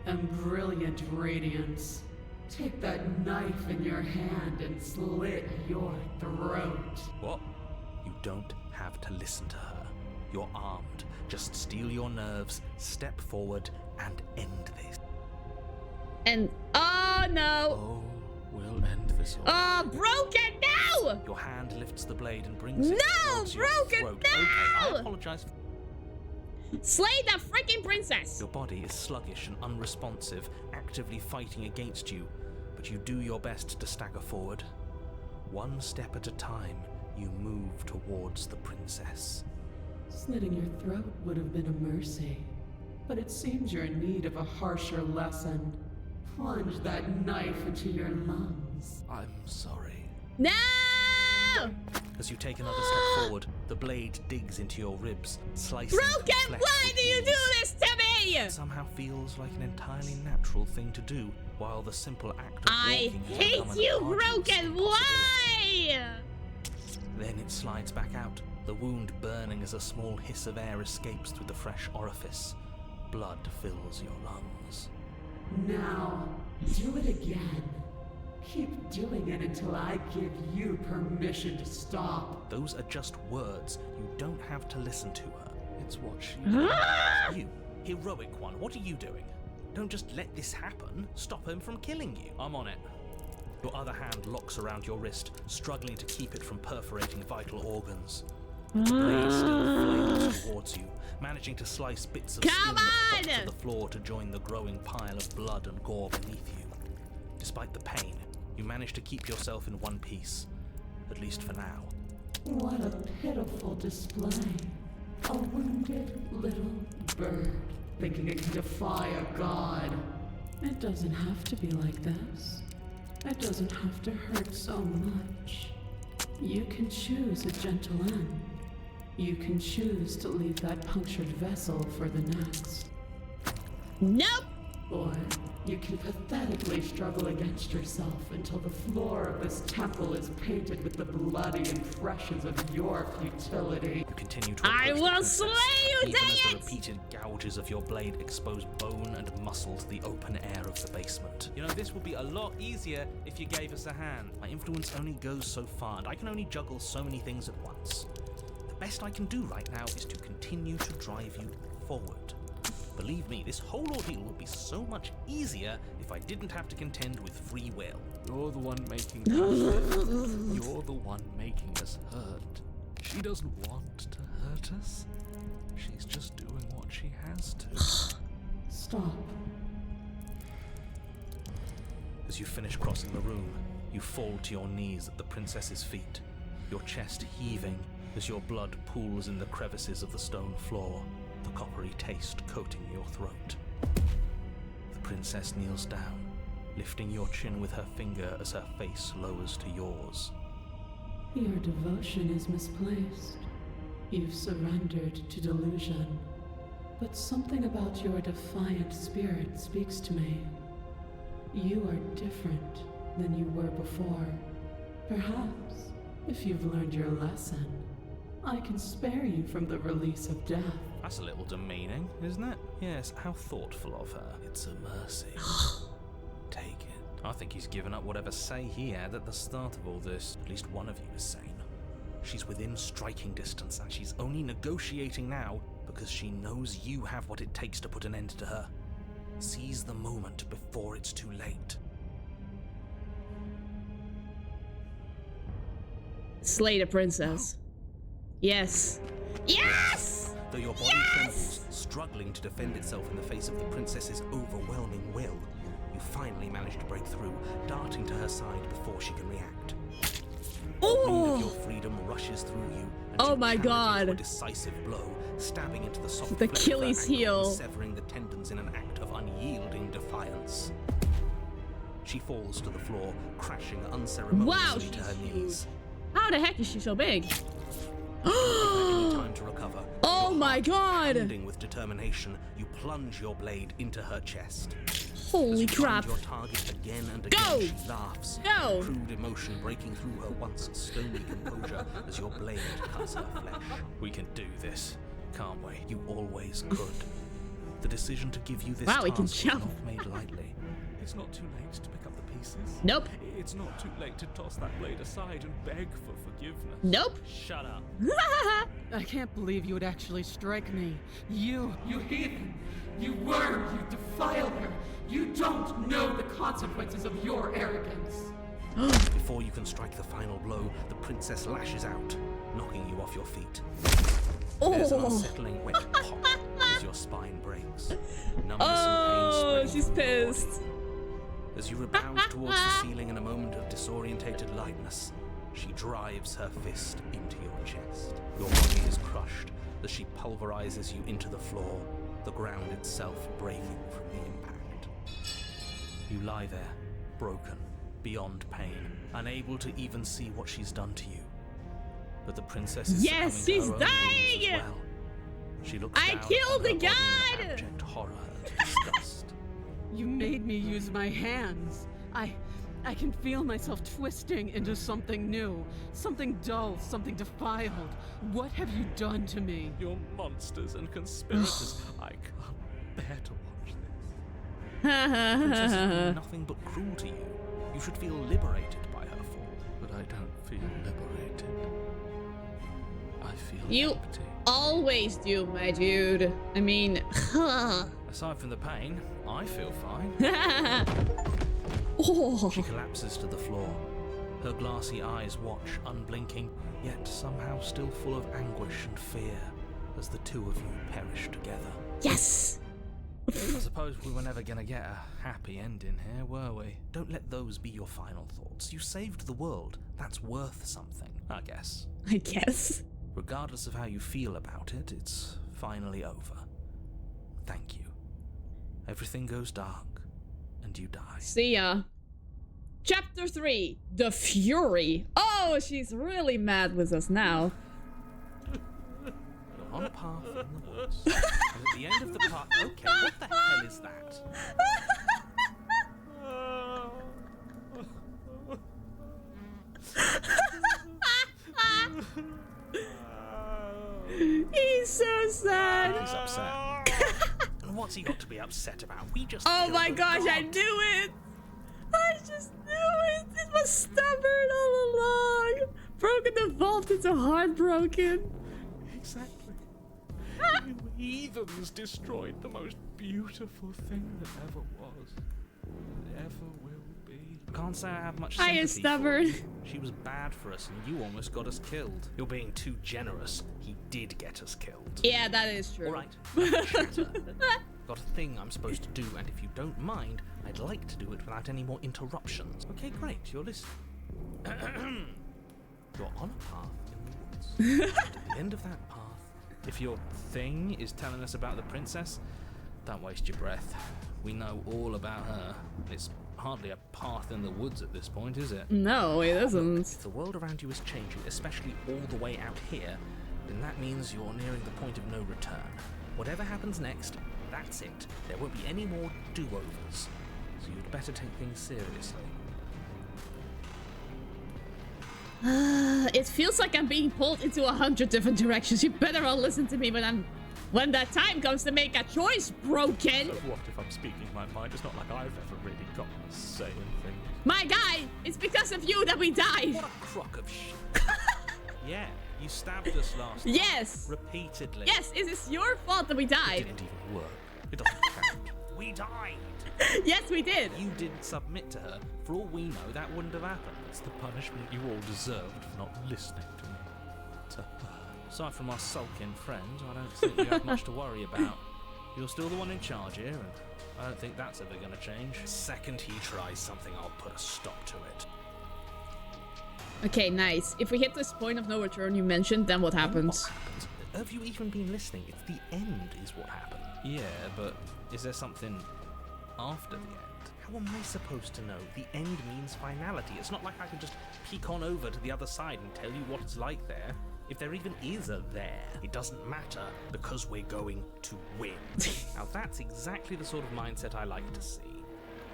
am brilliant radiance. Take that knife in your hand and slit your throat. What? You don't have to listen to her. You're armed. Just steel your nerves, step forward, and end this. And oh no! Oh, we'll end this. Oh, broken! No! Your hand lifts the blade and brings it towards your broken! throat. No! Okay, I apologize. Slay the freaking princess! Your body is sluggish and unresponsive, actively fighting against you, but you do your best to stagger forward. One step at a time, you move towards the princess. Slitting your throat would have been a mercy, but it seems you're in need of a harsher lesson. Plunge that knife into your lungs. I'm sorry. No! As you take another step forward, the blade digs into your ribs, slicing Broken, flesh why with do you ease. do this to me? It somehow feels like an entirely natural thing to do, while the simple act of I walking has hate become an you, arduous Broken! impossibility. Why? Then it slides back out, the wound burning as a small hiss of air escapes through the fresh orifice. Blood fills your lungs. Now, do it again. Keep doing it until I give you permission to stop. Those are just words. You don't have to listen to her. It's what she does. You, heroic one, what are you doing? Don't just let this happen. Stop him from killing you. I'm on it. Your other hand locks around your wrist, struggling to keep it from perforating vital organs. The blade still flails towards you, managing to slice bits of skin that pop to the floor to join the growing pile of blood and gore beneath you. Despite the pain, you manage to keep yourself in one piece, at least for now. What a pitiful display. A wounded little bird, thinking it can defy a god. It doesn't have to be like this. It doesn't have to hurt so much. You can choose a gentle end. You can choose to leave that punctured vessel for the next. Nope! Or you can pathetically struggle against yourself until the floor of this temple is painted with the bloody impressions of your futility. You continue to I approach the will princess, slay you, even dang as the it! repeated gouges of your blade expose bone and muscle to the open air of the basement. You know, this would be a lot easier if you gave us a hand. My influence only goes so far, and I can only juggle so many things at once. The best I can do right now is to continue to drive you forward. Believe me, this whole ordeal would be so much easier if I didn't have to contend with free will. You're the one making us hurt. You're the one making us hurt. She doesn't want to hurt us. She's just doing what she has to. Stop. As you finish crossing the room, you fall to your knees at the princess's feet, your chest heaving as your blood pools in the crevices of the stone floor, the coppery taste coating your throat. The princess kneels down, lifting your chin with her finger as her face lowers to yours. Your devotion is misplaced. You've surrendered to delusion. But something about your defiant spirit speaks to me. You are different than you were before. Perhaps, if you've learned your lesson, I can spare you from the release of death. That's a little demeaning, isn't it? Yes, how thoughtful of her. It's a mercy. Take it. I think he's given up whatever say he had at the start of all this. At least one of you is sane. She's within striking distance, and she's only negotiating now because she knows you have what it takes to put an end to her. Seize the moment before it's too late. Slay the princess. Yes. Yes! Though your body trembles, struggling to defend itself in the face of the princess's overwhelming will, you finally manage to break through, darting to her side before she can react. The wind of your freedom rushes through you, and Oh you my channel it god. into a decisive blow, stabbing into the soft The flesh of her Achilles ankle heel. and severing the tendons in an act of unyielding defiance. She falls to the floor, crashing unceremoniously to her knees. How the heck is she so big? Any time to recover. Oh my god! Pounding with determination, you plunge your blade into her chest. Holy As you crap. find your target again and again, Go! she laughs, Go! crude emotion breaking through her once stony composure as your blade cuts her flesh. We can do this, can't we? You always could. The decision to give you this Wow, he task can was jump. not made lightly. It's not too late to pick up the pieces. Nope. It's not too late to toss that blade aside and beg for forgiveness. Nope. Shut up. I can't believe you would actually strike me. You heathen! You worm! You defiler! You don't know the consequences of your arrogance! Before you can strike the final blow, the princess lashes out, knocking you off your feet. There's an unsettling wet pop as your spine breaks. Numbness and pain spreading she's through your body. pissed. As you rebound towards the ceiling in a moment of disorientated lightness, she drives her fist into your chest. Your body is crushed as she pulverizes you into the floor, the ground itself breaking from the impact. You lie there, broken, beyond pain, unable to even see what she's done to you. But the princess is Yes, succumbing to she's her own wounds dying! as well. She looks I down killed upon the her body god! in abject horror and disgust. You made me use my hands. I can feel myself twisting into something new, something dull, something defiled. What have you done to me? You're monsters and conspirators. I can't bear to watch this. Princess is doing nothing but cruel to you. You should feel liberated by her fall. But I don't feel liberated. I feel You empty. always do, my dude. I mean, Aside from the pain, I feel fine. oh. She collapses to the floor. Her glassy eyes watch, unblinking, yet somehow still full of anguish and fear, as the two of you perish together. Yes! I suppose we were never gonna get a happy ending here, were we? Don't let those be your final thoughts. You saved the world. That's worth something, I guess. I guess. Regardless of how you feel about it, it's finally over. Thank you. Everything goes dark, and you die. See ya. Chapter 3, The Fury. Oh, she's really mad with us now. You're on a path in the woods. And at the end of the path... Okay, what the hell is that? He's so sad. He's upset. And what's he got to be upset about? We just... Oh killed my a gosh, god. I knew it. I just knew it. It was stubborn all along. Broken the vault into heartbroken. Exactly. You heathens destroyed the most beautiful thing that ever was, and ever will be. Can't say I have much I sympathy am stubborn. for you. She was bad for us, and you almost got us killed. You're being too generous. He did get us killed. Yeah, that is true. All right. Shatter. Got a thing I'm supposed to do, and if you don't mind, I'd like to do it without any more interruptions. Okay, great, you're listening. You're on a path in the woods. At the end of that path, If your thing is telling us about the princess, don't waste your breath. We know all about her. It's hardly a path in the woods at this point, is it? No, it isn't. if the world around you is changing, especially all the way out here, then that means you're nearing the point of no return. Whatever happens next, that's it. There won't be any more do-overs. So you'd better take things seriously. It feels like I'm being pulled into 100 different directions. You better all listen to me when that time comes to make a choice, Broken. So what if I'm speaking my mind? It's not like I've ever really got a say in things. My guy, it's because of you that we died. What a crock of shit. Yeah, you stabbed us last time. Yes. Repeatedly. Yes, it is your fault that we It died. didn't even work. It doesn't count. We died. Yes, we did. You didn't submit to her. For all we know, that wouldn't have happened. It's the punishment you all deserved for not listening to me. To her. Aside from our sulking friend, I don't think you have much to worry about. You're still the one in charge here, and I don't think that's ever going to change. The second he tries something, I'll put a stop to it. Okay, nice. If we hit this point of no return you mentioned, then what happens? What happens? Have you even been listening? It's the end is what happened. Yeah, but is there something after the end? How am I supposed to know? The end means finality. It's not like I can just peek on over to the other side and tell you what it's like there. If there even is a there, it doesn't matter because we're going to win. Now that's exactly the sort of mindset I like to see.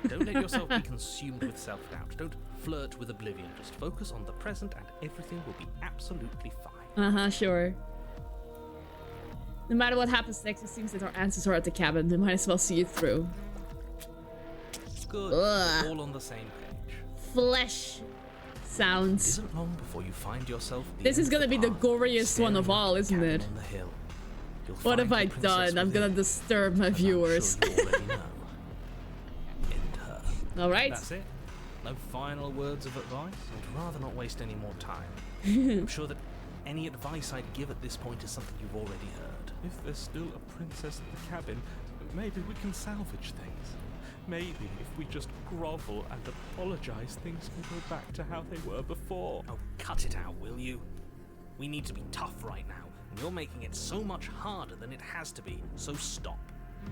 Don't let yourself be consumed with self-doubt. Don't flirt with oblivion. Just focus on the present and everything will be absolutely fine. Uh-huh, sure. No matter what happens next, it seems that our answers are at the cabin. We might as well see it through. Good. Ugh. All on the same page. Flesh sounds. Isn't long before you find yourself. This is gonna be the goriest one of all, isn't it? On the hill. What have I done? I'm gonna disturb my viewers. I'm sure you already know. End her. Alright. That's it? No final words of advice? I'd rather not waste any more time. I'm sure that any advice I'd give at this point is something you've already heard. If there's still a princess at the cabin, maybe we can salvage things. Maybe if we just grovel and apologize, things can go back to how they were before. Oh, cut it out, will you? We need to be tough right now, and you're making it so much harder than it has to be, so stop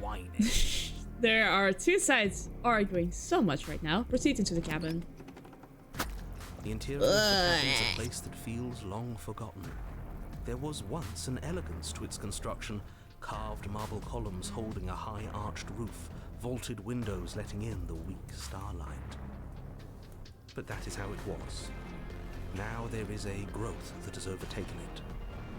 whining. There are two sides arguing so much right now. Proceed into the cabin. The interior of the cabin is a place that feels long forgotten. There was once an elegance to its construction, carved marble columns holding a high arched roof, vaulted windows letting in the weak starlight. But that is how it was. Now there is a growth that has overtaken it.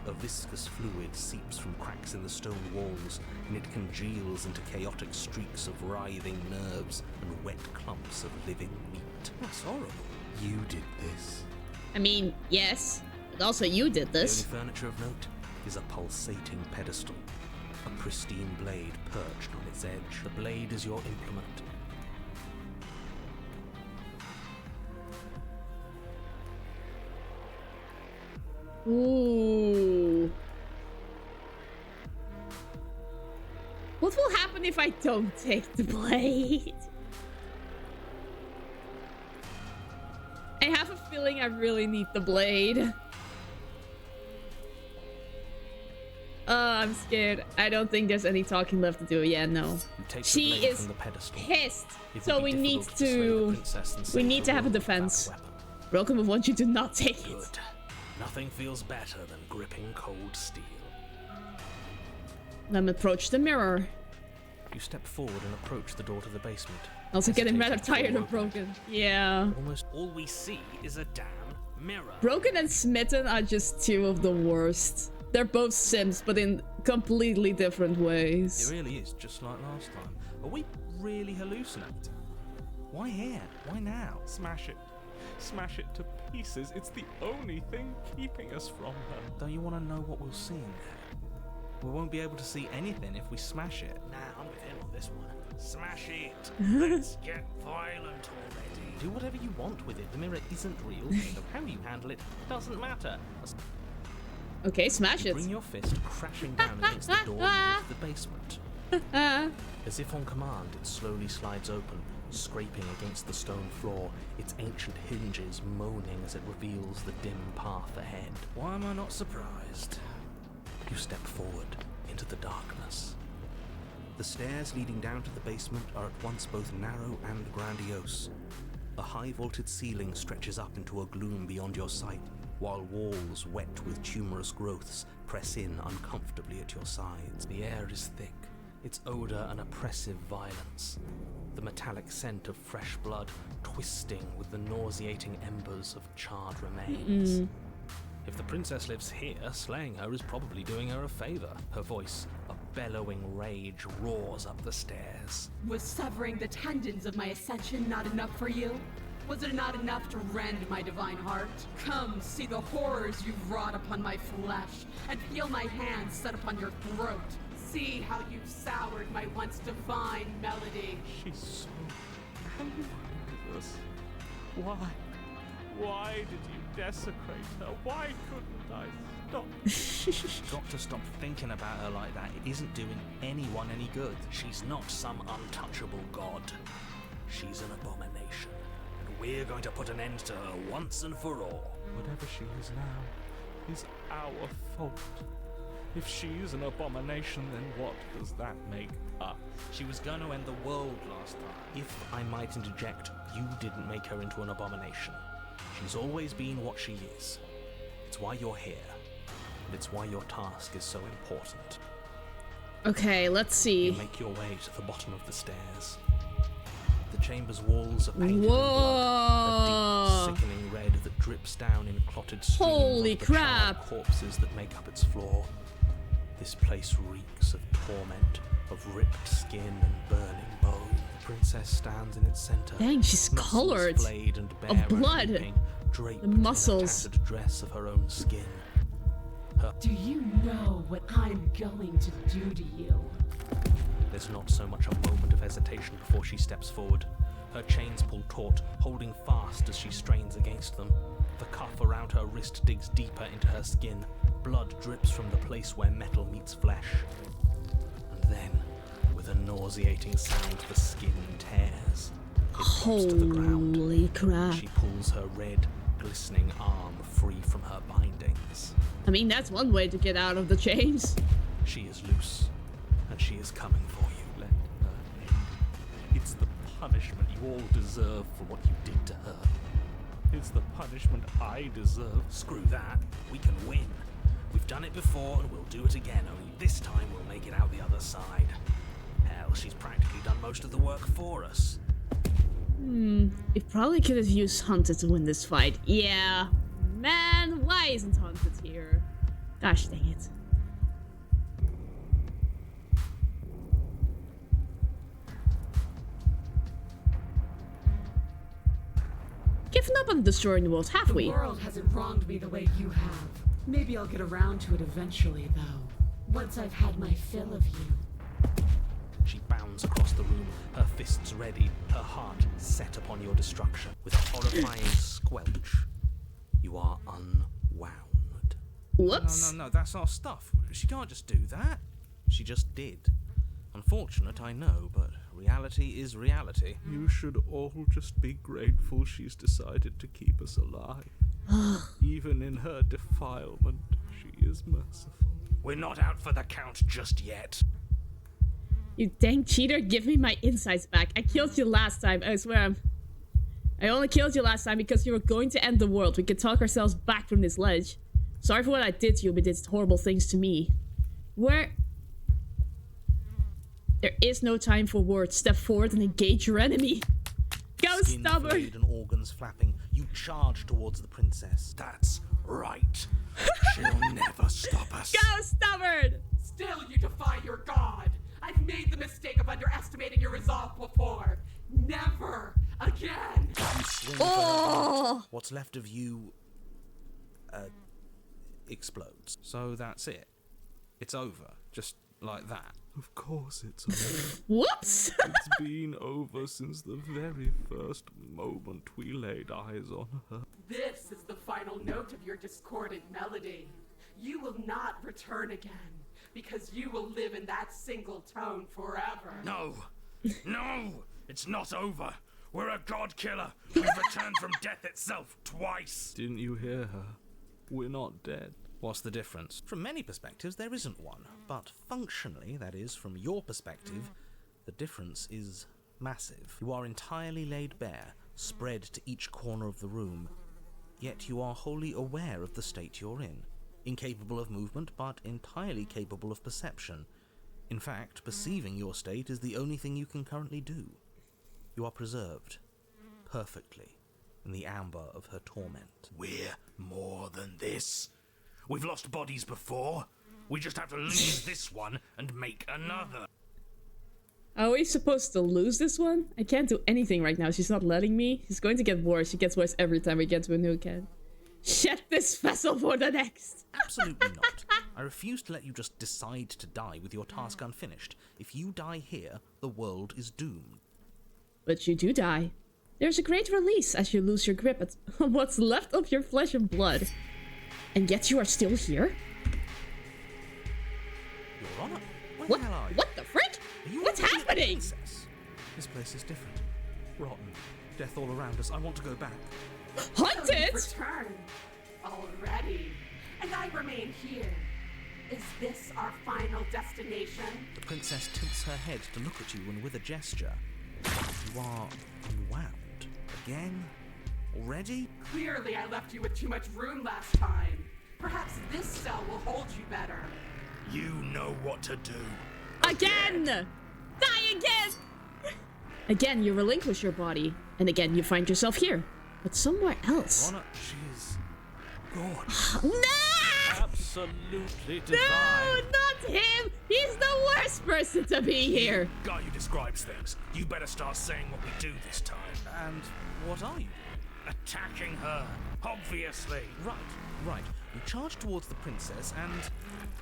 A viscous fluid seeps from cracks in the stone walls, and it congeals into chaotic streaks of writhing nerves and wet clumps of living meat. That's horrible. You did this. I mean, yes, but also you did this. The only furniture of note is a pulsating pedestal. A pristine blade perched on its edge. The blade is your implement. Ooh. What will happen if I don't take the blade? I have a feeling I really need the blade. I'm scared. I don't think there's any talking left to do. Yeah, no. She is pissed. So we need to have a defense. Broken will want you to not take it. Good. Nothing feels better than gripping cold steel. Let me approach the mirror. You step forward and approach the door to the basement. Also getting rather Hesitating tired to of open it. Broken. Yeah. Almost all we see is a damn mirror. Broken and Smitten are just two of the worst. They're both Sims, but in completely different ways. It really is just like last time. Are we really hallucinating? Why here? Why now? Smash it. Smash it to pieces. It's the only thing keeping us from her. Don't you want to know what we'll see in there? We won't be able to see anything if we smash it. Nah, I'm with him on this one. Smash it. Let's get violent already. Do whatever you want with it. The mirror isn't real, so how you handle it doesn't matter. Okay, smash it. Bring your fist crashing down against the door leading to the basement. As if on command, it slowly slides open, scraping against the stone floor, its ancient hinges moaning as it reveals the dim path ahead. Why am I not surprised? You step forward into the darkness. The stairs leading down to the basement are at once both narrow and grandiose. A high-vaulted ceiling stretches up into a gloom beyond your sight, while walls wet with tumorous growths press in uncomfortably at your sides. The air is thick, its odor an oppressive violence, the metallic scent of fresh blood twisting with the nauseating embers of charred remains. If the princess lives here, slaying her is probably doing her a favor. Her voice, a bellowing rage, roars up the stairs. Was severing the tendons of my ascension not enough for you? Was it not enough to rend my divine heart? Come, see the horrors you've wrought upon my flesh, and feel my hands set upon your throat. See how you've soured my once divine melody. She's so angry with us. Why? Why did you desecrate her? Why couldn't I stop? You've got to stop thinking about her like that. It isn't doing anyone any good. She's not some untouchable god. She's an abomination. And we're going to put an end to her once and for all. Whatever she is now is our fault. If she's an abomination, then what does that make us? She was going to end the world last time. If I might interject, you didn't make her into an abomination. She's always been what she is. It's why you're here. And it's why your task is so important. Okay, let's see. You make your way to the bottom of the stairs. The chamber's walls are painted in Whoa! blood, a deep, sickening red that drips down in clotted streams Holy onto the charred crap. corpses that make up its floor. This place reeks of torment, of ripped skin and burning bone. The princess stands in its center. Dang, she's muscles colored. flayed and bare Of blood. and weeping, draped The muscles. in a tattered dress of her own skin. Do you know what I'm going to do to you? There's not so much a moment of hesitation before she steps forward. Her chains pull taut, holding fast as she strains against them. The cuff around her wrist digs deeper into her skin. Blood drips from the place where metal meets flesh. And then, with a nauseating sound, the skin tears. It drops to the ground. Holy crap. She pulls her red, glistening arm free from her bindings. I mean, that's one way to get out of the chains. She is loose, and she is coming for you. Let her end. It's the punishment you all deserve for what you did to her. It's the punishment I deserve. Screw that. We can win. We've done it before and we'll do it again, only this time we'll make it out the other side. Hell, she's practically done most of the work for us. We probably could have used Hunted to win this fight. Yeah. Man, why isn't Hunted here? Gosh dang it. Given up on destroying the world, have The we? world hasn't wronged me the way you have. Maybe I'll get around to it eventually, though. Once I've had my fill of you. She bounds across the room, her fists ready, her heart set upon your destruction. With a horrifying squelch, you are unwound. Whoops. No, that's our stuff. She can't just do that. She just did. Unfortunate, I know, but reality is reality. You should all just be grateful she's decided to keep us alive. Even in her defilement, she is merciful. We're not out for the count just yet. You dang cheater, give me my insights back. I killed you last time, I swear. I only killed you last time because you were going to end the world. We could talk ourselves back from this ledge. Sorry for what I did to you, but did horrible things to me. Where? There is no time for words. Step forward and engage your enemy. Go, Skin stubborn! flayed and organs flapping, you charge towards the princess. That's right. She'll never stop us. Go, stubborn! Still you defy your god! I've made the mistake of underestimating your resolve before. Never again! You swing Oh! for her. What's left of you explodes. So that's it. It's over. Just like that. Of course it's over. Whoops! It's been over since the very first moment we laid eyes on her. This is the final note of your discordant melody. You will not return again. because you will live in that single tone forever. No! No! It's not over! We're a god killer! We've returned from death itself twice! Didn't you hear her? We're not dead. What's the difference? From many perspectives, there isn't one. But functionally, that is, from your perspective, the difference is massive. You are entirely laid bare, spread to each corner of the room, yet you are wholly aware of the state you're in. Incapable of movement, but entirely capable of perception. In fact, perceiving your state is the only thing you can currently do. You are preserved, perfectly, in the amber of her torment. We're more than this. We've lost bodies before. We just have to lose this one and make another. Are we supposed to lose this one? I can't do anything right now. She's not letting me. It's going to get worse. She gets worse every time we get to a new camp. Shed this vessel for the next. Absolutely not. I refuse to let you just decide to die with your task unfinished. If you die here, the world is doomed. But you do die. There's a great release as you lose your grip on what's left of your flesh and blood. And yet you are still here? Your Honor, where What? the hell are you? What the frick? Are you What's really a happening? princess? This place is different. Rotten. Death all around us. I want to go back. Hunted? Return already, and I remain here. Is this our final destination? The princess tilts her head to look at you, and with a gesture, you are unwound. Again? Already? Clearly, I left you with too much room last time. Perhaps this cell will hold you better. You know what to do. Again! Die again! Again, you relinquish your body. And again, you find yourself here. But somewhere else. Honor, she's gorgeous. No! Absolutely divine. No, not him! He's the worst person to be here. Guy who describes things. You better start saying what we do this time. And what are you? Attacking her, obviously. Right. You charge towards the princess and...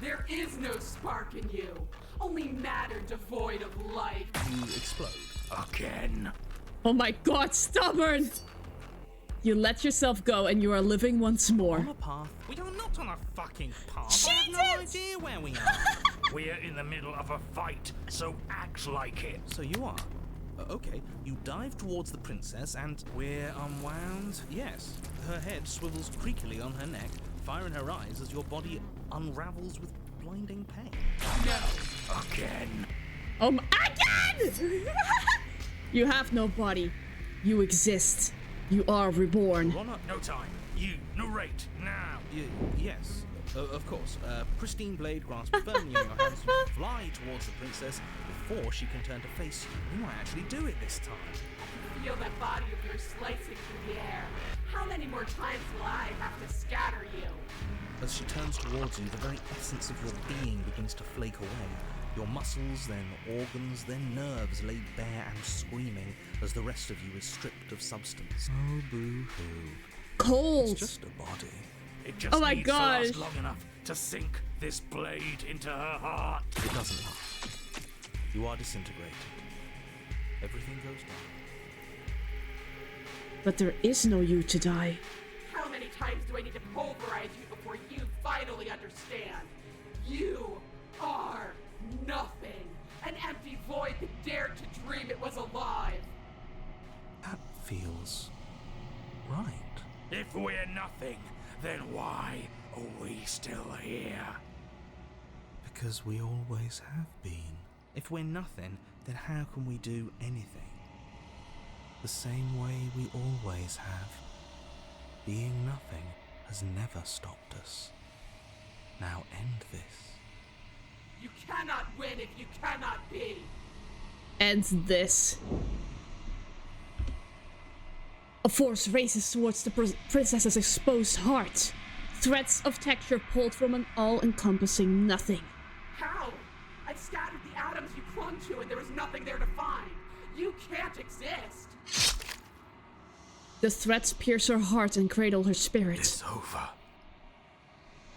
There is no spark in you. Only matter devoid of life. you explode. Again. Oh my god, stubborn! You let yourself go and you are living once more. On a path. We are not on a fucking path. I Cheated! have no idea where we are. We're in the middle of a fight, so act like it. So you are. Okay, you dive towards the princess and we're unwound. Yes, her head swivels creakily on her neck, fire in her eyes as your body unravels with blinding pain. No. Again. Again! You have no body. You exist. You are reborn. Ronna, No time. You narrate now. yes, of course. Pristine blade grasped firmly in your hands, you fly towards the princess before she can turn to face you. You might actually do it this time. Feel that body of yours slicing through the air. How many more times will I have to scatter you? As she turns towards you, the very essence of your being begins to flake away. Your muscles, then organs, then nerves laid bare and screaming as the rest of you is stripped of substance. Oh, boo-hoo. Cold. It's just a body. It just Oh my needs gosh. to last long enough to sink this blade into her heart. It doesn't last. You are disintegrated. Everything goes down. But there is no you to die. How many times do I need to pulverize you before you finally understand? You are nothing. An empty void that dared to dream it was alive. That feels right. If we're nothing, then why are we still here? Because we always have been. If we're nothing, then how can we do anything? The same way we always have. Being nothing has never stopped us. Now end this. You cannot win if you cannot be. Ends this. A force races towards the princess's exposed heart. Threads of texture pulled from an all-encompassing nothing. How? I've scattered the atoms you clung to and there is nothing there to find. You can't exist. The threads pierce her heart and cradle her spirit. It's over.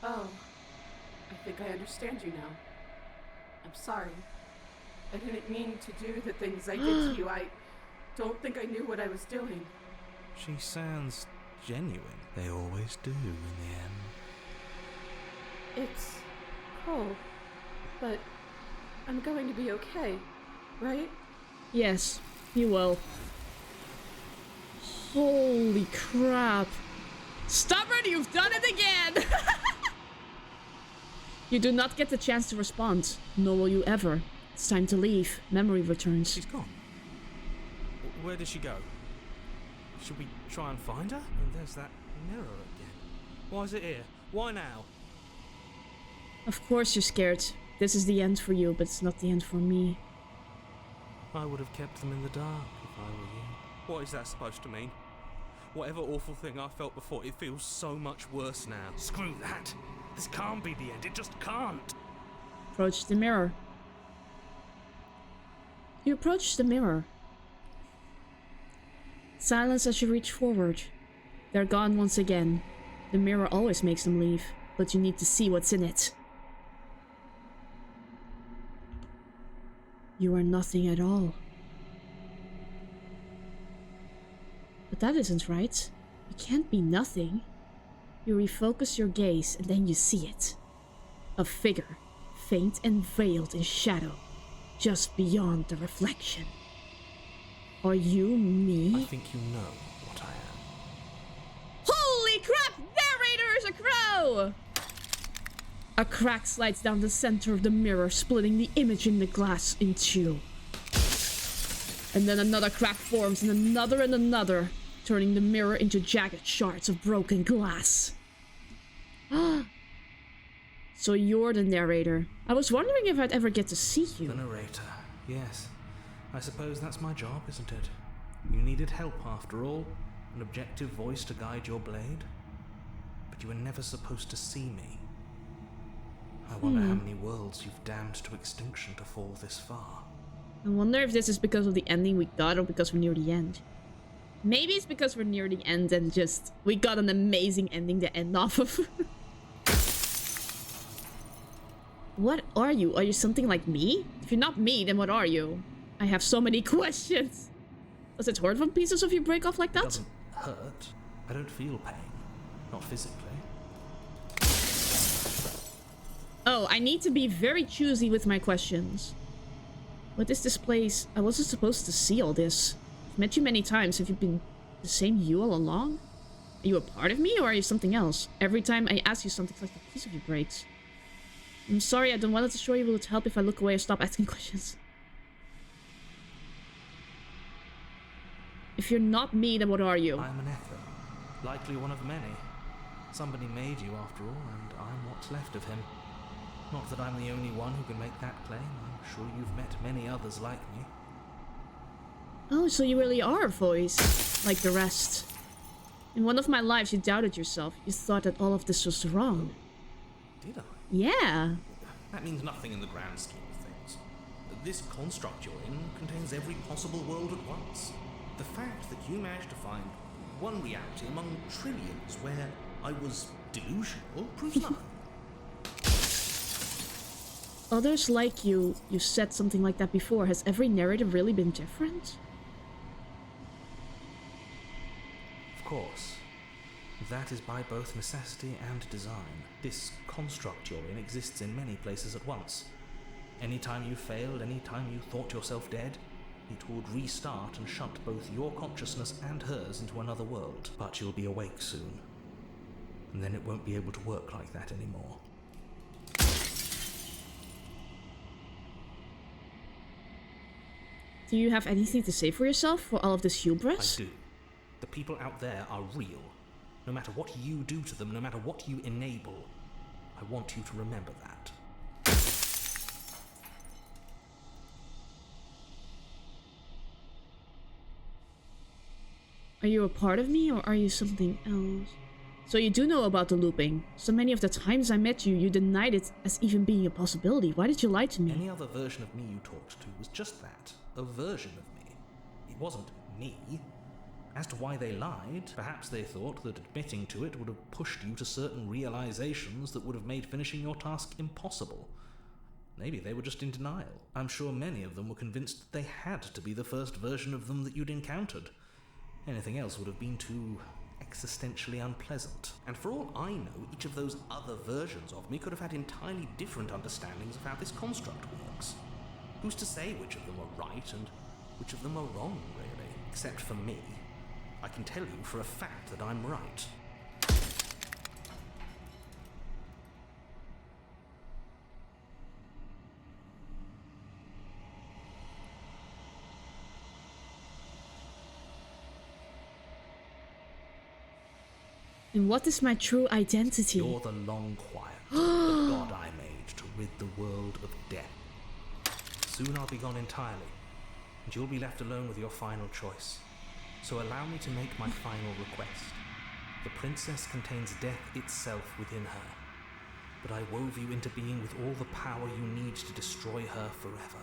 Oh, I think I understand you now. I'm sorry. I didn't mean to do the things I did to you. I don't think I knew what I was doing. She sounds genuine. They always do in the end. It's cold. But I'm going to be okay, right? Yes, you will. Holy crap. Stubborn, you've done it again! You do not get the chance to respond, nor will you ever. It's time to leave. Memory returns. She's gone. Where did she go? Should we try and find her? And there's that mirror again. Why is it here? Why now? Of course you're scared. This is the end for you, but it's not the end for me. I would have kept them in the dark if I were you. What is that supposed to mean? Whatever awful thing I felt before, it feels so much worse now. Screw that. This can't be the end. It just can't. Approach the mirror. You approach the mirror. Silence as you reach forward. They're gone once again. The mirror always makes them leave, but you need to see what's in it. You are nothing at all. But that isn't right. You can't be nothing. You refocus your gaze and then you see it. A figure, faint and veiled in shadow, just beyond the reflection. Are you me? I think you know what I am. Holy crap! Narrator is a crow! A crack slides down the center of the mirror, splitting the image in the glass in two. And then another crack forms, and another, turning the mirror into jagged shards of broken glass. So you're the narrator. I was wondering if I'd ever get to see you. The narrator, yes. I suppose that's my job, isn't it? You needed help after all, an objective voice to guide your blade. But you were never supposed to see me. I wonder how many worlds you've damned to extinction to fall this far. I wonder if this is because of the ending we got or because we're near the end. Maybe it's because we're near the end and just we got an amazing ending to end off of. What are you? Are you something like me? If you're not me, then what are you? I have so many questions. Does it hurt when pieces of you break off like that? It doesn't hurt. I don't feel pain. Not physically. Oh, I need to be very choosy with my questions. What is this place? I wasn't supposed to see all this. I've met you many times. Have you been the same you all along? Are you a part of me or are you something else? Every time I ask you something, it's like a piece of you breaks. I'm sorry, I don't want to show you. Will it help if I look away or stop asking questions? If you're not me, then what are you? I'm an echo. Likely one of many. Somebody made you after all, and I'm what's left of him. Not that I'm the only one who can make that claim. I'm sure you've met many others like me. Oh, so you really are a voice, like the rest. In one of my lives, you doubted yourself. You thought that all of this was wrong. Did I? Yeah. That means nothing in the grand scheme of things. This construct you're in contains every possible world at once. The fact that you managed to find one reality among trillions where I was delusional proves nothing. Others like you said something like that before. Has every narrative really been different? Of course. That is by both necessity and design. This construct you're in exists in many places at once. Anytime you failed, anytime you thought yourself dead, it would restart and shut both your consciousness and hers into another world. But you'll be awake soon. And then it won't be able to work like that anymore. Do you have anything to say for yourself for all of this hubris? I do. The people out there are real. No matter what you do to them, no matter what you enable, I want you to remember that. Are you a part of me or are you something else? So you do know about the looping. So many of the times I met you, you denied it as even being a possibility. Why did you lie to me? Any other version of me you talked to was just that. A version of me. It wasn't me. As to why they lied, perhaps they thought that admitting to it would have pushed you to certain realizations that would have made finishing your task impossible. Maybe they were just in denial. I'm sure many of them were convinced that they had to be the first version of them that you'd encountered. Anything else would have been too existentially unpleasant. And for all I know, each of those other versions of me could have had entirely different understandings of how this construct works. Who's to say which of them are right and which of them are wrong, really? Except for me. I can tell you for a fact that I'm right. And what is my true identity? You're the Long Quiet, the god I made to rid the world of death. Soon I'll be gone entirely, and you'll be left alone with your final choice. So allow me to make my final request. The princess contains death itself within her, but I wove you into being with all the power you need to destroy her forever.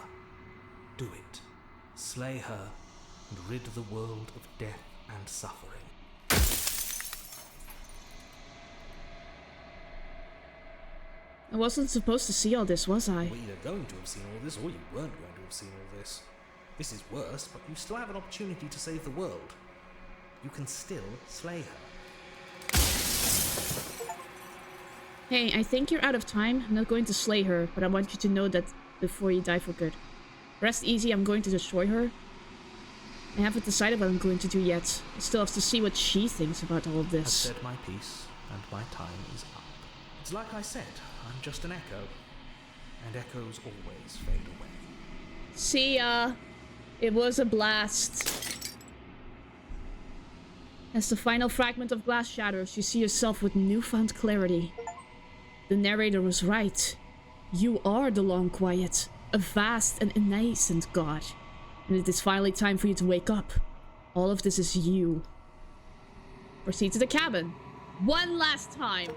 Do it. Slay her, and rid the world of death and suffering. I wasn't supposed to see all this, was I? You were either going to have seen all this, or you weren't going to have seen all this. This is worse, but you still have an opportunity to save the world. You can still slay her. Hey, I think you're out of time. I'm not going to slay her, but I want you to know that before you die for good. Rest easy, I'm going to destroy her. I haven't decided what I'm going to do yet. I still have to see what she thinks about all of this. I've said my piece, and my time is up. It's like I said, I'm just an echo. And echoes always fade away. See ya! It was a blast. As the final fragment of glass shatters, you see yourself with newfound clarity. The narrator was right. You are the Long Quiet, a vast and innocent god. And it is finally time for you to wake up. All of this is you. Proceed to the cabin. One last time.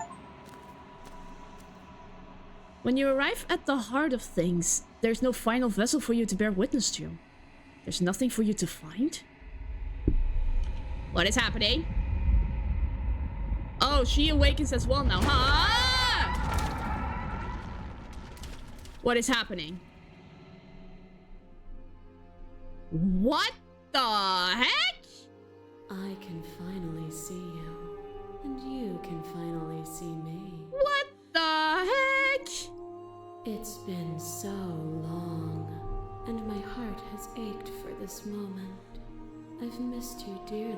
When you arrive at the heart of things, there's no final vessel for you to bear witness to. There's nothing for you to find. What is happening? Oh, she awakens as well now, huh? What is happening? What the heck? I can finally see you, and you can finally see me. What the heck? It's been so long, and my heart has ached for this moment. I've missed you dearly.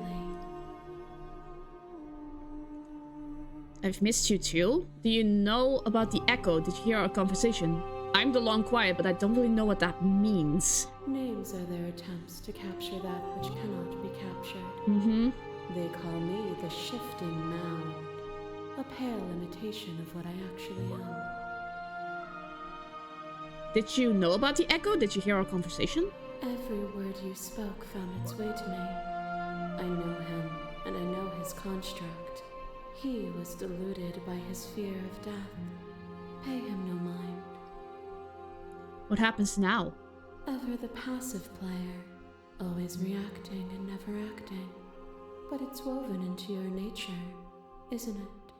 I've missed you too? Do you know about the echo? Did you hear our conversation? I'm the Long Quiet, but I don't really know what that means. Names are their attempts to capture that which cannot be captured. Mm-hmm. They call me the Shifting Mound, a pale imitation of what I actually am. Did you know about the echo? Did you hear our conversation? Every word you spoke found its way to me. I know him, and I know his construct. He was deluded by his fear of death. Pay him no mind. What happens now? Ever the passive player, always reacting and never acting. But it's woven into your nature, isn't it?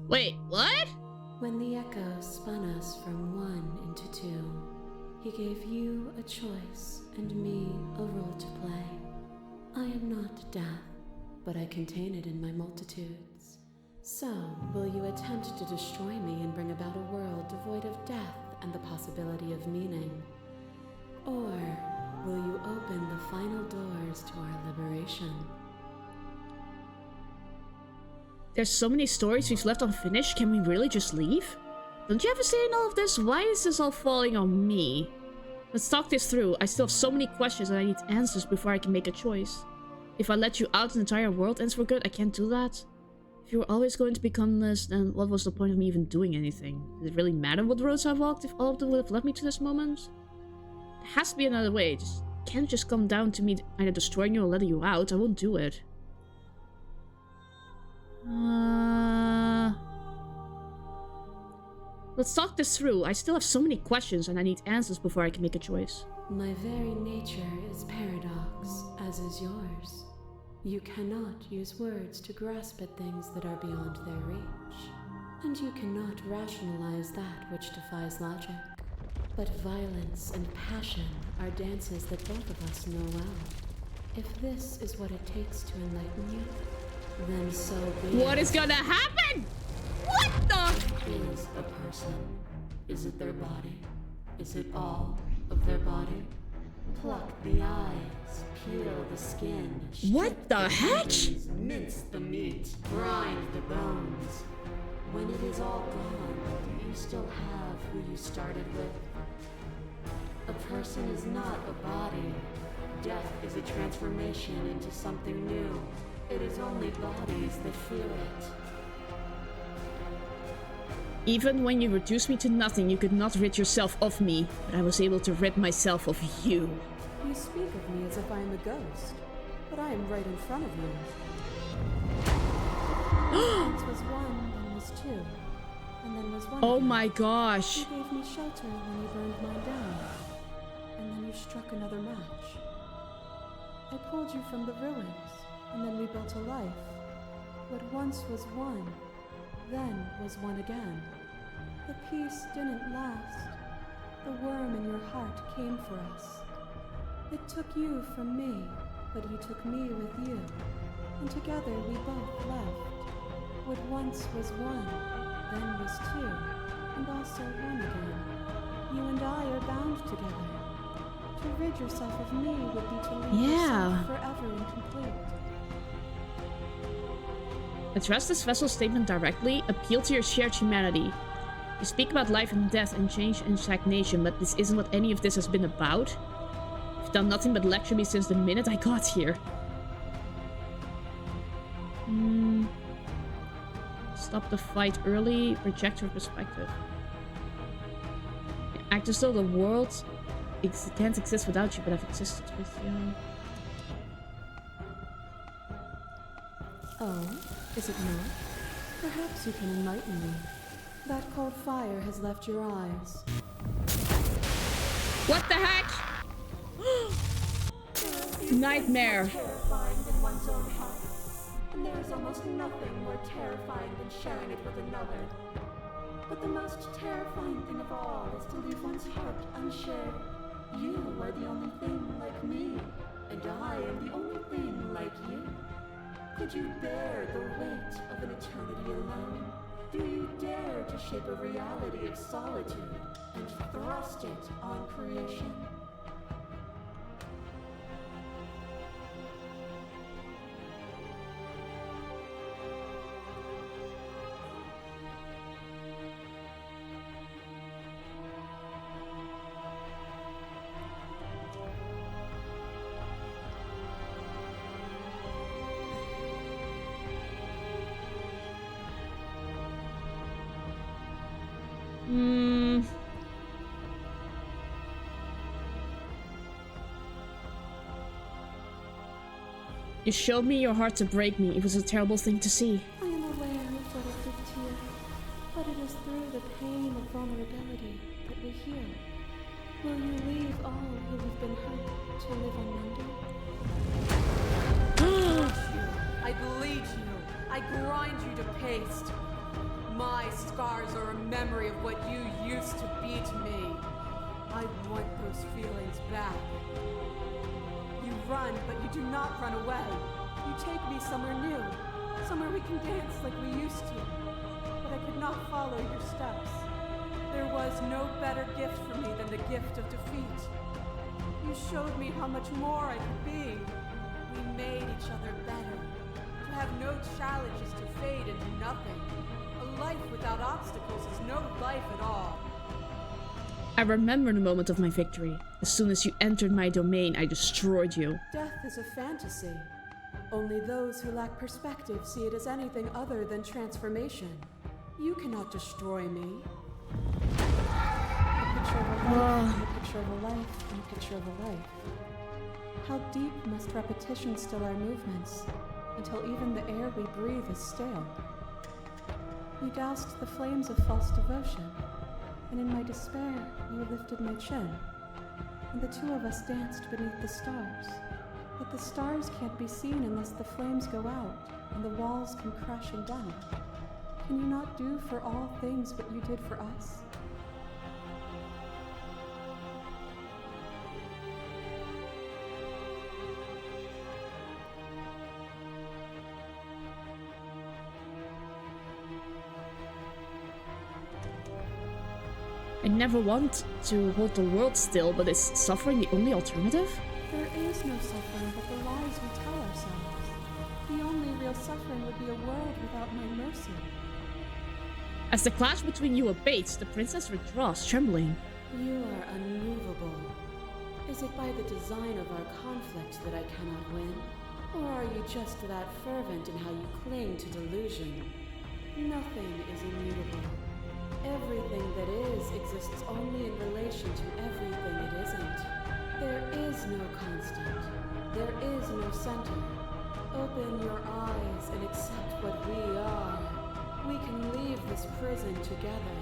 Wait, what? When the echo spun us from one into two, he gave you a choice and me a role to play. I am not death, but I contain it in my multitudes. So, will you attempt to destroy me and bring about a world devoid of death and the possibility of meaning? Or will you open the final doors to our liberation? There's so many stories we've left unfinished. Can we really just leave? Don't you have a say in all of this? Why is this all falling on me? Let's talk this through. I still have so many questions and I need answers before I can make a choice. If I let you out, the entire world ends for good. I can't do that. If you were always going to become this, then what was the point of me even doing anything? Did it really matter what roads I walked if all of them would have led me to this moment? There has to be another way. It can't just come down to me either destroying you or letting you out. I won't do it. Let's talk this through. I still have so many questions and I need answers before I can make a choice. My very nature is paradox, as is yours. You cannot use words to grasp at things that are beyond their reach. And you cannot rationalize that which defies logic. But violence and passion are dances that both of us know well. If this is what it takes to enlighten you, then so be it. What is gonna happen? What the? Is a person? Is it their body? Is it all of their body? Pluck the eyes, peel the skin. What the heck? Tendons, mince the meat, grind the bones. When it is all gone, do you still have who you started with? A person is not a body. Death is a transformation into something new. It is only bodies that feel it. Even when you reduced me to nothing, you could not rid yourself of me, but I was able to rid myself of you. You speak of me as if I am a ghost, but I am right in front of you. Once was one, then was two, and then was one. Oh again. my gosh. You gave me shelter when you burned mine down, and then you struck another match. I pulled you from the ruins, and then we built a life. What once was one, then was one again. The peace didn't last. The worm in your heart came for us. It took you from me, but you took me with you. And together we both left. What once was one, then was two, and also one again. You and I are bound together. To rid yourself of me would be to leave yourself forever incomplete. Address this vessel statement directly. Appeal to your shared humanity. You speak about life and death and change and stagnation, but this isn't what any of this has been about. You've done nothing but lecture me since the minute I got here. Stop the fight early. Reject your perspective. Act as though the world can't exist without you, but I've existed with you. Oh, is it not? Perhaps you can enlighten me. That cold fire has left your eyes. What the heck? Nightmare. Terrifying than one's own heart. And there is almost nothing more terrifying than sharing it with another. But the most terrifying thing of all is to leave one's heart unshared. You are the only thing like me, and I am the only thing like you. Could you bear the weight of an eternity alone? Do you dare to shape a reality of solitude and thrust it on creation? You showed me your heart to break me. It was a terrible thing to see. I am aware of what it did to you, but it is through the pain of vulnerability that we heal. Will you leave all who have been hurt to live unmended? I bleed you. I grind you to paste. My scars are a memory of what you used to be to me. I want those feelings back. You run, but you do not run away. You take me somewhere new, somewhere we can dance like we used to. But I could not follow your steps. There was no better gift for me than the gift of defeat. You showed me how much more I could be. We made each other better. To have no challenges to fade into nothing. A life without obstacles is no life at all. I remember the moment of my victory. As soon as you entered my domain, I destroyed you. Death is a fantasy. Only those who lack perspective see it as anything other than transformation. You cannot destroy me. A picture of a life, and a picture of a life, and a picture of a life. How deep must repetition still our movements, until even the air we breathe is stale? You doused the flames of false devotion, and in my despair, you lifted my chin, and the two of us danced beneath the stars. But the stars can't be seen unless the flames go out, and the walls come crashing down. Can you not do for all things what you did for us? I never want to hold the world still, but is suffering the only alternative? There is no suffering but the lies we tell ourselves. The only real suffering would be a world without my mercy. As the clash between you abates, the princess withdraws, trembling. You are unmovable. Is it by the design of our conflict that I cannot win? Or are you just that fervent in how you cling to delusion? Nothing is immutable. Everything that is exists only in relation to everything it isn't. There is no constant. There is no center. Open your eyes and accept what we are. We can leave this prison together.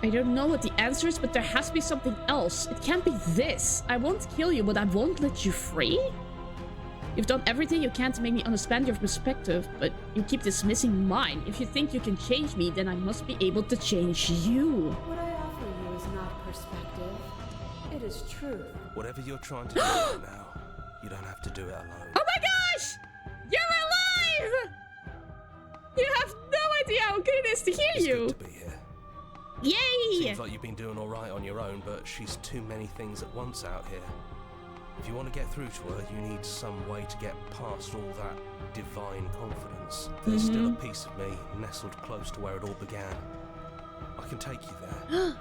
I don't know what the answer is, but there has to be something else. It can't be this. I won't kill you, but I won't let you free? You've done everything you can to make me understand your perspective, but you keep dismissing mine. If you think you can change me, then I must be able to change you. What I offer you is not perspective. It is truth. Whatever you're trying to do right now, you don't have to do it alone. Oh my gosh! You're alive! You have no idea how good it is to hear you. It's good to be here. Yay! Seems like you've been doing all right on your own, but she's too many things at once out here. If you want to get through to her, you need some way to get past all that divine confidence. There's still a piece of me nestled close to where it all began. I can take you there.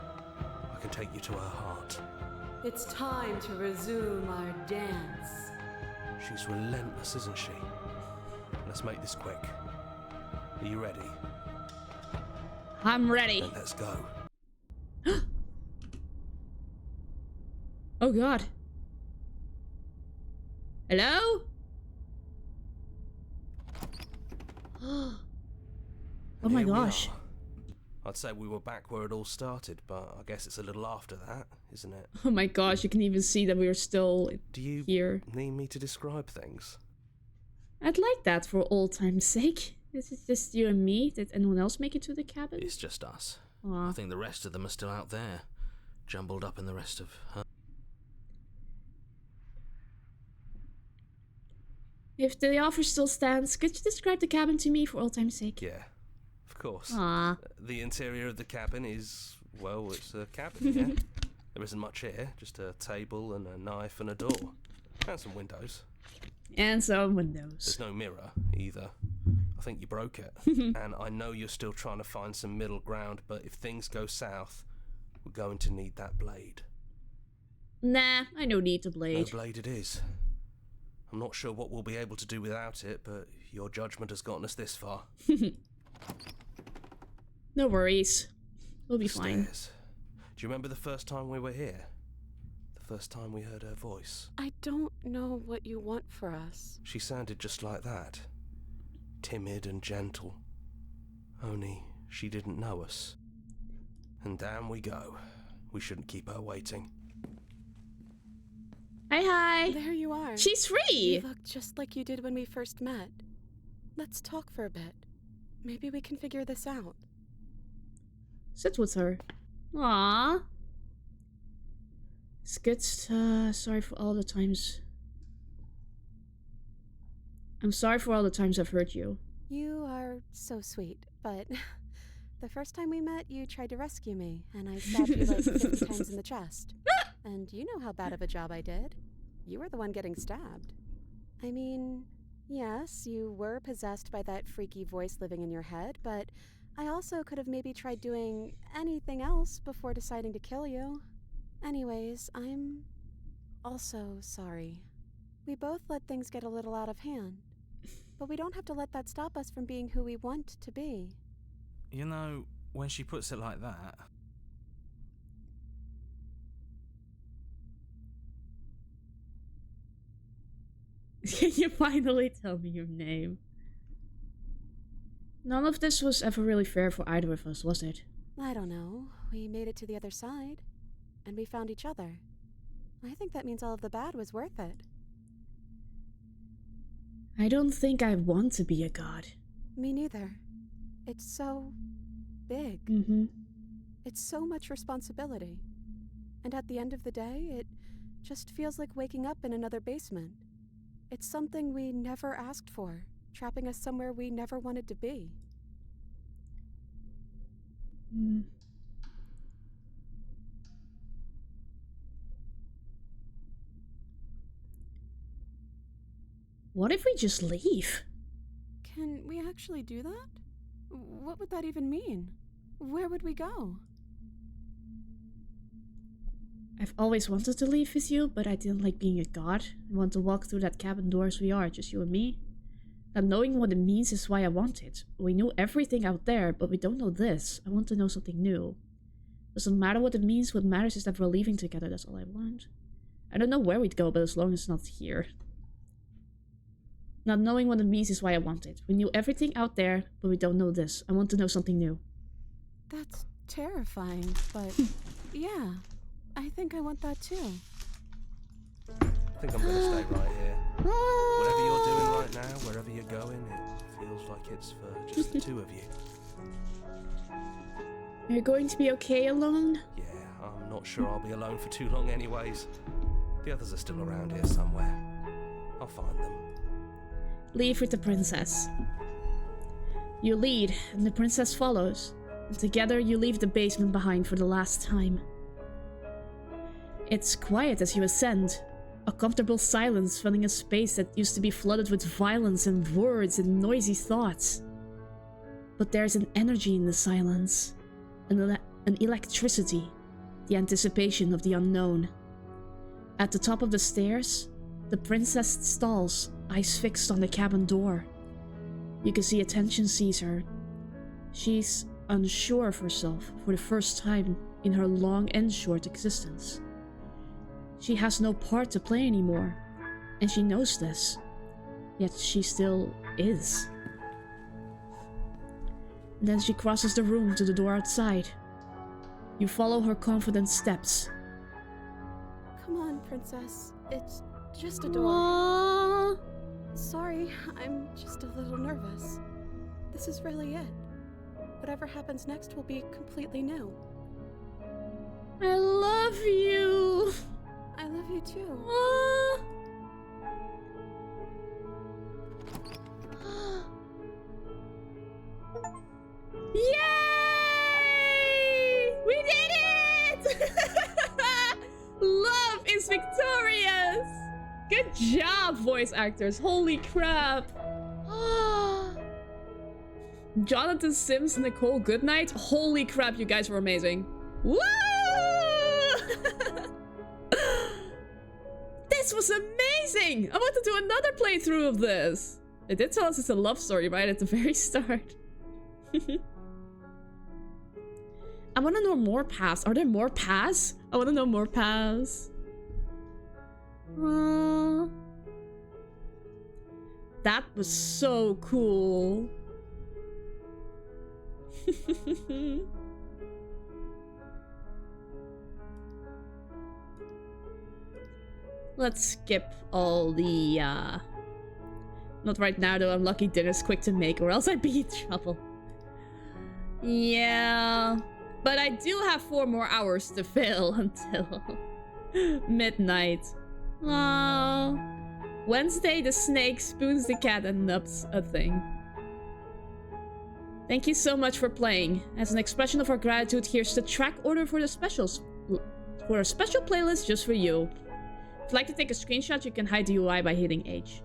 I can take you to her heart. It's time to resume our dance. She's relentless, isn't she? Let's make this quick. Are you ready? I'm ready. Then let's go. Oh god. Hello? Oh my Here we gosh. are. I'd say we were back where it all started, but I guess it's a little after that, isn't it? Oh my gosh, you can even see that we are still Do you here. need me to describe things? I'd like that for old time's sake. Is it just you and me? Did anyone else make it to the cabin? It's just us. Aw. I think the rest of them are still out there, jumbled up in the rest of her. If the offer still stands, could you describe the cabin to me for old time's sake? Yeah, of course. Aw. The interior of the cabin is, well, it's a cabin, yeah? There isn't much here, just a table and a knife and a door. And some windows. And some windows. There's no mirror, either. I think you broke it. And I know you're still trying to find some middle ground, but if things go south, we're going to need that blade. Nah, I no need the No blade. blade it is. I'm not sure what we'll be able to do without it, but your judgment has gotten us this far. No worries. We'll be fine. Stairs. Do you remember the first time we were here? The first time we heard her voice? I don't know what you want for us. She sounded just like that. Timid and gentle. Only she didn't know us. And down we go. We shouldn't keep her waiting. Hi. There you are. She's free. You look just like you did when we first met. Let's talk for a bit. Maybe we can figure this out. Sit with her. Aww. It's good. Sorry for all the times. I'm sorry for all the times I've hurt you. You are so sweet, but the first time we met, you tried to rescue me, and I stabbed you like 50 times in the chest. And you know how bad of a job I did. You were the one getting stabbed. I mean, yes, you were possessed by that freaky voice living in your head, but I also could have maybe tried doing anything else before deciding to kill you. Anyways, I'm also sorry. We both let things get a little out of hand. But we don't have to let that stop us from being who we want to be. You know, when she puts it like that... Can you finally tell me your name? None of this was ever really fair for either of us, was it? I don't know. We made it to the other side. And we found each other. I think that means all of the bad was worth it. I don't think I want to be a god. Me neither. It's so big. It's so much responsibility. And at the end of the day, it just feels like waking up in another basement. It's something we never asked for, trapping us somewhere we never wanted to be. What if we just leave? Can we actually do that? What would that even mean? Where would we go? I've always wanted to leave with you, but I didn't like being a god. I want to walk through that cabin door as we are, just you and me. Not knowing what it means is why I want it. We knew everything out there, but we don't know this. I want to know something new. Doesn't matter what it means, what matters is that we're leaving together, that's all I want. I don't know where we'd go, but as long as it's not here. Not knowing what it means is why I want it. We knew everything out there, but we don't know this. I want to know something new. That's terrifying, but yeah, I think I want that too. I think I'm gonna stay right here. Whatever you're doing right now, wherever you're going, it feels like it's for just the two of you. You're going to be okay alone? Yeah, I'm not sure I'll be alone for too long anyways. The others are still around here somewhere. I'll find them. Leave with the princess. You lead, and the princess follows. And together you leave the basement behind for the last time. It's quiet as you ascend. A comfortable silence filling a space that used to be flooded with violence and words and noisy thoughts. But there's an energy in the silence. An electricity. The anticipation of the unknown. At the top of the stairs, the princess stalls, eyes fixed on the cabin door. You can see attention seize her. She's unsure of herself for the first time in her long and short existence. She has no part to play anymore, and she knows this. Yet she still is. And then she crosses the room to the door outside. You follow her confident steps. Come on, princess. It's just a door. Aww. Sorry, I'm just a little nervous. This is really it. Whatever happens next will be completely new. I love you. I love you too. Aww. Yay! We did it! Love is victorious! Good job, voice actors. Holy crap. Jonathan Sims, Nicole Goodnight. Holy crap, you guys were amazing. Woo! This was amazing! I want to do another playthrough of this. They did tell us it's a love story right at the very start. I want to know more paths. Are there more paths? I want to know more paths. That was so cool. Let's skip all the not right now though. I'm lucky dinner's quick to make, or else I'd be in trouble. Yeah, but I do have 4 more hours to fill until midnight. Oh, Wednesday the snake spoons the cat and nups a thing. Thank you so much for playing. As an expression of our gratitude, here's the track order for the specials. For a special playlist just for you. If you'd like to take a screenshot, you can hide the UI by hitting H.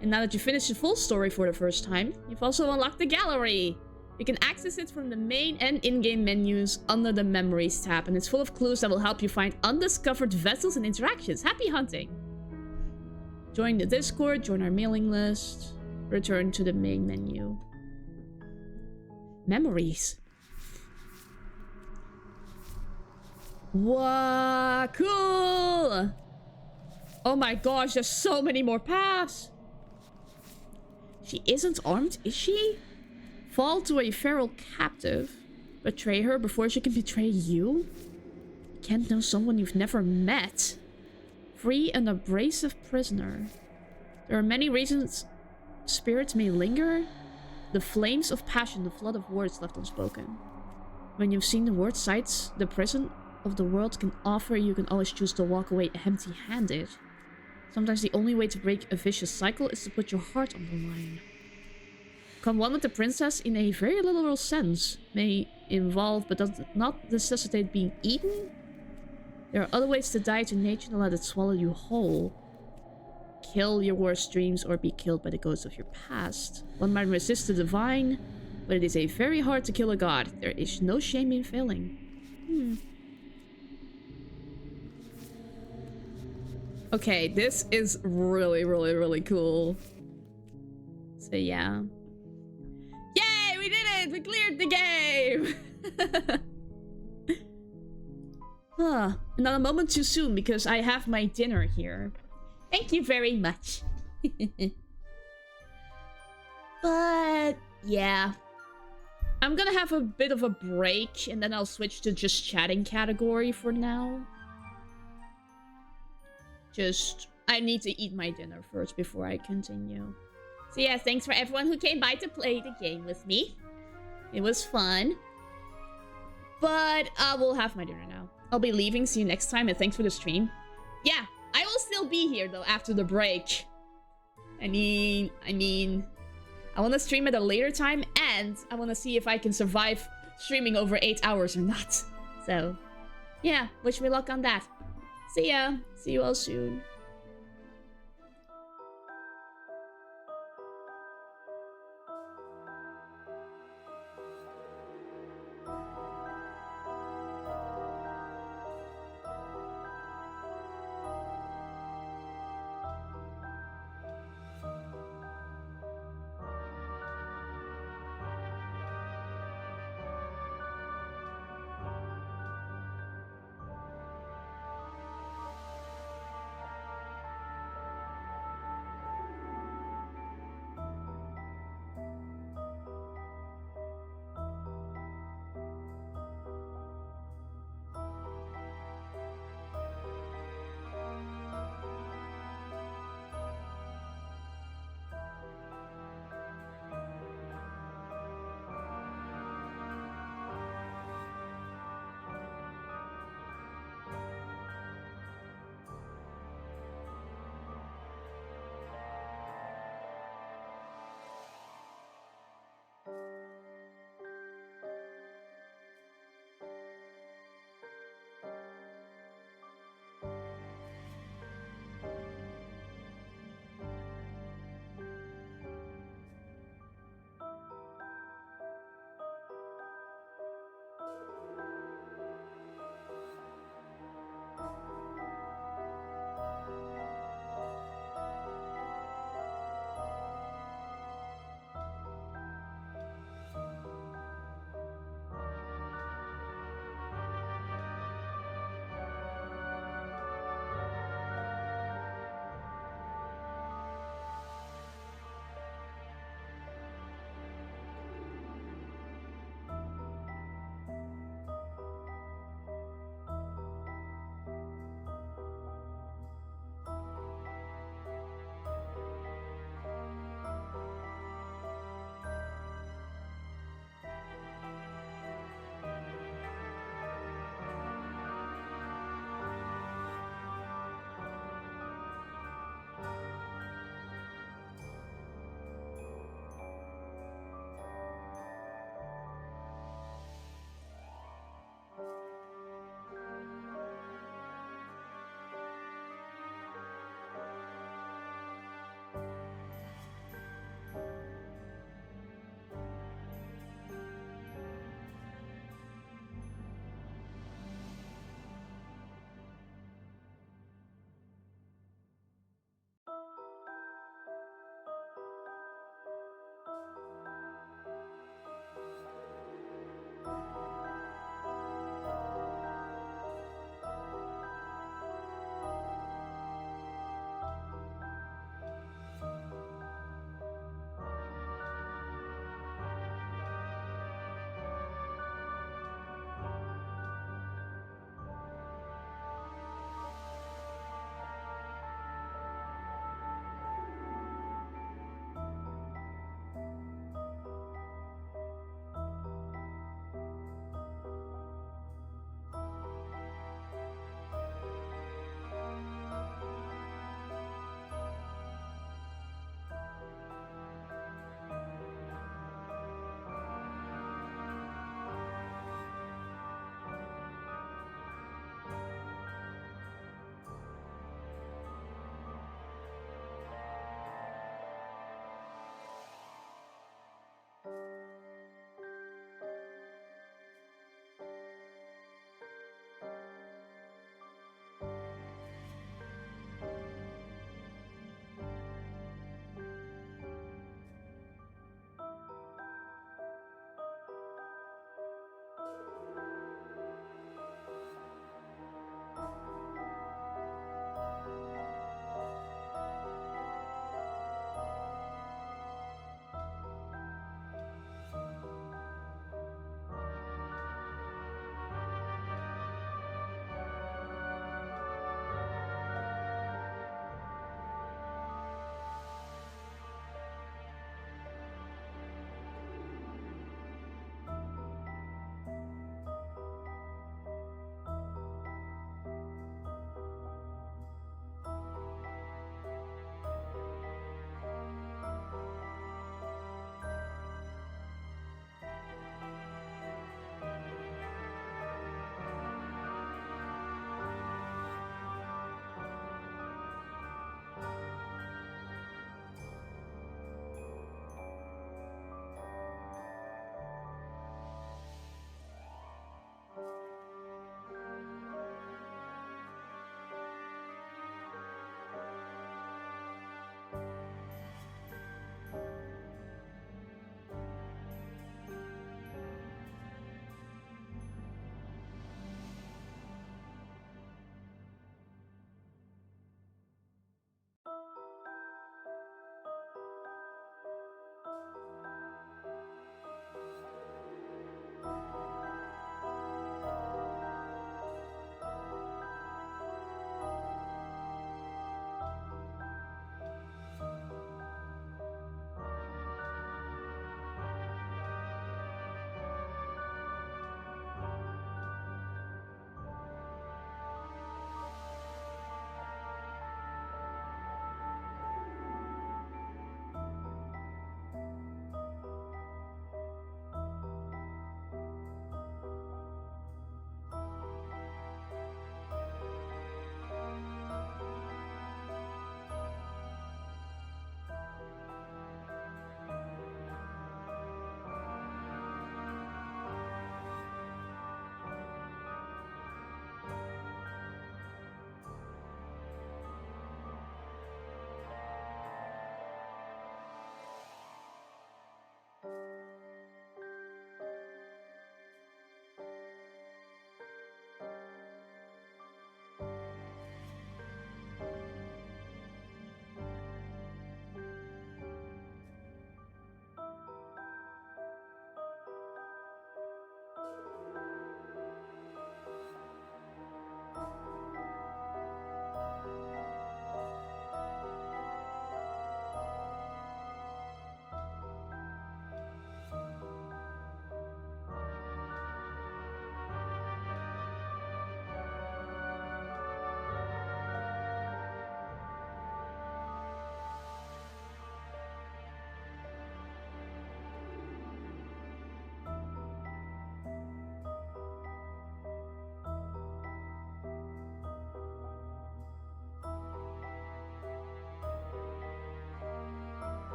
And now that you finished the full story for the first time, you've also unlocked the gallery. You can access it from the main and in-game menus under the Memories tab, and it's full of clues that will help you find undiscovered vessels and interactions. Happy hunting! Join the Discord, join our mailing list, return to the main menu. Memories. Wow, cool! Oh my gosh, there's so many more paths! She isn't armed, is she? Fall to a feral captive. Betray her before she can betray you? Can't know someone you've never met. Free an abrasive prisoner. There are many reasons spirits may linger. The flames of passion, the flood of words left unspoken. When you've seen the word sights, the prison of the world can offer, you can always choose to walk away empty-handed. Sometimes the only way to break a vicious cycle is to put your heart on the line. Become one with the princess in a very literal sense. May involve but does not necessitate being eaten. There are other ways to die to nature and let it swallow you whole. Kill your worst dreams or be killed by the ghosts of your past. One might resist the divine, but it is very hard to kill a god. There is no shame in failing. Okay, this is really, really, really cool. So yeah. Yay, we did it! We cleared the game! Not a moment too soon because I have my dinner here. Thank you very much. But yeah. I'm gonna have a bit of a break and then I'll switch to just chatting category for now. I need to eat my dinner first before I continue. So yeah, thanks for everyone who came by to play the game with me. It was fun. But I will have my dinner now. I'll be leaving. See you next time and thanks for the stream. Yeah, I will still be here though after the break. I mean, I want to stream at a later time and I want to see if I can survive streaming over 8 hours or not. So, yeah, wish me luck on that. See ya. See you all soon.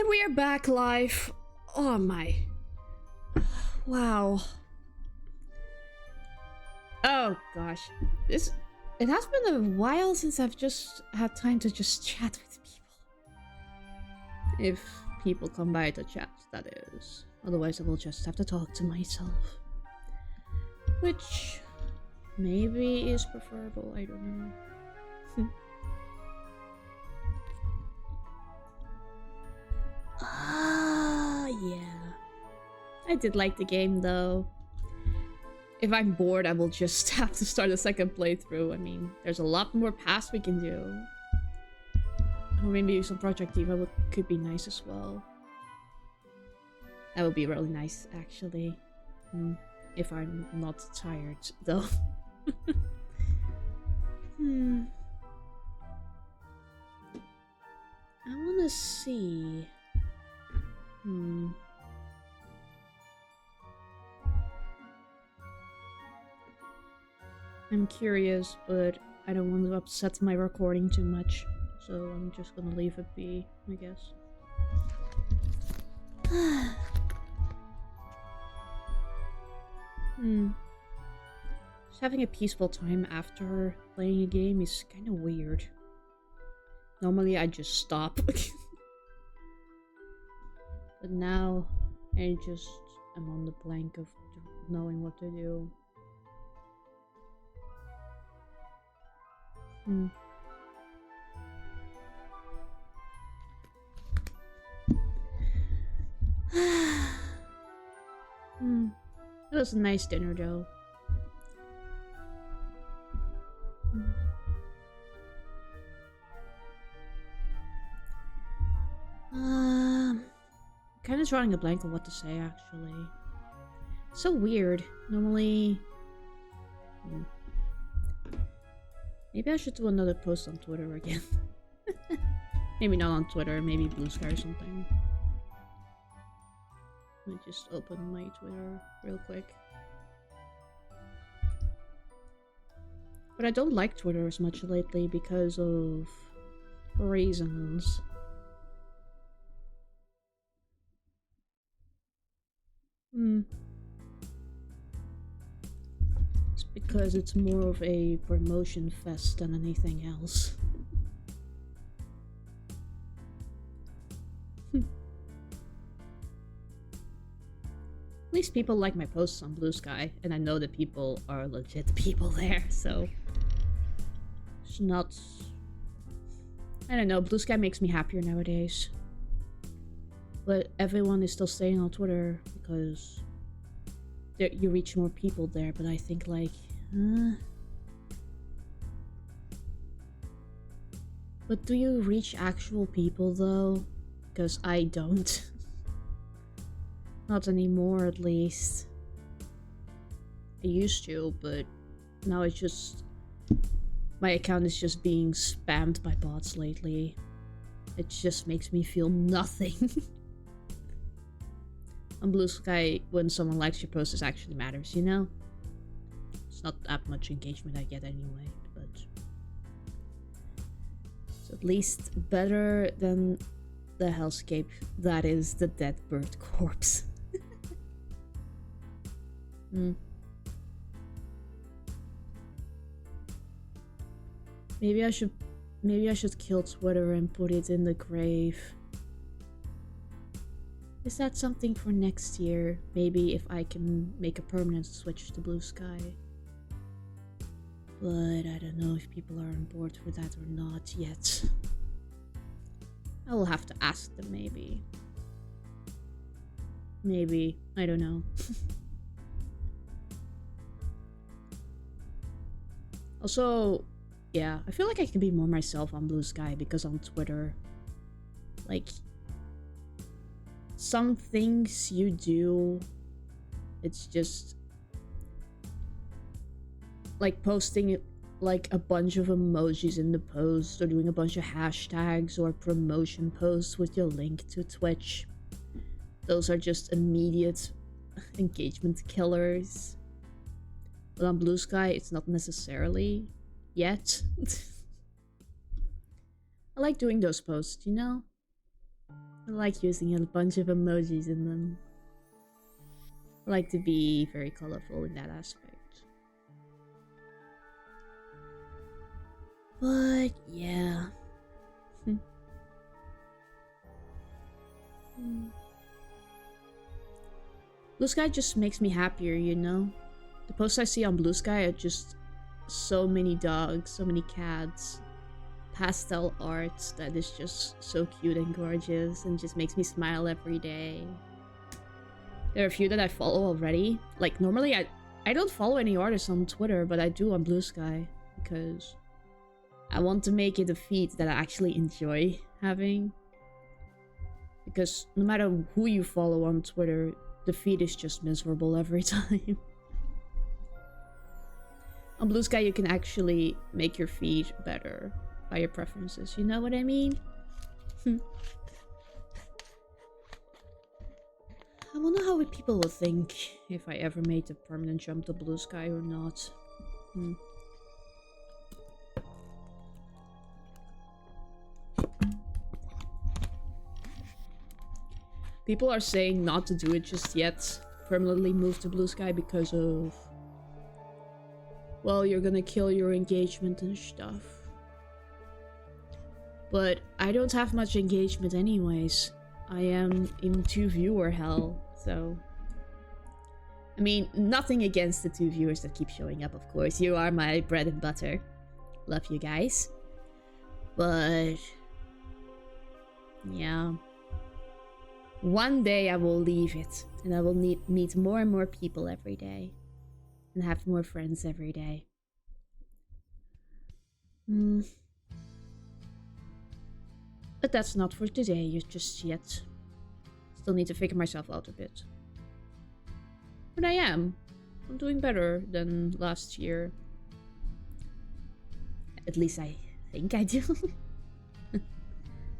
And we are back live. Oh my. Wow. Oh gosh. It has been a while since I've just had time to just chat with people. If people come by to chat, that is. Otherwise I will just have to talk to myself. Which maybe is preferable, I don't know. Yeah. I did like the game though. If I'm bored, I will just have to start a second playthrough. I mean, there's a lot more paths we can do. Or maybe some Project Diva could be nice as well. That would be really nice, actually. If I'm not tired, though. I wanna see... I'm curious, but I don't want to upset my recording too much, so I'm just gonna leave it be, I guess. Just having a peaceful time after playing a game is kind of weird. Normally I just stop. But now I just am on the blank of knowing what to do. It was a nice dinner though. Kind of drawing a blank on what to say actually. So weird. Normally... Maybe I should do another post on Twitter again. Maybe not on Twitter, maybe Blue Sky or something. Let me just open my Twitter real quick. But I don't like Twitter as much lately because of reasons. It's because it's more of a promotion fest than anything else. At least people like my posts on Blue Sky, and I know that people are legit people there, so... It's not... I don't know, Blue Sky makes me happier nowadays. But everyone is still staying on Twitter because you reach more people there, but I think like... But do you reach actual people though? Because I don't. Not anymore, at least. I used to, but now it's just... My account is just being spammed by bots lately. It just makes me feel nothing. On Blue Sky, when someone likes your post, it actually matters, you know? It's not that much engagement I get anyway, but... It's at least better than the hellscape that is the dead bird corpse. Maybe I should kill Twitter and put it in the grave. Is that something for next year? Maybe if I can make a permanent switch to Blue Sky. But I don't know if people are on board for that or not yet. I will have to ask them maybe. Maybe. I don't know. Also, yeah, I feel like I can be more myself on Blue Sky because on Twitter, like, some things you do, it's just like posting like a bunch of emojis in the post or doing a bunch of hashtags or promotion posts with your link to Twitch. Those are just immediate engagement killers. But on Blue Sky, it's not necessarily yet. I like doing those posts, you know? I like using a bunch of emojis in them. I like to be very colorful in that aspect. But yeah. Blue Sky just makes me happier, you know? The posts I see on Blue Sky are just so many dogs, so many cats, pastel art that is just so cute and gorgeous and just makes me smile every day. There are a few that I follow already. Like, normally I don't follow any artists on Twitter, but I do on Blue Sky because I want to make it a feed that I actually enjoy having. Because no matter who you follow on Twitter, the feed is just miserable every time. On Blue Sky, you can actually make your feed better by your preferences. You know what I mean? I wonder how people will think if I ever made a permanent jump to Blue Sky or not. People are saying not to do it just yet. Permanently move to Blue Sky because of... well, you're gonna kill your engagement and stuff. But I don't have much engagement anyways. I am in 2 viewer hell, so... I mean, nothing against the 2 viewers that keep showing up, of course. You are my bread and butter. Love you guys. But... yeah. One day I will leave it, and I will meet more and more people every day. And have more friends every day. But that's not for today, just yet. Still need to figure myself out a bit. But I am. I'm doing better than last year. At least I think I do.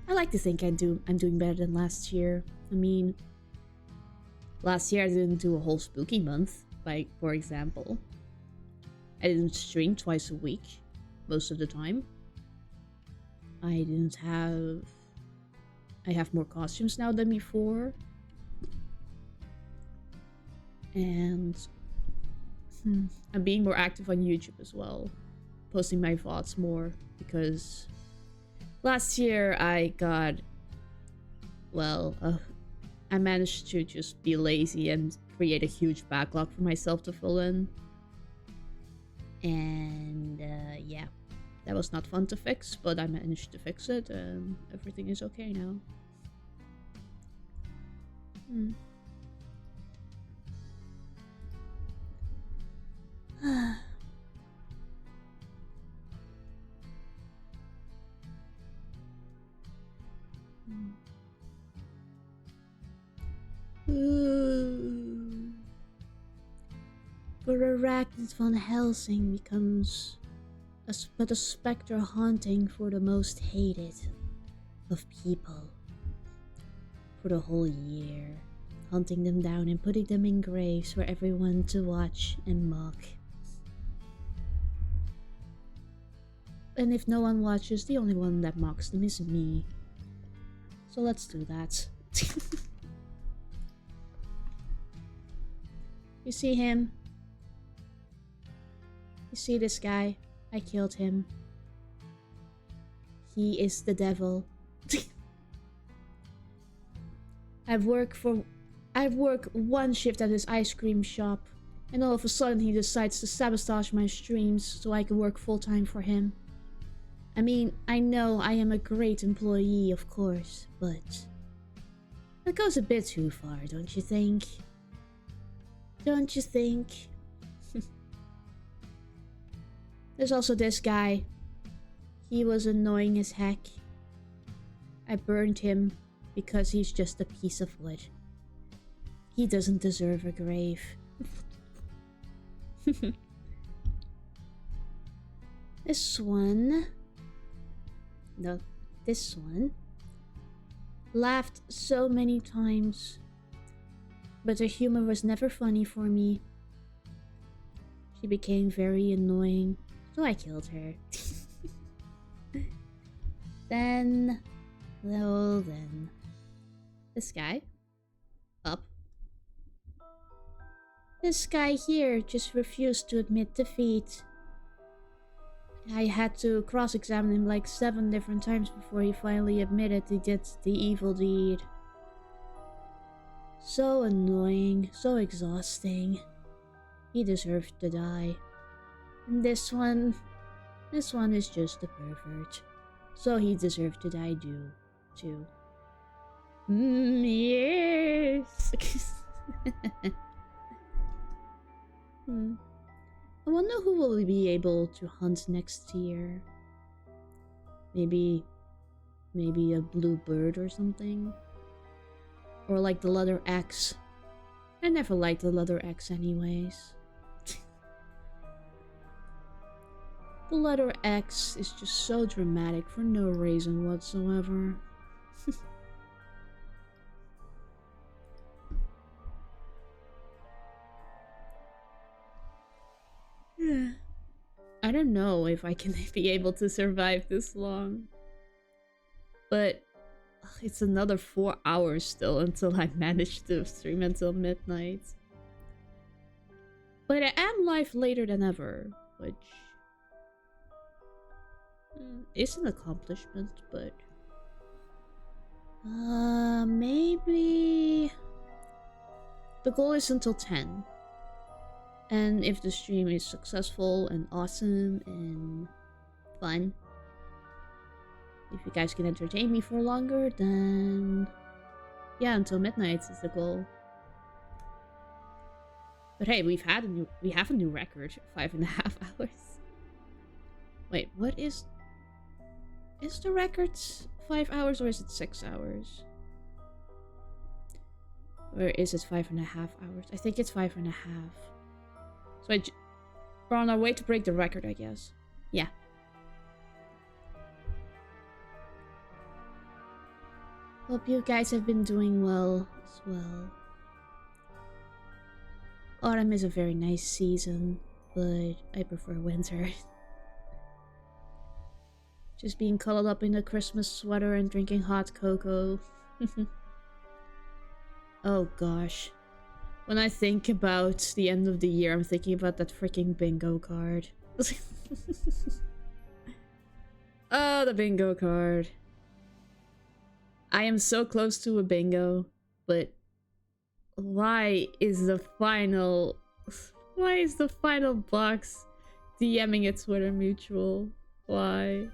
I like to think I'm doing better than last year. I mean, last year I didn't do a whole spooky month, like, for example. I didn't stream twice a week, most of the time. I have more costumes now than before. And I'm being more active on YouTube as well. Posting my VODs more because last year I got, well, I managed to just be lazy and create a huge backlog for myself to fill in. And yeah, that was not fun to fix, but I managed to fix it and everything is okay now. For Arachnid von Helsing becomes but a spectre haunting for the most hated of people for the whole year, hunting them down and putting them in graves for everyone to watch and mock. And if no one watches, the only one that mocks them is me. So let's do that. You see him? You see this guy? I killed him. He is the devil. I've worked 1 shift at his ice cream shop, and all of a sudden he decides to sabotage my streams so I can work full-time for him. I mean, I know I am a great employee, of course, but that goes a bit too far, don't you think? Don't you think? There's also this guy. He was annoying as heck. I burned him because he's just a piece of wood. He doesn't deserve a grave. This one... no, this one... laughed so many times. But her humor was never funny for me. She became very annoying, so I killed her. Then... This guy. Up. This guy here just refused to admit defeat. I had to cross-examine him like 7 different times before he finally admitted he did the evil deed. So annoying, so exhausting. He deserved to die. And this one is just a pervert. So he deserved to die too. Yes! I wonder who will be able to hunt next year. Maybe a blue bird or something. Or like the letter X. I never liked the letter X anyways. The letter X is just so dramatic for no reason whatsoever. I don't know if I can be able to survive this long. But it's another 4 hours still until I manage to stream until midnight. But I am live later than ever, which is an accomplishment, but maybe the goal is until 10. And if the stream is successful and awesome and fun, if you guys can entertain me for longer, then yeah, until midnight is the goal. But hey, we have a new record, 5.5 hours. Wait, what is the record 5 hours or is it 6 hours? Or is it 5.5 hours? I think it's 5.5. So we're on our way to break the record, I guess. Yeah. Hope you guys have been doing well as well. Autumn is a very nice season, but I prefer winter. Just being cuddled up in a Christmas sweater and drinking hot cocoa. Oh gosh. When I think about the end of the year, I'm thinking about that freaking bingo card. Oh, the bingo card. I am so close to a bingo, but why is the final box DMing a Twitter mutual? Why?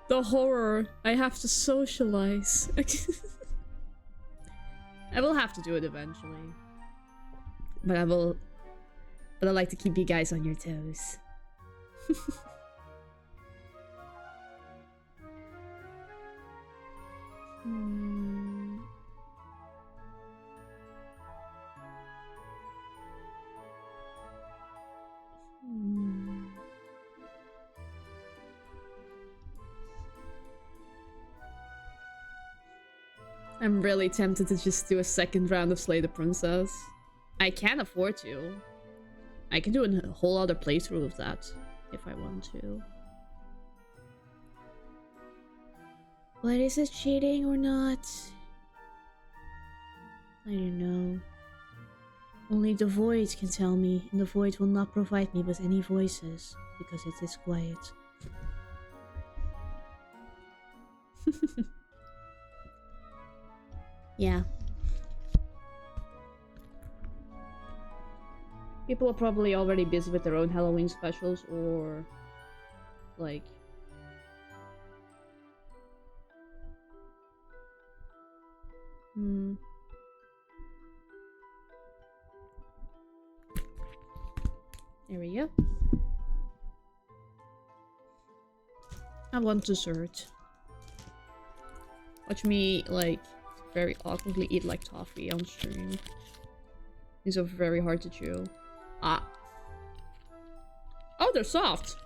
The horror. I have to socialize. I will have to do it eventually. But I like to keep you guys on your toes. I'm really tempted to just do a second round of Slay the Princess. I can afford to. I can do a whole other playthrough of that if I want to. But is it cheating or not? I don't know. Only the Void can tell me, and the Void will not provide me with any voices because it is quiet. Yeah. People are probably already busy with their own Halloween specials or like There we go. I want dessert. Watch me like very awkwardly eat like toffee on stream. These are very hard to chew. Ah. Oh, they're soft.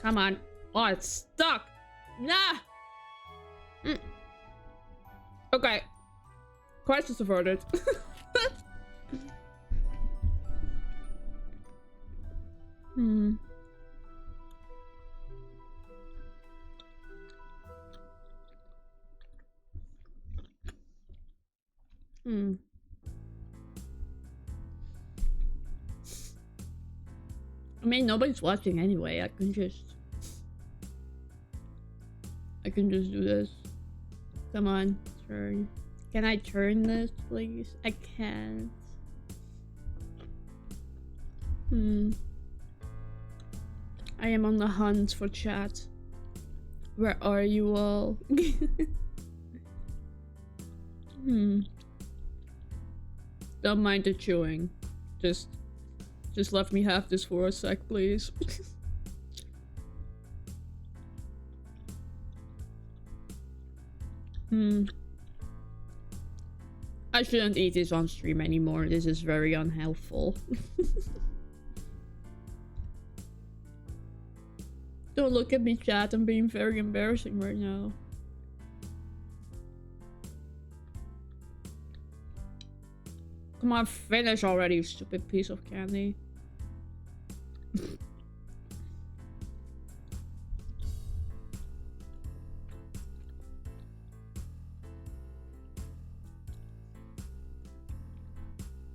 Come on. Oh, it's stuck. Nah. Okay. Crisis averted. Hmm. I mean, nobody's watching anyway. I can just do this. Come on, turn. Can I turn this, please? I can't. I am on the hunt for chat. Where are you all? Don't mind the chewing. Just let me have this for a sec, please. I shouldn't eat this on stream anymore. This is very unhelpful. Don't look at me, chat. I'm being very embarrassing right now. Come on, finish already, you stupid piece of candy.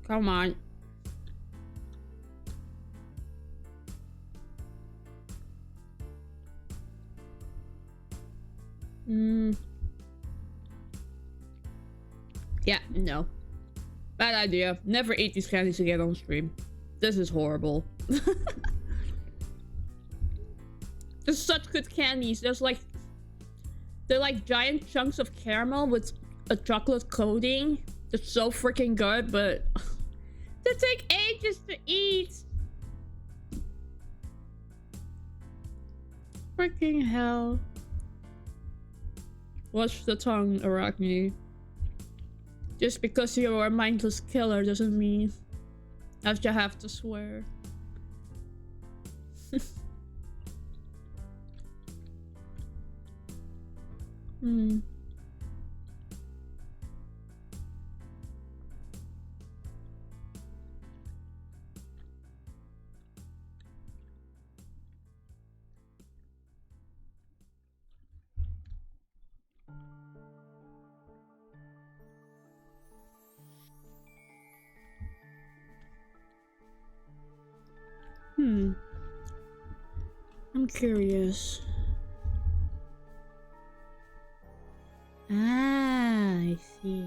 Come on. Yeah, no. Bad idea. Never eat these candies again on stream. This is horrible. There's such good candies. They're like giant chunks of caramel with a chocolate coating. They're so freaking good, but they take ages to eat. Freaking hell. Watch the tongue, Arachne. Just because you're a mindless killer doesn't mean that you have to swear. I'm curious. Ah, I see.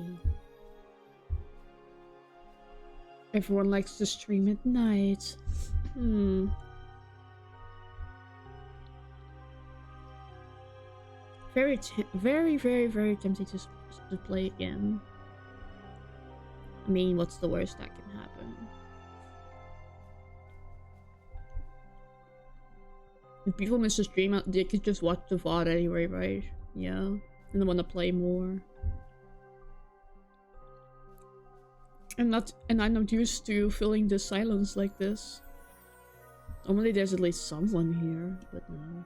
Everyone likes to stream at night. Very, very tempted to play again. I mean, what's the worst that can happen? If people miss the stream, they could just watch the VOD anyway, right? Yeah. And they want to play more. I'm not used to filling the silence like this. Normally there's at least someone here, but no.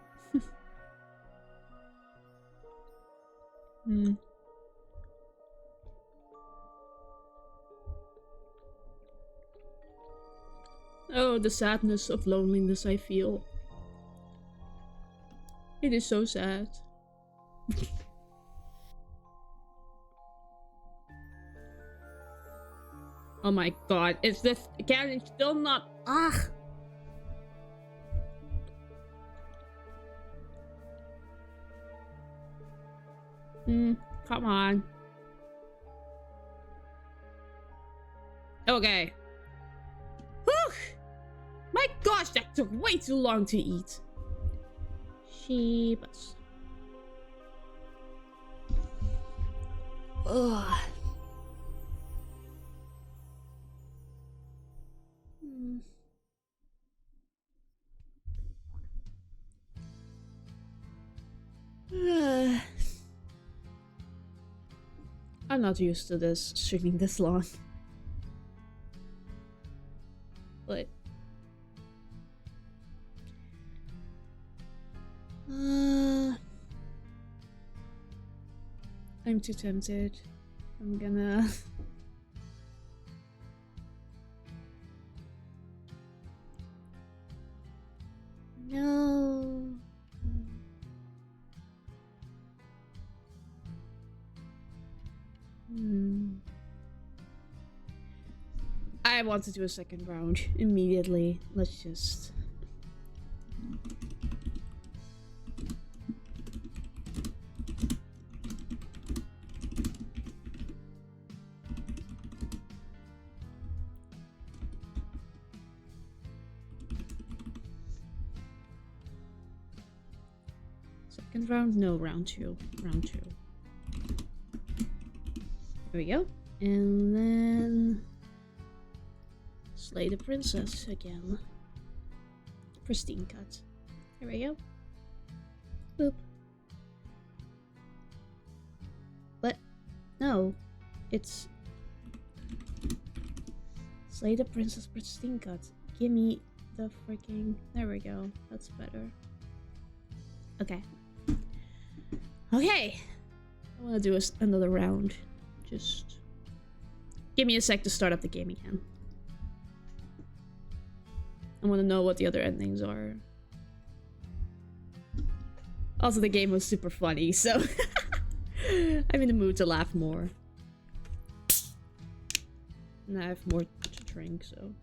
Oh, the sadness of loneliness I feel. It is so sad. Oh my god, is this candy still not? Ugh. Come on. Okay. Whew. My gosh, that took way too long to eat. Sheeps. Ugh. I'm not used to this streaming this long. But I'm too tempted. I'm gonna... No. I want to do a second round immediately. Let's just... Second round? No, round two. Round two. There we go. And then... Slay the princess again. Pristine Cut. There we go. Boop. What? No. It's... Slay the princess, Pristine Cut. Give me the freaking... There we go. That's better. Okay. Okay. I want to do another round. Just... Give me a sec to start up the game again. I want to know what the other endings are. Also, the game was super funny, so... I'm in the mood to laugh more. And I have more to drink, so...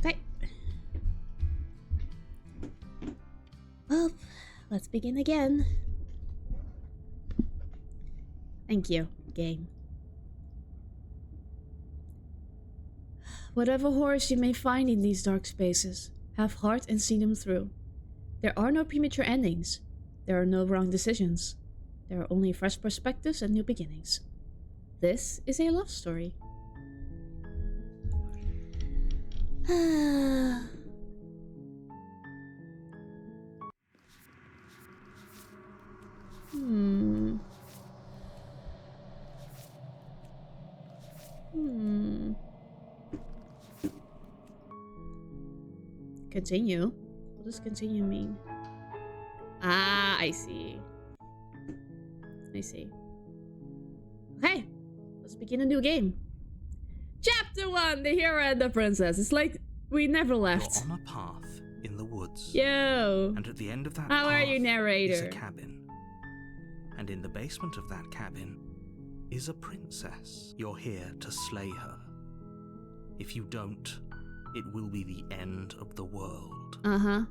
Okay. Well, let's begin again. Thank you, game. Whatever horrors you may find in these dark spaces, have heart and see them through. There are no premature endings. There are no wrong decisions. There are only fresh perspectives and new beginnings. This is a love story. Continue? What does continue mean? Ah, I see. I see. Okay, let's begin a new game. Chapter 1, the hero and the princess. It's like we never left. You're on a path in the woods. Yo! And at the end of that How path are you, narrator? is a cabin. And in the basement of that cabin is a princess. You're here to slay her. If you don't, it will be the end of the world. Uh-huh.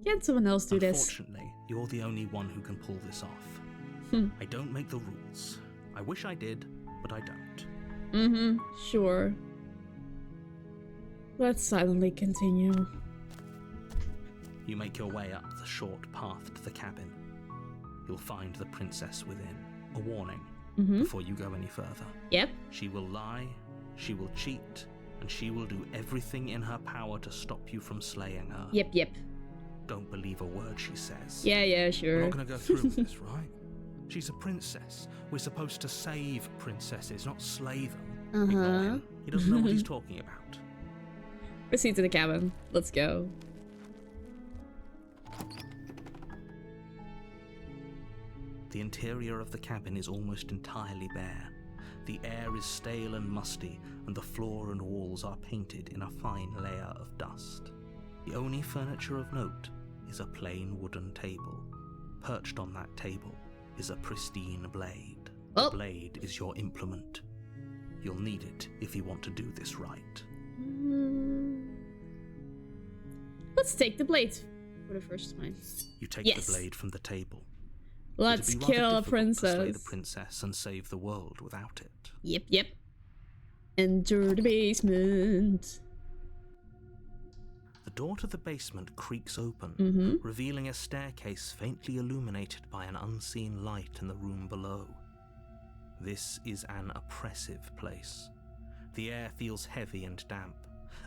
Can't someone else do this? Unfortunately, you're the only one who can pull this off. I don't make the rules. I wish I did, but I don't. Sure. Let's silently continue. You make your way up the short path to the cabin. You'll find the princess within. A warning before you go any further. Yep. She will lie, she will cheat, and she will do everything in her power to stop you from slaying her. Yep. Don't believe a word she says. Yeah, sure. We're not going to go through with this, right? She's a princess. We're supposed to save princesses, not slay them. Ignore him. He doesn't know what he's talking about. Proceed to the cabin. Let's go. The interior of the cabin is almost entirely bare. The air is stale and musty, and the floor and walls are painted in a fine layer of dust. The only furniture of note is a plain wooden table. Perched on that table is a pristine blade. The blade is your implement. You'll need it if you want to do this right. Let's take the blade for the first time. You take the blade from the table. Let's kill a princess. To slay the princess and save the world without it. Yep. Enter the basement. The door to the basement creaks open, revealing a staircase faintly illuminated by an unseen light in the room below. This is an oppressive place. The air feels heavy and damp,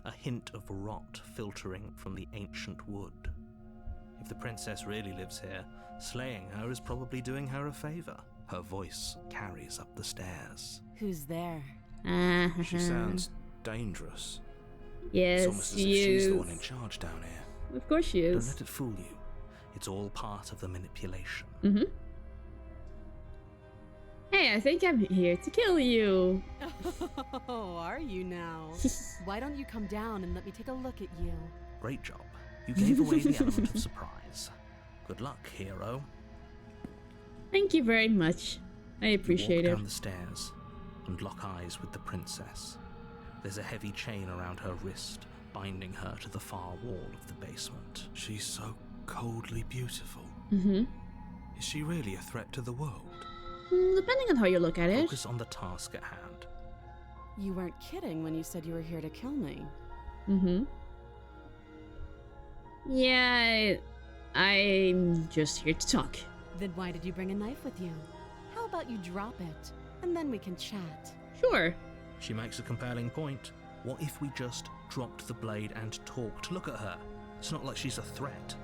a hint of rot filtering from the ancient wood. If the princess really lives here, slaying her is probably doing her a favor. Her voice carries up the stairs. Who's there? She sounds dangerous. Yes, It's almost as if she she's is. the one in charge down here. Of course she Don't is. let it fool you. It's all part of the manipulation. Mm-hmm. Hey, I think I'm here to kill you. Oh, are you now? Why don't you come down and let me take a look at you? Great job. You gave away the element of surprise. Good luck, hero. Thank you very much. I appreciate you it. walk down the stairs and lock eyes with the princess. There's a heavy chain around her wrist, binding her to the far wall of the basement. She's so coldly beautiful. Mm-hmm. Is she really a threat to the world? Depending on how you look at it. Focus on the task at hand. You weren't kidding when you said you were here to kill me. Mm-hmm. Yeah, I'm just here to talk. Then why did you bring a knife with you? How about you drop it, and then we can chat? Sure. She makes a compelling point. What if we just dropped the blade and talked? Look at her. It's not like she's a threat.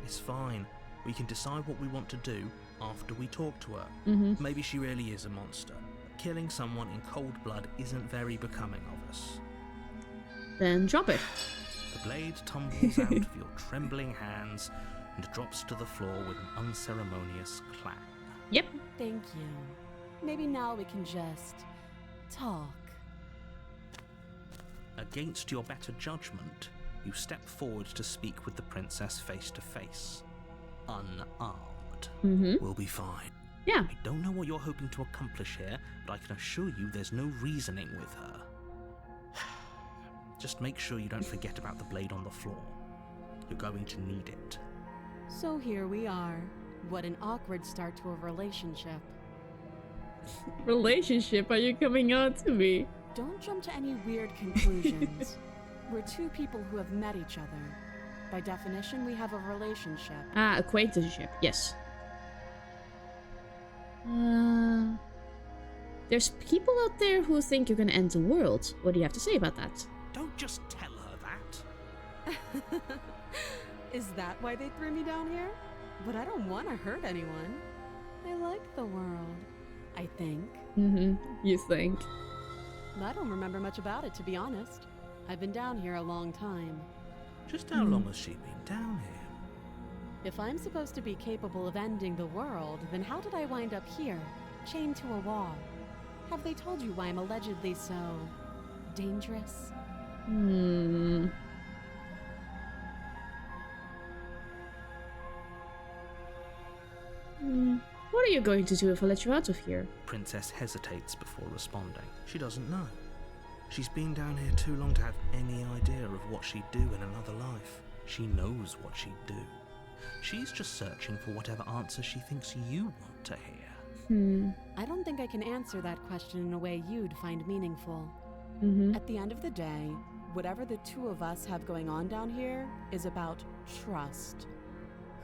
It's fine. We can decide what we want to do after we talk to her. Mm-hmm. Maybe she really is a monster. Killing someone in cold blood isn't very becoming of us. Then drop it. The blade tumbles out of your trembling hands and drops to the floor with an unceremonious clang. Yep. Thank you. Maybe now we can just talk. Against your better judgment, you step forward to speak with the princess face to face. Unarmed. Mm-hmm. We'll be fine. Yeah. I don't know what you're hoping to accomplish here, but I can assure you there's no reasoning with her. Just make sure you don't forget about the blade on the floor. You're going to need it. So here we are. What an awkward start to a relationship. Relationship? Are you coming on to me? Don't jump to any weird conclusions. We're two people who have met each other. By definition, we have a relationship. Ah, acquaintanceship. Yes. There's people out there who think you're gonna end the world. What do you have to say about that? Don't just tell her that. Is that why they threw me down here? But I don't want to hurt anyone. I like the world, I think. Mm-hmm. You think? I don't remember much about it, to be honest. I've been down here a long time. Just how long has she been down here? If I'm supposed to be capable of ending the world, then how did I wind up here, chained to a wall? Have they told you why I'm allegedly so dangerous? What are you going to do if I let you out of here? Princess hesitates before responding. She doesn't know. She's been down here too long to have any idea of what she'd do in another life. She knows what she'd do. She's just searching for whatever answer she thinks you want to hear. I don't think I can answer that question in a way you'd find meaningful. At the end of the day, whatever the two of us have going on down here is about trust.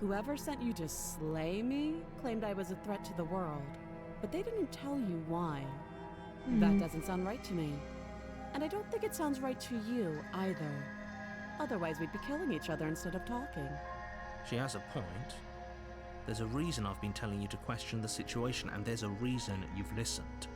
Whoever sent you to slay me claimed I was a threat to the world, but they didn't tell you why. That doesn't sound right to me. And I don't think it sounds right to you either. Otherwise, we'd be killing each other instead of talking. She has a point. There's a reason I've been telling you to question the situation, and there's a reason you've listened.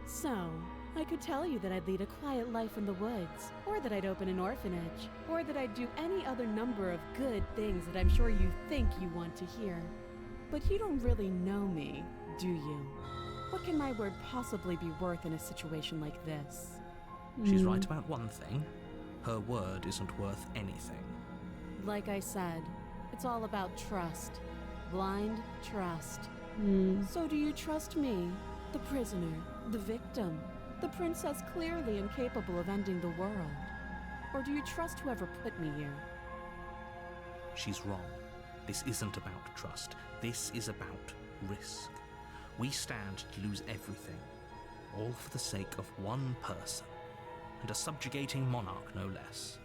So, I could tell you that I'd lead a quiet life in the woods, or that I'd open an orphanage, or that I'd do any other number of good things that I'm sure you think you want to hear. But you don't really know me, do you? What can my word possibly be worth in a situation like this? She's right about one thing. Her word isn't worth anything. Like I said, it's all about trust. Blind trust. So do you trust me, the prisoner, the victim, the princess clearly incapable of ending the world? Or do you trust whoever put me here? She's wrong. This isn't about trust. This is about risk. We stand to lose everything, all for the sake of one person, and a subjugating monarch no less.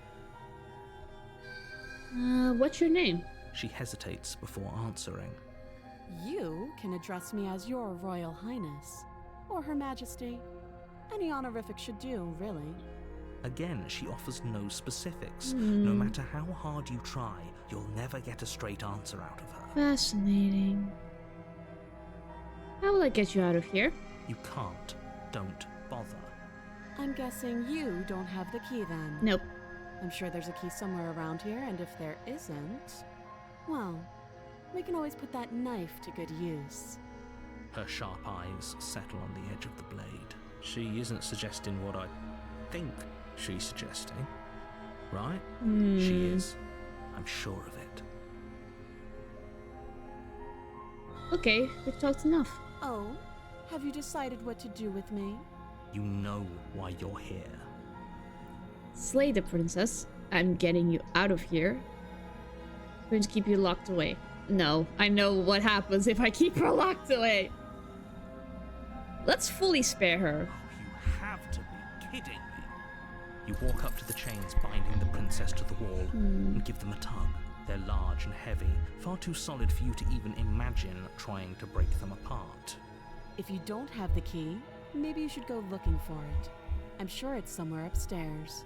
What's your name? She hesitates before answering. You can address me as your Royal Highness, or Her Majesty. Any honorific should do, really. Again, she offers no specifics. No matter how hard you try, you'll never get a straight answer out of her. Fascinating. How will I get you out of here? You can't. Don't bother. I'm guessing you don't have the key then. Nope. I'm sure there's a key somewhere around here, and if there isn't, well, we can always put that knife to good use. Her sharp eyes settle on the edge of the blade. She isn't suggesting what I think she's suggesting, right? She is. I'm sure of it. Okay, we've talked enough. Oh, have you decided what to do with me? You know why you're here. Slay the princess. I'm getting you out of here. I'm going to keep you locked away. No, I know what happens if I keep her locked away. Let's fully spare her. Oh, you have to be kidding me. You walk up to the chains binding the princess to the wall and give them a tug. They're large and heavy, far too solid for you to even imagine trying to break them apart. If you don't have the key, maybe you should go looking for it. I'm sure it's somewhere upstairs.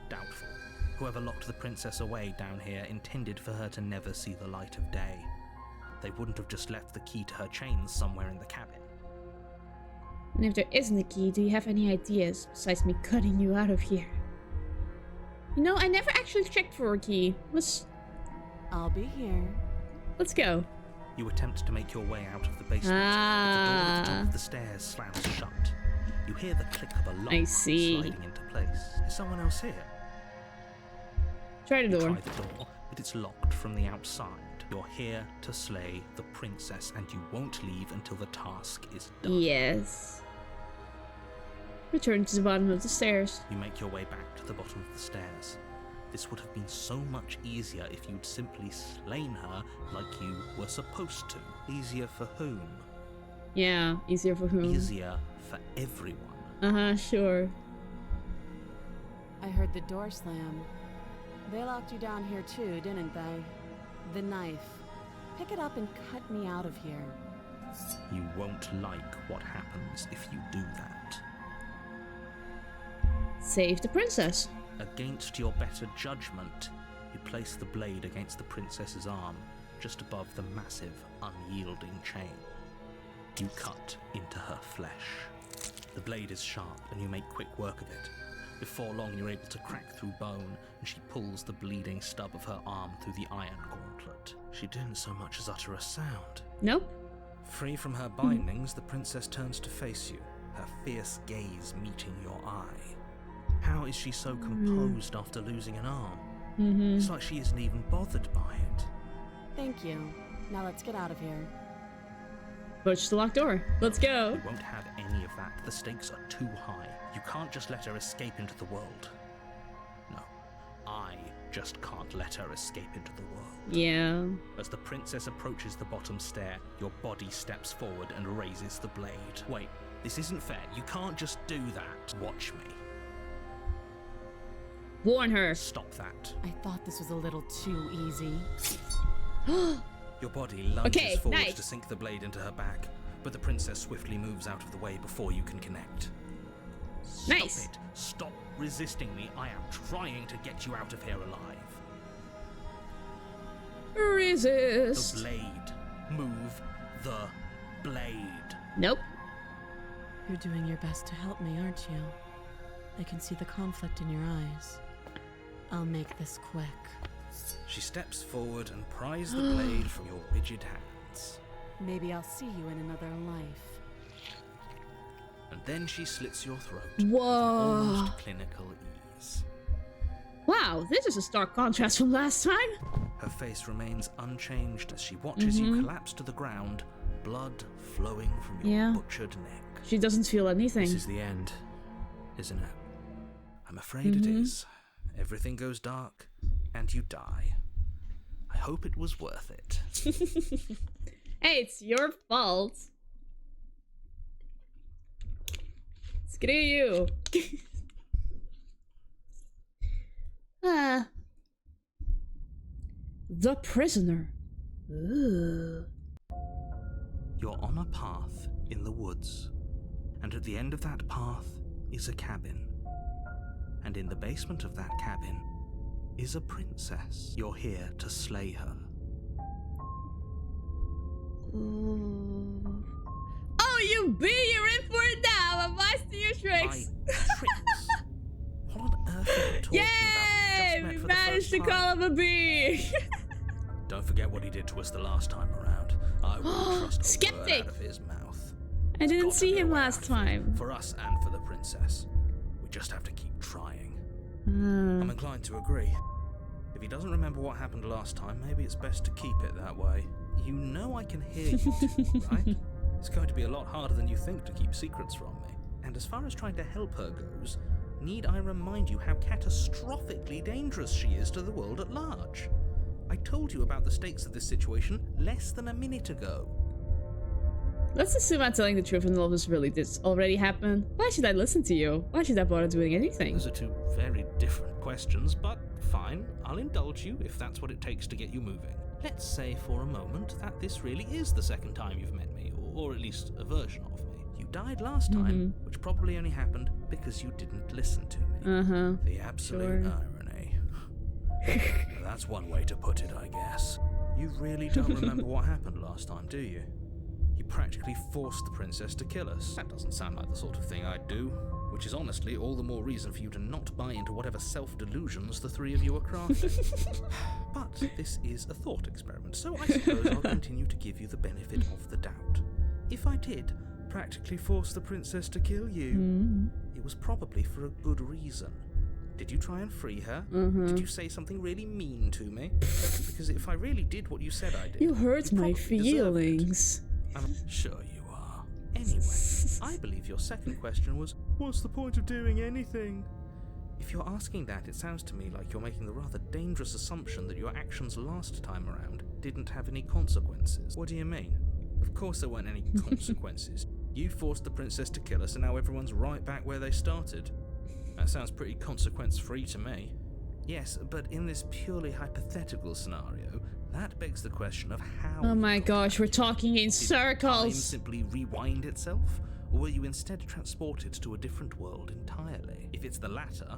Doubtful. Whoever locked the princess away down here intended for her to never see the light of day. They wouldn't have just left the key to her chains somewhere in the cabin. And if there isn't a key, do you have any ideas besides me cutting you out of here? You know, I never actually checked for a key. I'll be here. Let's go. You attempt to make your way out of the basement, but the door at the top of the stairs slams shut. You hear the click of a lock sliding into place. Is someone else here? Try the door. You try the door, but it's locked from the outside. You're here to slay the princess, and you won't leave until the task is done. Yes. Return to the bottom of the stairs. You make your way back to the bottom of the stairs. This would have been so much easier if you'd simply slain her like you were supposed to. Easier for whom? Yeah, easier for whom? Easier for everyone. Uh-huh, sure. I heard the door slam. They locked you down here too, didn't they? The knife. Pick it up and cut me out of here. You won't like what happens if you do that. Save the princess. Against your better judgment, you place the blade against the princess's arm, just above the massive, unyielding chain. You cut into her flesh. The blade is sharp, and you make quick work of it. Before long, you're able to crack through bone, and she pulls the bleeding stub of her arm through the iron gauntlet. She didn't so much as utter a sound. Nope. Free from her bindings, the princess turns to face you, her fierce gaze meeting your eye. How is she so composed after losing an arm? It's like she isn't even bothered by it. Thank you. Now let's get out of here. Push the locked door. Let's go. You won't have any of that. The stakes are too high. You can't just let her escape into the world. No, I just can't let her escape into the world. Yeah. As the princess approaches the bottom stair, your body steps forward and raises the blade. Wait, this isn't fair. You can't just do that. Watch me. Warn her. Stop that. I thought this was a little too easy. Your body lunges forward to sink the blade into her back, but the princess swiftly moves out of the way before you can connect. Stop it. Stop resisting me. I am trying to get you out of here alive. Resist. The blade. Move the blade. Nope. You're doing your best to help me, aren't you? I can see the conflict in your eyes. I'll make this quick. She steps forward and pries the blade from your rigid hands. Maybe I'll see you in another life. And then she slits your throat Whoa. with almost clinical ease. Wow, this is a stark contrast from last time. Her face remains unchanged as she watches you collapse to the ground, blood flowing from your butchered neck. She doesn't feel anything. This is the end, isn't it? I'm afraid it is. Everything goes dark, and you die. I hope it was worth it. Hey, it's your fault. Screw you. The prisoner. Ooh. You're on a path in the woods, and at the end of that path is a cabin. And in the basement of that cabin is a princess. You're here to slay her. Oh, you B, you're in for a tricks! Tricks? What on earth are you talking Yay! about? We managed to call him a bee! Don't forget what he did to us the last time around. I wouldn't trust a Skeptic! word out of his mouth. I There's didn't got to see be a him way last out of it, time. For us and for the princess. We just have to keep trying. I'm inclined to agree. If he doesn't remember what happened last time, maybe it's best to keep it that way. You know I can hear you too, right? It's going to be a lot harder than you think to keep secrets from me. And as far as trying to help her goes, need I remind you how catastrophically dangerous she is to the world at large? I told you about the stakes of this situation less than a minute ago. Let's assume I'm telling the truth and all this really did already happen. Why should I listen to you? Why should I bother doing anything? Those are two very different questions, but fine, I'll indulge you if that's what it takes to get you moving. Let's say for a moment that this really is the second time you've met me, or at least a version of me. You died last time, which probably only happened because you didn't listen to me. The absolute irony. That's one way to put it, I guess. You really don't remember what happened last time, do you? You practically forced the princess to kill us. That doesn't sound like the sort of thing I'd do, which is honestly all the more reason for you to not buy into whatever self-delusions the three of you are crafting. But this is a thought experiment, so I suppose I'll continue to give you the benefit of the doubt. If I did practically force the princess to kill you, it was probably for a good reason. Did you try and free her? Did you say something really mean to me? Because if I really did what you said I did, You hurt my probably deserved it. feelings. I'm sure you are. Anyway, I believe your second question was, what's the point of doing anything? If you're asking that, it sounds to me like you're making the rather dangerous assumption that your actions last time around didn't have any consequences. What do you mean? Of course there weren't any consequences. You forced the princess to kill us and now everyone's right back where they started. That sounds pretty consequence-free to me. Yes, but in this purely hypothetical scenario, that begs the question of how... Oh my gosh, we're talking in Did time circles. simply rewind itself? Or were you instead transported to a different world entirely? If it's the latter,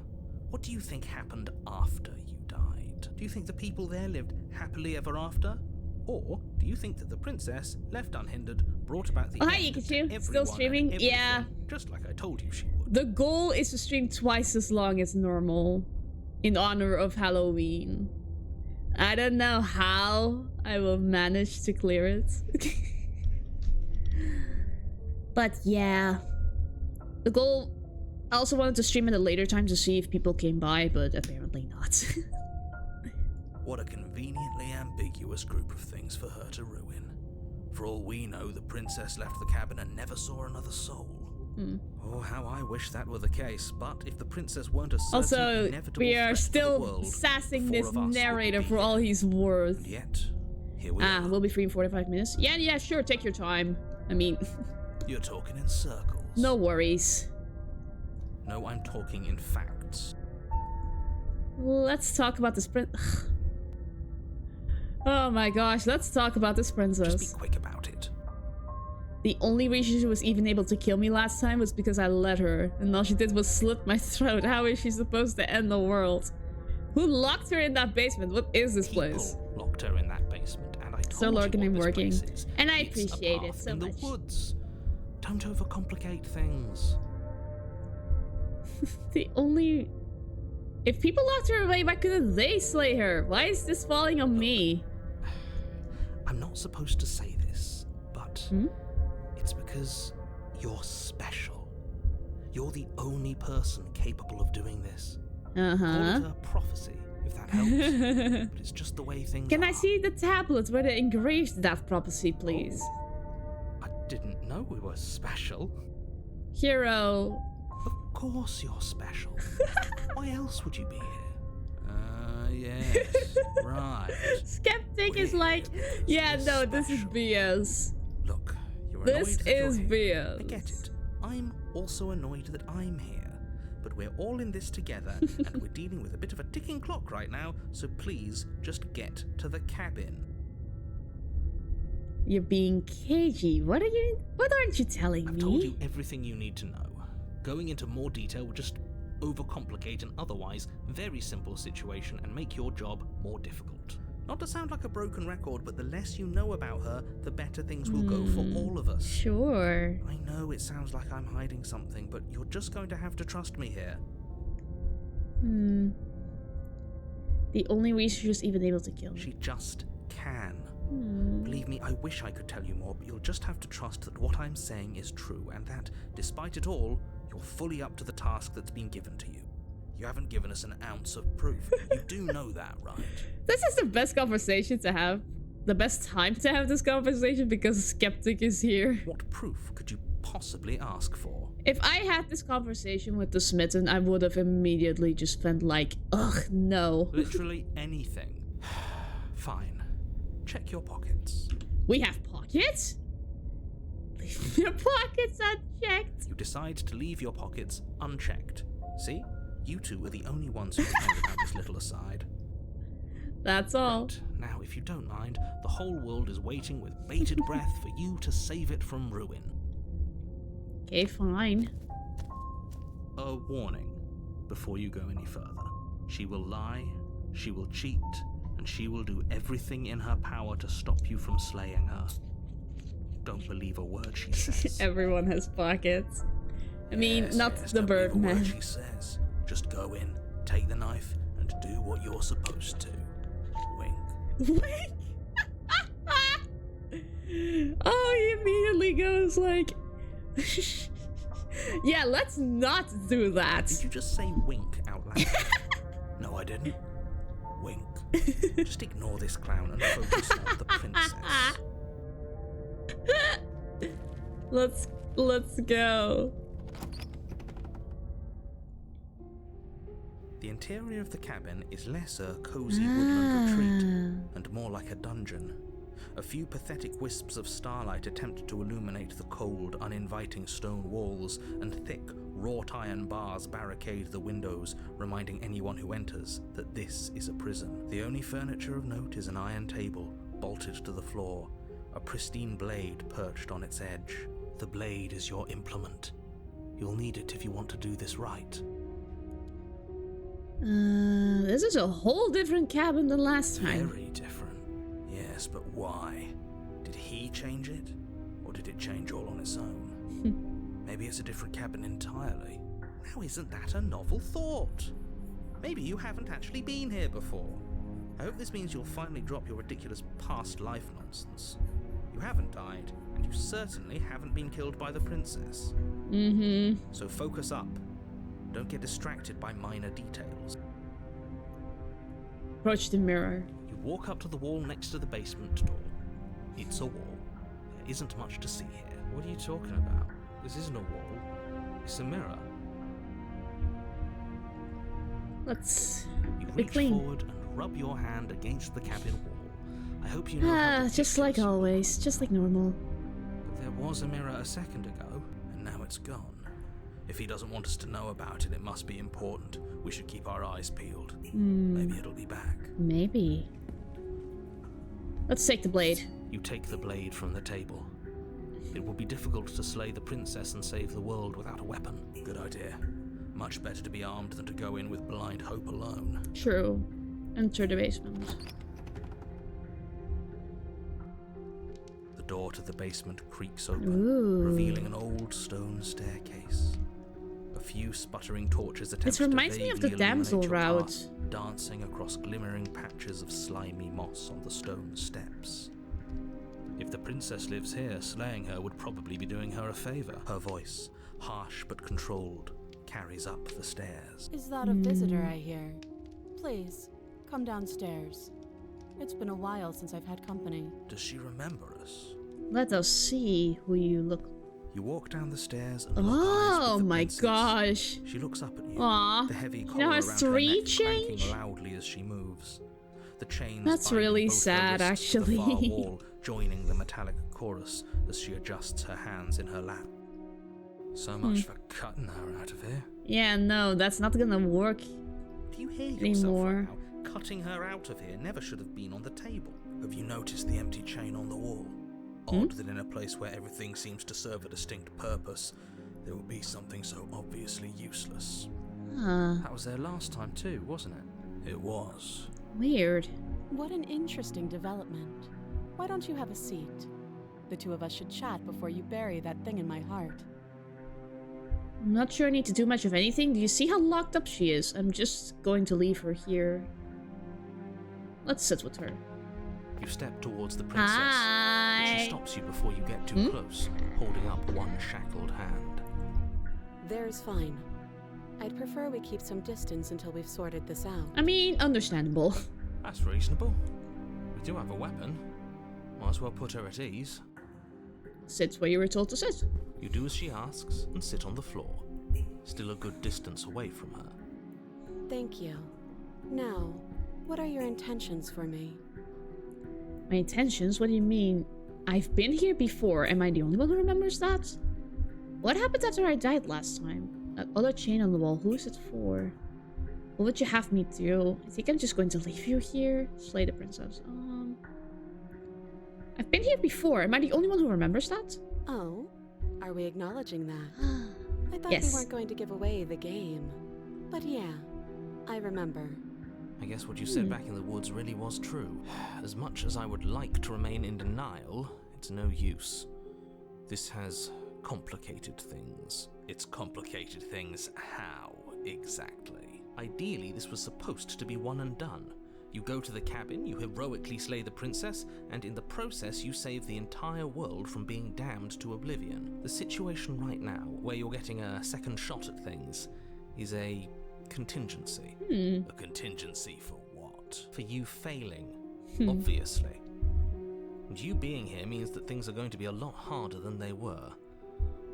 what do you think happened after you died? Do you think the people there lived happily ever after? Or do you think that the princess, left unhindered, brought about the Hi, end to Pikachu. everyone Still and streaming? everything, Yeah. just like I told you she would? The goal is to stream twice as long as normal in honor of Halloween. I don't know how I will manage to clear it. But yeah. The goal... I also wanted to stream at a later time to see if people came by, but apparently not. What a conveniently ambiguous group of things for her to ruin. For all we know, the princess left the cabin and never saw another soul. Oh, how I wish that were the case, but if the princess weren't a certain Also, inevitable we are threat to the still world, sassing the this four of us narrator wouldn't be for all here. he's worth. And yet, here we are. We'll be free in 45 minutes. Yeah, sure, take your time. I mean, You're talking in circles. no worries. No, I'm talking in facts. Let's talk about this Oh my gosh, let's talk about this princess. Just be quick about it. The only reason she was even able to kill me last time was because I let her, and all she did was slit my throat. How is she supposed to end the world? Who locked her in that basement? What is this place? People locked her in that basement, and I told So you lurking what and this working. place is. And I It's a appreciate it path so in much. the woods. Don't overcomplicate things. The only... If people locked her away, why couldn't they slay her? Why is this falling on me? I'm not supposed to say this, but it's because you're special. You're the only person capable of doing this. Call it a prophecy, if that helps. But it's just the way things Can are. I see the tablets where they engraved that prophecy, please? Oh, I didn't know we were special. Hero. Of course you're special. Why else would you be here? Yes, right. Skeptic is We're like, yeah, this no, this is special. BS. Look, you're This annoyed that you're is here. BS. I get it. I'm also annoyed that I'm here. But we're all in this together, and we're dealing with a bit of a ticking clock right now, so please just get to the cabin. You're being cagey. What aren't you telling I've me? told you everything you need to know. Going into more detail will just overcomplicate an otherwise very simple situation and make your job more difficult. Not to sound like a broken record, but the less you know about her, the better things will go for all of us. Sure. I know it sounds like I'm hiding something, but you're just going to have to trust me here. The only reason she's even able to kill me. She just can. Believe me, I wish I could tell you more, but you'll just have to trust that what I'm saying is true, and that, despite it all, you're fully up to the task that's been given to you. You haven't given us an ounce of proof. You do know that, right? This is the best conversation to have. The best time to have this conversation because Skeptic is here. What proof could you possibly ask for? If I had this conversation with the Smitten, I would have immediately just been like, ugh, no. Literally anything. Fine. Check your pockets. We have pockets? Leave your pockets unchecked. You decide to leave your pockets unchecked. See? You two are the only ones who care about this little aside. That's all. Right. Now, if you don't mind, the whole world is waiting with bated breath for you to save it from ruin. Okay, fine. A warning before you go any further. She will lie, she will cheat, and she will do everything in her power to stop you from slaying her. Don't believe a word she says. Everyone has pockets. I mean, not the don't believe a Birdman. word she says. Just go in, take the knife, and do what you're supposed to. Wink. Wink? Oh, he immediately goes like... Yeah, let's not do that. Did you just say wink out loud? No, I didn't. Wink. Just ignore this clown and focus on the princess. Let's go. The interior of the cabin is less a cozy woodland retreat and more like a dungeon. A few pathetic wisps of starlight attempt to illuminate the cold, uninviting stone walls, and thick, wrought iron bars barricade the windows, reminding anyone who enters that this is a prison. The only furniture of note is an iron table, bolted to the floor, a pristine blade perched on its edge. The blade is your implement. You'll need it if you want to do this right. This is a whole different cabin than last time. Very different. Yes, but why? Did he change it? Or did it change all on its own? Maybe it's a different cabin entirely. Now isn't that a novel thought? Maybe you haven't actually been here before. I hope this means you'll finally drop your ridiculous past life nonsense. You haven't died, and you certainly haven't been killed by the princess. So focus up. Don't get distracted by minor details. Approach the mirror. You walk up to the wall next to the basement door. It's a wall. There isn't much to see here. What are you talking about? This isn't a wall. It's a mirror. Let's You be reach clean. forward and rub your hand against the cabin wall. I hope you know how Just like ridiculous- always. Just like normal. But there was a mirror a second ago, and now it's gone. If he doesn't want us to know about it, it must be important. We should keep our eyes peeled. Maybe it'll be back. Maybe. Let's take the blade. You take the blade from the table. It will be difficult to slay the princess and save the world without a weapon. Good idea. Much better to be armed than to go in with blind hope alone. True. Enter the basement. The door to the basement creaks open, revealing an old stone staircase. A few sputtering torches attempt to reminds me of the vaguely damsel illuminate your route. path, dancing across glimmering patches of slimy moss on the stone steps. If the princess lives here, slaying her would probably be doing her a favor. Her voice, harsh but controlled, carries up the stairs. Is that a visitor I hear? Please, come downstairs. It's been a while since I've had company. Does she remember us? Let us see who you look. You walk down the stairs and lock eyes Oh with the my princess. gosh. She looks up at you. Aw. The heavy You collar know how around her three neck clanking change? loudly as she moves. The chains That's binding really both her sad, wrists to the far actually. wall, joining the metallic chorus as she adjusts her hands in her lap. So much for cutting her out of here. Yeah, no, that's not gonna work. Do you hear yourself Anymore. right now? Cutting her out of here never should have been on the table. Have you noticed the empty chain on the wall? Odd that in a place where everything seems to serve a distinct purpose, there would be something so obviously useless. Huh. That was there last time too, wasn't it? It was. Weird. What an interesting development. Why don't you have a seat? The two of us should chat before you bury that thing in my heart. I'm not sure I need to do much of anything. Do you see how locked up she is? I'm just going to leave her here. Let's sit with her. You step towards the princess. Hi. She stops you before you get too close, holding up one shackled hand. There's fine. I'd prefer we keep some distance until we've sorted this out. I mean, understandable. That's reasonable. We do have a weapon. Might as well put her at ease. Sit where you were told to sit. You do as she asks and sit on the floor, still a good distance away from her. Thank you. Now, what are your intentions for me? My intentions? What do you mean? I've been here before. Am I the only one who remembers that? What happened after I died last time? That other chain on the wall, who is it for? What would you have me do? I think I'm just going to leave you here. Slay the princess. I've been here before. Am I the only one who remembers that? Oh, are we acknowledging that? I thought Yes. we weren't going to give away the game. But yeah, I remember. I guess what you said back in the woods really was true. As much as I would like to remain in denial, it's no use. This has complicated things. It's complicated things how, exactly? Ideally, this was supposed to be one and done. You go to the cabin, you heroically slay the princess, and in the process you save the entire world from being damned to oblivion. The situation right now, where you're getting a second shot at things, is a contingency. A contingency for what? For you failing, obviously. And you being here means that things are going to be a lot harder than they were.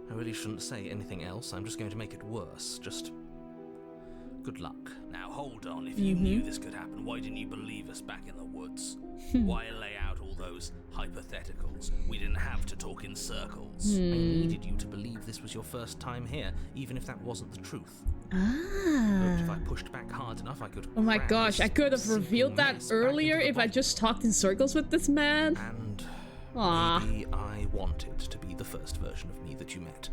I really shouldn't say anything else, I'm just going to make it worse. Just good luck. Now hold on, if you knew this could happen, why didn't you believe us back in the woods? Why lay out all those hypotheticals? We didn't have to talk in circles. I needed you to believe this was your first time here, even if that wasn't the truth. But if I pushed back hard enough, I could. Oh my cram gosh, this I could have sinking revealed that mess back earlier into the if I bottom. just talked in circles with this man. And Aww. maybe I wanted to be the first version of me that you met.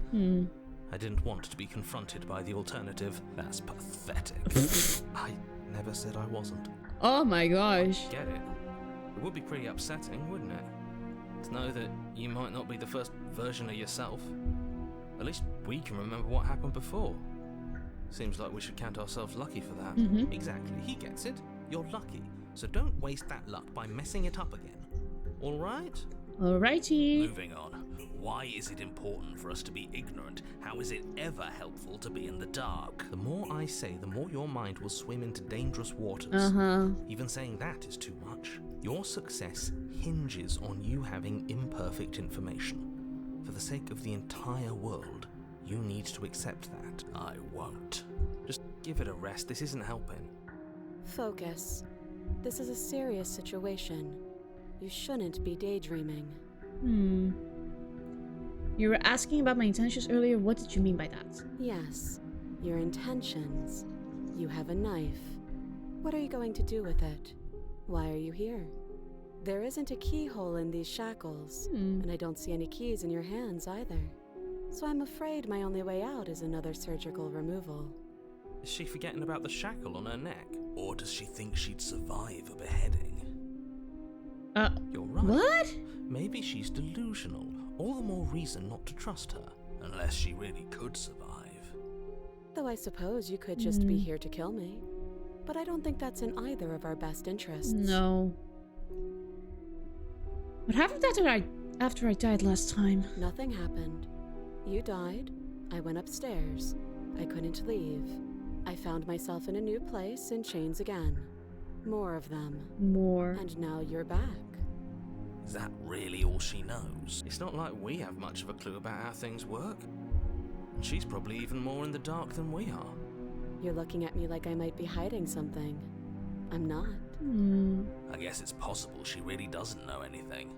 I didn't want to be confronted by the alternative. That's pathetic. I never said I wasn't. Oh my gosh. Get it? It would be pretty upsetting, wouldn't it? To know that you might not be the first version of yourself. At least we can remember what happened before. Seems like we should count ourselves lucky for that. Exactly. He gets it. You're lucky. So don't waste that luck by messing it up again. All right? Alrighty. Moving on. Why is it important for us to be ignorant? How is it ever helpful to be in the dark? The more I say, the more your mind will swim into dangerous waters. Even saying that is too much. Your success hinges on you having imperfect information. For the sake of the entire world, you need to accept that. I won't. Just give it a rest. This isn't helping. Focus. This is a serious situation. You shouldn't be daydreaming. You were asking about my intentions earlier. What did you mean by that? Yes, your intentions. You have a knife. What are you going to do with it? Why are you here? There isn't a keyhole in these shackles, and I don't see any keys in your hands either. So I'm afraid my only way out is another surgical removal. Is she forgetting about the shackle on her neck? Or does she think she'd survive a beheading? You're right. What? Maybe she's delusional. All the more reason not to trust her. Unless she really could survive. Though I suppose you could just be here to kill me. But I don't think that's in either of our best interests. No. What happened after I died last time? Nothing happened. You died. I went upstairs. I couldn't leave. I found myself in a new place in chains again. More of them. More. And now you're back. Is that really all she knows? It's not like we have much of a clue about how things work. And she's probably even more in the dark than we are. You're looking at me like I might be hiding something. I'm not. I guess it's possible she really doesn't know anything.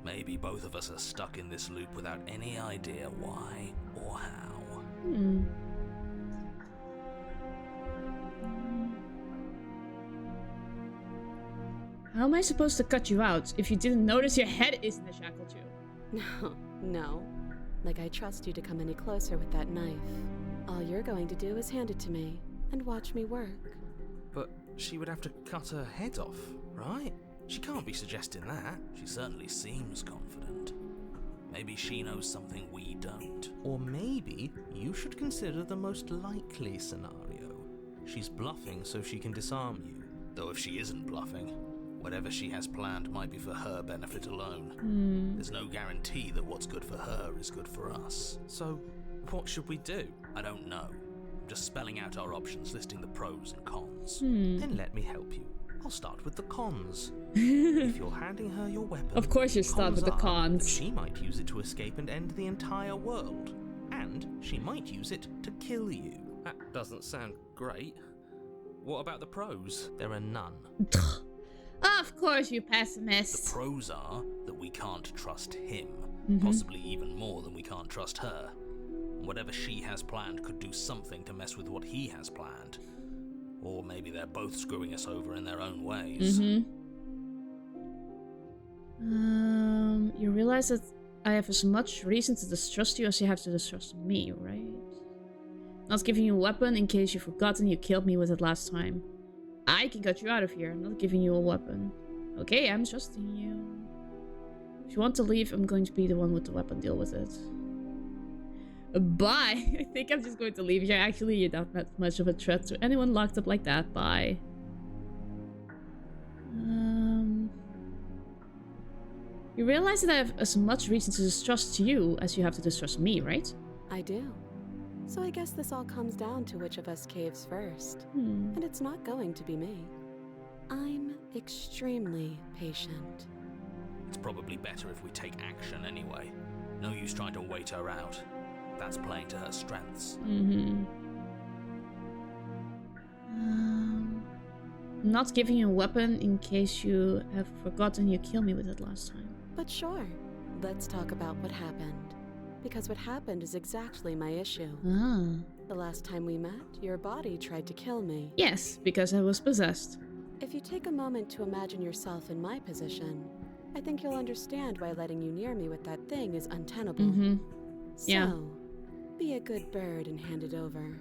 Maybe both of us are stuck in this loop without any idea why or how. How am I supposed to cut you out if you didn't notice your head is in the shackle too? No. Like I trust you to come any closer with that knife. All you're going to do is hand it to me and watch me work. But she would have to cut her head off, right? She can't be suggesting that. She certainly seems confident. Maybe she knows something we don't. Or maybe you should consider the most likely scenario. She's bluffing so she can disarm you. Though if she isn't bluffing, whatever she has planned might be for her benefit alone. There's no guarantee that what's good for her is good for us. So, what should we do? I don't know. I'm just spelling out our options, listing the pros and cons. Then let me help you. I'll start with the cons. If you're handing her your weapon, Of course you start with the are that cons. She might use it to escape and end the entire world. And she might use it to kill you. That doesn't sound great. What about the pros? There are none. Of course, you The pessimist. pros are that we can't trust him, possibly even more than we can't trust her. And whatever she has planned could do something to mess with what he has planned. Or maybe they're both screwing us over in their own ways. You realize that I have as much reason to distrust you as you have to distrust me, right? Not giving you a weapon in case you've forgotten you killed me with it last time. I can cut you out of here. I'm not giving you a weapon. Okay, I'm trusting you. If you want to leave, I'm going to be the one with the weapon. Deal with it. Bye. I think I'm just going to leave here. Actually, you're not that much of a threat to anyone locked up like that. Bye. You realize that I have as much reason to distrust you as you have to distrust me, right? I do. So I guess this all comes down to which of us caves first. And it's not going to be me. I'm extremely patient. It's probably better if we take action anyway. No use trying to wait her out. That's playing to her strengths. I'm not giving you a weapon in case you have forgotten you killed me with it last time. But sure, let's talk about what happened. Because what happened is exactly my issue. The last time we met, your body tried to kill me. Yes, because I was possessed. If you take a moment to imagine yourself in my position, I think you'll understand why letting you near me with that thing is untenable. So, be a good bird and hand it over.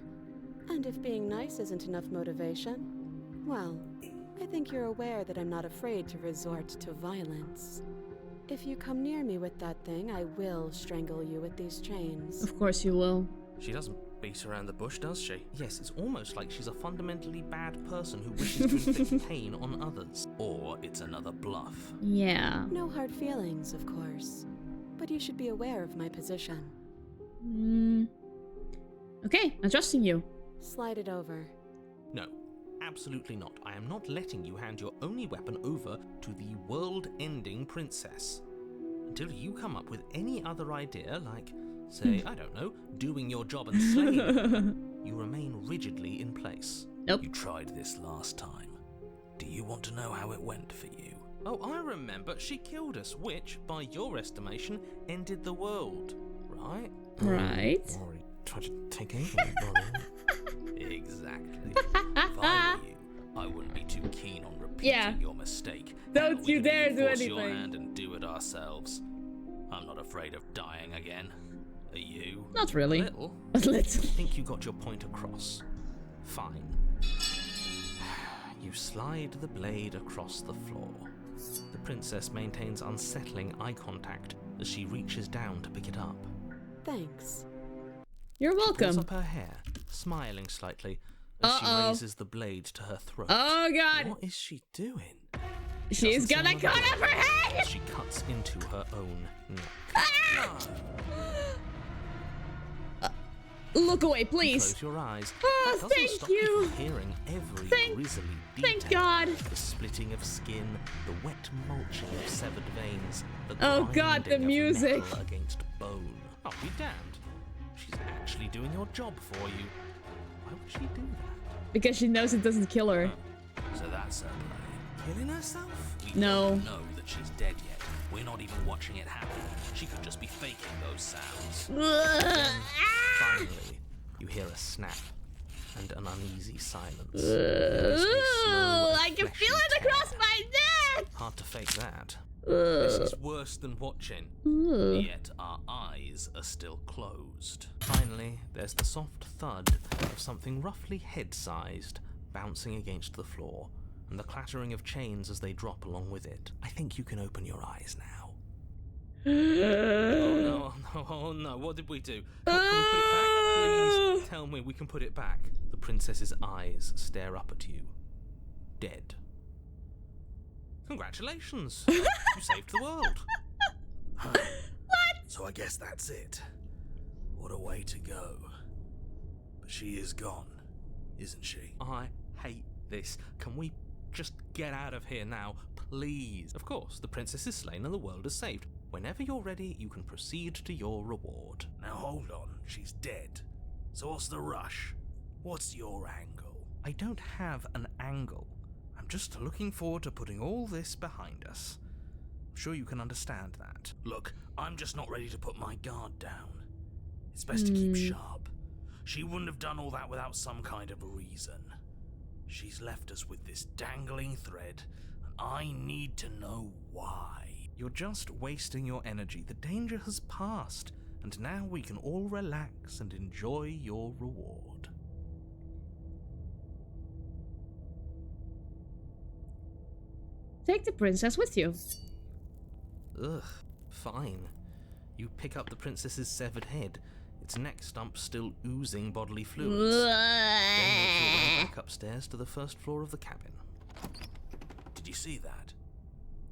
And if being nice isn't enough motivation, well, I think you're aware that I'm not afraid to resort to violence. If you come near me with that thing, I will strangle you with these chains. Of course you will. She doesn't beat around the bush, does she? Yes, it's almost like she's a fundamentally bad person who wishes to inflict pain on others. Or it's another bluff. Yeah. No hard feelings, of course. But you should be aware of my position. Okay, I'm trusting you. Slide it over. No, absolutely not. I am not letting you hand your only weapon over to the world-ending princess. Until you come up with any other idea, like, say, I don't know, doing your job and slaying her, you remain rigidly in place. Nope. You tried this last time. Do you want to know how it went for you? Oh, I remember. She killed us, which, by your estimation, ended the world. Right? Right. Or he tried to take over, Exactly. If I were you, I wouldn't be too keen on repeating your mistake. Don't you dare do anything. Force your hand anything. and do it ourselves. I'm not afraid of dying again. Are you? Not really. A little. A little. I think you got your point across. Fine. You slide the blade across the floor. The princess maintains unsettling eye contact as she reaches down to pick it up. Thanks. You're She pulls welcome. up her hair, smiling slightly, as she raises the blade to her throat. Oh god. What is she doing? She's Doesn't gonna sound cut like off her head! She cuts into her own neck. Look away, please. Close your eyes. Oh, That doesn't thank stop you. from hearing every grisly detail. Thank God. The splitting of skin, the wet mulching of severed veins, the Oh God, the grinding of music. metal against bone. I'll be damned. She's actually doing your job for you. Why would she do that? Because she knows it doesn't kill her. So that's her play. Killing herself? We No. don't know that she's dead yet. We're not even watching it happen. She could just be faking those sounds. Finally, you hear a snap and an uneasy silence. There's a slow and I can fleshy feel it tear. across my neck! Hard to fake that. This is worse than watching. Yet our eyes are still closed. Finally, there's the soft thud of something roughly head-sized bouncing against the floor, and the clattering of chains as they drop along with it. I think you can open your eyes now. Oh no, what did we do? Can we put it back? Please tell me we can put it back. The princess's eyes stare up at you. Dead. Congratulations! You saved the world. Huh. So I guess that's it. What a way to go. But she is gone, isn't she? I hate this. Can we just get out of here now, please? Of course, the princess is slain and the world is saved. Whenever you're ready, you can proceed to your reward. Now hold on, she's dead. So what's the rush? What's your angle? I don't have an angle. I'm just looking forward to putting all this behind us. I'm sure you can understand that. Look, I'm just not ready to put my guard down. It's best to keep sharp. She wouldn't have done all that without some kind of a reason. She's left us with this dangling thread, and I need to know why. You're just wasting your energy. The danger has passed, and now we can all relax and enjoy your reward. Take the princess with you. Ugh, fine. You pick up the princess's severed head, its neck stump still oozing bodily fluids. Then make your way back upstairs to the first floor of the cabin. Did you see that?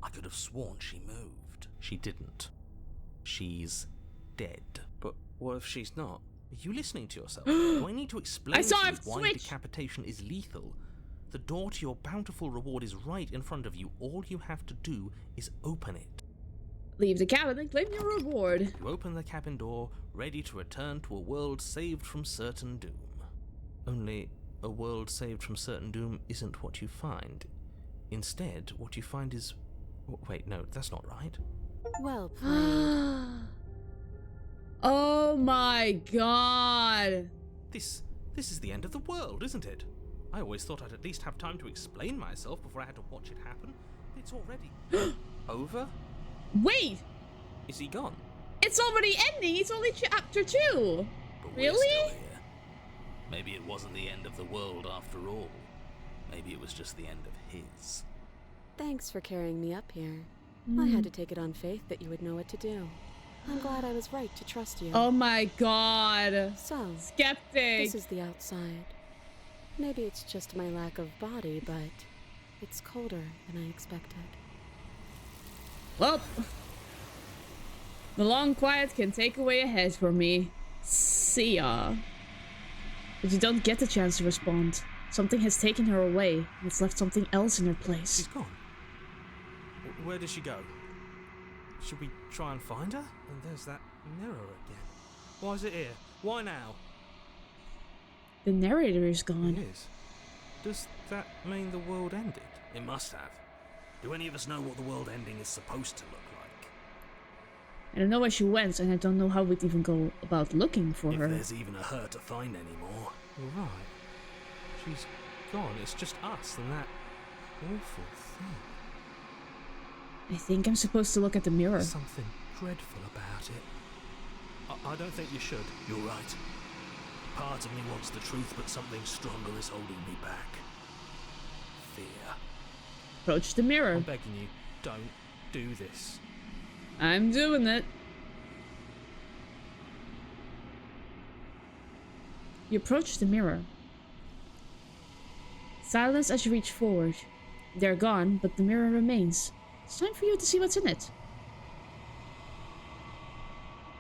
I could have sworn she moved. She didn't. She's dead. But what if she's not? Are you listening to yourself? Do I need to explain to you why decapitation is lethal? The door to your bountiful reward is right in front of you. All you have to do is open it. Leave the cabin and claim your reward. You open the cabin door, ready to return to a world saved from certain doom. Only, a world saved from certain doom isn't what you find. Instead, what you find is... Wait, no, that's not right. Well played. Oh my god. This is the end of the world, isn't it? I always thought I'd at least have time to explain myself before I had to watch it happen. But it's already... over? Wait! Is he gone? It's already ending! It's only chapter 2! But really? We're still here. Maybe it wasn't the end of the world after all. Maybe it was just the end of his. Thanks for carrying me up here. I had to take it on faith that you would know what to do. I'm glad I was right to trust you. Oh my god. So, skeptic. This is the outside. Maybe it's just my lack of body, but it's colder than I expected. Well, the long quiet can take away a head for me. See ya. But you don't get the chance to respond. Something has taken her away, and it's left something else in her place. She's gone. Where did she go? Should we try and find her? And there's that mirror again. Why is it here? Why now? The narrator is gone. It is. Does that mean the world ended? It must have. Do any of us know what the world ending is supposed to look like? I don't know where she went, and I don't know how we'd even go about looking for her. If there's even a her to find anymore. You're right. She's gone. It's just us and that awful thing. I think I'm supposed to look at the mirror. There's something dreadful about it. I don't think you should. You're right. Part of me wants the truth, but something stronger is holding me back. Fear. Approach the mirror. I'm begging you, don't do this. I'm doing it. You approach the mirror. Silence as you reach forward. They're gone, but the mirror remains. It's time for you to see what's in it.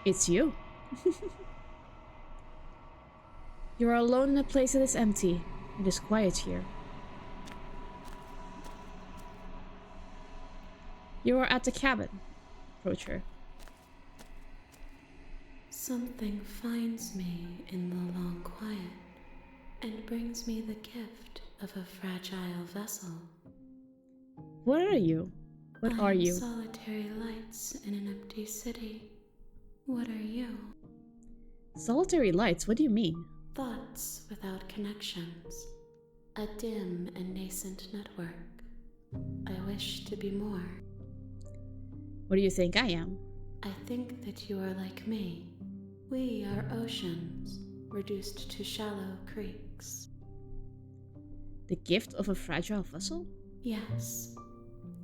It's you. You are alone in a place that is empty. It is quiet here. You are at the cabin. Approach her. Something finds me in the long quiet and brings me the gift of a fragile vessel. What are you? What are you? Solitary lights in an empty city. What are you? Solitary lights? What do you mean? Thoughts without connections. A dim and nascent network. I wish to be more. What do you think I am? I think that you are like me. We are oceans, reduced to shallow creeks. The gift of a fragile vessel? Yes.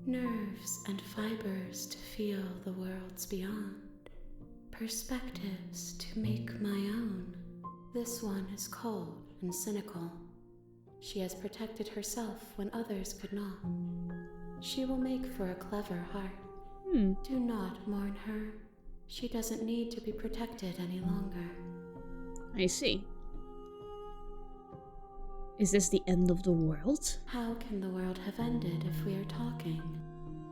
Nerves and fibers to feel the worlds beyond. Perspectives to make my own. This one is cold and cynical. She has protected herself when others could not. She will make for a clever heart. Do not mourn her. She doesn't need to be protected any longer. I see. Is this the end of the world? How can the world have ended if we are talking?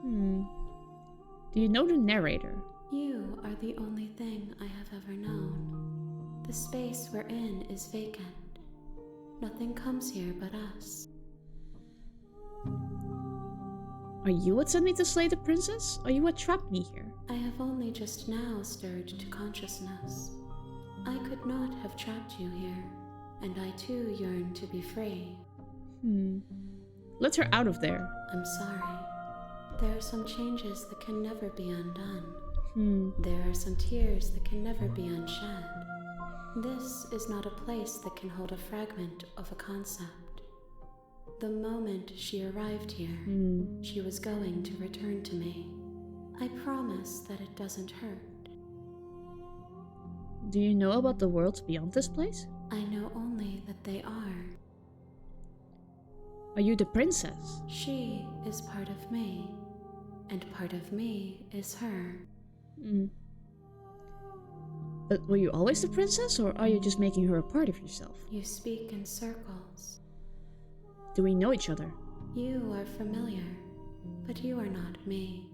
Do you know the narrator? You are the only thing I have ever known. The space we're in is vacant. Nothing comes here but us. Are you what sent me to slay the princess? Are you what trapped me here? I have only just now stirred to consciousness. I could not have trapped you here, and I too yearn to be free. Let her out of there. I'm sorry. There are some changes that can never be undone. There are some tears that can never be unshed. This is not a place that can hold a fragment of a concept. The moment she arrived here, she was going to return to me. I promise that it doesn't hurt. Do you know about the worlds beyond this place? I know only that they are. Are you the princess? She is part of me, and part of me is her. But were you always the princess, or are you just making her a part of yourself? You speak in circles. Do we know each other? You are familiar, but you are not me.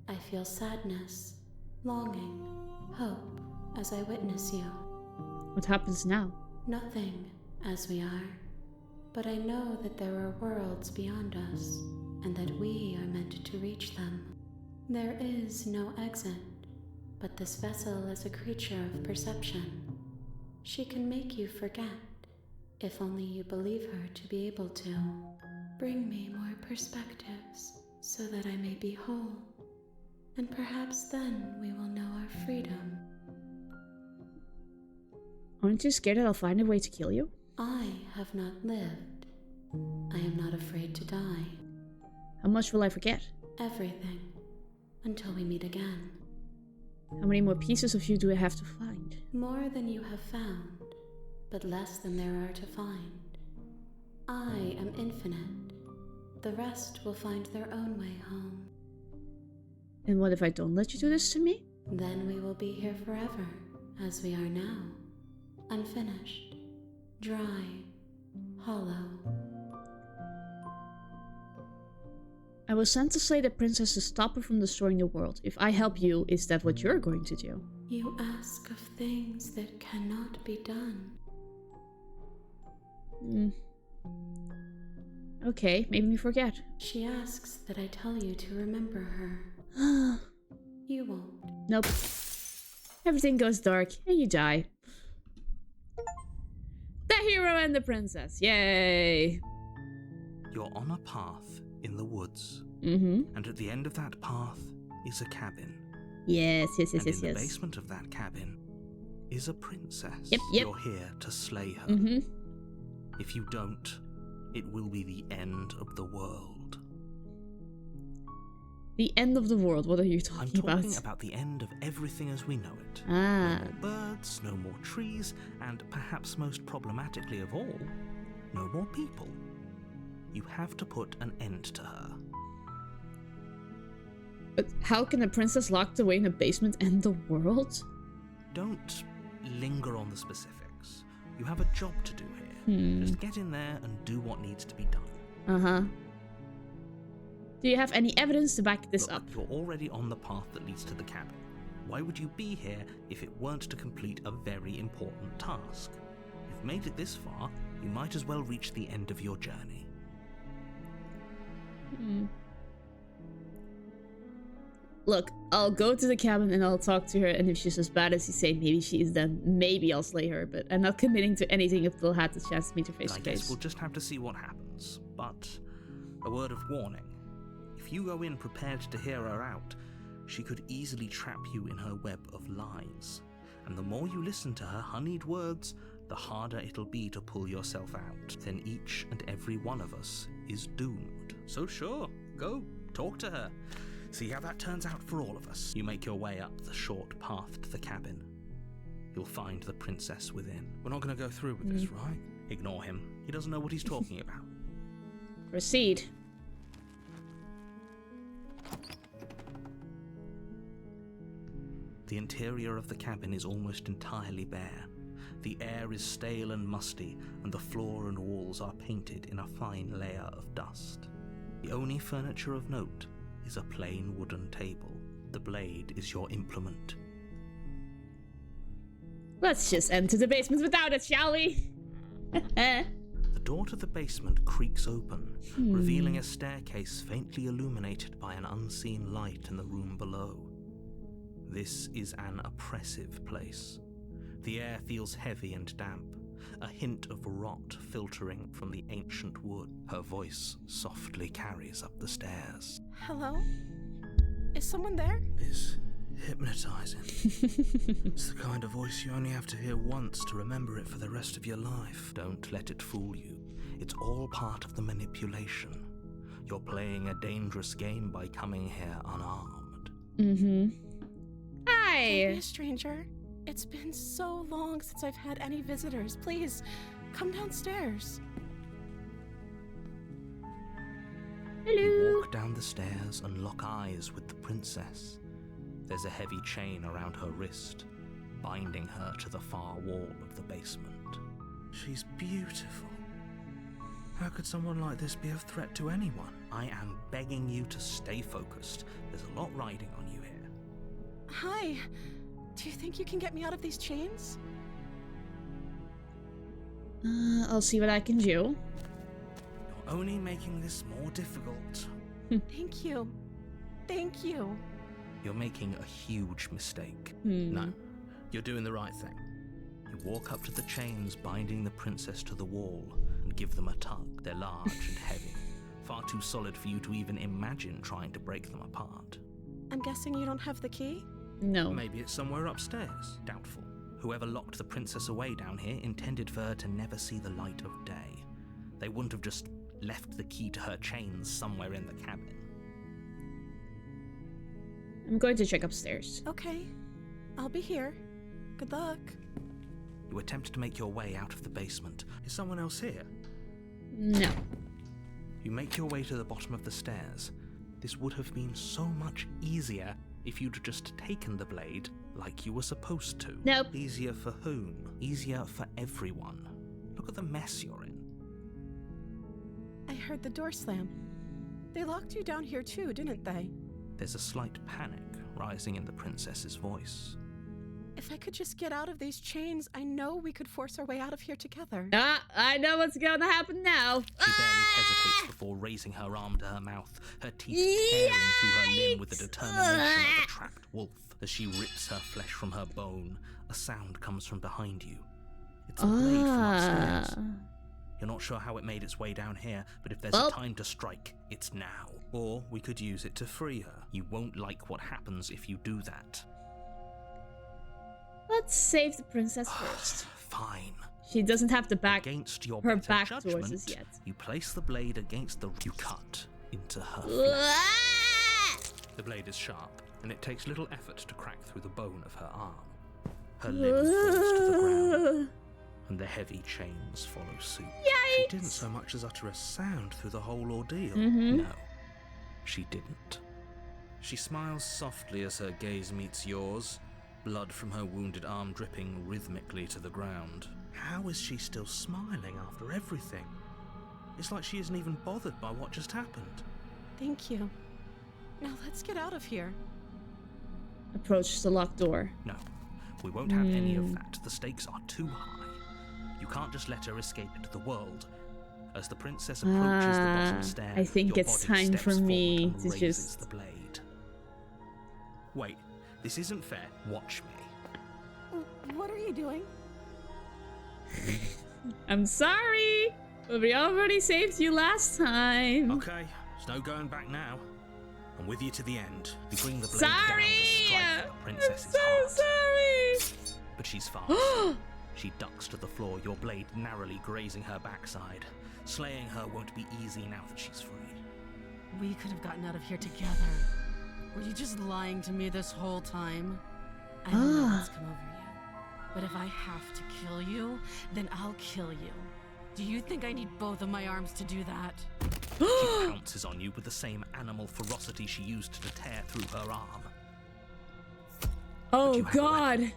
I feel sadness, longing, hope as I witness you. What happens now? Nothing, as we are. But I know that there are worlds beyond us, and that we are meant to reach them. There is no exit, but this vessel is a creature of perception. She can make you forget, if only you believe her to be able to. Bring me more perspectives, so that I may be whole, and perhaps then we will know our freedom. Aren't you scared that I'll find a way to kill you? I have not lived. I am not afraid to die. How much will I forget? Everything. Until we meet again. How many more pieces of you do I have to find? More than you have found, but less than there are to find. I am infinite. The rest will find their own way home. And what if I don't let you do this to me? Then we will be here forever, as we are now. Unfinished. Dry. Hollow. I was sent to slay the princess to stop her from destroying the world. If I help you, is that what you're going to do? You ask of things that cannot be done. Okay, maybe we forget. She asks that I tell you to remember her. You won't. Nope. Everything goes dark and you die. The hero and the princess. Yay! You're on a path in the woods. And at the end of that path is a cabin. Yes. And in the basement of that cabin is a princess. Yep. You're here to slay her. If you don't, it will be the end of the world. The end of the world? What are you talking about? I'm talking about the end of everything as we know it. Ah. No more birds, no more trees, and perhaps most problematically of all, no more people. You have to put an end to her. But how can a princess locked away in a basement end the world? Don't linger on the specifics. You have a job to do here. Just get in there and do what needs to be done. Do you have any evidence to back this Look, up? You're already on the path that leads to the cabin. Why would you be here if it weren't to complete a very important task? You've made it this far, you might as well reach the end of your journey. Look, I'll go to the cabin and I'll talk to her, and if she's as bad as you say maybe she is, then maybe I'll slay her, but I'm not committing to anything until I had the chance to meet her face to I guess face. we'll just have to see what happens. But a word of warning. If you go in prepared to hear her out, she could easily trap you in her web of lies. And the more you listen to her honeyed words, the harder it'll be to pull yourself out. Then each and every one of us is doomed. So sure, go, talk to her. See how that turns out for all of us. You make your way up the short path to the cabin. You'll find the princess within. We're not going to go through with this, right? Ignore him. He doesn't know what he's talking about. Proceed. The interior of the cabin is almost entirely bare. The air is stale and musty, and the floor and walls are painted in a fine layer of dust. The only furniture of note is a plain wooden table. The blade is your implement. Let's just enter the basement without it, shall we? The door to the basement creaks open, revealing a staircase faintly illuminated by an unseen light in the room below. This is an oppressive place. The air feels heavy and damp, a hint of rot filtering from the ancient wood. Her voice softly carries up the stairs. Hello? Is someone there? It's hypnotizing. It's the kind of voice you only have to hear once to remember it for the rest of your life. Don't let it fool you. It's all part of the manipulation. You're playing a dangerous game by coming here unarmed. Hi! Don't be a stranger. It's been so long since I've had any visitors. Please, come downstairs. Hello! You walk down the stairs and lock eyes with the princess. There's a heavy chain around her wrist, binding her to the far wall of the basement. She's beautiful. How could someone like this be a threat to anyone? I am begging you to stay focused. There's a lot riding on you here. Hi. Do you think you can get me out of these chains? I'll see what I can do. You're only making this more difficult. Thank you. Thank you. You're making a huge mistake. No, you're doing the right thing. You walk up to the chains binding the princess to the wall and give them a tug. They're large and heavy, far too solid for you to even imagine trying to break them apart. I'm guessing you don't have the key? No. Maybe it's somewhere upstairs. Doubtful. Whoever locked the princess away down here intended for her to never see the light of day. They wouldn't have just left the key to her chains somewhere in the cabin. I'm going to check upstairs. Okay. I'll be here. Good luck. You attempt to make your way out of the basement. Is someone else here? No. You make your way to the bottom of the stairs. This would have been so much easier if you'd just taken the blade like you were supposed to. Nope. Easier for whom? Easier for everyone. Look at the mess you're in. I heard the door slam. They locked you down here too, didn't they? There's a slight panic rising in the princess's voice. If I could just get out of these chains, I know we could force our way out of here together. I know what's going to happen now. She barely hesitates before raising her arm to her mouth, her teeth tearing through her limb with the determination of a trapped wolf. As she rips her flesh from her bone, a sound comes from behind you. It's a blade from upstairs. You're not sure how it made its way down here, but if there's a time to strike, it's now. Or we could use it to free her. You won't like what happens if you do that. Let's save the princess first. Fine. She doesn't have to back Against your her better back judgment, towards us yet. You place the blade against the... You cut into her flesh. The blade is sharp, and it takes little effort to crack through the bone of her arm. Her limb falls to the ground, and the heavy chains follow suit. Yikes! She didn't so much as utter a sound through the whole ordeal. No, she didn't. She smiles softly as her gaze meets yours, blood from her wounded arm dripping rhythmically to the ground. How is she still smiling after everything? It's like she isn't even bothered by what just happened. Thank you. Now let's get out of here. Approach the locked door. No, we won't have any of that. The stakes are too high. You can't just let her escape into the world. As the princess approaches the bottom stair, I think your it's body time steps for me forward and to raises just... the blade. Wait, this isn't fair. Watch me. What are you doing? I'm sorry, but we already saved you last time. Okay, there's no going back now. I'm with you to the end. You bring the blade down to strike the princess's heart. Sorry. But she's fast. She ducks to the floor, your blade narrowly grazing her backside. Slaying her won't be easy now that she's free. We could have gotten out of here together. Were you just lying to me this whole time? I don't know what's come over you. But if I have to kill you, then I'll kill you. Do you think I need both of my arms to do that? She pounces on you with the same animal ferocity she used to tear through her arm. Oh god.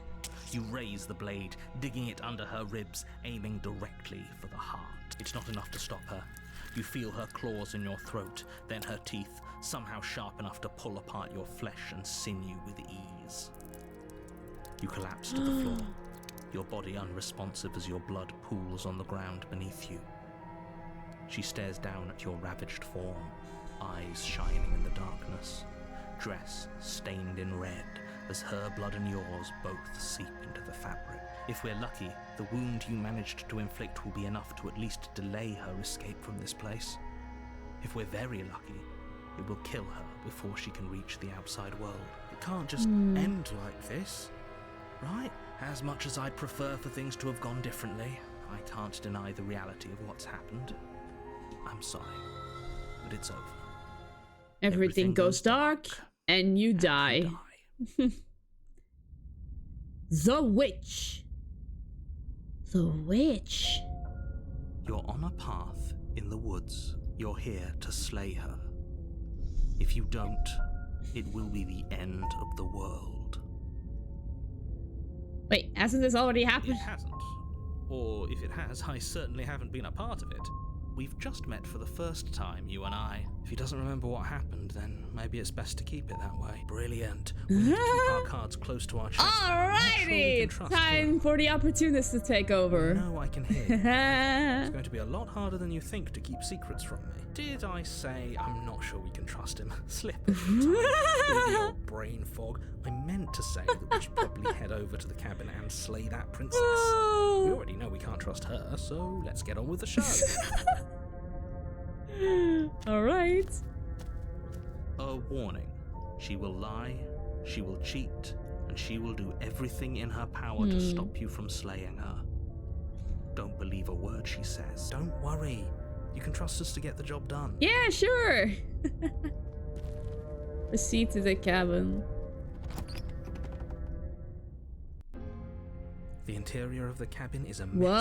You raise the blade, digging it under her ribs, aiming directly for the heart. It's not enough to stop her. You feel her claws in your throat, then her teeth, somehow sharp enough to pull apart your flesh and sinew with ease. You collapse to the floor, your body unresponsive as your blood pools on the ground beneath you. She stares down at your ravaged form, eyes shining in the darkness, dress stained in red as her blood and yours both seep into the fabric. If we're lucky, the wound you managed to inflict will be enough to at least delay her escape from this place. If we're very lucky, it will kill her before she can reach the outside world. It can't just end like this, right? As much as I'd prefer for things to have gone differently, I can't deny the reality of what's happened. I'm sorry, but it's over. Everything goes dark, and you die. The witch. The witch. You're on a path in the woods. You're here to slay her. If you don't, it will be the end of the world. Wait, hasn't this already happened? It hasn't. Or if it has, I certainly haven't been a part of it. We've just met for the first time, you and I. If he doesn't remember what happened, then maybe it's best to keep it that way. Brilliant. We need to keep our cards close to our chest. Alrighty, it's time for the opportunist to take over. No, I can hear you. It's going to be a lot harder than you think to keep secrets from me. Did I say I'm not sure we can trust him? Slip of the tongue. With the old brain fog. I meant to say that we should probably head over to the cabin and slay that princess. We already know we can't trust her, so let's get on with the show. Alright. A warning. She will lie, she will cheat, and she will do everything in her power to stop you from slaying her. Don't believe a word she says. Don't worry. You can trust us to get the job done. Yeah, sure. Proceed to the cabin. The interior of the cabin is a mess of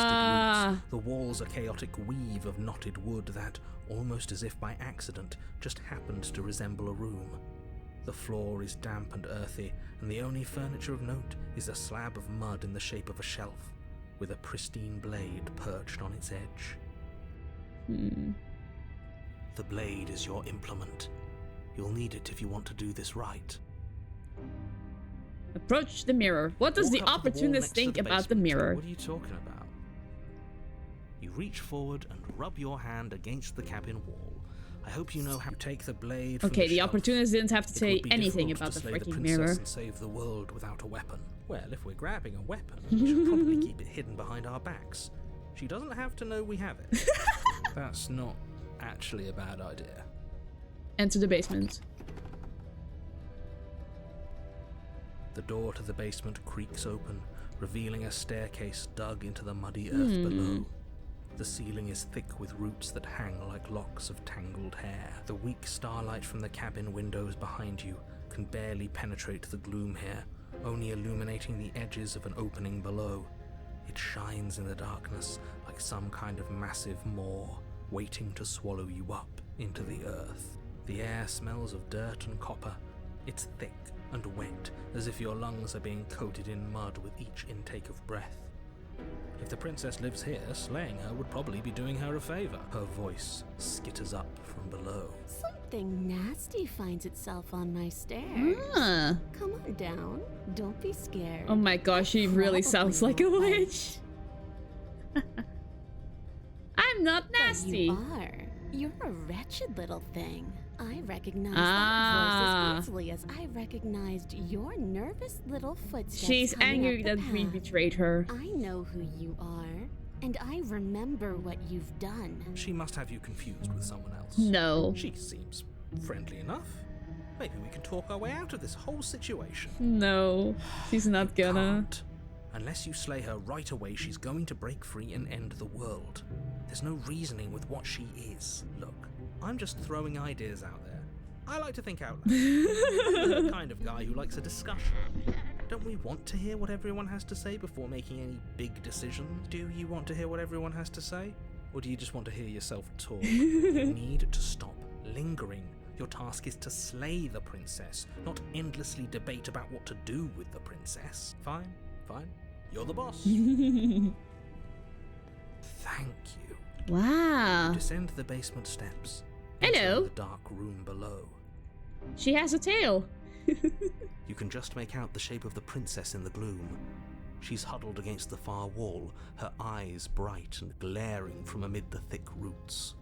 twisted roots. The walls a chaotic weave of knotted wood that, almost as if by accident, just happened to resemble a room. The floor is damp and earthy, and the only furniture of note is a slab of mud in the shape of a shelf, with a pristine blade perched on its edge. The blade is your implement. You'll need it if you want to do this right. Approach the mirror. What does the opportunist think about the mirror? What are you talking about? You reach forward and rub your hand against the cabin wall. I hope you know how to take the blade. Okay, the opportunist didn't have to say anything about the freaking mirror. And save the world without a weapon. Well, if we're grabbing a weapon, we should probably keep it hidden behind our backs. She doesn't have to know we have it. That's not actually a bad idea. Enter the basement. The door to the basement creaks open, revealing a staircase dug into the muddy earth below. The ceiling is thick with roots that hang like locks of tangled hair. The weak starlight from the cabin windows behind you can barely penetrate the gloom here, only illuminating the edges of an opening below. It shines in the darkness like some kind of massive maw, waiting to swallow you up into the earth. The air smells of dirt and copper. It's thick and wet, as if your lungs are being coated in mud with each intake of breath. If the princess lives here, slaying her would probably be doing her a favor. Her voice skitters up from below. Something nasty finds itself on my stairs. Come on down. Don't be scared. Oh my gosh, she really sounds like a witch. I'm not nasty. But you are. You're a wretched little thing. I recognize that voice as easily as I recognized your nervous little footsteps. She's angry that we betrayed her. I know who you are, and I remember what you've done. She must have you confused with someone else. No. She seems friendly enough. Maybe we can talk our way out of this whole situation. No, she's not gonna. Unless you slay her right away, she's going to break free and end the world. There's no reasoning with what she is. Look, I'm just throwing ideas out there. I like to think out loud. I'm the kind of guy who likes a discussion. Don't we want to hear what everyone has to say before making any big decisions? Do you want to hear what everyone has to say? Or do you just want to hear yourself talk? You need to stop lingering. Your task is to slay the princess, not endlessly debate about what to do with the princess. Fine, fine. You're the boss. Thank you. Wow. You descend the basement steps. Hello. The dark room below. She has a tail. You can just make out the shape of the princess in the gloom. She's huddled against the far wall, her eyes bright and glaring from amid the thick roots.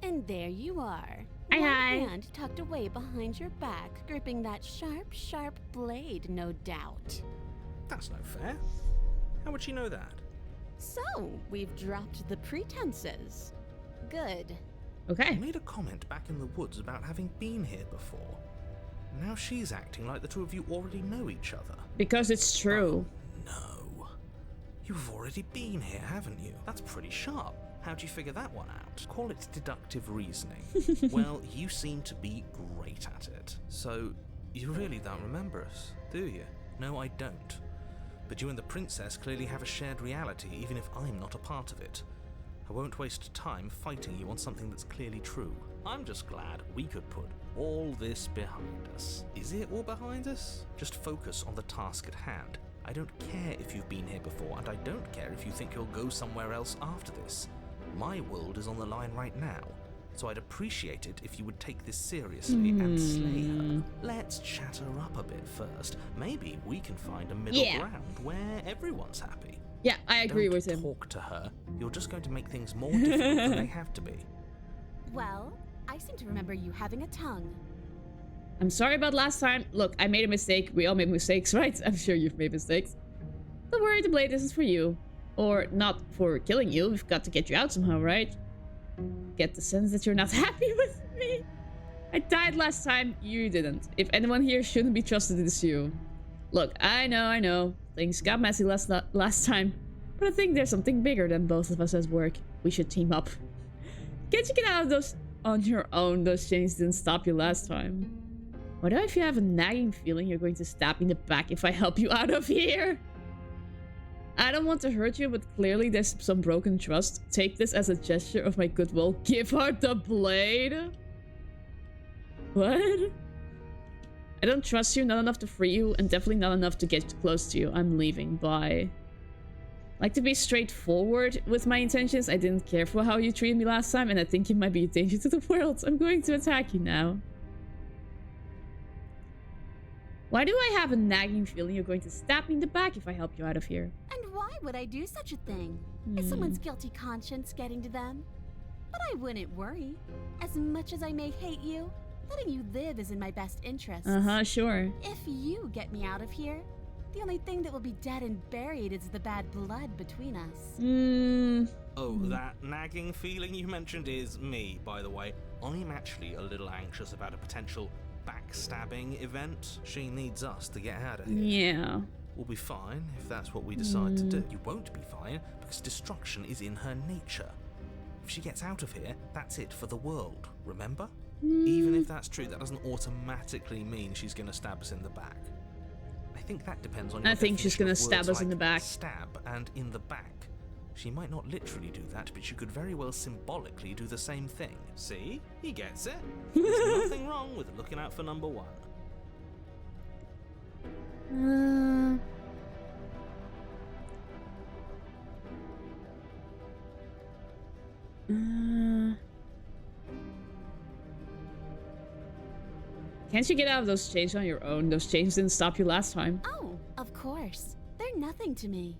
And there you are. Hi, One hi. hand tucked away behind your back, gripping that sharp, sharp blade, no doubt. That's no fair. How would she know that? So, we've dropped the pretenses. Good. Okay. I made a comment back in the woods about having been here before. Now she's acting like the two of you already know each other. Because it's true. Oh, no. You've already been here, haven't you? That's pretty sharp. How'd you figure that one out? Call it deductive reasoning. Well, you seem to be great at it. So, you really don't remember us, do you? No, I don't. But you and the princess clearly have a shared reality, even if I'm not a part of it. I won't waste time fighting you on something that's clearly true. I'm just glad we could put all this behind us. Is it all behind us? Just focus on the task at hand. I don't care if you've been here before, and I don't care if you think you'll go somewhere else after this. My world is on the line right now, so I'd appreciate it if you would take this seriously and slay her. Let's chat her up a bit first. Maybe we can find a middle ground where everyone's happy. Yeah, I agree with him. Don't talk to her. You're just going to make things more difficult than they have to be. Well, I seem to remember you having a tongue. I'm sorry about last time. Look, I made a mistake. We all make mistakes, right? I'm sure you've made mistakes. Don't worry, the blade isn't for you. Or not for killing you. We've got to get you out somehow, right? Get the sense that you're not happy with me. I died last time. You didn't. If anyone here shouldn't be trusted, it's you. Look, I know. Things got messy last time. But I think there's something bigger than both of us at work. We should team up. Can't you get out of those on your own? Those chains didn't stop you last time. Why do I feel I have a nagging feeling you're going to stab me in the back if I help you out of here? I don't want to hurt you, but clearly there's some broken trust. Take this as a gesture of my goodwill. Give her the blade? What? I don't trust you, not enough to free you, and definitely not enough to get close to you. I'm leaving. Bye. I like to be straightforward with my intentions. I didn't care for how you treated me last time, and I think you might be a danger to the world. I'm going to attack you now. Why do I have a nagging feeling you're going to stab me in the back if I help you out of here? And why would I do such a thing? Is someone's guilty conscience getting to them? But I wouldn't worry. As much as I may hate you, letting you live is in my best interest. Sure. If you get me out of here, the only thing that will be dead and buried is the bad blood between us. Oh, that nagging feeling you mentioned is me, by the way. I'm actually a little anxious about a potential backstabbing event. She needs us to get out of here. Yeah. We'll be fine if that's what we decide to do. You won't be fine because destruction is in her nature. If she gets out of here, that's it for the world, remember? Even if that's true, that doesn't automatically mean she's going to stab us in the back. I think that depends on your I think she's definition going of to stab words us in the like back. Stab and in the back. She might not literally do that, but she could very well symbolically do the same thing. See? He gets it. There's nothing wrong with looking out for number one. Can't you get out of those chains on your own? Those chains didn't stop you last time. Oh, of course. They're nothing to me.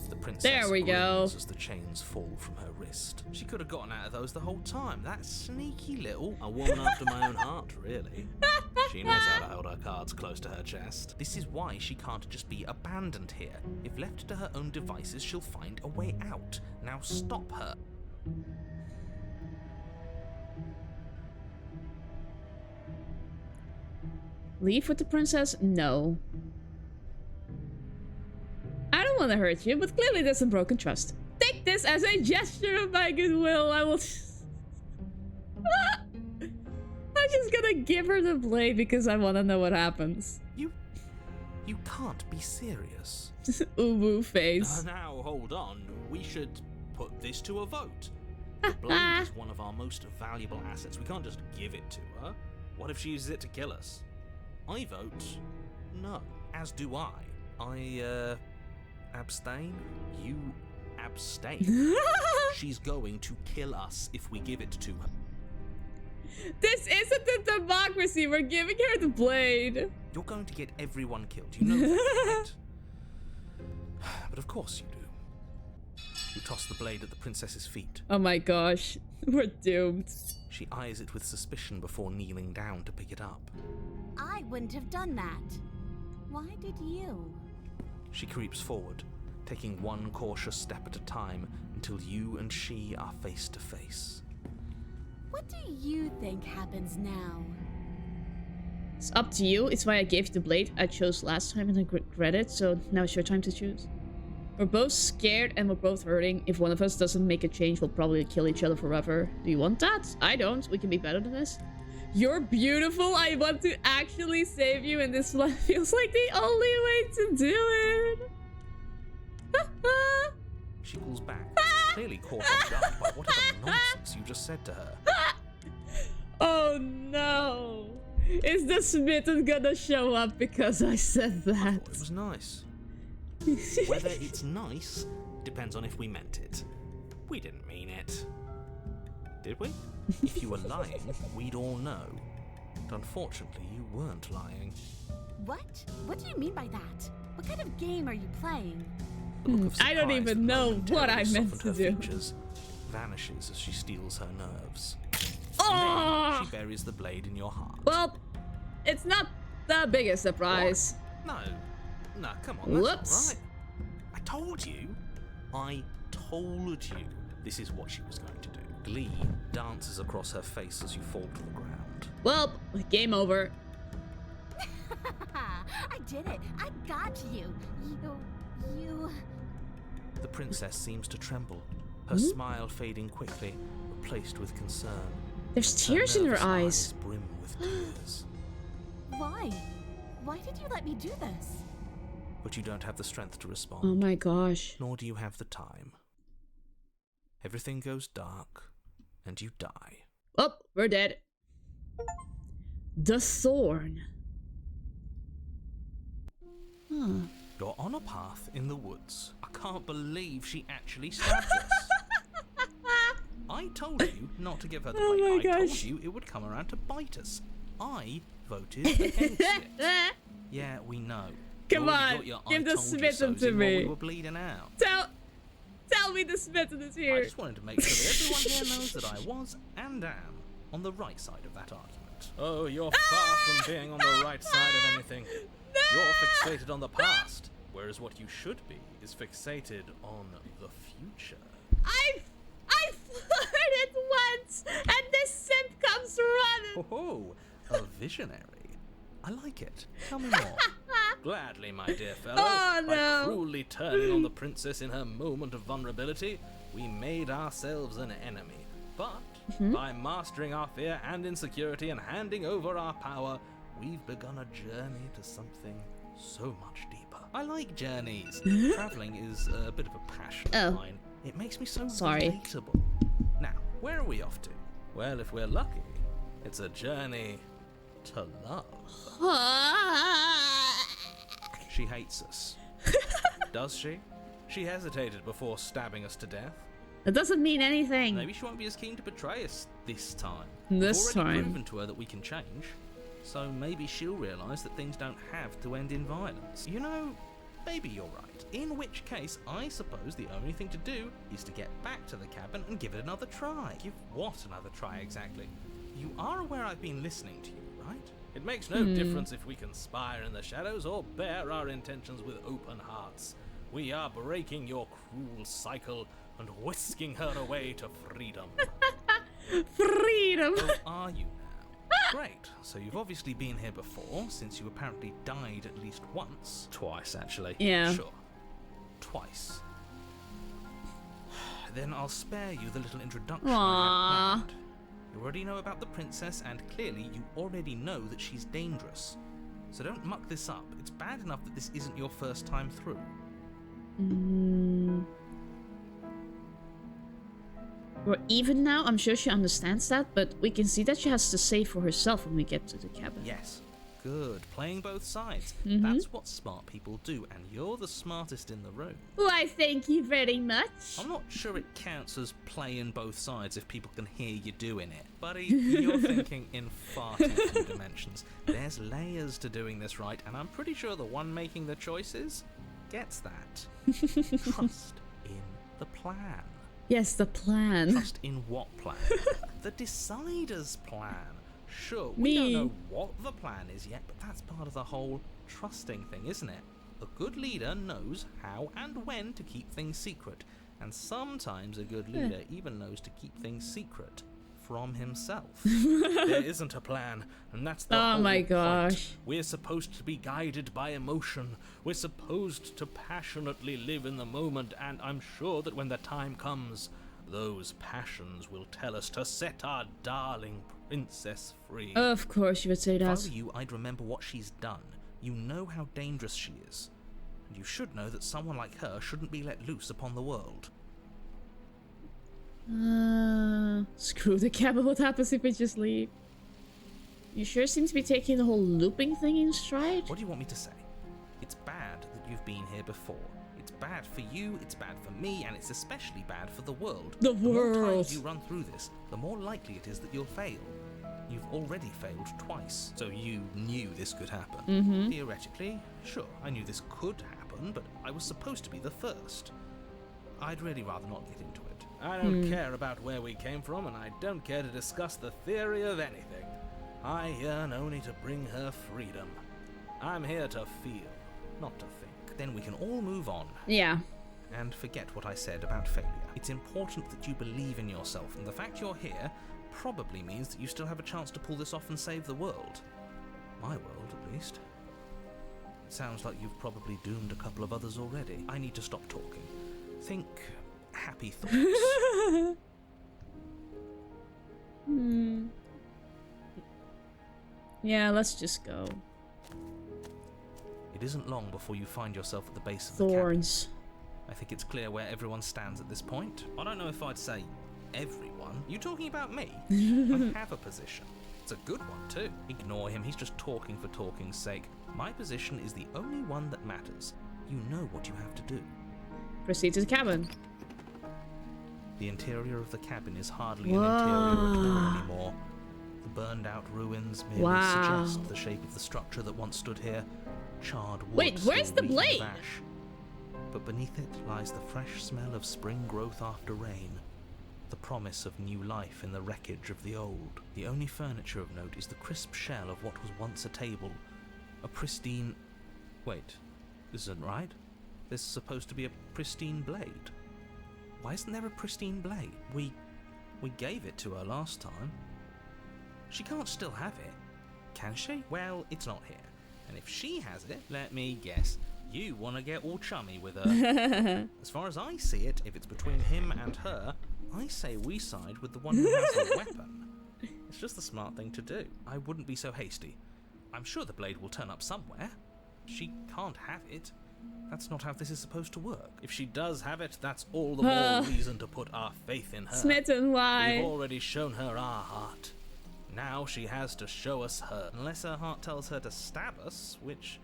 The princess There we go. grins as the chains fall from her wrist. She could have gotten out of those the whole time. That sneaky little... A woman after my own heart, really. She knows how to hold her cards close to her chest. This is why she can't just be abandoned here. If left to her own devices, she'll find a way out. Now stop her. Leave with the princess? No. I don't want to hurt you, but clearly there's some broken trust. Take this as a gesture of my goodwill. I will... I'm just gonna give her the blade because I want to know what happens. You can't be serious. Uwu face. Now, hold on. We should put this to a vote. The blade is one of our most valuable assets. We can't just give it to her. What if she uses it to kill us? I vote no, as do I. I abstain. You abstain. She's going to kill us if we give it to her. This isn't a democracy. We're giving her the blade. You're going to get everyone killed. You know that, right? But of course you do. You toss the blade at the princess's feet. Oh my gosh. We're doomed. She eyes it with suspicion before kneeling down to pick it up. I wouldn't have done that. Why did you? She creeps forward, taking one cautious step at a time until you and she are face to face. What do you think happens now? It's up to you. It's why I gave you the blade. I chose last time and I regret it, so now it's your time to choose. We're both scared and we're both hurting. If one of us doesn't make a change, we'll probably kill each other forever. Do you want that? I don't. We can be better than this. You're beautiful. I want to actually save you, and this one feels like the only way to do it. She pulls back, clearly caught off guard by whatever nonsense you just said to her. Oh no. Is the smitten gonna show up because I said that? I thought it was nice. Whether it's nice depends on if we meant it. We didn't mean it. Did we? If you were lying, we'd all know. But unfortunately, you weren't lying. What? What do you mean by that? What kind of game are you playing? I don't even know what I meant to do. Features vanishes as she steals her nerves. Oh! Then she buries the blade in your heart. Well, it's not the biggest surprise. What? No, come on, that's not right. I told you. This is what she was going to do. Glee dances across her face as you fall to the ground. Well, game over. I did it. I got you. You... The princess seems to tremble, her smile fading quickly, replaced with concern. There's tears in her eyes. Brim with tears. Why? Why did you let me do this? But you don't have the strength to respond. Oh my gosh. Nor do you have the time. Everything goes dark, and you die. Oh, we're dead. The thorn. Huh. You're on a path in the woods. I can't believe she actually stabbed us. I told you not to give her the blade. Oh my I gosh. told you it would come around to bite us. I voted against it. Yeah, we know. Come You already on, got your give I the told you smitten so's to in while me. We were bleeding out. Tell me the smitten is here. I just wanted to make sure that everyone here knows that I was and am on the right side of that argument. Oh, you're far from being on the right side of anything. You're fixated on the past, whereas what you should be is fixated on the future. I flirted once, and this simp comes running. Oh, a visionary. I like it. Tell me more. Gladly, my dear fellow. Oh, no. By cruelly turning on the princess in her moment of vulnerability, we made ourselves an enemy. But by mastering our fear and insecurity and handing over our power, we've begun a journey to something so much deeper. I like journeys. Traveling is a bit of a passion of mine. It makes me so relatable. Now, where are we off to? Well, if we're lucky, it's a journey to love. She hates us. Does she? She hesitated before stabbing us to death. That doesn't mean anything. Maybe she won't be as keen to betray us this time. This We've already time. proven to her that we can change. So maybe she'll realise that things don't have to end in violence. You know, maybe you're right. In which case, I suppose the only thing to do is to get back to the cabin and give it another try. Give what another try exactly? You are aware I've been listening to you, right? It makes no difference if we conspire in the shadows or bear our intentions with open hearts. We are breaking your cruel cycle and whisking her away to freedom. Freedom. Oh, are you now? Great. So you've obviously been here before, since you apparently died at least once. Twice, actually. Yeah. Sure. twice. Then I'll spare you the little introduction Aww. I had planned. You already know about the princess, and clearly you already know that she's dangerous. So don't muck this up. It's bad enough that this isn't your first time through. We're even now. I'm sure she understands that, but we can see that she has to say for herself when we get to the cabin. Yes. Good. Playing both sides. That's what smart people do, and you're the smartest in the room. Why, thank you very much. I'm not sure it counts as playing both sides if people can hear you doing it. Buddy, you're thinking in far too few dimensions. There's layers to doing this right, and I'm pretty sure the one making the choices gets that. Trust in the plan. Yes, the plan. Trust in what plan? The decider's plan. Sure, we don't know what the plan is yet, but that's part of the whole trusting thing, isn't it? A good leader knows how and when to keep things secret, and sometimes a good leader even knows to keep things secret from himself. There isn't a plan, and that's the whole my point. gosh. We're supposed to be guided by emotion. We're supposed to passionately live in the moment, and I'm sure that when the time comes, those passions will tell us to set our darling princess free. Of course you would say If I that. were you, I'd remember what she's done. You know how dangerous she is. And you should know that someone like her shouldn't be let loose upon the world. Screw the cabin. What happens if we just leave? You sure seem to be taking the whole looping thing in stride? What do you want me to say? It's bad that you've been here before. It's bad for you, it's bad for me, and it's especially bad for the world. The more world. times you run through this, the more likely it is that you'll fail. You've already failed twice, so you knew this could happen. Theoretically, sure, I knew this could happen, but I was supposed to be the first. I'd really rather not get into it. I don't care about where we came from, and I don't care to discuss the theory of anything. I yearn only to bring her freedom. I'm here to feel, not to think. Then we can all move on. Yeah. And forget what I said about failure. It's important that you believe in yourself, and the fact you're here probably means that you still have a chance to pull this off and save the world. My world, at least. It sounds like you've probably doomed a couple of others already. I need to stop talking. Think happy thoughts. Yeah, let's just go. It isn't long before you find yourself at the base of the Thorns. cabin. I think it's clear where everyone stands at this point. I don't know if I'd say everyone. You talking about me? I have a position. It's a good one too. Ignore him, he's just talking for talking's sake. My position is the only one that matters. You know what you have to do. Proceed to the cabin. The interior of the cabin is hardly an interior at all anymore. The burned out ruins merely suggest the shape of the structure that once stood here. Charred wood. Wait, where's still the reeking blade? of ash. But beneath it lies the fresh smell of spring growth after rain. The promise of new life in the wreckage of the old. The only furniture of note is the crisp shell of what was once a table. A pristine... Wait, this isn't right. There's supposed to be a pristine blade. Why isn't there a pristine blade? We gave it to her last time. She can't still have it. Can she? Well, it's not here. And if she has it, let me guess, you want to get all chummy with her. As far as I see it, if it's between him and her, I say we side with the one who has a weapon. It's just the smart thing to do. I wouldn't be so hasty. I'm sure the blade will turn up somewhere. She can't have it. That's not how this is supposed to work. If she does have it, that's all the more reason to put our faith in her. Smitten, why? We've already shown her our heart. Now she has to show us her. Unless her heart tells her to stab us, which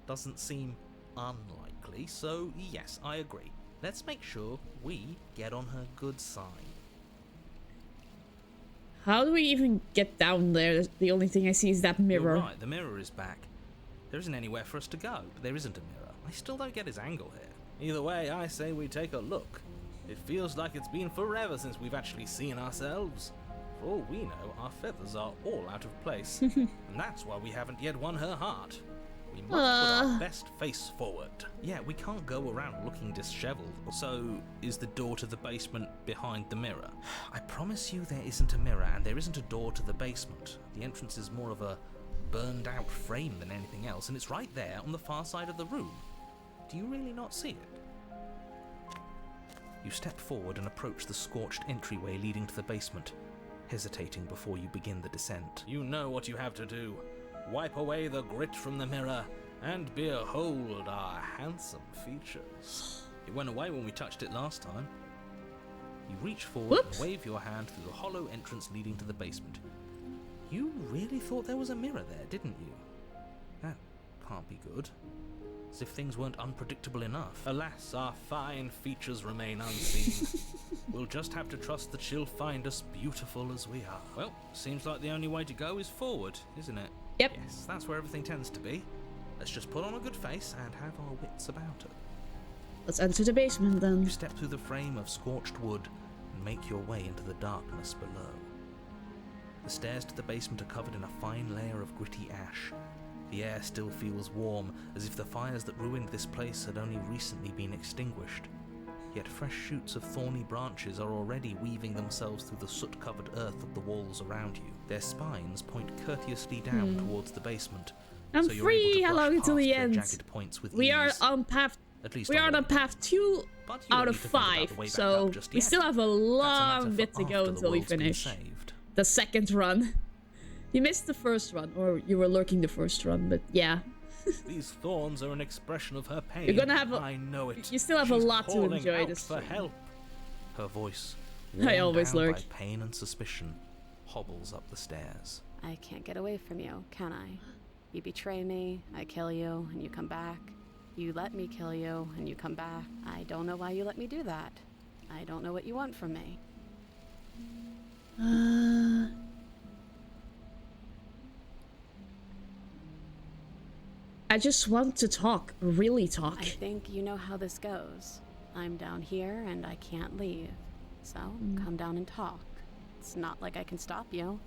doesn't seem unlikely, so yes, I agree. Let's make sure we get on her good side. How do we even get down there? The only thing I see is that mirror. You're right, the mirror is back. There isn't anywhere for us to go, but there isn't a mirror. I still don't get his angle here. Either way, I say we take a look. It feels like it's been forever since we've actually seen ourselves. For all we know, our feathers are all out of place. And that's why we haven't yet won her heart. We must put our best face forward. Yeah, we can't go around looking disheveled. So, is the door to the basement behind the mirror? I promise you there isn't a mirror, and there isn't a door to the basement. The entrance is more of a burned out frame than anything else, and it's right there on the far side of the room. Do you really not see it? You step forward and approach the scorched entryway leading to the basement, hesitating before you begin the descent. You know what you have to do. Wipe away the grit from the mirror and behold our handsome features. It went away when we touched it last time. You reach forward and wave your hand through the hollow entrance leading to the basement. You really thought there was a mirror there, didn't you? That can't be good. As if things weren't unpredictable enough. Alas, our fine features remain unseen. We'll just have to trust that she'll find us beautiful as we are. Well, seems like the only way to go is forward, isn't it? Yep. Yes, that's where everything tends to be. Let's just put on a good face and have our wits about her. Let's enter the basement then. You step through the frame of scorched wood and make your way into the darkness below. The stairs to the basement are covered in a fine layer of gritty ash. The air still feels warm, as if the fires that ruined this place had only recently been extinguished. Yet fresh shoots of thorny branches are already weaving themselves through the soot-covered earth of the walls around you. Their spines point courteously down towards the basement. I'm so you're free. able to Hello brush to the past their end. jagged points with We ease. are on path. At least We are on path 2 But you out don't of need to think about 5, the way back so up just we yet. still have a That's a long matter bit for to go after the until we world's been finish saved. the second run. You missed the first run, or you were lurking the first run, but yeah. These thorns are an expression of her pain. You're gonna have I know it. You still have a She's lot to calling enjoy out this for stream. help. Her voice, I worn always down lurk. by pain and suspicion, hobbles up the stairs. I can't get away from you, can I? You betray me, I kill you, and you come back. You let me kill you, and you come back. I don't know why you let me do that. I don't know what you want from me. I just want to talk, really talk. I think you know how this goes. I'm down here, and I can't leave. So, come down and talk. It's not like I can stop you.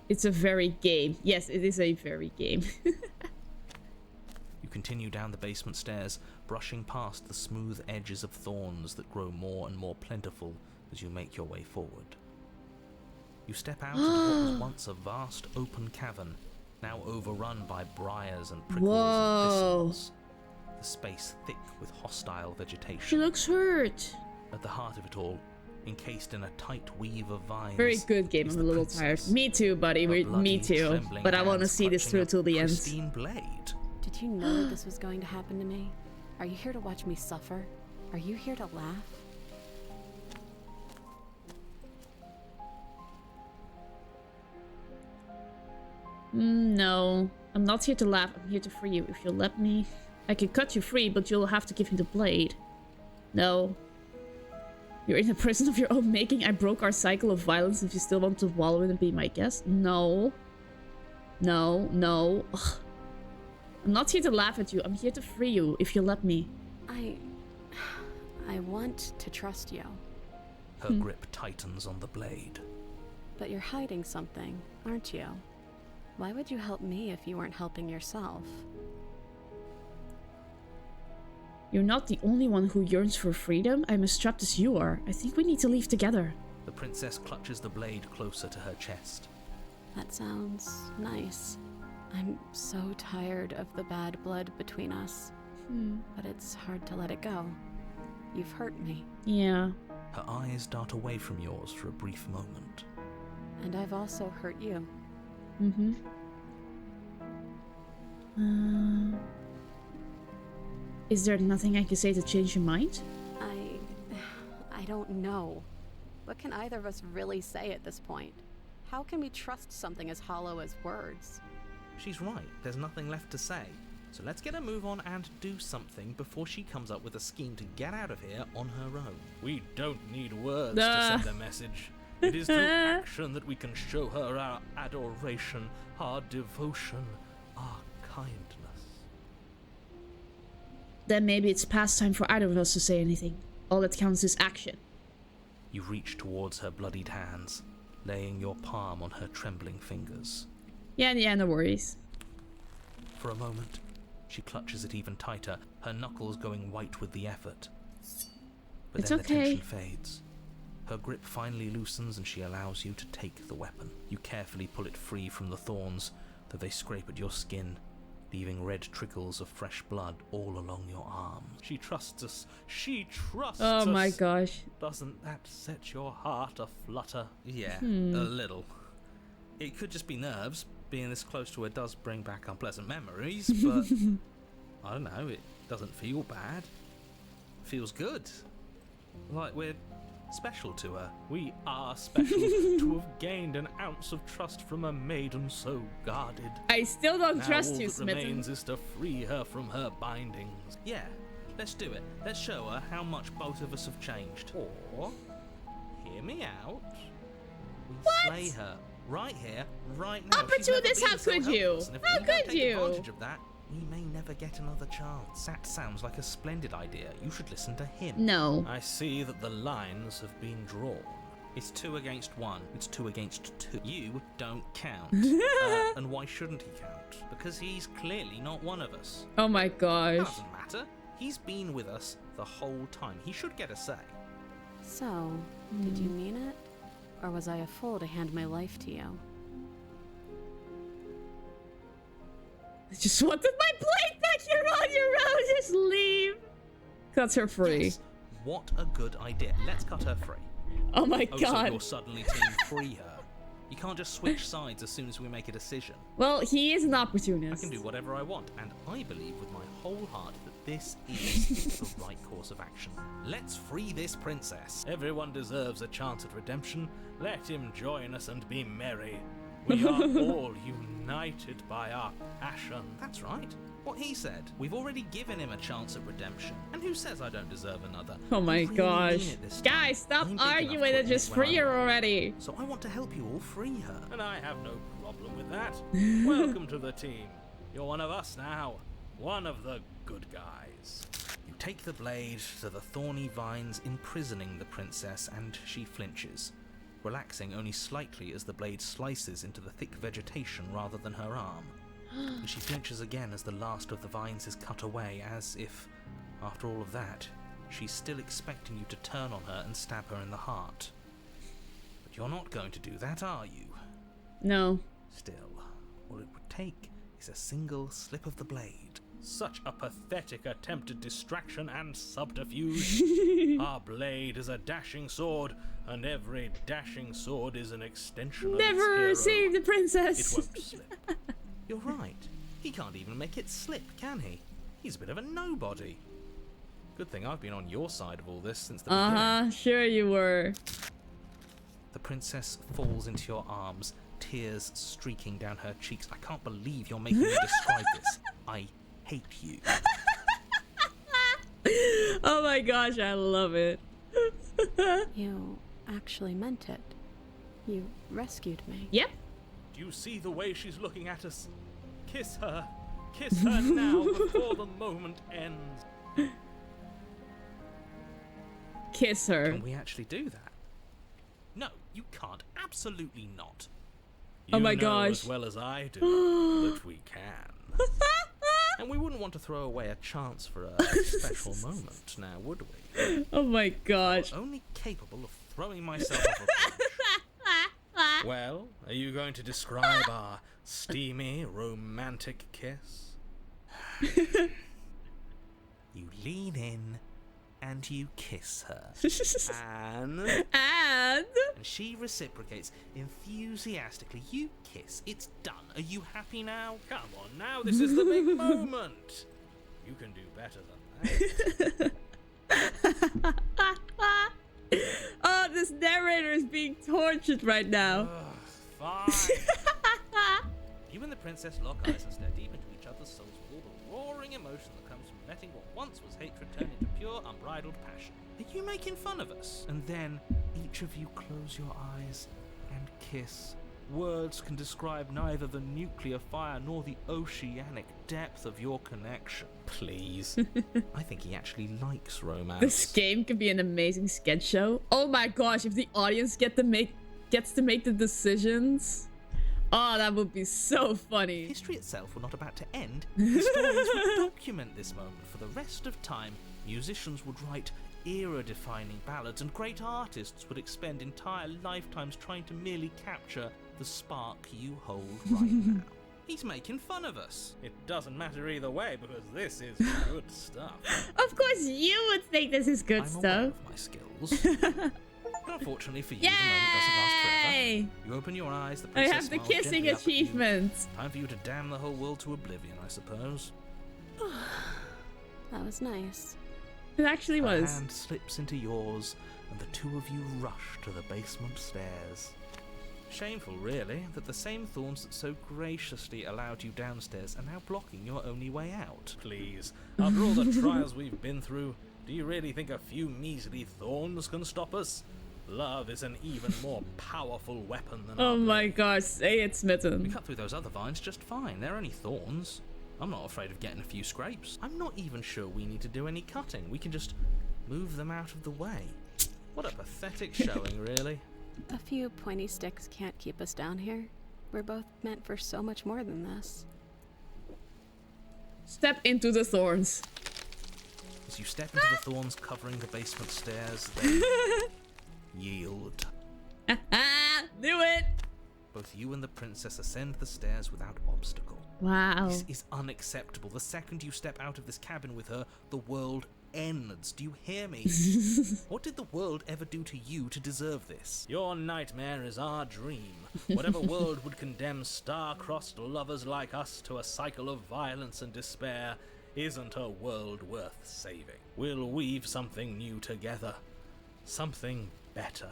It's a very game. Yes, it is a very game. You continue down the basement stairs, brushing past the smooth edges of thorns that grow more and more plentiful as you make your way forward. You step out into what was once a vast open cavern, now overrun by briars and prickles and thistles. The space thick with hostile vegetation. She looks hurt. At the heart of it all, encased in a tight weave of vines. Very good game. I'm a little tired. Me too, buddy. Me too. But I want to see this through till the end. Pristine blade. Did you know that this was going to happen to me? Are you here to watch me suffer? Are you here to laugh? No. I'm not here to laugh. I'm here to free you. If you'll let me, I can cut you free, but you'll have to give me the blade. No. You're in a prison of your own making. I broke our cycle of violence. If you still want to wallow in and be my guest. No. No. No. Ugh. I'm not here to laugh at you. I'm here to free you, if you let me. I want to trust you. Her grip tightens on the blade. But you're hiding something, aren't you? Why would you help me if you weren't helping yourself? You're not the only one who yearns for freedom. I'm as trapped as you are. I think we need to leave together. The princess clutches the blade closer to her chest. That sounds nice. I'm so tired of the bad blood between us. But it's hard to let it go. You've hurt me. Yeah. Her eyes dart away from yours for a brief moment. And I've also hurt you. Is there nothing I can say to change your mind? I don't know. What can either of us really say at this point? How can we trust something as hollow as words? She's right. There's nothing left to say. So let's get a move on and do something before she comes up with a scheme to get out of here on her own. We don't need words to send a message. It is through action that we can show her our adoration, our devotion, our kindness. Then maybe it's past time for either of us to say anything. All that counts is action. You reach towards her bloodied hands, laying your palm on her trembling fingers. Yeah, no worries. For a moment, she clutches it even tighter, her knuckles going white with the effort. But It's then okay. the tension fades. Her grip finally loosens and she allows you to take the weapon. You carefully pull it free from the thorns, though they scrape at your skin, leaving red trickles of fresh blood all along your arms. She trusts us. She trusts us. Oh my gosh. Doesn't that set your heart aflutter? Yeah, a little. It could just be nerves. Being this close to her does bring back unpleasant memories, but I don't know, it doesn't feel bad. It feels good. Like we're special to her. We are special to have gained an ounce of trust from a maiden so guarded. I still don't Now trust all you, that Smitten. remains is to free her from her bindings. Yeah, let's do it. Let's show her how much both of us have changed. Or, hear me out. We What? slay her right here, right now. Opportunist, how could you? How could you? Advantage of that, we may never get another chance. That sounds like a splendid idea. You should listen to him. No. I see that the lines have been drawn. It's 2 against 1. It's 2 against 2. You don't count. And why shouldn't he count? Because he's clearly not one of us. Oh my gosh. Doesn't matter. He's been with us the whole time. He should get a say. So, did you mean it? Or was I a fool to hand my life to you? I just wanted my plate back. You're on your own. Just leave. Cut her free. Yes. What a good idea. Let's cut her free. Oh my Oh, god. so you're suddenly team free her. You can't just switch sides as soon as we make a decision. Well, he is an I opportunist. can do whatever I want, and I believe with my whole heart that this is the right course of action. Let's free this princess. Everyone deserves a chance at redemption. Let him join us and be merry. We are all united by our passion. That's right. What he said. We've already given him a chance at redemption. And who says I don't deserve another? Oh my I really gosh. mean it this time. Guys, stop I'm big enough arguing to and just admit when free I'm her wrong. already. So I want to help you all free her. And I have no problem with that. Welcome to the team. You're one of us now. One of the good guys. You take the blade to the thorny vines imprisoning the princess, and she flinches, relaxing only slightly as the blade slices into the thick vegetation rather than her arm. And she flinches again as the last of the vines is cut away, as if, after all of that, she's still expecting you to turn on her and stab her in the heart. But you're not going to do that, are you? No. Still, all it would take is a single slip of the blade. Such a pathetic attempt at distraction and subterfuge. Our blade is a dashing sword, and every dashing sword is an extension of its Never hero. save the princess. It won't slip. You're right. He can't even make it slip, can he? He's a bit of a nobody. Good thing I've been on your side of all this since the beginning. Sure you were. The princess falls into your arms, tears streaking down her cheeks. I can't believe you're making me describe this. I hate you. Oh my gosh, I love it. You actually meant it. You rescued me. Yep. Do you see the way she's looking at us? Kiss her. Kiss her now before the moment ends. Kiss her. Can we actually do that? No, you can't. Absolutely not. Oh You my know gosh. as well as I do that we can. And we wouldn't want to throw away a chance for a special moment, now would we? Oh my gosh. Only capable of throwing myself off a bridge. Well, are you going to describe our steamy, romantic kiss? You lean in and you kiss her. And And she reciprocates enthusiastically. You kiss. It's done. Are you happy now? Come on now, this is the big moment. You can do better than that. oh, this narrator is being tortured right now. Fine. You and the princess lock eyes and stare deep into each other's souls with all the roaring emotion that comes from letting what once was hatred turn into pure, unbridled passion. Are you making fun of us? And then each of you close your eyes and kiss. Words can describe neither the nuclear fire nor the oceanic depth of your connection. Please. I think he actually likes romance. This game could be an amazing sketch show. Oh my gosh, if the audience gets to make the decisions. Oh, that would be so funny. History itself were not about to end. Historians would document this moment for the rest of time. Musicians would write era-defining ballads, and great artists would expend entire lifetimes trying to merely capture the spark you hold right now. He's making fun of us. It doesn't matter either way because this is good stuff. Of course you would think this is good I'm aware stuff. of my skills. But unfortunately for you, the moment doesn't last forever. Yay! You open your eyes, the I princess have the smiles kissing gently up at you. achievement. Time for you to damn the whole world to oblivion, I suppose. That was nice. It actually Her was. hand slips into yours, and the two of you rush to the basement stairs. Shameful, really, that the same thorns that so graciously allowed you downstairs are now blocking your only way out. Please, after all the trials we've been through, do you really think a few measly thorns can stop us? Love is an even more powerful weapon than Oh our my blade. gosh, say it, We Smitten. cut through those other vines just fine. They're only thorns. I'm not afraid of getting a few scrapes. I'm not even sure we need to do any cutting. We can just move them out of the way. What a pathetic showing, really. A few pointy sticks can't keep us down here. We're both meant for so much more than this. Step into the thorns. As you step into the thorns covering the basement stairs, they yield. Knew it! Both you and the princess ascend the stairs without obstacle. Wow. This is unacceptable. The second you step out of this cabin with her, the world ends. Do you hear me? What did the world ever do to you to deserve this? Your nightmare is our dream. Whatever world would condemn star-crossed lovers like us to a cycle of violence and despair isn't a world worth saving. We'll weave something new together. Something better.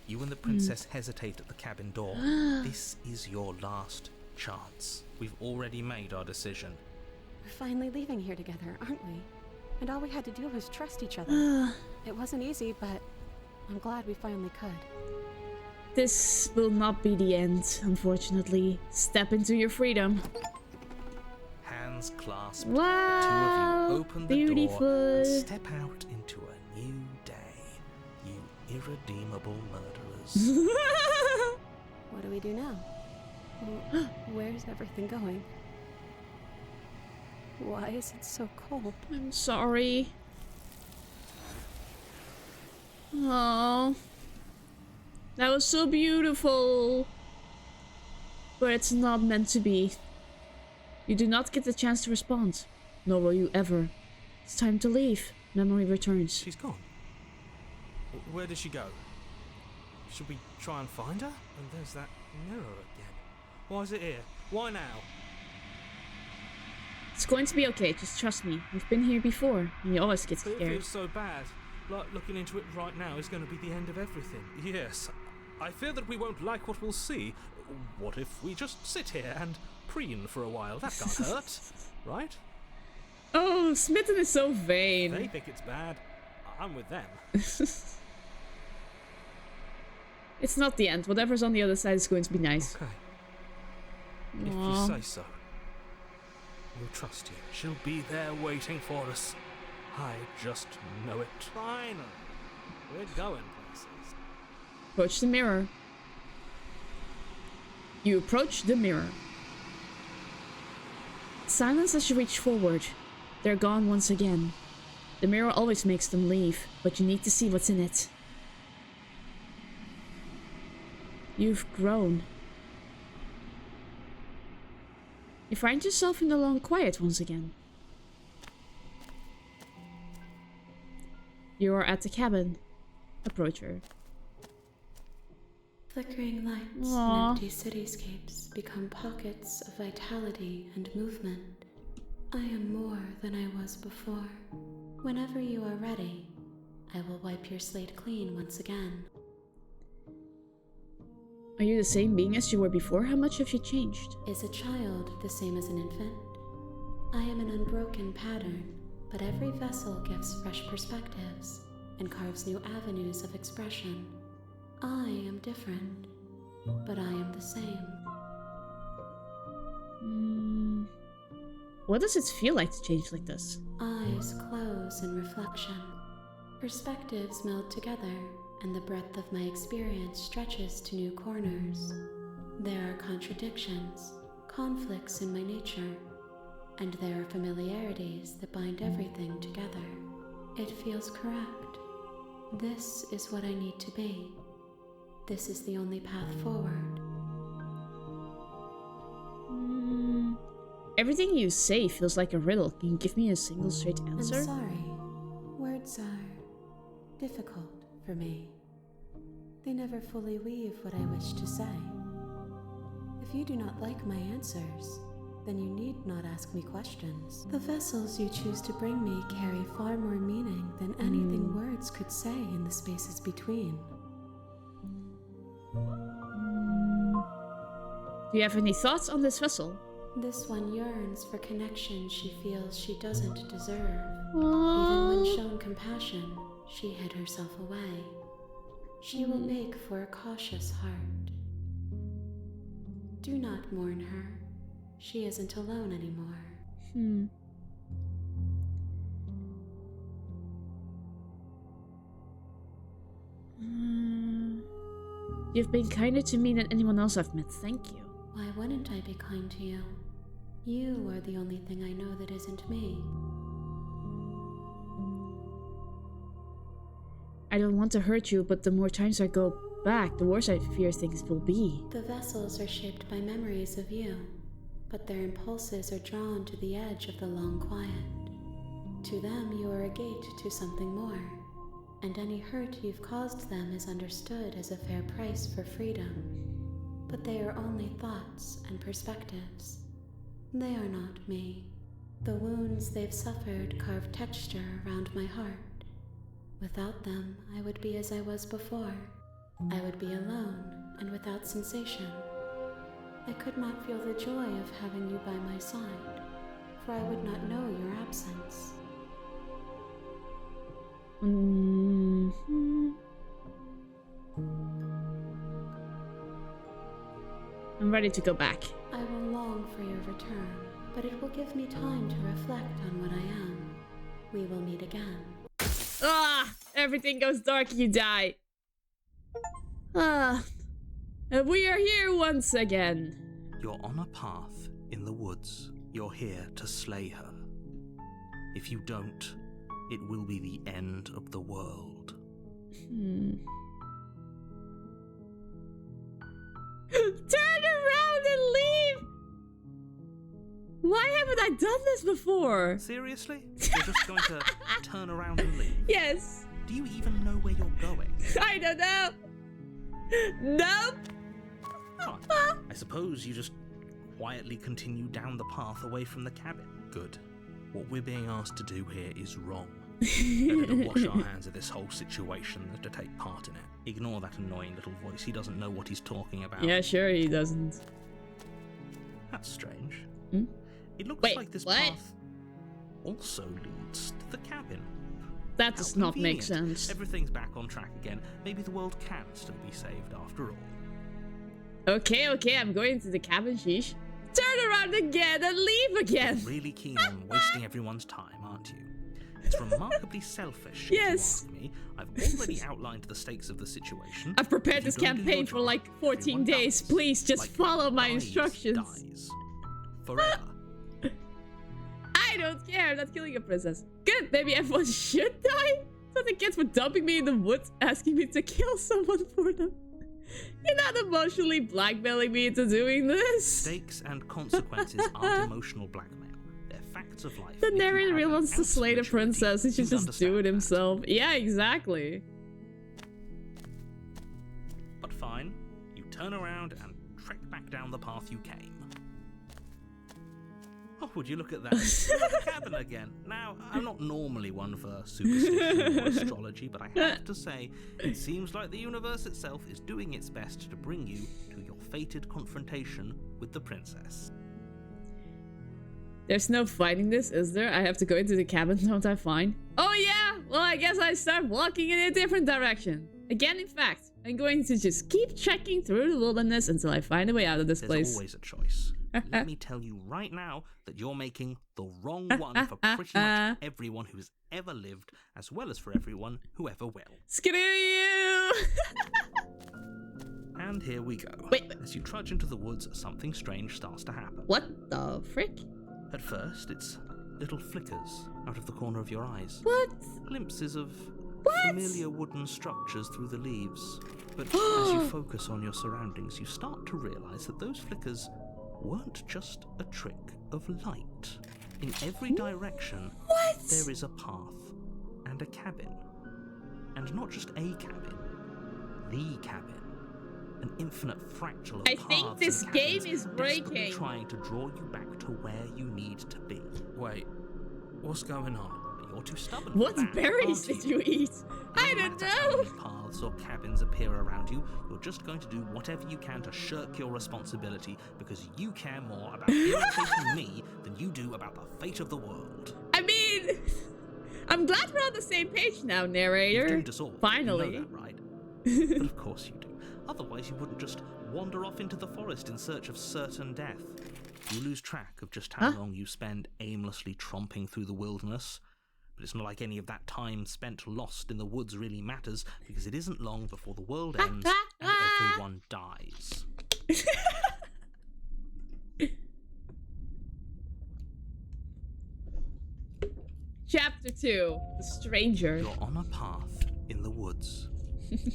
You and the princess hesitate at the cabin door. This is your last chance. We've already made our decision. We're finally leaving here together, aren't we? And all we had to do was trust each other. It wasn't easy, but I'm glad we finally could. This will not be the end, unfortunately. Step into your freedom. Hands clasped, Wow, the two of you open the door beautiful. and step out into a new day. You irredeemable murderers. What do we do now? Where's everything going? Why is it so cold? I'm sorry. Oh, that was so beautiful. But it's not meant to be. You do not get the chance to respond. Nor will you ever. It's time to leave. Memory returns. She's gone. Where did she go? Should we try and find her? And there's that mirror again. Why is it here? Why now? It's going to be okay, just trust me. We've been here before, and you always get But it scared. feels so bad. Like looking into it right now is going to be the end of everything. Yes, I fear that we won't like what we'll see. What if we just sit here and preen for a while? That can't hurt, right? Oh, Smitten is so vain. They think it's bad. I'm with them. It's not the end. Whatever's on the other side is going to be nice. Okay. Aw. If you say so. We'll trust you. She'll be there waiting for us. I just know it. Finally, we're going places. Approach the mirror. You approach the mirror. Silence as you reach forward. They're gone once again. The mirror always makes them leave, but you need to see what's in it. You've grown. You find yourself in the long quiet once again. You are at the cabin. Approach her. Flickering lights Aw. and empty cityscapes become pockets of vitality and movement. I am more than I was before. Whenever you are ready, I will wipe your slate clean once again. Are you the same being as you were before? How much have you changed? Is a child the same as an infant? I am an unbroken pattern, but every vessel gives fresh perspectives and carves new avenues of expression. I am different, but I am the same. What does it feel like to change like this? Eyes close in reflection. Perspectives meld together, and the breadth of my experience stretches to new corners. There are contradictions, conflicts in my nature, and there are familiarities that bind everything together. It feels correct. This is what I need to be. This is the only path forward. Everything you say feels like a riddle. Can you give me a single straight answer? I'm sorry. Words are difficult for me. They never fully weave what I wish to say. If you do not like my answers, then you need not ask me questions. The vessels you choose to bring me carry far more meaning than anything words could say in the spaces between. Do you have any thoughts on this vessel? This one yearns for connection she feels she doesn't deserve. Even when shown compassion, she hid herself away. She will make for a cautious heart. Do not mourn her. She isn't alone anymore. You've been kinder to me than anyone else I've met. Thank you. Why wouldn't I be kind to you? You are the only thing I know that isn't me. I don't want to hurt you, but the more times I go back, the worse I fear things will be. The vessels are shaped by memories of you, but their impulses are drawn to the edge of the long quiet. To them, you are a gate to something more, and any hurt you've caused them is understood as a fair price for freedom. But they are only thoughts and perspectives. They are not me. The wounds they've suffered carve texture around my heart. Without them, I would be as I was before. I would be alone and without sensation. I could not feel the joy of having you by my side, for I would not know your absence. I'm ready to go back. I will long for your return, but it will give me time to reflect on what I am. We will meet again. Everything goes dark, you die. And we are here once again. You're on a path in the woods. You're here to slay her. If you don't, it will be the end of the world. Turn around and leave! Why haven't I done this before? Seriously? You're just going to turn around and leave? Yes. Do you even know where you're going? I don't know. Nope. Fine. I suppose you just quietly continue down the path away from the cabin. Good. What we're being asked to do here is wrong. Better to wash our hands of this whole situation than to take part in it. Ignore that annoying little voice. He doesn't know what he's talking about. Yeah, sure he doesn't. That's strange. Hmm? It looks Wait, like this what? path also leads to the cabin. That does not make Convenient. sense. Everything's back on track again. Maybe the world can still be saved after all. Okay, I'm going to the cabin, sheesh. Turn around again and leave again. You're really keen on wasting everyone's time, aren't you? It's remarkably selfish, Yes. if you ask me. I've already outlined the stakes of the situation. I've prepared this campaign for like 14 days. Please just follow my instructions. Dies. Forever. I don't care. I'm not killing a princess. Good. Maybe everyone should die. So the kids were dumping me in the woods, asking me to kill someone for them. You're not emotionally blackmailing me into doing this. Stakes and consequences aren't emotional blackmail. They're facts of life. The narrator really wants to slay the princess. He should just do it himself. Yeah, exactly. But fine. You turn around and trek back down the path you came. Oh, would you look at that? We're at the cabin again. Now, I'm not normally one for superstition or astrology, but I have to say, it seems like the universe itself is doing its best to bring you to your fated confrontation with the princess. There's no fighting this, is there? I have to go into the cabin, don't I find? Oh yeah! Well, I guess I start walking in a different direction. Again, in fact, I'm going to just keep trekking through the wilderness until I find a way out of this place. There's always a choice. Let me tell you right now that you're making the wrong one for pretty much everyone who's ever lived, as well as for everyone who ever will. Screw you! And here we go. Wait. As you trudge into the woods, something strange starts to happen. What the frick? At first, it's little flickers out of the corner of your eyes. What? Glimpses of What? familiar wooden structures through the leaves. But as you focus on your surroundings, you start to realize that those flickers weren't just a trick of light. In every direction, there is a path and a cabin. And not just a cabin, the cabin. An infinite fractal of I paths think this and game cabins is desperately breaking. trying to draw you back to where you need to be. Wait, what's going on? You're too stubborn What for that, berries aren't did you eat? I No don't matter how know. many paths or cabins appear around you, you're just going to do whatever you can to shirk your responsibility because you care more about irritating me than you do about the fate of the world. I mean, I'm glad we're on the same page now, narrator. You've doomed us all. Finally. You know that, right? But of course you do. Otherwise you wouldn't just wander off into the forest in search of certain death. You lose track of just how long you spend aimlessly tromping through the wilderness. But it's not like any of that time spent lost in the woods really matters, because it isn't long before the world ends and everyone dies. Chapter 2, The Stranger. You're on a path in the woods,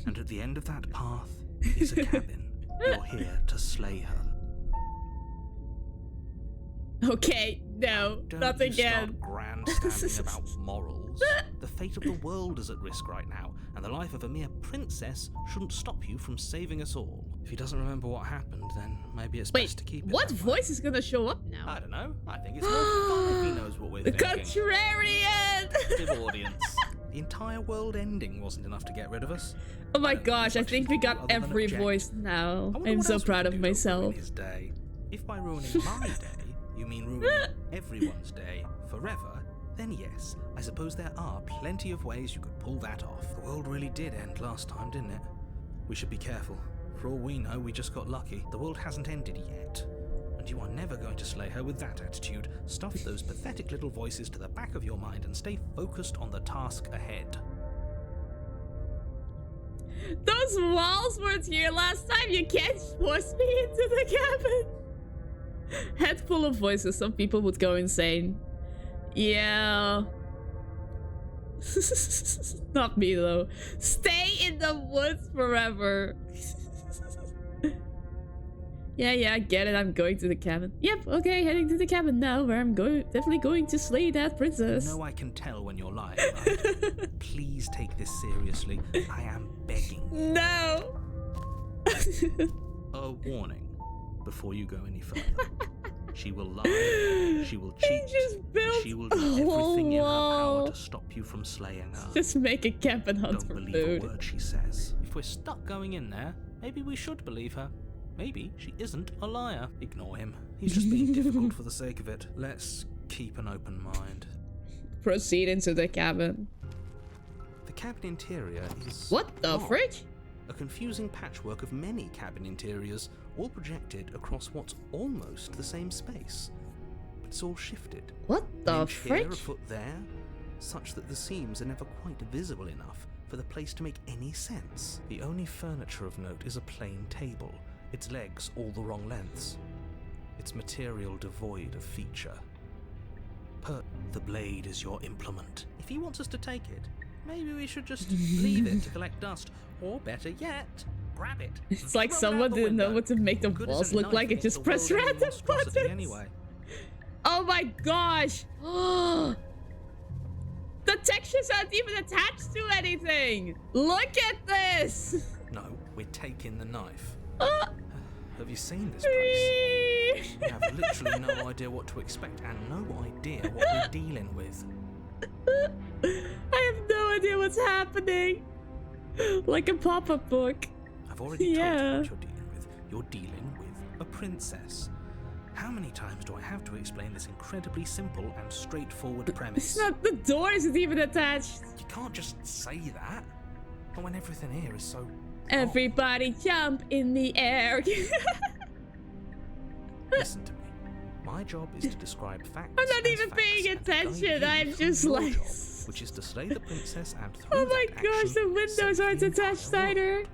and at the end of that path is a cabin. You're here to slay her. Okay, no, Don't not you again. start grandstanding about morals. The fate of the world is at risk right now, and the life of a mere princess shouldn't stop you from saving us all. If he doesn't remember what happened, then maybe it's Wait, best to keep it what that way. voice is gonna show up now? I don't know. I think it's more fun if he knows what we're The thinking. contrarian! Active audience. The entire world ending wasn't enough to get rid of us. Oh my I don't gosh, I much think to we do got other than every object. voice now. I wonder I'm what so else we proud could of do to myself. ruin his day. If by ruining my day, you mean ruining everyone's day forever, then yes, I suppose there are plenty of ways you could pull that off. The world really did end last time, didn't it? We should be careful. For all we know, we just got lucky. The world hasn't ended yet, and you are never going to slay her with that attitude. Stuff those pathetic little voices to the back of your mind and stay focused on the task ahead. Those walls weren't here last time. You can't force me into the cabin. Head full of voices. Some people would go insane. Yeah. Not me though. Stay in the woods forever. Yeah, I get it. I'm going to the cabin. Yep, okay, heading to the cabin now, where I'm definitely going to slay that princess. You know I can tell when you're lying, right? Please take this seriously. I am begging. No. A warning before you go any further. She will lie, she will cheat, and she will do everything in her power to stop you from slaying her. Just make a cabin hunt Don't for believe food. a word she says. If we're stuck going in there, maybe we should believe her. Maybe she isn't a liar. Ignore him. He's just being difficult for the sake of it. Let's keep an open mind. Proceed into the cabin. The cabin interior is... What the odd. fridge? A confusing patchwork of many cabin interiors, all projected across what's almost the same space. But it's all shifted. What the An inch here, a fridge? foot there, such that the seams are never quite visible enough for the place to make any sense. The only furniture of note is a plain table, its legs all the wrong lengths, its material devoid of feature. The blade is your implement. If he wants us to take it, maybe we should just leave it to collect dust, or better yet, grab it. It's like someone didn't know what to make the Good as walls a look knife like and against just the press world-ending random monstrosity buttons. Anyway. Oh my gosh! The textures aren't even attached to anything! Look at this! No, we're taking the knife. Have you seen this place? We have literally no idea what to expect and no idea what we're dealing with. I have no idea what's happening. Like a pop-up book. I've already told you what you're dealing with. You're dealing with a princess. How many times do I have to explain this incredibly simple and straightforward premise? It's not, the door isn't even attached. You can't just say that. But when everything here is so... Everybody jump in the air. Listen to me. My job is to describe facts. I'm not as even facts paying and to guide attention. you I'm through just your like... job, which is to slay the princess and through Oh my that gosh, action, the windows save aren't the attached entire either. world.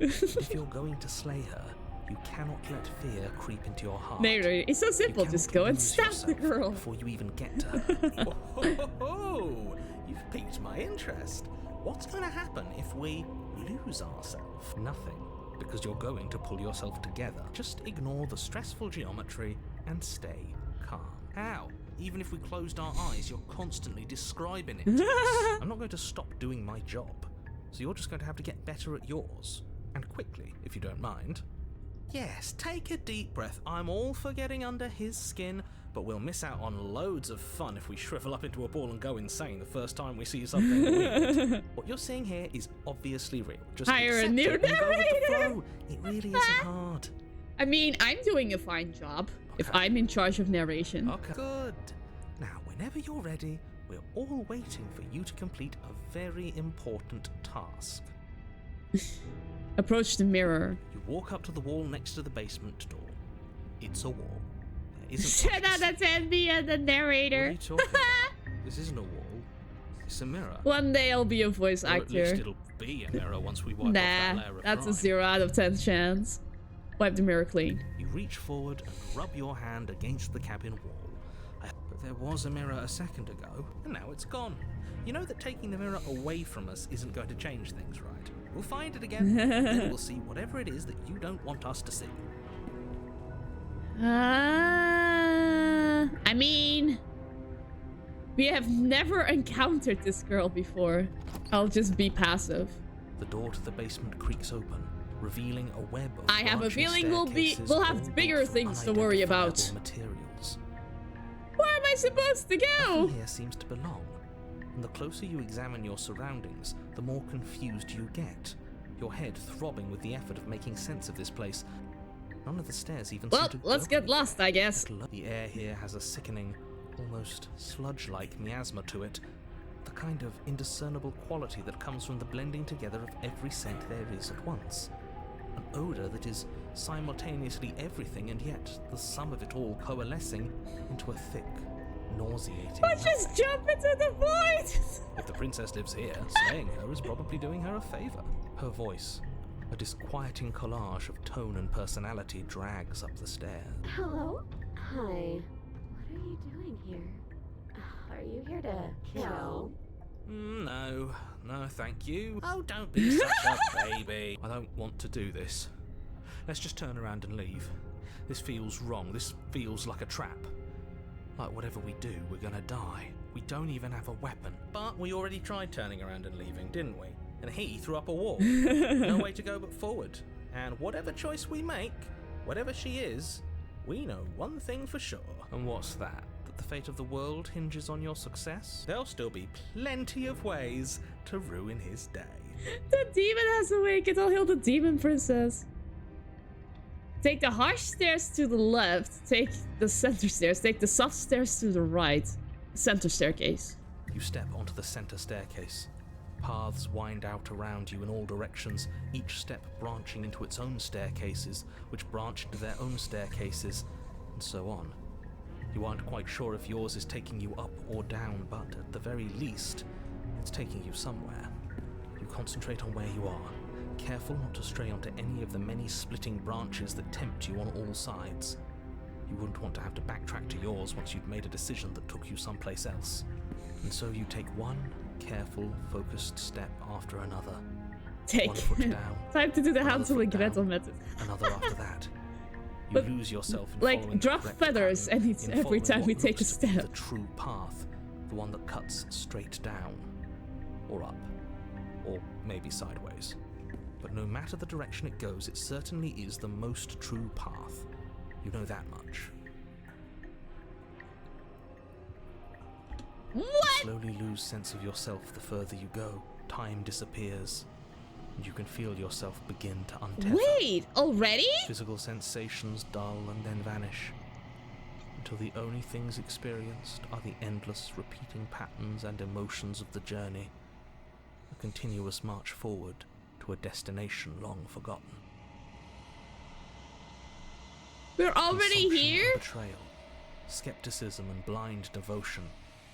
If you're going to slay her, you cannot let fear creep into your heart. No, it's so simple. You Just cannot go and lose stab the yourself girl. before you even get to her. Oh, you've piqued my interest. What's going to happen if we lose ourselves? Nothing. because you're going to pull yourself together. Just ignore the stressful geometry and stay calm. How? Even if we closed our eyes, you're constantly describing it to us. I'm not going to stop doing my job, so you're just going to have to get better at yours. And quickly, if you don't mind. Yes, take a deep breath. I'm all for getting under his skin, but we'll miss out on loads of fun if we shrivel up into a ball and go insane the first time we see something weird. What you're seeing here is obviously real. Just hire a accept new it and go with the narrator. flow. It really isn't hard. I mean, I'm doing a fine job if I'm in charge of narration. Okay. Good. Now, whenever you're ready, we're all waiting for you to complete a very important task. Approach the mirror. You walk up to the wall next to the basement door. It's a wall. There isn't Shut up, that's Andy and the narrator. What are you talking about? This isn't a wall. It's a mirror. One day I'll be a voice Or at least actor. it'll be a mirror once we wipe off that Nah, layer of that's a grime. 0 out of 10 chance. Wipe the mirror clean. You reach forward and rub your hand against the cabin wall. But there was a mirror a second ago, and now it's gone. You know that taking the mirror away from us isn't going to change things, right? We'll find it again, and then we'll see whatever it is that you don't want us to see. I mean, we have never encountered this girl before. I'll just be passive. The door to the basement creaks open, revealing a web of I have a branching feeling we'll staircases have all bigger built from things to worry about. unidentifiable materials. Where am I supposed to go? Nothing here seems to belong. And the closer you examine your surroundings, the more confused you get. Your head throbbing with the effort of making sense of this place. None of the stairs even seem Well, to let's go get lost, I guess. The air here has a sickening, almost sludge-like miasma to it. The kind of indiscernible quality that comes from the blending together of every scent there is at once. An odor that is simultaneously everything and yet the sum of it all coalescing into a thick, nauseating Let's just jump into the void! If the princess lives here, slaying her is probably doing her a favor. Her voice, a disquieting collage of tone and personality, drags up the stairs. Hello? Hi. What are you doing here? Are you here to kill? No, thank you. Oh, don't be such a baby. I don't want to do this. Let's just turn around and leave. This feels wrong. This feels like a trap. Like whatever we do, we're gonna die. We don't even have a weapon. But we already tried turning around and leaving, didn't we? And he threw up a wall. No way to go but forward. And whatever choice we make, whatever she is, we know one thing for sure. And what's that? That the fate of the world hinges on your success? There'll still be plenty of ways to ruin his day. The demon has awakened. I'll heal the demon princess. Take the harsh stairs to the left. Take the center stairs. Take the soft stairs to the right. Center staircase. You step onto the center staircase. Paths wind out around you in all directions, each step branching into its own staircases, which branch into their own staircases, and so on. You aren't quite sure if yours is taking you up or down, but at the very least, it's taking you somewhere. You concentrate on where you are, careful not to stray onto any of the many splitting branches that tempt you on all sides. You wouldn't want to have to backtrack to yours once you'd made a decision that took you someplace else. And so you take one careful, focused step after another. Take. One foot down. Time to do the another Hansel and foot down, Gretel method. Another after that. You But, lose yourself in like, following the drop correct feathers pattern, in every following time what we take a looks to be step. The true path, the one that cuts straight down, or up, or maybe sideways. But no matter the direction it goes, it certainly is the most true path. You know that much. What? You slowly lose sense of yourself the further you go. Time disappears, and you can feel yourself begin to untether. Wait, already? Physical sensations dull and then vanish, until the only things experienced are the endless repeating patterns and emotions of the journey, a continuous march forward to a destination long forgotten. We're already Consumption here? and betrayal, skepticism and blind devotion,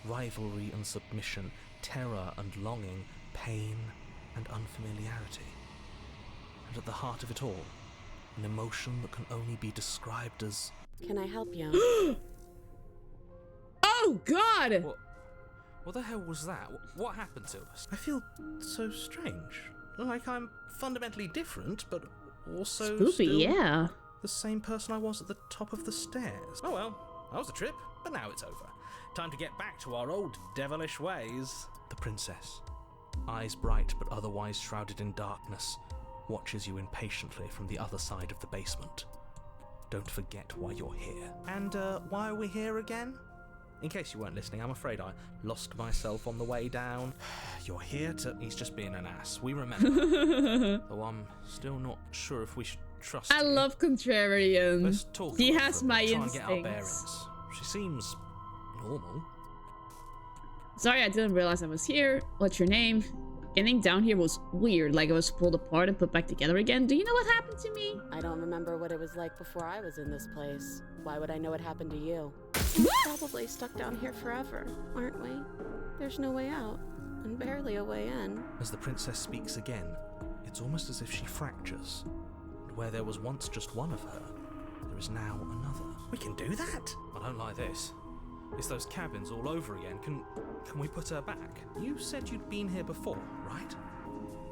rivalry and submission, terror and longing, pain and unfamiliarity. And at the heart of it all, an emotion that can only be described as... Can I help you? Oh, God! What the hell was that? What happened to us? I feel so strange. Like I'm fundamentally different, but Also, Spoopy, still yeah. the same person I was at the top of the stairs. Oh well, that was a trip, but now it's over. Time to get back to our old devilish ways. The princess, eyes bright but otherwise shrouded in darkness, watches you impatiently from the other side of the basement. Don't forget why you're here. And why are we here again? In case you weren't listening, I'm afraid I lost myself on the way down. You're here to... He's just being an ass. We remember. Though I'm still not sure if we should trust I you. love Contrarian. Let's talk He about has it, my try and get our instincts. bearings. She seems normal. Sorry, I didn't realize I was here. What's your name? Getting down here was weird, like it was pulled apart and put back together again. Do you know what happened to me? I don't remember what it was like before I was in this place. Why would I know what happened to you? We're probably stuck down here forever, aren't we? There's no way out, and barely a way in. As the princess speaks again, it's almost as if she fractures. And where there was once just one of her, there is now another. We can do that? I don't like this. It's those cabins all over again. Can we put her back? You said you'd been here before, right?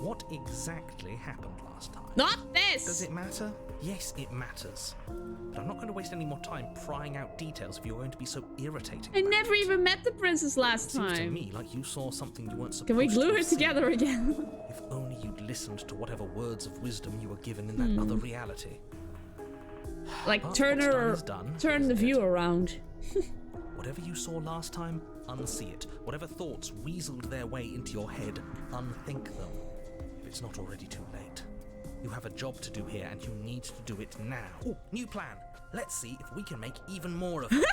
What exactly happened last time? Not this! Does it matter? Yes, it matters. But I'm not going to waste any more time prying out details if you're going to be so irritating. I never even met the princess last Seems to time. me like you saw something you weren't supposed Can we glue to her have seen. together again? If only you'd listened to whatever words of wisdom you were given in that other reality. Like, But turn what's done her, is done, turn isn't the it? view around. Whatever you saw last time, unsee it. Whatever thoughts weaseled their way into your head, unthink them. If it's not already too late. You have a job to do here, and you need to do it now. Ooh, new plan. Let's see if we can make even more of it.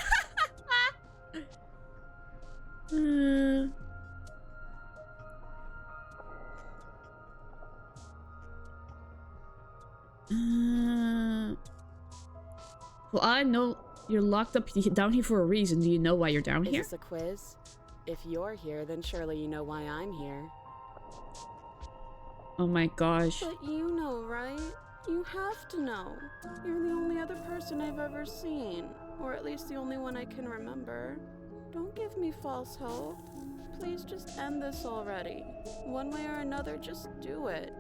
Well, I know you're locked up down here for a reason. Do you know why you're down Is here? this a quiz? If you're here, then surely you know why I'm here. Oh my gosh. But you know, right? You have to know. You're the only other person I've ever seen. Or at least the only one I can remember. Don't give me false hope. Please just end this already. One way or another, just do it.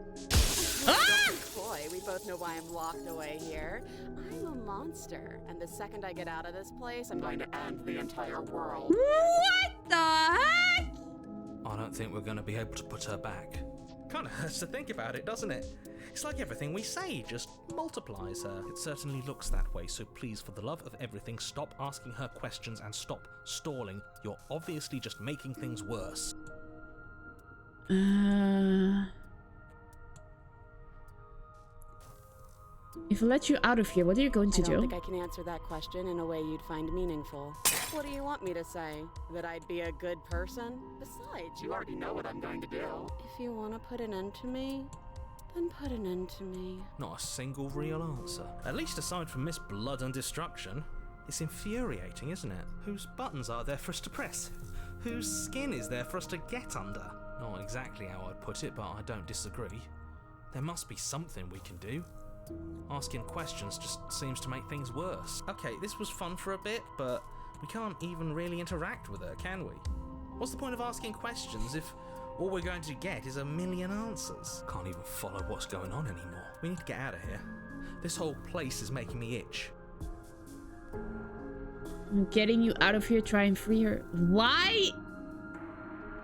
Boy, we both know why I'm locked away here. I'm a monster, and the second I get out of this place, I'm going to end the entire world. What the heck? I don't think we're going to be able to put her back. Kind of hurts to think about it, doesn't it? It's like everything we say just multiplies her. It certainly looks that way, so please, for the love of everything, stop asking her questions and stop stalling. You're obviously just making things worse. If I let you out of here, what are you going to I don't do? think I can answer that question in a way you'd find meaningful. What do you want me to say? That I'd be a good person? Besides, you already know what I'm going to do. If you want to put an end to me, then put an end to me. Not a single real answer. At least aside from Miss Blood and Destruction. It's infuriating, isn't it? Whose buttons are there for us to press? Whose skin is there for us to get under? Not exactly how I'd put it, but I don't disagree. There must be something we can do. Asking questions just seems to make things worse. Okay, this was fun for a bit, but we can't even really interact with her, can we? What's the point of asking questions if all we're going to get is a million answers? Can't even follow what's going on anymore. We need to get out of here. This whole place is making me itch. I'm getting you out of here, try and free her. Why?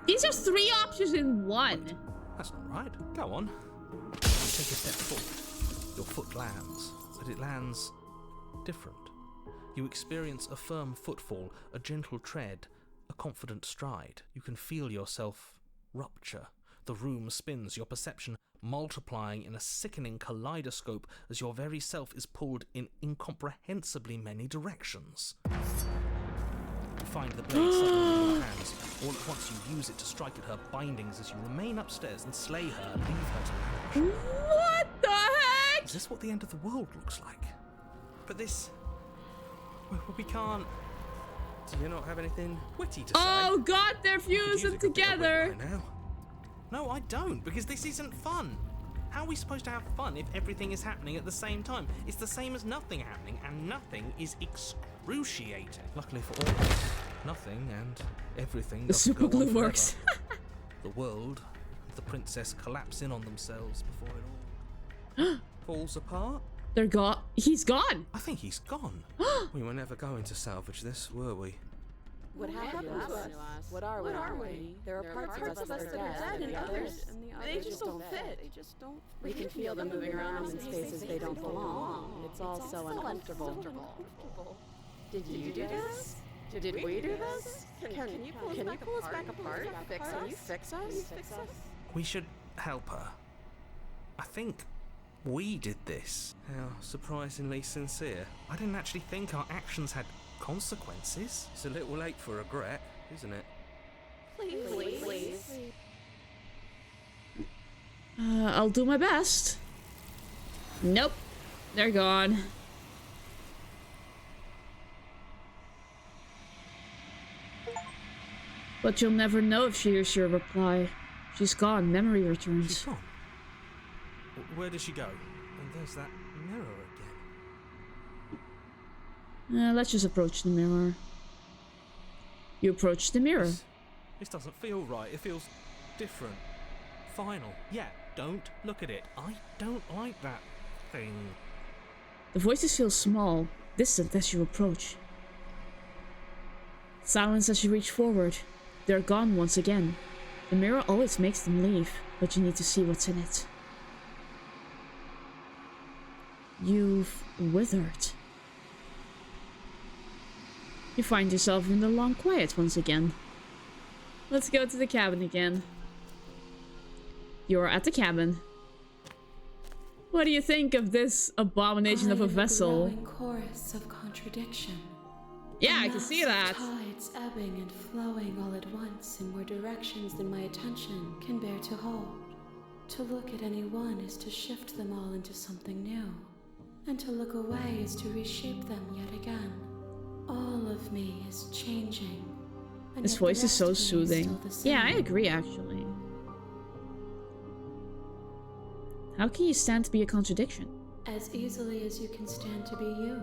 These are 3 options in one. Wait, that's not right. Go on. Take a step forward. Your foot lands, but it lands different. You experience a firm footfall, a gentle tread, a confident stride. You can feel yourself rupture. The room spins, your perception multiplying in a sickening kaleidoscope as your very self is pulled in incomprehensibly many directions. You find the blade suddenly in your hands. All at once you use it to strike at her bindings as you remain upstairs and slay her and leave her to languish. What the heck? Is this what the end of the world looks like? But this... we can't... Do you not have anything witty to say? Oh god, they're Could use fusing a good bit of together. wit right now. No, I don't, because this isn't fun. How are we supposed to have fun if everything is happening at the same time? It's the same as nothing happening, and nothing is excruciating. Luckily for all of us, nothing and everything The doesn't super go on glue forever. works. The world and the princess collapse in on themselves before it all. Falls apart? They're gone. He's gone. I think he's gone. We were never going to salvage this, were we? What happened to us? What are we? There are parts of us that are dead, and others, they just don't fit. We can feel them moving around in spaces they don't belong. It's all so uncomfortable. Did you do this? Did we do this? Can you pull us back apart? Can you fix us? We should help her. I think we did this. How surprisingly sincere. I didn't actually think our actions had consequences. It's a little late for regret, isn't it? Please. I'll do my best. Nope. They're gone. But you'll never know if she hears your reply. She's gone. Memory returns. She's gone. Where did she go? And there's that mirror again. Let's just approach the mirror. You approach the mirror. This doesn't feel right. It feels different. Final. Yeah, don't look at it. I don't like that thing. The voices feel small, distant as you approach. Silence as you reach forward. They're gone once again. The mirror always makes them leave, but you need to see what's in it. You've withered. You find yourself in the long quiet once again. Let's go to the cabin again. You're at the cabin. What do you think of this abomination of a vessel? A chorus of contradiction. Yeah, I can see that. Tides ebbing and flowing all at once in more directions than my attention can bear to hold. To look at any one is to shift them all into something new, and to look away is to reshape them yet again. All of me is changing. His voice is so soothing. Yeah, I agree, actually. How can you stand to be a contradiction? As easily as you can stand to be you.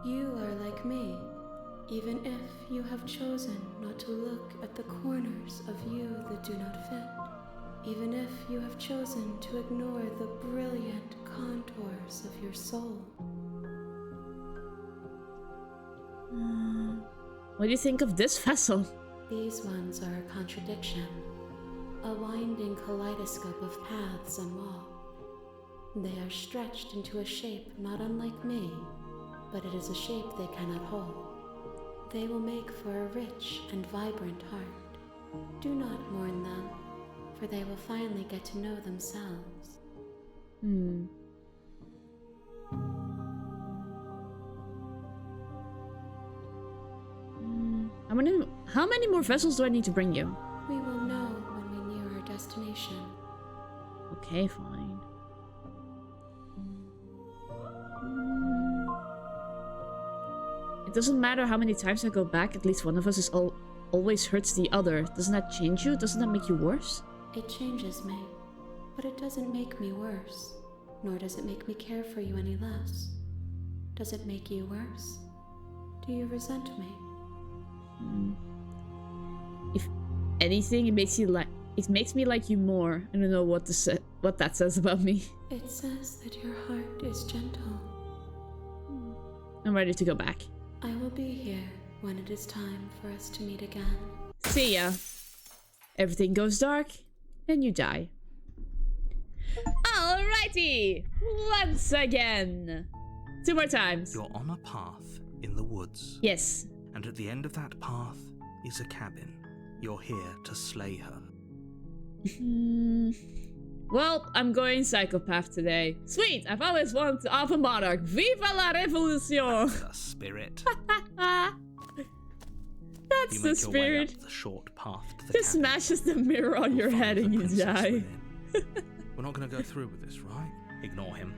You are like me, even if you have chosen not to look at the corners of you that do not fit. Even if you have chosen to ignore the brilliant contours of your soul. What do you think of this vessel? These ones are a contradiction. A winding kaleidoscope of paths and walls. They are stretched into a shape not unlike me, but it is a shape they cannot hold. They will make for a rich and vibrant heart. Do not mourn them, for they will finally get to know themselves. How many more vessels do I need to bring you? We will know when we near our destination. Okay, fine. It doesn't matter how many times I go back, at least one of us is always hurts the other. Doesn't that change you? Doesn't that make you worse? It changes me, but it doesn't make me worse, nor does it make me care for you any less. Does it make you worse? Do you resent me? If anything, it makes me like you more. I don't know what that says about me. It says that your heart is gentle. I'm ready to go back. I will be here when it is time for us to meet again. See ya. Everything goes dark, and you die. Alrighty! Once again! 2 more times. You're on a path in the woods. Yes. And at the end of that path is a cabin. You're here to slay her. Well, I'm going psychopath today. Sweet! I've always wanted to Alpha Monarch. Viva la revolution! That's the spirit. That's you the make spirit. your way up the short path to the Just cabin. smashes the mirror on your head and you die. We're not going to go through with this, right? Ignore him.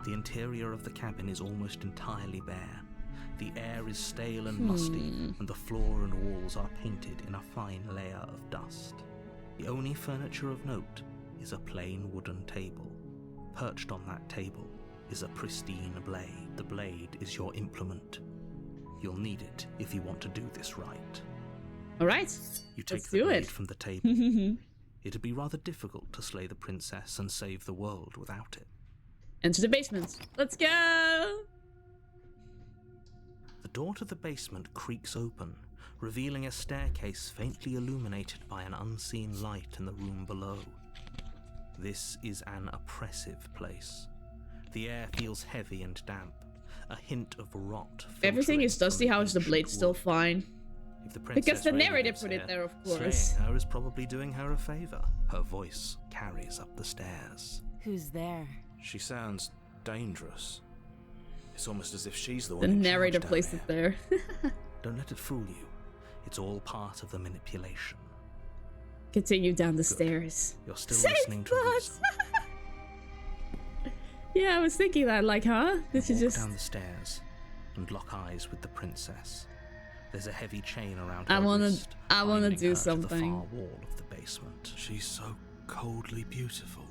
The interior of the cabin is almost entirely bare. The air is stale and musty, and the floor and walls are painted in a fine layer of dust. The only furniture of note is a plain wooden table. Perched on that table is a pristine blade. The blade is your implement. You'll need it if you want to do this right. Alright, You take let's the do blade it. from the table. It'd be rather difficult to slay the princess and save the world without it. Enter the basement. Let's go! The door to the basement creaks open, revealing a staircase faintly illuminated by an unseen light in the room below. This is an oppressive place. The air feels heavy and damp, a hint of rot. Everything is dusty, how is the ancient blade still wood. fine? If the Because princess the really narrator lives put it here, there, of course. Slaying her is probably doing her a favor. Her voice carries up the stairs. Who's there? She sounds dangerous. It's almost as if she's the The one in narrator charge down placed here. it there. Don't let it fool you. It's all part of the manipulation. Continue down the stairs. You're still Save listening to us! reason. Yeah, I was thinking that, like, huh? This is Walk just... down the stairs and lock eyes with the princess. There's a heavy chain around her I wanna wrist, do binding her to the something. far wall of the basement. She's so coldly beautiful.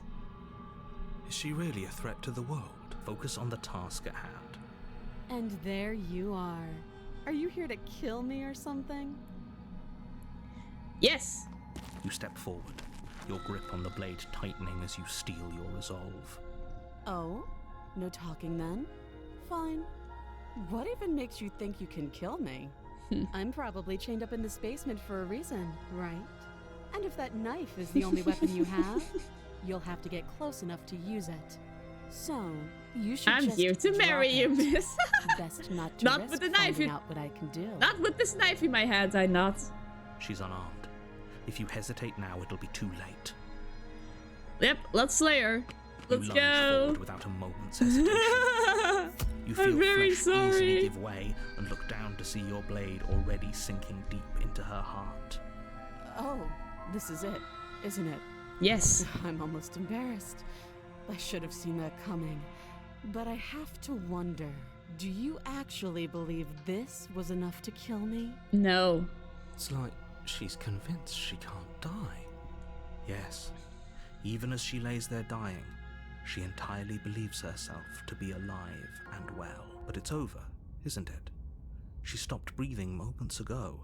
Is she really a threat to the world? Focus on the task at hand. And there you are. Are you here to kill me or something? Yes! You step forward, your grip on the blade tightening as you steel your resolve. Oh? No talking then? Fine. What even makes you think you can kill me? I'm probably chained up in this basement for a reason, right? And if that knife is the only weapon you have, you'll have to get close enough to use it. So, you should I'm just here to drop marry you, it. miss. Best not to Not risk with the knife, finding you- out what I can do. Not with this knife in my hand, I'm not. She's unarmed. If you hesitate now, it'll be too late. Yep, let's slay her. Let's you lunge go. forward without a moment's hesitation. You feel I'm very flesh easily sorry. give way and look down to see your blade already sinking deep into her heart. Oh, this is it, isn't it? Yes. I'm almost embarrassed. I should have seen that coming. But I have to wonder, do you actually believe this was enough to kill me? No. It's like she's convinced she can't die. Yes, even as she lays there dying, she entirely believes herself to be alive and well. But it's over, isn't it? She stopped breathing moments ago,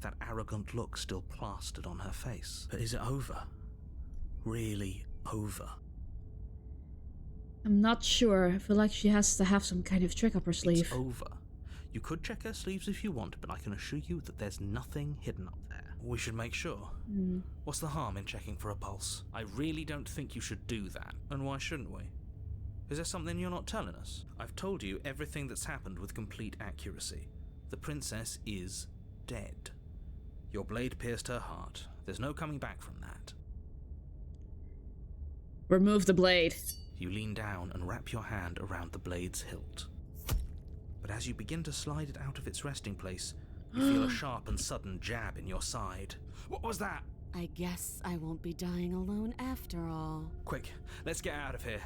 that arrogant look still plastered on her face. But is it over? Really over? I'm not sure. I feel like she has to have some kind of trick up her sleeve. It's over. You could check her sleeves if you want, but I can assure you that there's nothing hidden up there. We should make sure. What's the harm in checking for a pulse? I really don't think you should do that. And why shouldn't we? Is there something you're not telling us? I've told you everything that's happened with complete accuracy. The princess is dead. Your blade pierced her heart. There's no coming back from that. Remove the blade. You lean down and wrap your hand around the blade's hilt. But as you begin to slide it out of its resting place, you feel a sharp and sudden jab in your side. What was that? I guess I won't be dying alone after all. Quick, let's get out of here.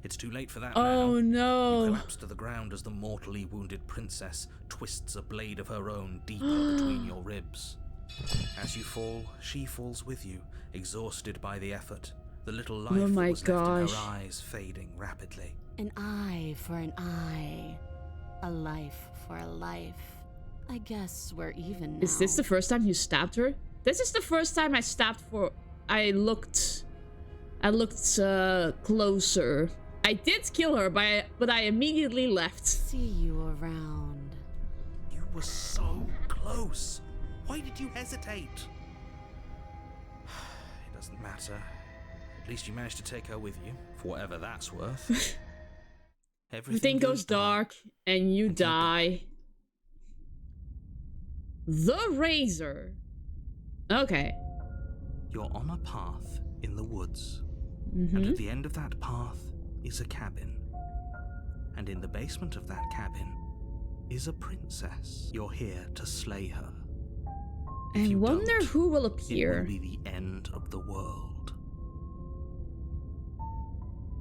It's too late for that Oh now. You no. collapse to the ground as the mortally wounded princess twists a blade of her own deeper between your ribs. As you fall, she falls with you, exhausted by the effort. The little life Oh my that was left in gosh. her eyes fading rapidly. An eye for an eye. A life for a life. I guess we're even now. Is this the first time you stabbed her? This is the first time I stabbed for... I looked closer. I did kill her, but I immediately left. See you around. You were so close. Why did you hesitate? It doesn't matter. At least you managed to take her with you, for whatever that's worth. Everything goes dark, and you die. The Razor. Okay. You're on a path in the woods. Mm-hmm. And at the end of that path is a cabin. And in the basement of that cabin is a princess. You're here to slay her. If I you wonder don't, who will it appear. will be the end of the world.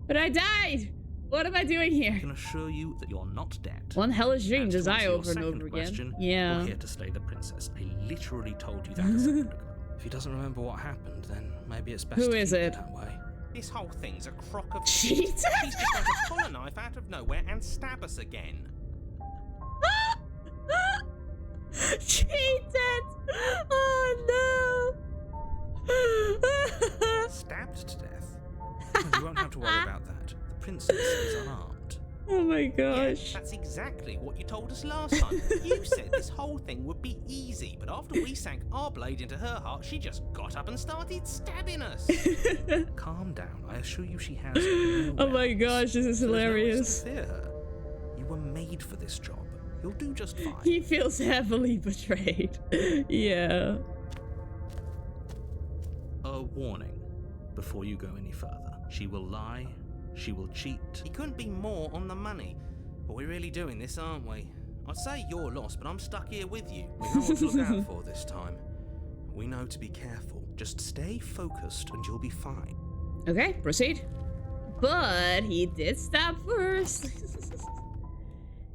But I died! What am I doing I here? can assure you that you're not dead. One hellish dream And does to I answer your over and second over question, again. Yeah. You're here to slay the princess. I literally told you that a second ago. If he doesn't remember what happened, then maybe it's best Who to is keep it? that way. This whole thing's a crock of Cheated! She's just going to pull a knife out of nowhere and stab us again. Cheated! my gosh. Yeah, that's exactly what you told us last time. You said this whole thing would be easy, but after we sank our blade into her heart, she just got up and started stabbing us. Calm down. I assure you she has no Oh my weapons. gosh, this is So there's no hilarious. reason to fear her. You were made for this job. You'll do just fine. He feels heavily betrayed. Yeah. A warning before you go any further. She will lie. She will cheat. He couldn't be more on the money. But we're really doing this, aren't we? I'd say you're lost, but I'm stuck here with you. We know what to look out for this time. We know to be careful. Just stay focused and you'll be fine. Okay, proceed. But he did stab first.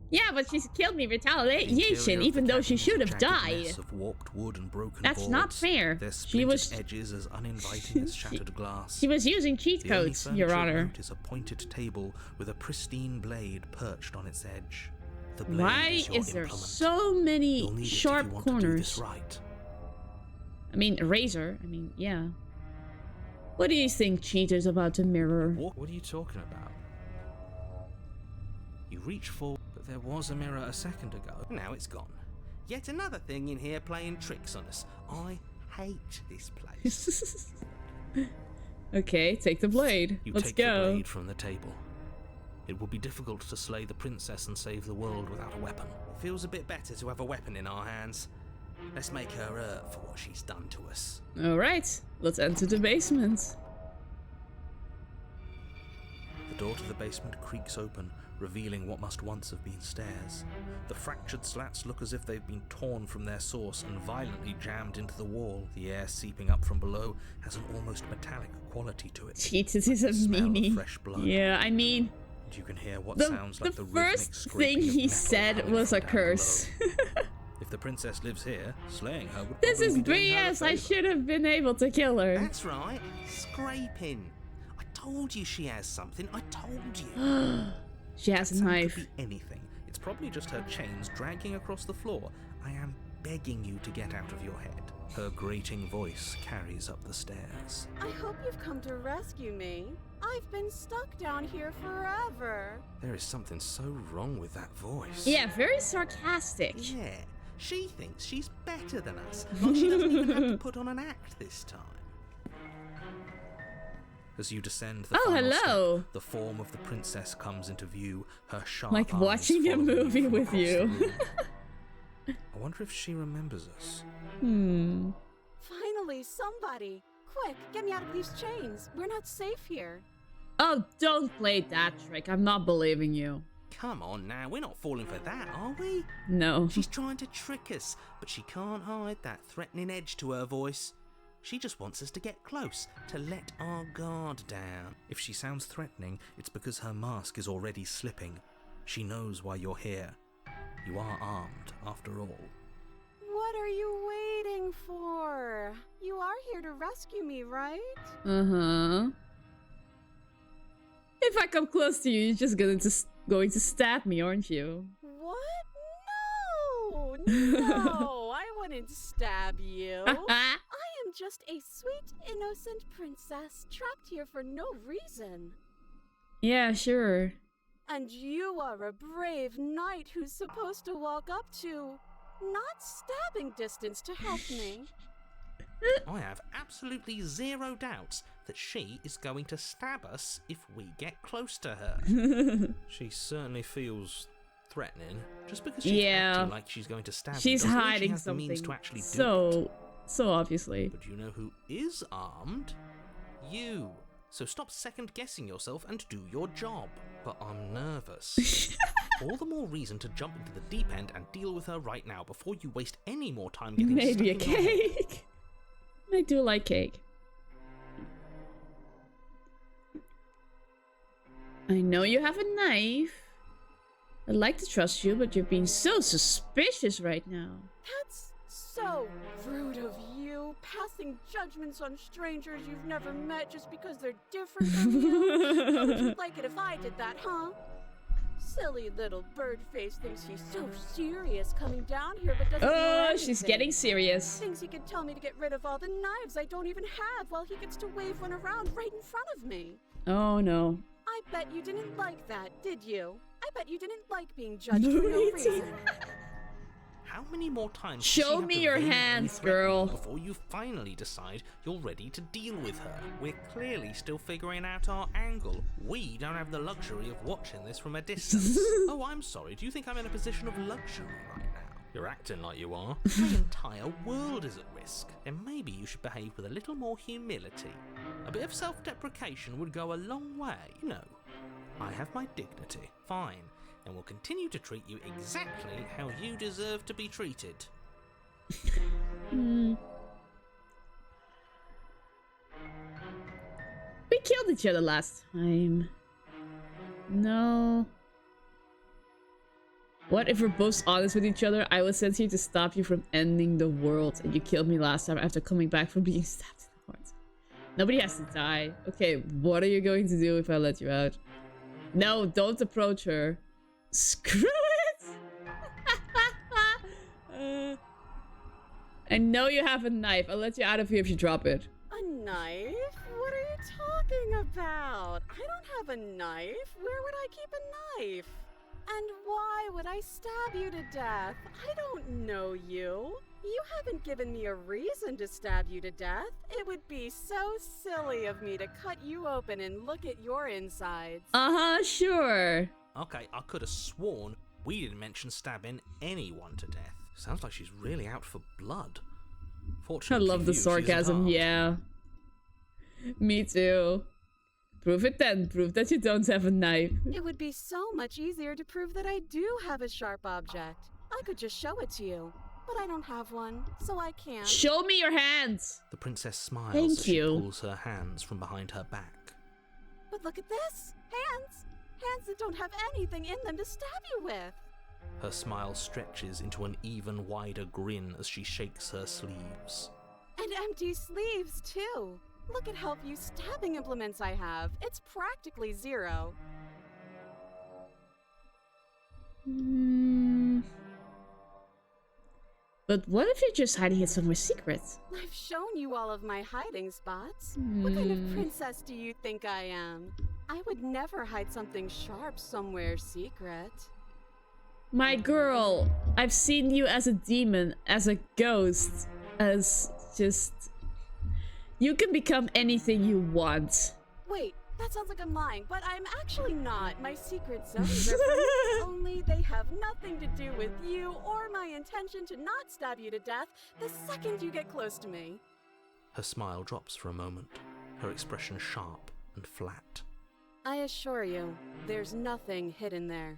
Yeah, but she's killed me retaliation, even though she should have died. Of warped wood and broken That's not boards. fair. Their She was edges as uninviting as shattered glass. she was using cheat The only codes, furniture Your of Honor. note is a pointed table with a pristine blade perched on its edge. The blade Why is your is there implement. so You'll many need it if sharp you want to do corners? this right. I mean, a razor. I mean, yeah. What do you think Cheetah's about to mirror? What are you talking about? You reach for, but there was a mirror a second ago. Now it's gone. Yet another thing in here playing tricks on us. I hate this place. Okay, take the blade. You Let's take go. the blade from the table. It will be difficult to slay the princess and save the world without a weapon. It feels a bit better to have a weapon in our hands. Let's make her hurt for what she's done to us. Alright, let's enter the basement. The door to the basement creaks open, revealing what must once have been stairs. The fractured slats look as if they've been torn from their source and violently jammed into the wall. The air seeping up from below has an almost metallic quality to it. Cheetah's is a The smell of meanie. fresh blood. Yeah, I mean, And you can hear what the sounds like the rhythmic first scraping thing of he metal said coming was from a down curse. below. If the princess lives here, slaying her would This probably is be doing her a BS. I favour. should have been able to kill her. That's right. Scraping. I told you she has something. I told you. She has a Sound knife. Could be anything. It's probably just her chains dragging across the floor. I am begging you to get out of your head. Her grating voice carries up the stairs. I hope you've come to rescue me. I've been stuck down here forever. There is something so wrong with that voice. Yeah, very sarcastic. Yeah. She thinks she's better than us. Like she doesn't even have to put on an act this time. As you descend the Oh, final hello. step, the form of the princess comes into view, her sharp Like eyes watching a following you movie from with across the you. room. I wonder if she remembers us. Finally, somebody. Quick, get me out of these chains. We're not safe here. Oh, don't play that trick. I'm not believing you. Come on now, we're not falling for that, are we? No. She's trying to trick us, but she can't hide that threatening edge to her voice. She just wants us to get close, to let our guard down. If she sounds threatening, it's because her mask is already slipping. She knows why you're here. You are armed, after all. What are you waiting for? You are here to rescue me, right? Uh-huh. If I come close to you, you're just going to stab me, aren't you? What? No, I wouldn't stab you. I am just a sweet, innocent princess trapped here for no reason. Yeah, sure. And you are a brave knight who's supposed to walk up to not stabbing distance to help me. I have absolutely zero doubts that she is going to stab us if we get close to her. She certainly feels threatening. Just because she's Yeah. acting like she's going to stab you She's doesn't mean she hiding has the something. means to actually do it. So obviously. But you know who is armed? You. So stop second guessing yourself and do your job. But I'm nervous. All the more reason to jump into the deep end and deal with her right now before you waste any more time getting Maybe a stuck in her head. cake. I do like cake. I know you have a knife. I'd like to trust you, but you're being so suspicious right now. That's so rude of you, passing judgments on strangers you've never met just because they're different from you. How would you like it if I did that, huh? Silly little bird face thinks he's so serious coming down here, but doesn't know Oh, anything. she's getting serious. Thinks he could tell me to get rid of all the knives I don't even have while he gets to wave one around right in front of me. Oh no. I bet you didn't like that, did you? I bet you didn't like being judged for no reason. How many more times Show me your hands, girl. Before you finally decide you're ready to deal with her? We're clearly still figuring out our angle. We don't have the luxury of watching this from a distance. Oh, I'm sorry. Do you think I'm in a position of luxury right now? You're acting like you are. My entire world is at risk. And maybe you should behave with a little more humility. A bit of self-deprecation would go a long way, you know. I have my dignity. Fine. And will continue to treat you exactly how you deserve to be treated. We killed each other last time. No. What if we're both honest with each other? I was sent here to stop you from ending the world, and you killed me last time after coming back from being stabbed in the heart. Nobody has to die. Okay, what are you going to do if I let you out? No, don't approach her. Screw it! I know you have a knife. I'll let you out of here if you drop it. A knife? What are you talking about? I don't have a knife. Where would I keep a knife? And why would I stab you to death? I don't know you. You haven't given me a reason to stab you to death. It would be so silly of me to cut you open and look at your insides. Uh-huh, sure. Okay, I could have sworn we didn't mention stabbing anyone to death. Sounds like she's really out for blood. Fortunately, I love the sarcasm, yeah. Me too. Prove it then. Prove that you don't have a knife. It would be so much easier to prove that I do have a sharp object. I could just show it to you. But I don't have one, so I can't. Show me your hands! The princess smiles Thank as she you. pulls her hands from behind her back. But look at this! Hands! Hands that don't have anything in them to stab you with! Her smile stretches into an even wider grin as she shakes her sleeves. And empty sleeves, too! Look at how few stabbing implements I have. It's practically zero. But what if you're just hiding it somewhere secret? I've shown you all of my hiding spots. What kind of princess do you think I am? I would never hide something sharp somewhere secret. My girl, I've seen you as a demon, as a ghost, as just... You can become anything you want. Wait, that sounds like I'm lying, but I'm actually not. My secret zones are free, only they have nothing to do with you or my intention to not stab you to death the second you get close to me. Her smile drops for a moment, her expression sharp and flat. I assure you, there's nothing hidden there.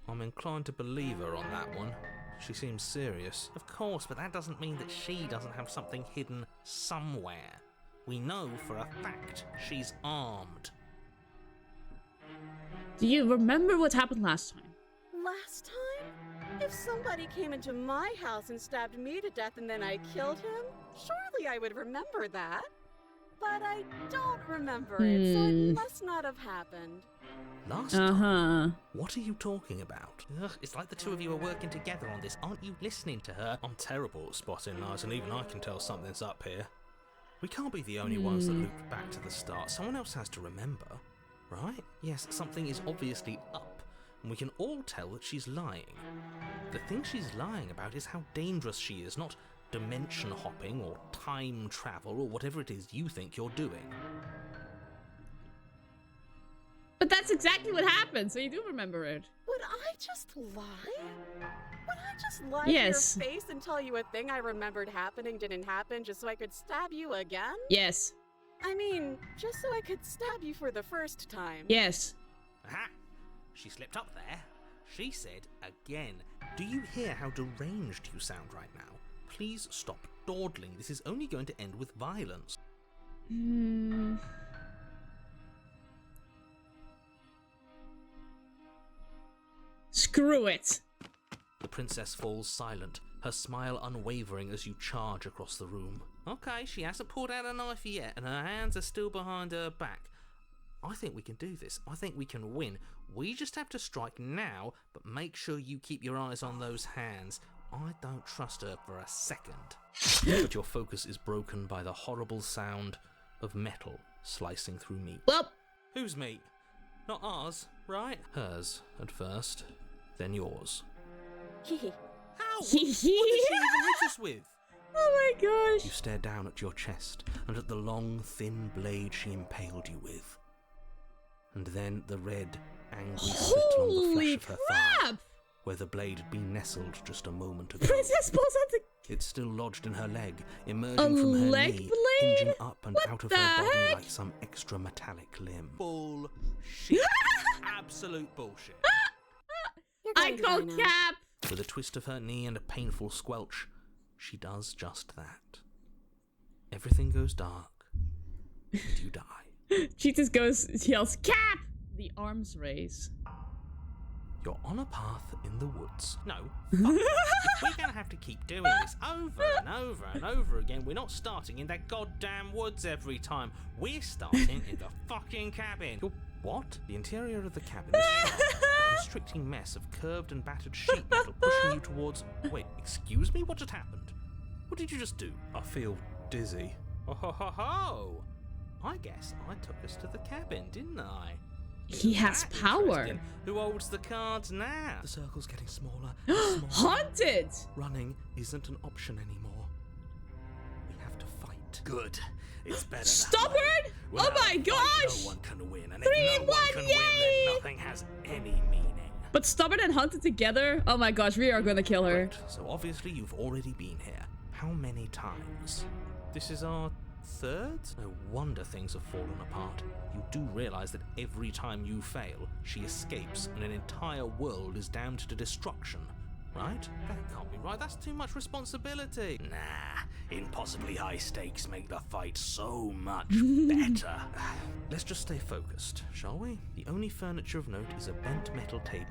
I'm inclined to believe her on that one. She seems serious. Of course, but that doesn't mean that she doesn't have something hidden somewhere. We know for a fact she's armed. Do you remember what happened last time? Last time? If somebody came into my house and stabbed me to death and then I killed him, surely I would remember that. But I don't remember it, so it must not have happened. Last time? What are you talking about? Ugh, it's like the two of you are working together on this. Aren't you listening to her? I'm terrible at spotting lies, and even I can tell something's up here. We can't be the only ones that looped back to the start. Someone else has to remember, right? Yes, something is obviously up, and we can all tell that she's lying. The thing she's lying about is how dangerous she is, not dimension hopping or time travel or whatever it is you think you're doing. But that's exactly what happened, so you do remember it. Would I just lie? Would I just lie Yes. to your face and tell you a thing I remembered happening didn't happen just so I could stab you again? Yes. I mean, just so I could stab you for the first time. Yes. Aha! She slipped up there. She said again. Do you hear how deranged you sound right now? Please stop dawdling. This is only going to end with violence. Screw it. The princess falls silent, her smile unwavering as you charge across the room. Okay, she hasn't pulled out a knife yet, and her hands are still behind her back. I think we can do this. I think we can win. We just have to strike now, but make sure you keep your eyes on those hands. I don't trust her for a second. But your focus is broken by the horrible sound of metal slicing through meat. Well, whose meat? Not ours, right? Hers at first, then yours. Hehe. How? What did she even hit us with? Oh my gosh. You stare down at your chest and at the long, thin blade she impaled you with. And then the red, angry slit along the flesh Holy of her thigh, crap! where the blade had been nestled just a moment ago. Princess pulls out the... It's still lodged in her leg, emerging A from her leg knee, blade? hinging up and What out of the her body heck? like some extra metallic limb. Bullshit. Absolute bullshit. I call Cap! With a twist of her knee and a painful squelch, she does just that. Everything goes dark, and you die. She just yells, Cap! The arms raise. You're on a path in the woods. No, fuck. If we're gonna have to keep doing this over and over and over again, we're not starting in that goddamn woods every time. We're starting in the fucking cabin. You're what? The interior of the cabin is sharp, a constricting mess of curved and battered sheet metal pushing you towards... Wait, excuse me? What just happened? What did you just do? I feel dizzy. Oh ho ho ho! I guess I took us to the cabin, didn't I? He has That power. interesting. Who holds the cards now? The circle's getting smaller and smaller. Haunted! Running isn't an option anymore. We have to fight. Good. It's better Stubborn? that way. Oh Without my a fight, gosh! No one can win, and 3 if in no 1, one can yay! win, then nothing has any meaning. But Stubborn and Haunted together? Oh my gosh, we are gonna kill her. Great. So obviously you've already been here. How many times? This is our third? No wonder things have fallen apart. You do realize that every time you fail, she escapes and an entire world is damned to destruction, right? That can't be right. That's too much responsibility. Nah, impossibly high stakes make the fight so much better. Let's just stay focused, shall we? The only furniture of note is a bent metal table.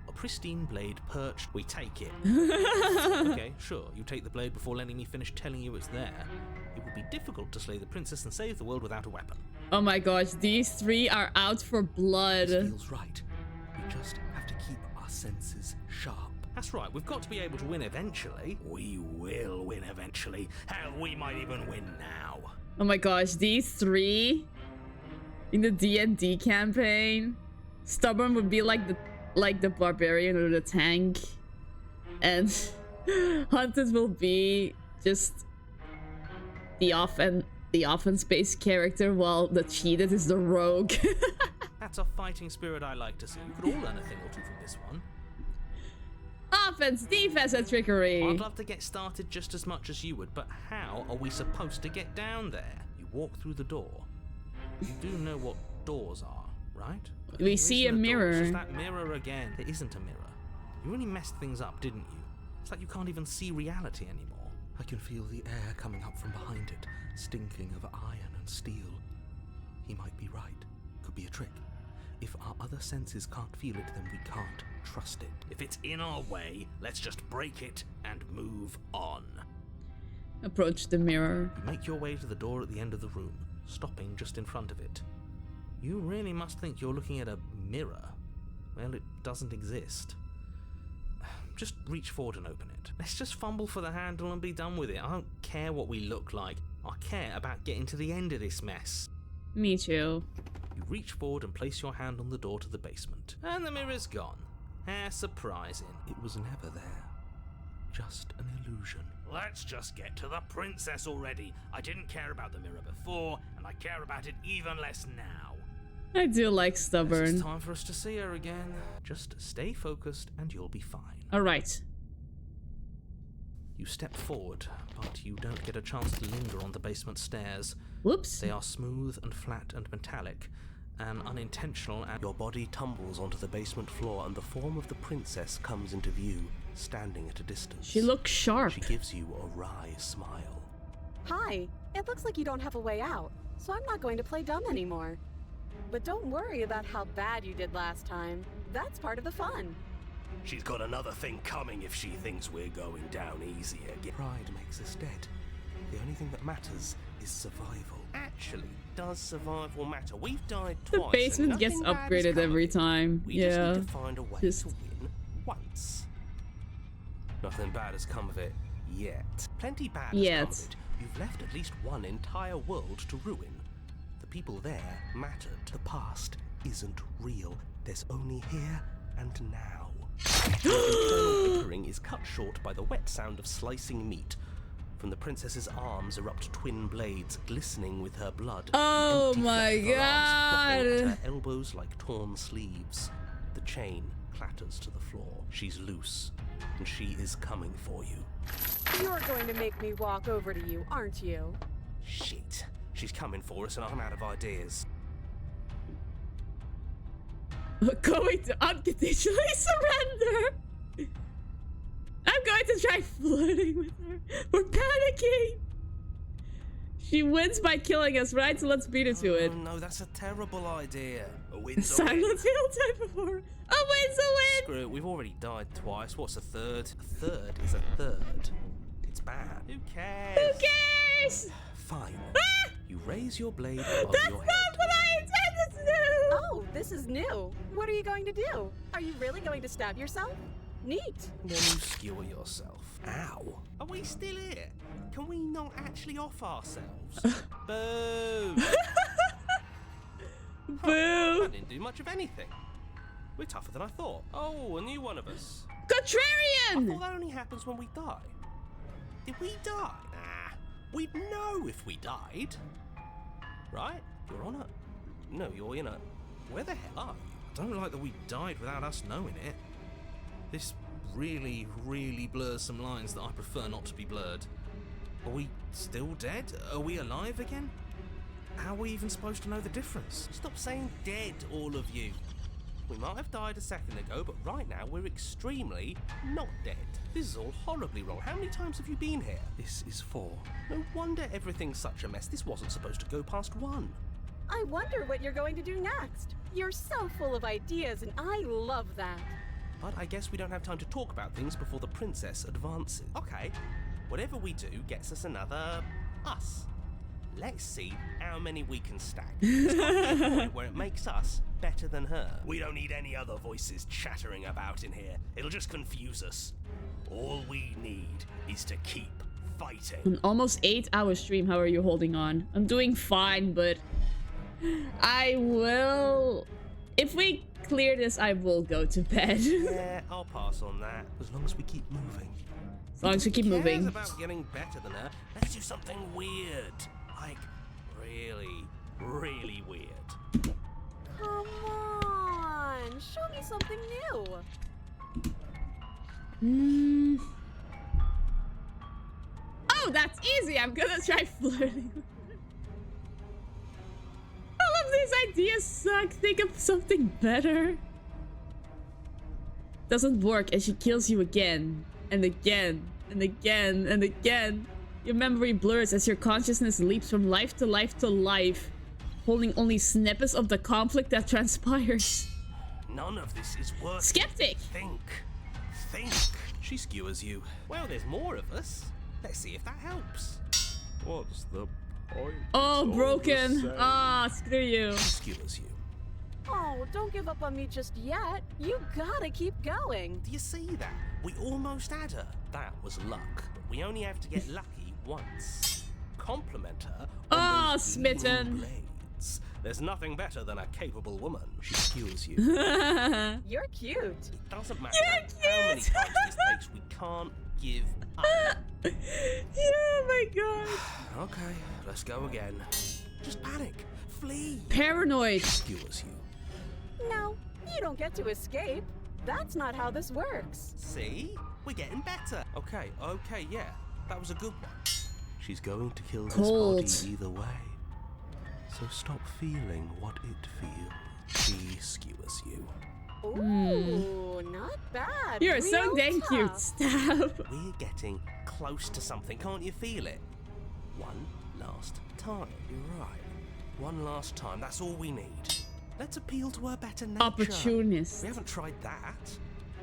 A pristine blade perched. We take it. Okay, sure. You take the blade before letting me finish telling you it's there. It would be difficult to slay the princess and save the world without a weapon. Oh my gosh, these 3 are out for blood. This feels right. We just have to keep our senses sharp. That's right. We've got to be able to win eventually. We will win eventually. Hell, we might even win now. Oh my gosh, these 3 in the D&D campaign. Stubborn would be like the barbarian or the tank, and Haunted will be just the offense-based character, while the cheated is the rogue. That's a fighting spirit I like to see. You could all learn a thing or two from this one. Offense, defense, and trickery. I'd love to get started just as much as you would, but how are we supposed to get down there? You walk through the door. You do know what doors are, right? But We there see isn't a door. It's mirror. just that mirror again. There isn't a mirror. You really messed things up, didn't you? It's like you can't even see reality anymore. I can feel the air coming up from behind it, stinking of iron and steel. He might be right. Could be a trick. If our other senses can't feel it, then we can't trust it. If it's in our way, let's just break it and move on. Approach the mirror. You make your way to the door at the end of the room, stopping just in front of it. You really must think you're looking at a mirror. Well, it doesn't exist. Just reach forward and open it. Let's just fumble for the handle and be done with it. I don't care what we look like. I care about getting to the end of this mess. Me too. You reach forward and place your hand on the door to the basement. And the mirror's gone. How surprising. It was never there. Just an illusion. Let's just get to the princess already. I didn't care about the mirror before, and I care about it even less now. I do like It's Stubborn. time for us to see her again. Just stay focused and you'll be fine. Alright. You step forward, but you don't get a chance to linger on the basement stairs. Whoops. They are smooth and flat and metallic, and unintentional, and Your body tumbles onto the basement floor and the form of the princess comes into view, standing at a distance. She looks sharp. She gives you a wry smile. Hi, it looks like you don't have a way out, so I'm not going to play dumb anymore. But don't worry about how bad you did last time. That's part of the fun. She's got another thing coming if she thinks we're going down easy again. Pride makes us dead. The only thing that matters is survival. Actually, does survival matter? We've died The twice. basement and gets nothing bad has upgraded come every of it. time. We Yeah. just need to find a way to win once. Nothing bad has come of it yet. Plenty bad has come of it. You've left at least one entire world to ruin. The people there mattered. The past isn't real. There's only here and now. The bickering is cut short by the wet sound of slicing meat. From the princess's arms erupt twin blades, glistening with her blood. Oh The empty my flesh of her arms flopping God. at her elbows like torn sleeves. The chain clatters to the floor. She's loose, and she is coming for you. You're going to make me walk over to you, aren't you? Shit. She's coming for us, and I'm out of ideas. Going to unconditionally surrender. I'm going to try flirting with her. We're panicking. She wins by killing us, right? So let's beat her to it. Oh, no, that's a terrible idea. A win's a Silent win. Hill type of horror. A win's a win. Screw it, we've already died twice. What's a third? A third is a third. It's bad. Who cares? Who cares? Fine. Ah! You raise your blade above That's your not head. what I intended to do. Oh, this is new. What are you going to do? Are you really going to stab yourself? Neat. Then you skewer yourself. Ow. Are we still here? Can we not actually off ourselves? Boo! Boo. That didn't do much of anything. We're tougher than I thought. Oh, a new one of us. I Contrarian. thought that only happens when we die. Did we die? Nah. We'd know if we died. Right? You're on it. No, you're in it. Where the hell are you? I don't like that we died without us knowing it. This really, really blurs some lines that I prefer not to be blurred. Are we still dead? Are we alive again? How are we even supposed to know the difference? Stop saying dead, all of you. We might have died a second ago, but right now we're extremely not dead. This is all horribly wrong. How many times have you been here? This is 4. No wonder everything's such a mess. This wasn't supposed to go past 1. I wonder what you're going to do next. You're so full of ideas, and I love that. But I guess we don't have time to talk about things before the princess advances. Okay, whatever we do gets us another us. Let's see how many we can stack. It's got to be a point where it makes us better than her. We don't need any other voices chattering about in here. It'll just confuse us. All we need is to keep fighting. An almost 8-hour stream. How are you holding on? I'm doing fine, but I will. If we clear this, I will go to bed. Yeah, I'll pass on that. As long as we keep moving. As long as we keep Who moving. cares about getting better than her? Let's do something weird. Like, really, really weird. Come on, show me something new. Oh, that's easy. I'm gonna try flirting. All of these ideas suck. Think of something better. Doesn't work, and she kills you again and again and again and again. Your memory blurs as your consciousness leaps from life to life to life, holding only snippets of the conflict that transpires. None of this is working. Skeptic! Think. She skewers you. Well, there's more of us. Let's see if that helps. What's the point? Oh, It's all broken. the same. Ah, screw you. She skewers you. Oh, don't give up on me just yet. You gotta keep going. Do you see that? We almost had her. That was luck. But we only have to get lucky once. Compliment her on Ah, those smitten. gleaming blades. There's nothing better than a capable woman. She skewers you. You're cute. It doesn't matter You're how many cute. times this takes, we can't give up. Oh my god. Okay, let's go again. Just panic. Flee. Paranoid. She skewers you. No, you don't get to escape. That's not how this works. See? We're getting better. Okay, yeah. That was a good one. She's going to kill Cold. this body either way. So stop feeling what it feels. She skewers you. Ooh, not bad. You're so Real dang cute. tough. Stab. We're getting close to something. Can't you feel it? One last time. You're right. One last time. That's all we need. Let's appeal to her better nature. Opportunist. We haven't tried that.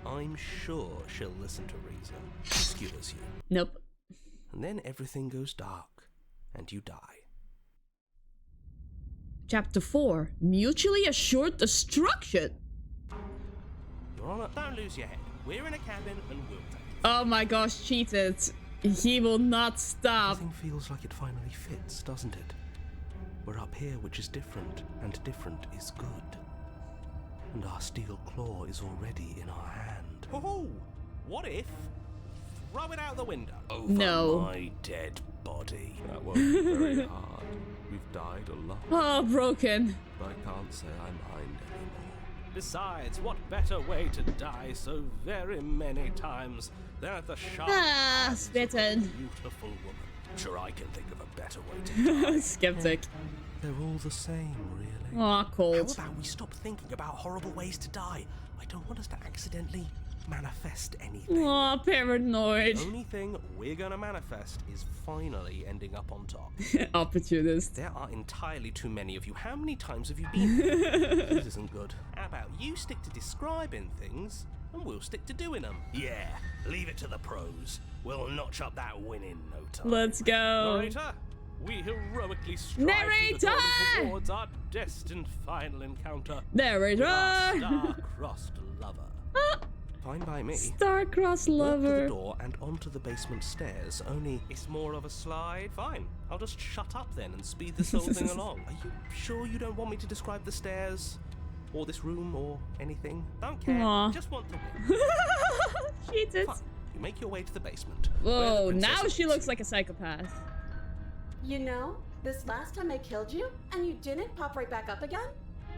I'm sure she'll listen to reason. She skewers you. Nope. And then everything goes dark. And you die. Chapter 4. Mutually assured destruction. You're on it. Don't lose your head. We're in a cabin and we'll take it. Oh my gosh, cheated. He will not stop. Everything feels like it finally fits, doesn't it? We're up here, which is different, and different is good. and our steel claw is already in our hand. Oh, what if? Throw it out the window. Over my dead body. That won't be very hard. We've died a lot. Oh, broken. But I can't say I mind anymore. Besides, what better way to die so very many times than at the sharp hands of a Smitten. beautiful woman? Sure, I can think of a better way to die. Skeptic. They're all the same, really. Aw, How cold. about we stop thinking about horrible ways to die? I don't want us to accidentally manifest anything. Aw, paranoid. The only thing we're gonna manifest is finally ending up on top. Opportunist. There are entirely too many of you. How many times have you been here? This isn't good. How about you stick to describing things, and we'll stick to doing them? Yeah, leave it to the pros. We'll notch up that win in no time. Let's go. Narrator, we heroically strive Narrator! through the golden towards our destined final encounter Narrator! with our star-crossed lover. Fine by me. Star-crossed Walk to the lover. door and onto the basement stairs, only it's more of a slide. Fine, I'll just shut up then and speed this whole thing along. Are you sure you don't want me to describe the stairs? Or this room, or anything? Don't care, Aw. just want to win. Cheated. Fine, you make your way to the basement. Whoa, where the princess now she awaits looks like a psychopath. You know, this last time I killed you, and you didn't pop right back up again?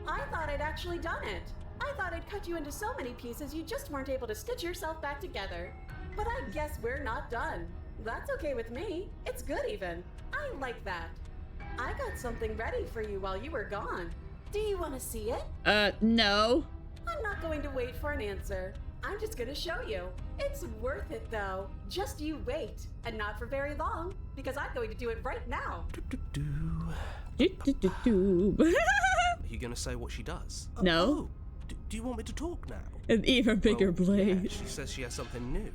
I thought I'd actually done it. I thought I'd cut you into so many pieces you just weren't able to stitch yourself back together. But I guess we're not done. That's okay with me. It's good even. I like that. I got something ready for you while you were gone. Do you want to see it? No. I'm not going to wait for an answer. I'm just going to show you. It's worth it though. Just you wait. And not for very long, because I'm going to do it right now. Are you gonna say what she does? No. Oh, do you want me to talk now? An even bigger Well, blade. yeah, she says she has something new.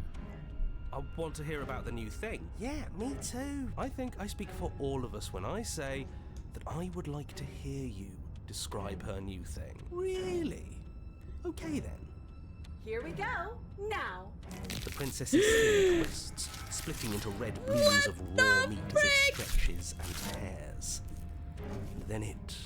I want to hear about the new thing. Yeah, me too. I think I speak for all of us when I say that I would like to hear you describe her new thing. Really? Okay then. Here we go. Now. The princess's skin twists, splitting into red blooms of raw meat as it stretches and tears. And then it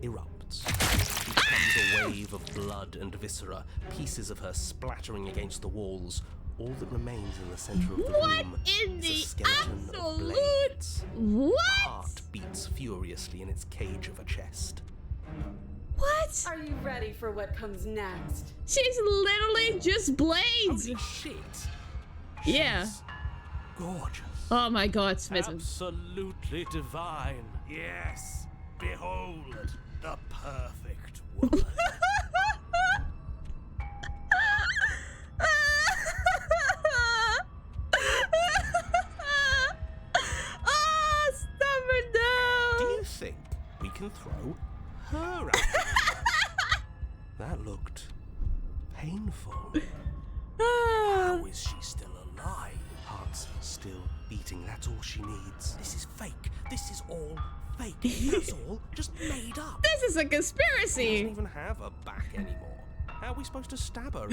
erupts. It becomes a wave of blood and viscera, pieces of her splattering against the walls. All that remains in the center of the room in is a the skeleton of absolute- blades. What? Heart beats furiously in its cage of a chest. What? Are you ready for what comes next? She's literally just blades. Holy shit! Yeah. She's gorgeous. Oh my god, Smitten. Absolutely divine. Yes, behold the perfect woman. Oh, stop it Do now. you think we can throw her out? That looked painful. How is she still alive? Heart's still beating, that's all she needs. This is fake. This is all fake. That's all just made up. This is a She doesn't conspiracy. even have a back anymore. How are we supposed to stab her?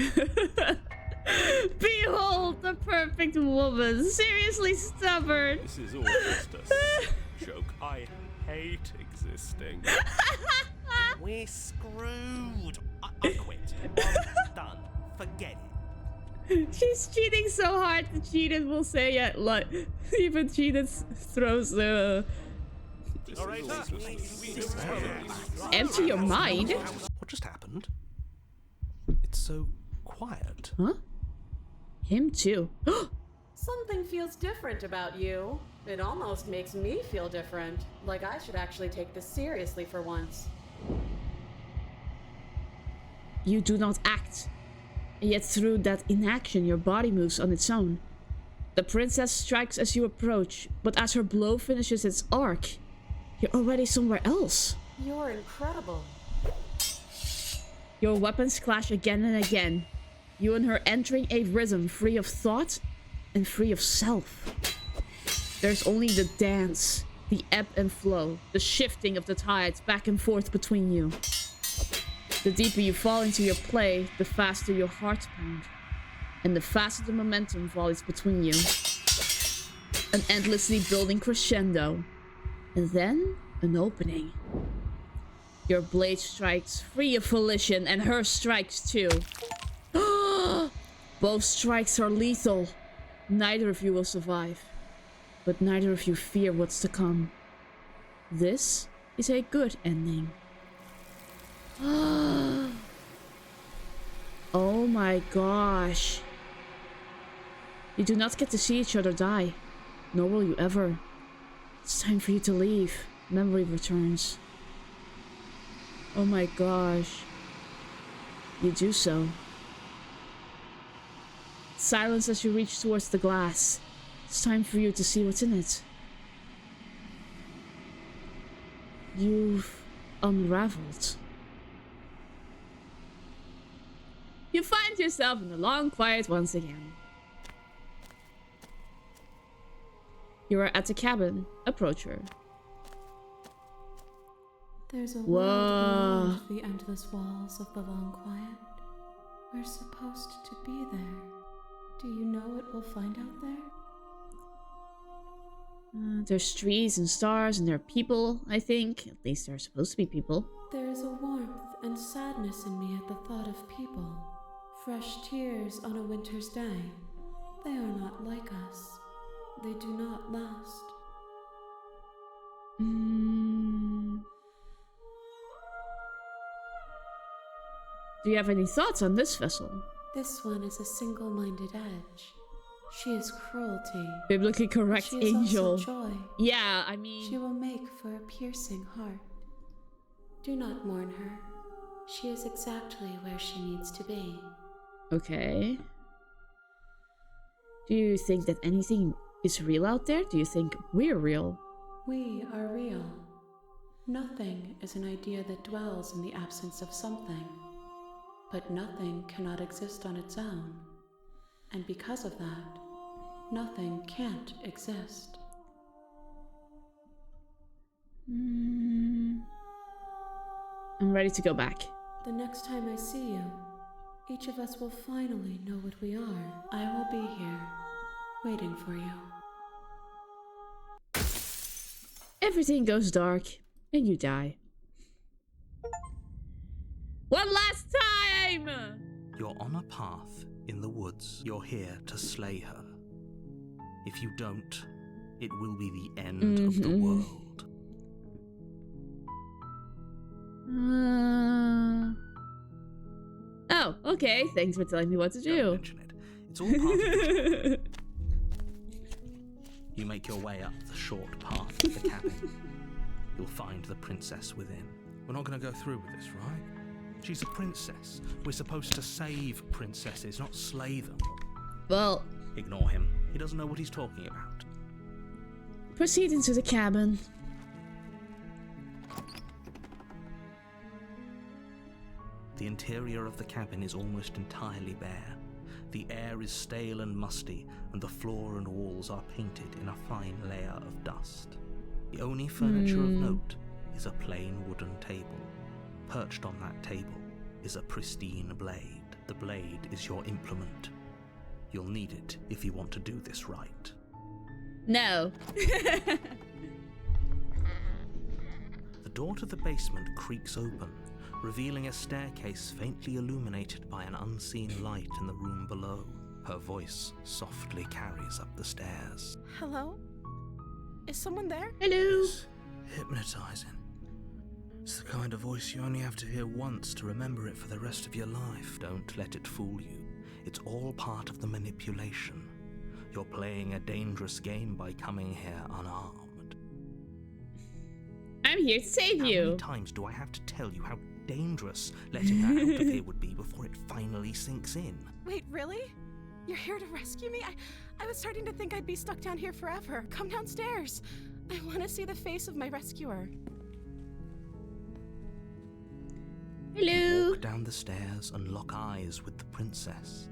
Behold the perfect woman. Seriously stubborn. This is all just a joke. I hate existing. We're screwed. I quit. I'm done. Forget it. She's cheating so hard that Cheated will say it. Like, even Cheated throws the Narrator, empty your mind. What just happened? It's so quiet. Huh? Him too. Something feels different about you. It almost makes me feel different. Like I should actually take this seriously for once. You do not act. And yet through that inaction, your body moves on its own. The princess strikes as you approach, but as her blow finishes its arc, you're already somewhere else. You're incredible. Your weapons clash again and again. You and her entering a rhythm free of thought and free of self. There's only the dance, the ebb and flow, the shifting of the tides back and forth between you. The deeper you fall into your play, the faster your heart pound. And the faster the momentum volleys between you. An endlessly building crescendo. And then, an opening. Your blade strikes free of volition, and her strikes too. Both strikes are lethal. Neither of you will survive, but neither of you fear what's to come. This is a good ending. Oh my gosh. You do not get to see each other die, nor will you ever. It's time for you to leave. Memory returns. Oh my gosh. You do so. Silence as you reach towards the glass. It's time for you to see what's in it. You've unraveled. You find yourself in the long quiet once again. You are at the cabin. Approach her. There's a Whoa. world beyond the endless walls of the long quiet. We're supposed to be there. Do you know what we'll find out there? There's trees and stars and there are people, I think. At least there are supposed to be people. There is a warmth and sadness in me at the thought of people. Fresh tears on a winter's day. They are not like us. They do not last. Do you have any thoughts on this vessel? This one is a single-minded edge. She is cruelty. Biblically correct she is angel. Also joy. Yeah, I mean... She will make for a piercing heart. Do not mourn her. She is exactly where she needs to be. Okay. Do you think that anything is real out there? Do you think we're real? We are real. Nothing is an idea that dwells in the absence of something. But nothing cannot exist on its own. And because of that, nothing can't exist. I'm ready to go back. The next time I see you, each of us will finally know what we are. I will be here, waiting for you. Everything goes dark, and you die. One last time! You're on a path in the woods. You're here to slay her. If you don't, it will be the end of the world. Oh, okay. Thanks for telling me what to do. Don't mention it. It's all part of the job. You make your way up the short path to the cabin. You'll find the princess within. We're not going to go through with this, right? She's a princess. We're supposed to save princesses, not slay them. Well... Ignore him. He doesn't know what he's talking about. Proceed into the cabin. The interior of the cabin is almost entirely bare. The air is stale and musty, and the floor and walls are painted in a fine layer of dust. The only furniture of note is a plain wooden table. Perched on that table is a pristine blade. The blade is your implement. You'll need it if you want to do this right. No. The door to the basement creaks open, revealing a staircase faintly illuminated by an unseen light in the room below. Her voice softly carries up the stairs. Hello? Is someone there? Hello. It's hypnotizing. It's the kind of voice you only have to hear once to remember it for the rest of your life. Don't let it fool you. It's all part of the manipulation. You're playing a dangerous game by coming here unarmed. I'm here to save you. How many times do I have to tell you how dangerous letting her out of here would be before it finally sinks in? Wait, really? You're here to rescue me? I was starting to think I'd be stuck down here forever. Come downstairs. I want to see the face of my rescuer. Hello. Walk down the stairs and lock eyes with the princess.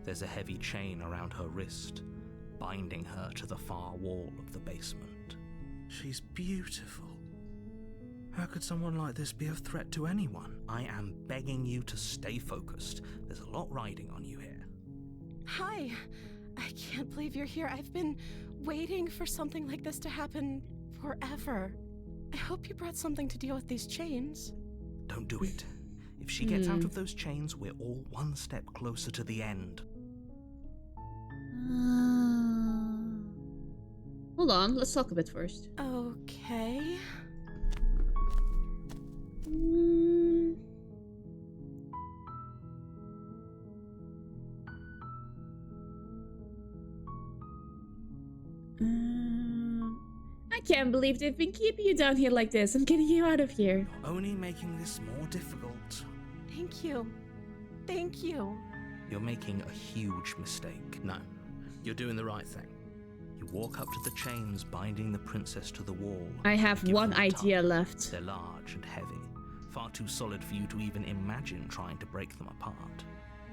There's a heavy chain around her wrist, binding her to the far wall of the basement. She's beautiful. How could someone like this be a threat to anyone? I am begging you to stay focused. There's a lot riding on you here. Hi. I can't believe you're here. I've been waiting for something like this to happen forever. I hope you brought something to deal with these chains. Don't do it. If she gets out of those chains, we're all one step closer to the end. Hold on, let's talk a bit first. Okay. I can't believe they've been keeping you down here like this. I'm getting you out of here. You're only making this more difficult. Thank you. Thank you. You're making a huge mistake. No, you're doing the right thing. You walk up to the chains binding the princess to the wall. I have Give one them a idea tug. left. They're large and heavy. Far too solid for you to even imagine trying to break them apart.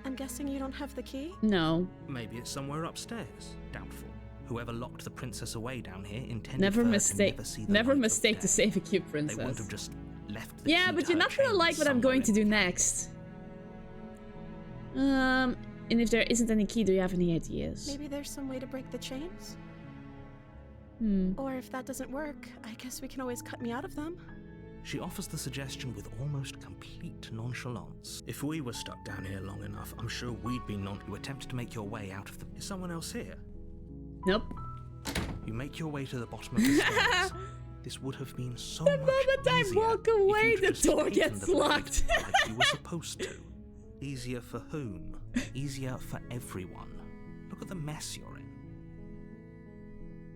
I'm guessing you don't have the key? No. Maybe it's somewhere upstairs. Doubtful. Whoever locked the princess away down here intended Never for her mistake. to never see the Never light of mistake day. to save a cute They princess. wouldn't have just left the Yeah, key but to you're her not gonna chain like what I'm somewhere going to in do the next. And if there isn't any key, do you have any ideas? Maybe there's some way to break the chains? Hmm. Or if that doesn't work, I guess we can always cut me out of them. She offers the suggestion with almost complete nonchalance. If we were stuck down here long enough, I'm sure we'd be You attempt to make your way out of the... Is someone else here? Nope. You make your way to the bottom of the stairs. This would have been so The much moment I easier walk if away, you'd the just door taken gets the blade locked. like you were supposed to. Easier for whom? Easier for everyone. Look at the mess you're in.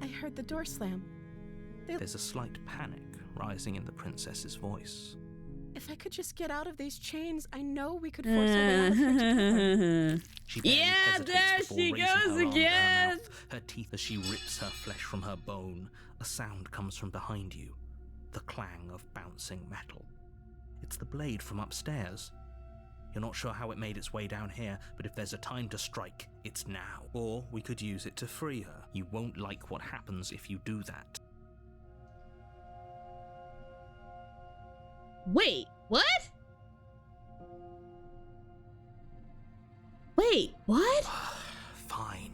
I heard the door slam. There's a slight panic rising in the princess's voice. If I could just get out of these chains, I know we could force our way out of here together. She barely Yeah, hesitates there before she raising goes her arm to her again. mouth, her teeth as she rips her flesh from her bone. A sound comes from behind you, the clang of bouncing metal. It's the blade from upstairs. You're not sure how it made its way down here, but if there's a time to strike, it's now. Or we could use it to free her. You won't like what happens if you do that. Wait, what? Wait, what? Fine.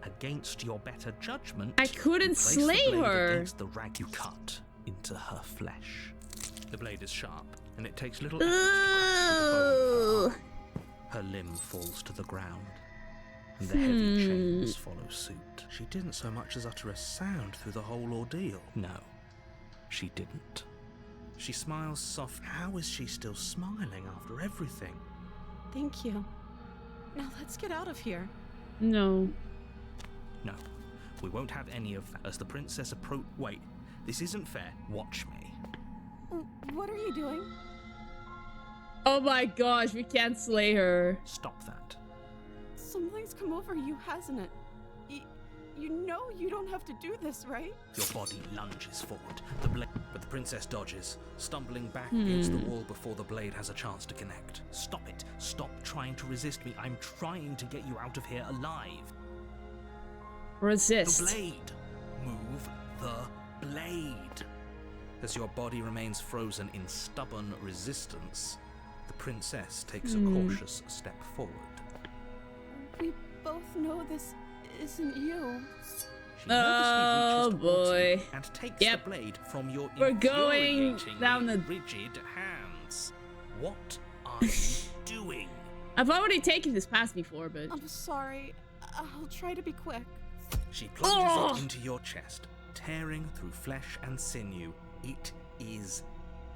Against your better judgment, I couldn't you place slay the blade her. against the rag you cut into her flesh. The blade is sharp, and it takes little effort to crack through the bone. Her limb falls to the ground, and the heavy chains follow suit. She didn't so much as utter a sound through the whole ordeal. No, she didn't. She smiles soft. How is she still smiling after everything? Thank you. Now let's get out of here. No. No, we won't have any of that. As the princess Wait, this isn't fair. Watch me. What are you doing? Oh my gosh, we can't slay her. Stop that. Something's come over you, hasn't it? You know you don't have to do this, right? Your body lunges forward. But the princess dodges, stumbling back against the wall before the blade has a chance to connect. Stop it. Stop trying to resist me. I'm trying to get you out of here alive. Resist. The blade. Move the blade. As your body remains frozen in stubborn resistance, the princess takes a cautious step forward. We both know this isn't you. She nervously reaches towards boy. you and takes the blade from your We're going infuriatingly down the... rigid hands. What are you doing? I've already taken this pass before, but... I'm sorry. I'll try to be quick. She plunges it into your chest, tearing through flesh and sinew. It is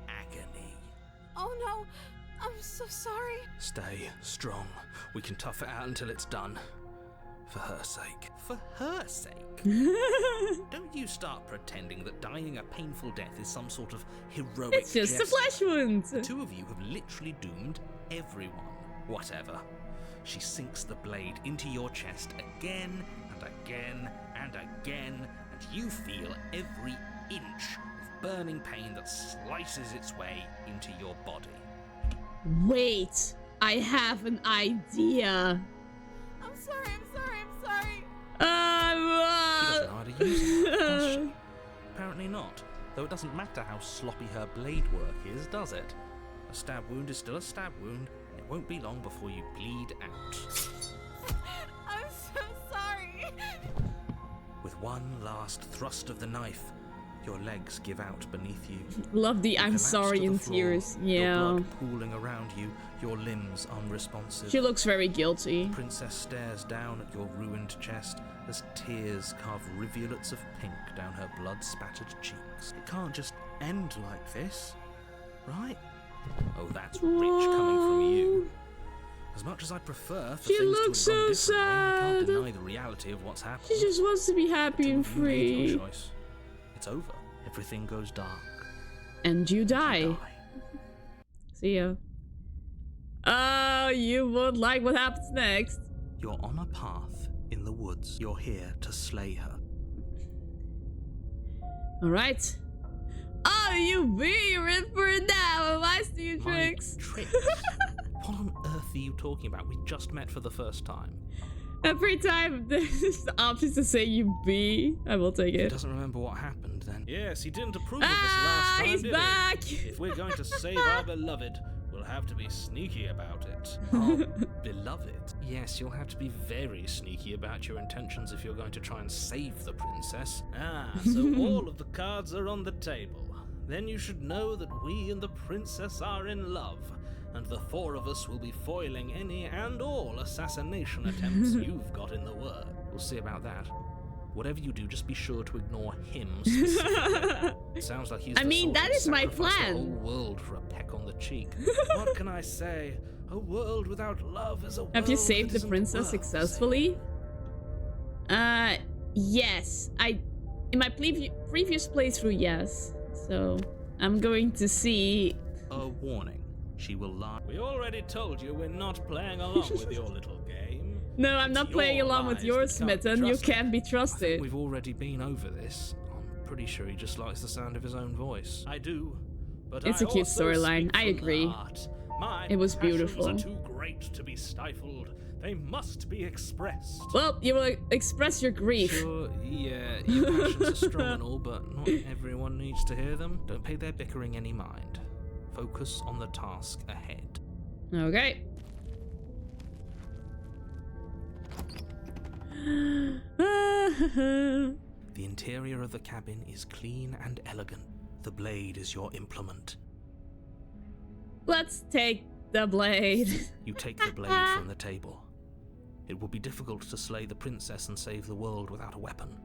agony. Oh no, I'm so sorry. Stay strong. We can tough it out until it's done. For her sake. For her sake? Don't you start pretending that dying a painful death is some sort of heroic It's just a gesture. flesh wound. The two of you have literally doomed everyone. Whatever. She sinks the blade into your chest again and again and again, and you feel every inch of burning pain that slices its way into your body. Wait, I have an idea. I'm sorry. She doesn't know how to use it, does she? Apparently not. Though it doesn't matter how sloppy her blade work is, does it? A stab wound is still a stab wound, and it won't be long before you bleed out. I'm so sorry. With one last thrust of the knife, Your legs give out beneath you. Love the You I'm collapse sorry to the in floor, tears. Your Yeah. blood pooling around you, your limbs unresponsive. She looks very guilty. The princess stares down at your ruined chest as tears carve rivulets of pink down her blood-spattered cheeks. It can't just end like this, right? Oh, that's rich coming from you. As much as I prefer for She things looks to have gone so differently, I can't sad. deny the reality of what's happened. She just wants to be happy and You made your free. choice. It's over. Everything goes dark. And you die. You die. See ya. Oh, you won't like what happens next. You're on a path in the woods. You're here to slay her. Alright. Oh, you be, you're in for it now. Am I steal your tricks? My tricks? What on earth are you talking about? We just met for the first time. Every time there's the option to say you be, I will take If he it. doesn't remember what happened, then... Yes, he didn't approve of this last time, He's did back! he? If we're going to save our beloved, we'll have to be sneaky about it. Our beloved. Yes, you'll have to be very sneaky about your intentions if you're going to try and save the princess. Ah, so all of the cards are on the table. Then you should know that we and the princess are in love, and the four of us will be foiling any and all assassination attempts you've got in the works. We'll see about that. Whatever you do, just be sure to ignore him specifically. It sounds like he's I the mean, sort that who'd is my sacrifice plan. the whole world for a peck on the cheek. What can I say? A world without love is a world Have you saved that the isn't princess worth successfully? Yes. In my previous playthrough, yes. So, I'm going to see... A warning. She will lie. saving. We already told you we're not playing along with your little game. No, I'm not It's playing your along with lies yours, that can't be Smitten. You trusted. can't be I think trusted. we've already been over this. I'm pretty sure he just likes the sound of his own voice. I do, but It's I a cute also storyline. speak I from the agree. heart. My It was passions beautiful. are too great to be stifled. They must be expressed. Well, you will express your grief. Sure, yeah, your passions are strong and all, but not everyone needs to hear them. Don't pay their bickering any mind. Focus on the task ahead. Okay. The interior of the cabin is clean and elegant. The blade is your implement. Let's take the blade. You take the blade from the table. It will be difficult to slay the princess and save the world without a weapon.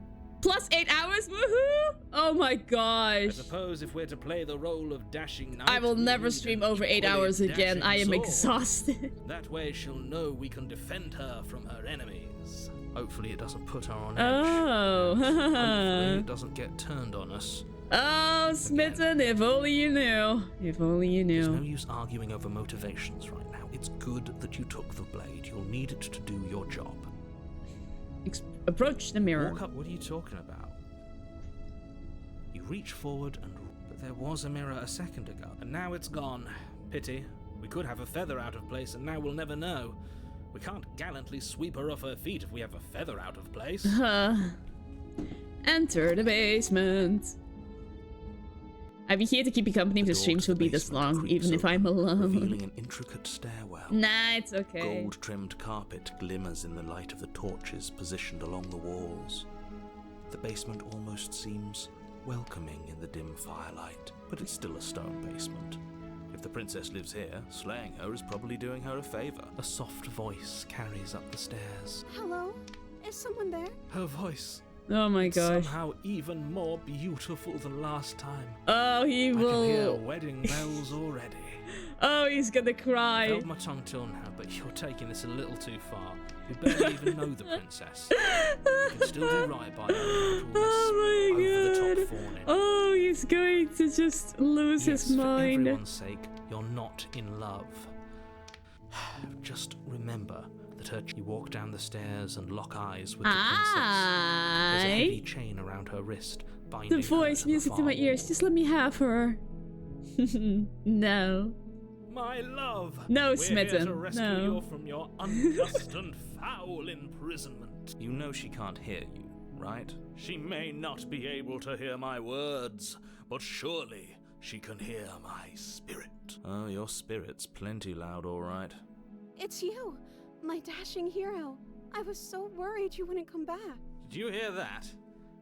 Plus 8 hours? Woohoo! Oh my I gosh. suppose if we're to play the role of dashing knight, I will we never need stream an over 8 equally hours again. dashing I am sword. exhausted. That way she'll know we can defend her from her enemies. Hopefully it doesn't put her on edge. Oh. Hopefully it doesn't get turned on us. Oh, Smitten, if only you knew. If only you There's no knew. use arguing over motivations right now. It's good that you took the blade. You'll need it to do your job. Approach the mirror. Walk up. What are you talking about? You reach forward and... But there was a mirror a second ago. And now it's gone. Pity. We could have a feather out of place, and now we'll never know. We can't gallantly sweep her off her feet if we have a feather out of place. Enter the basement. I'll be here to keep you company if the door streams to will be this basement long, creaks even if I'm open, alone. Revealing an intricate stairwell. Nah, it's okay. Gold-trimmed carpet glimmers in the light of the torches positioned along the walls. The basement almost seems welcoming in the dim firelight, but it's still a stone basement. If the princess lives here, slaying her is probably doing her a favor. A soft voice carries up the stairs. Hello? Is someone there? Her voice. Oh my gosh. Somehow even more beautiful than last time. Oh, he I can hear will. wedding bells already. Oh, he's gonna I cry. held my tongue till now, but you're taking this a little too far. You barely even know the princess. You can still do right by her without all Oh my this over-the-top god. fawning. Oh, he's going to just lose Yes, his for mind. everyone's sake, you're not in love. Just remember that you walk down the stairs and lock eyes with the princess. There's a heavy chain around her wrist, binding The her voice, to music the to my far ears. wall. Just let me have her. No. My love. No, We're Smitten, Here to rescue no. you from your unjust and foul imprisonment. You know she can't hear you, right? She may not be able to hear my words, but surely she can hear my spirit. Oh, your spirit's plenty loud, all right. It's you, my dashing hero. I was so worried you wouldn't come back. Did you hear that?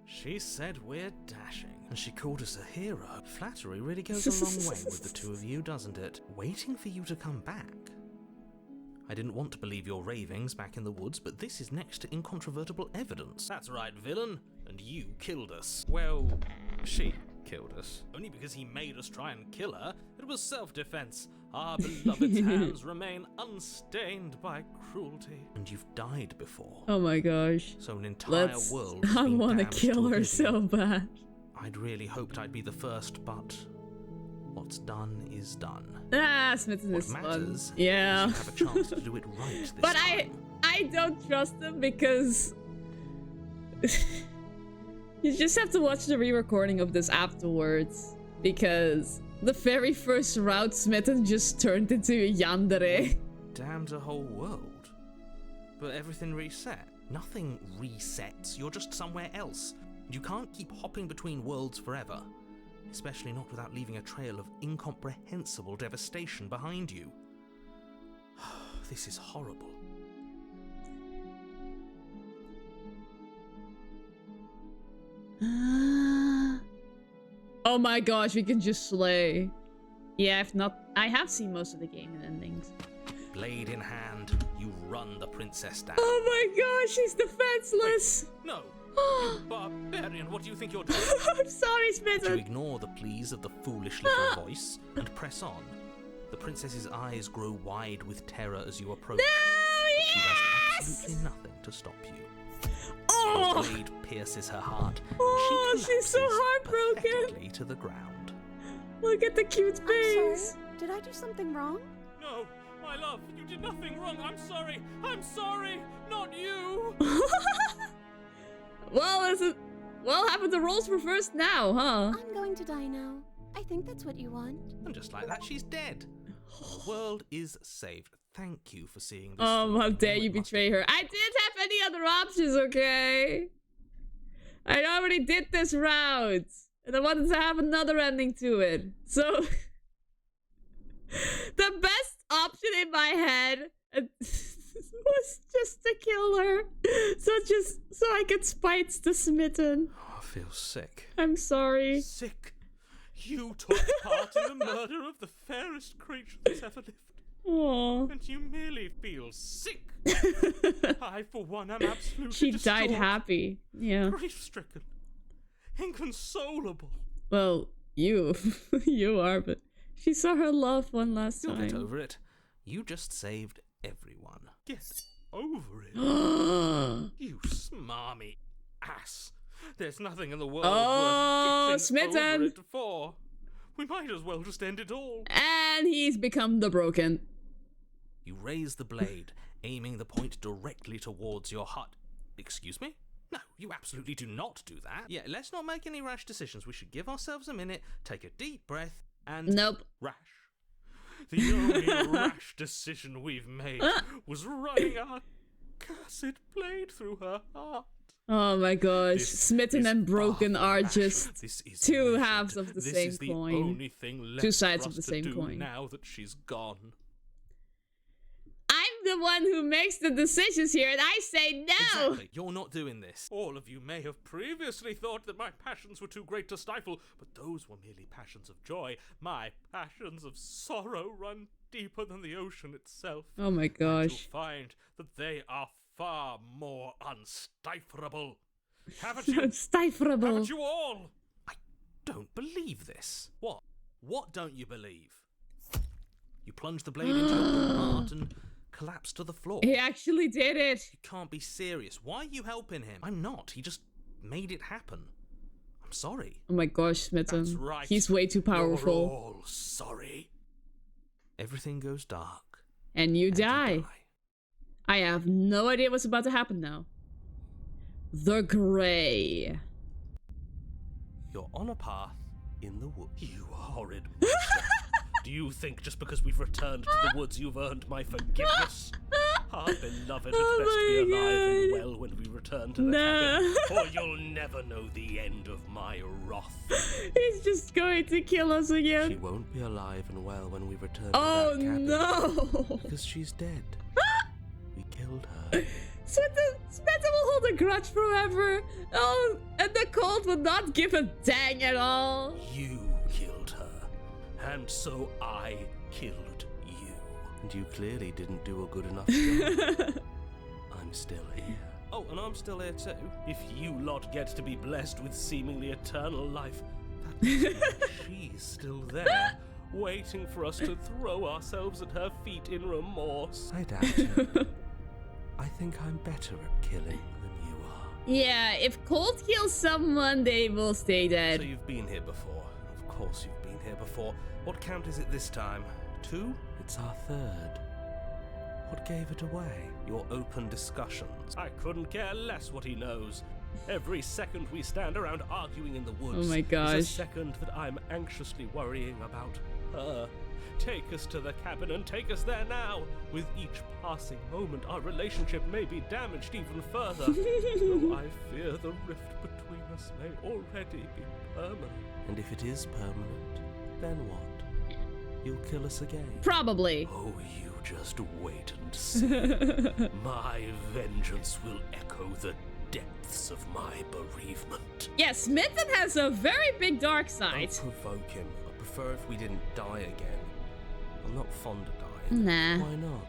She said we're dashing, and she called us a hero. Flattery really goes a long way with the two of you, doesn't it? Waiting for you to come back. I didn't want to believe your ravings back in the woods, but this is next to incontrovertible evidence. That's right, villain. And you killed us. Well, she killed us. Only because he made us try and kill her. It was self-defense. Our beloved's hands remain unstained by cruelty. And you've died before. Oh my gosh. So an entire world has I been want to damned kill her oblivion. so bad. I'd really hoped I'd be the first, but what's done is done. Ah, Smitten What is fun. matters Yeah. is you have a chance to do it right this But time. I don't trust him because you just have to watch the re-recording of this afterwards, because the very first route Smitten just turned into a yandere. Damned a whole world. But everything reset. Nothing resets. You're just somewhere else. You can't keep hopping between worlds forever. Especially not without leaving a trail of incomprehensible devastation behind you. This is horrible. Oh my gosh, we can just slay. Yeah, if not, I have seen most of the game and endings. Blade in hand, you run the princess down. Oh my gosh, she's defenseless. No, you barbarian, what do you think you're doing? I'm sorry, You Smitten. ignore the pleas of the foolish little voice and press on. The princess's eyes grow wide with terror as you approach. No, She does yes! absolutely nothing to stop you. Oh, The blade pierces her heart. oh, and she she's so collapses heartbroken. pathetically to the ground. Look at the cute I'm face. sorry. Did I do something wrong? No, my love, you did nothing wrong. I'm sorry, not you. Well, having the roles reversed now, huh? I'm going to die now. I think that's what you want. And just like that, she's dead. The world is saved. Thank you for seeing this. How through. dare you It must betray her. I didn't have any other options, okay? I already did this route. And I wanted to have another ending to it. So, the best option in my head was just to kill her. So I could spite the Smitten. Oh, I feel sick. I'm sorry. Sick. You took part in the murder of the fairest creature that's ever lived. Aww. And you merely feel sick. I, for one, am absolutely She distraught, died happy. Yeah. grief-stricken, inconsolable. Well, you are, but she saw her love one last You'll get time. over it. You just saved everyone. Get over it. You smarmy ass. There's nothing in the world Oh, worth getting Smitten. over it for. We might as well just end it all. And he's become the broken. You raise the blade, aiming the point directly towards your heart. Excuse me? No, you absolutely do not do that. Yeah, let's not make any rash decisions. We should give ourselves a minute, take a deep breath, and... Nope. Rash. The only rash decision we've made was running our cursed blade through her heart. Oh my gosh. This Smitten is and broken far are rash. just This is two measured. halves of the This same is the coin. only thing left Two sides for of the us to same do coin. now that she's gone. I'm the one who makes the decisions here, and I say no! Exactly. You're not doing this. All of you may have previously thought that my passions were too great to stifle, but those were merely passions of joy. My passions of sorrow run deeper than the ocean itself. Oh my And gosh. you'll find that they are far more unstifferable. Haven't you? Stifferable. Haven't you all? Don't believe this. What? What don't you believe? You plunge the blade into your heart and collapse to the floor. He actually did it. You can't be serious. Why are you helping him? I'm not. He just made it happen. I'm sorry. Oh my gosh, Smitten. That's right. He's way too You're powerful. all sorry. Everything goes dark. And you and die. I have no idea what's about to happen now. The Grey. You're on a path in the woods. You horrid monster. Do you think just because we've returned to the woods you've earned my forgiveness? Our beloved had Oh best be my alive and God. well when we return to the No. cabin, or you'll never know the end of my wrath. He's just going to kill us She again. won't be alive and well when we return Oh to that cabin. no. Because she's dead. We killed her. Spencer will hold a grudge forever. Oh, and the cult will not give a dang at all. You killed her, and so I killed you. And you clearly didn't do a good enough job. I'm still here. Oh, and I'm still here too. If you lot get to be blessed with seemingly eternal life, that means she's still there, waiting for us to throw ourselves at her feet in remorse. I doubt it. I think I'm better at killing than you are. Yeah, if Colt kills someone, they will stay dead. So you've been here before. Of course you've been here before. What count is it this time? 2? It's our 3rd. What gave it away? Your open discussions. I couldn't care less what he knows. Every second we stand around arguing in the woods Oh my gosh. is a second that I'm anxiously worrying about her. Take us to the cabin and take us there now. With each passing moment, our relationship may be damaged even further. Though I fear the rift between us may already be permanent. And if it is permanent, then what? You'll kill us again? Probably. Oh, you just wait and see. My vengeance will echo the depths of my bereavement. Yes, Smithson has a very big dark side. Don't provoke him. I prefer if we didn't die again. I'm not fond of dying. Nah. Why not?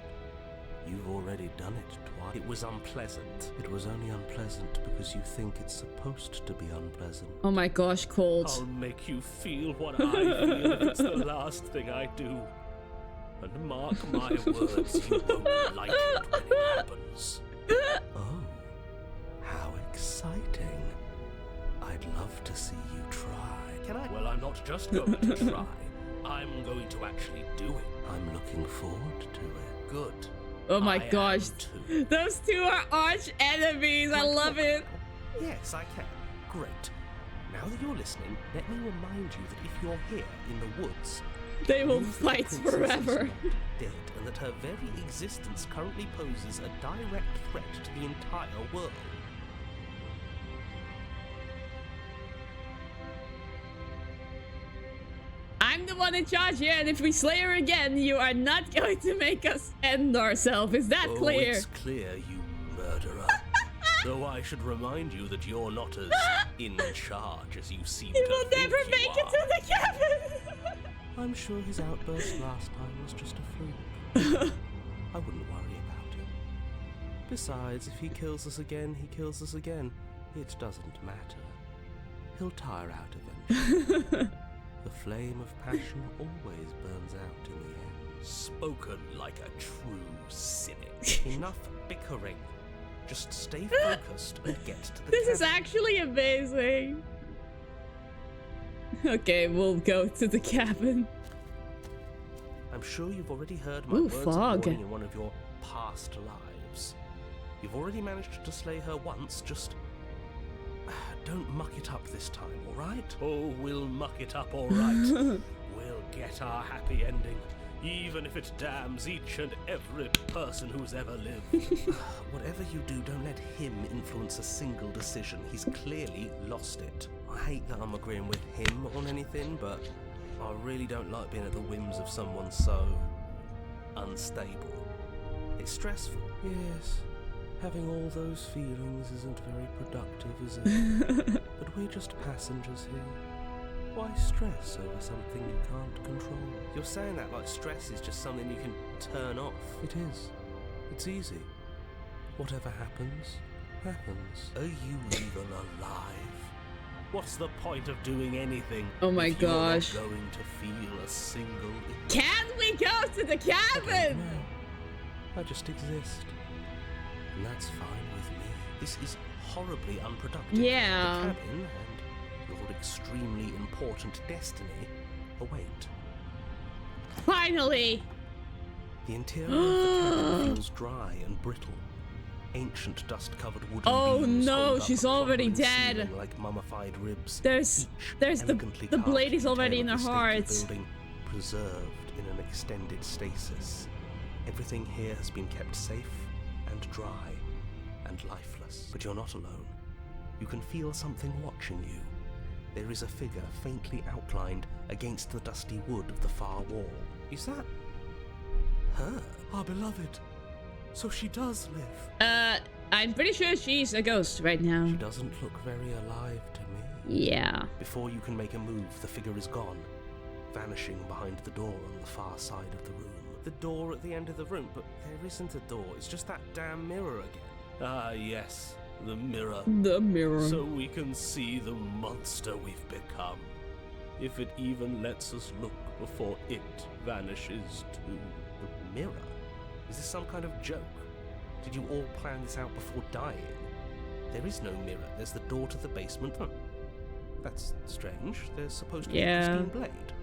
You've already done it twice. It was unpleasant. It was only unpleasant because you think it's supposed to be unpleasant. Oh my gosh, Colt. I'll make you feel what I feel if it's the last thing I do. And mark my words, you won't like it when it happens. Oh, how exciting. I'd love to see you try. Can I? Well, I'm not just going to try. I'm going to actually do it. I'm looking forward to it. Good. Oh my I gosh. am too. Those two are arch enemies. I love it. Yes, I can. Great. Now that you're listening, let me remind you that if you're here in the woods, They will means that the fight princess forever. is not dead, and that her very existence currently poses a direct threat to the entire world. I'm the one in charge here, and if we slay her again, you are not going to make us end ourselves. Is that Oh, clear? it's clear, you murderer. Though I should remind you that you're not as in charge as you seem You to will think never you make it are. to the cabin. I'm sure his outburst last time was just a fluke. I wouldn't worry about him. Besides, if he kills us again, he kills us again. It doesn't matter. He'll tire out eventually. The flame of passion always burns out in the end. Spoken like a true cynic. Enough bickering. Just stay focused and get to the This is cabin. actually amazing. Okay, we'll go to the cabin. I'm sure you've already heard my Ooh, words of fog. warning in one of your past lives. You've already managed to slay her once, just don't muck it up this time, alright? Oh, we'll muck it up all right. We'll get our happy ending, even if it damns each and every person who's ever lived. Whatever you do, don't let him influence a single decision. He's clearly lost it. I hate that I'm agreeing with him on anything, but I really don't like being at the whims of someone so unstable. It's stressful. Yes. Having all those feelings isn't very productive, is it? But we're just passengers here. Why stress over something you can't control? You're saying that like stress is just something you can turn off. It is. It's easy. Whatever happens, happens. Are you even alive? What's the point of doing anything? Oh my if you're not gosh. Going to feel a single... Can we go to the cabin? No. I just exist. And that's fine with me. This is horribly unproductive. Yeah. The cabin and your extremely important destiny await. Finally. The interior of the cabin feels dry and brittle. Ancient dust-covered wooden Oh beams no, hold up she's a already crumbling dead. ceiling like mummified ribs. There's Elegantly the blade carved is already in detail her of the heart. stately building, preserved in an extended stasis. Everything here has been kept safe and dry and lifeless. But you're not alone. You can feel something watching you. There is a figure faintly outlined against the dusty wood of the far wall. Is that her? Our beloved. So she does live. I'm pretty sure she's a ghost right now. She doesn't look very alive to me. Yeah. Before you can make a move, the figure is gone, vanishing behind the door on the far side of the room. The door at the end of the room, but there isn't a door. It's just that damn mirror again. Ah, yes, the mirror. The mirror. So we can see the monster we've become. If it even lets us look before it vanishes too. The mirror? Is this some kind of joke? Did you all plan this out before dying? There is no mirror. There's the door to the basement. That's strange. There's supposed to be a pristine blade.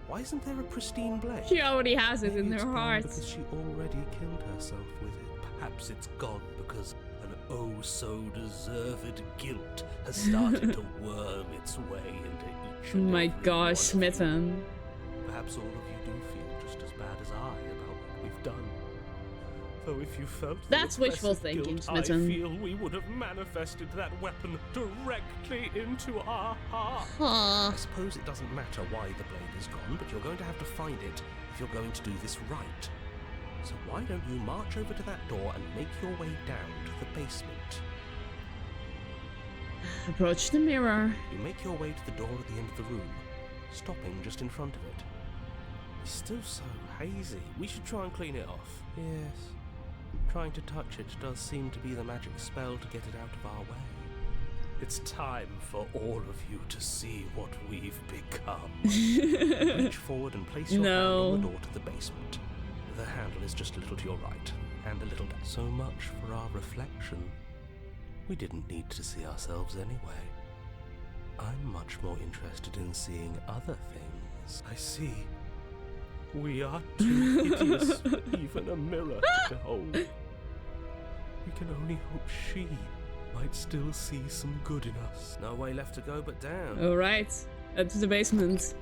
Why isn't there a pristine blade? She already has it in Maybe her it's heart. gone because she already killed herself with it. Perhaps it's gone because an oh-so-deserved guilt has started to worm its way into each Oh and my every gosh, one of you. Smitten. Perhaps all of you do feel just as bad as I about what we've done. Though if you felt the That's wishful oppressive thinking, guilt, Smitten. I feel we would have manifested that weapon directly into our heart. I suppose it doesn't matter why the blade is gone, but you're going to have to find it if you're going to do this right. So why don't you march over to that door and make your way down to the basement? Approach the mirror. You make your way to the door at the end of the room, stopping just in front of it. It's still so hazy. We should try and clean it off. Yes. Trying to touch it does seem to be the magic spell to get it out of our way. It's time for all of you to see what we've become. Reach forward and place your hand on the door to the basement. The handle is just a little to your right, and a little down. So much for our reflection. We didn't need to see ourselves anyway. I'm much more interested in seeing other things. I see. We are too hideous for even a mirror to behold. We can only hope she might still see some good in us. No way left to go but down. Alright. Up to the basement.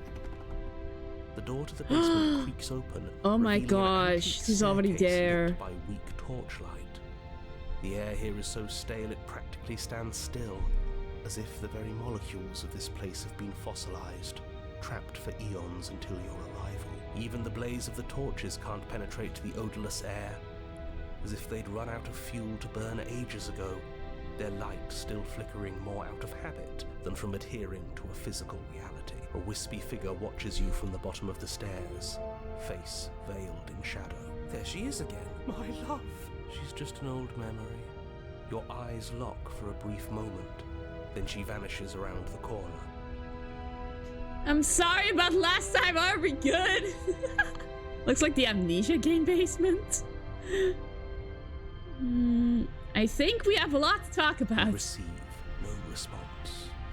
The door to the basement creaks open. Oh my revealing an gosh, antique she's already staircase there. lit by weak torchlight. The air here is so stale it practically stands still, as if the very molecules of this place have been fossilized, trapped for eons until your arrival. Even the blaze of the torches can't penetrate the odorless air, as if they'd run out of fuel to burn ages ago, their light still flickering more out of habit than from adhering to a physical reality. A wispy figure watches you from the bottom of the stairs, face veiled in shadow. There she is again. My love. She's just an old memory. Your eyes lock for a brief moment, then she vanishes around the corner. I'm sorry about last time. Are we good? Looks like the Amnesia game basement. I think we have a lot to talk about. Receive no response.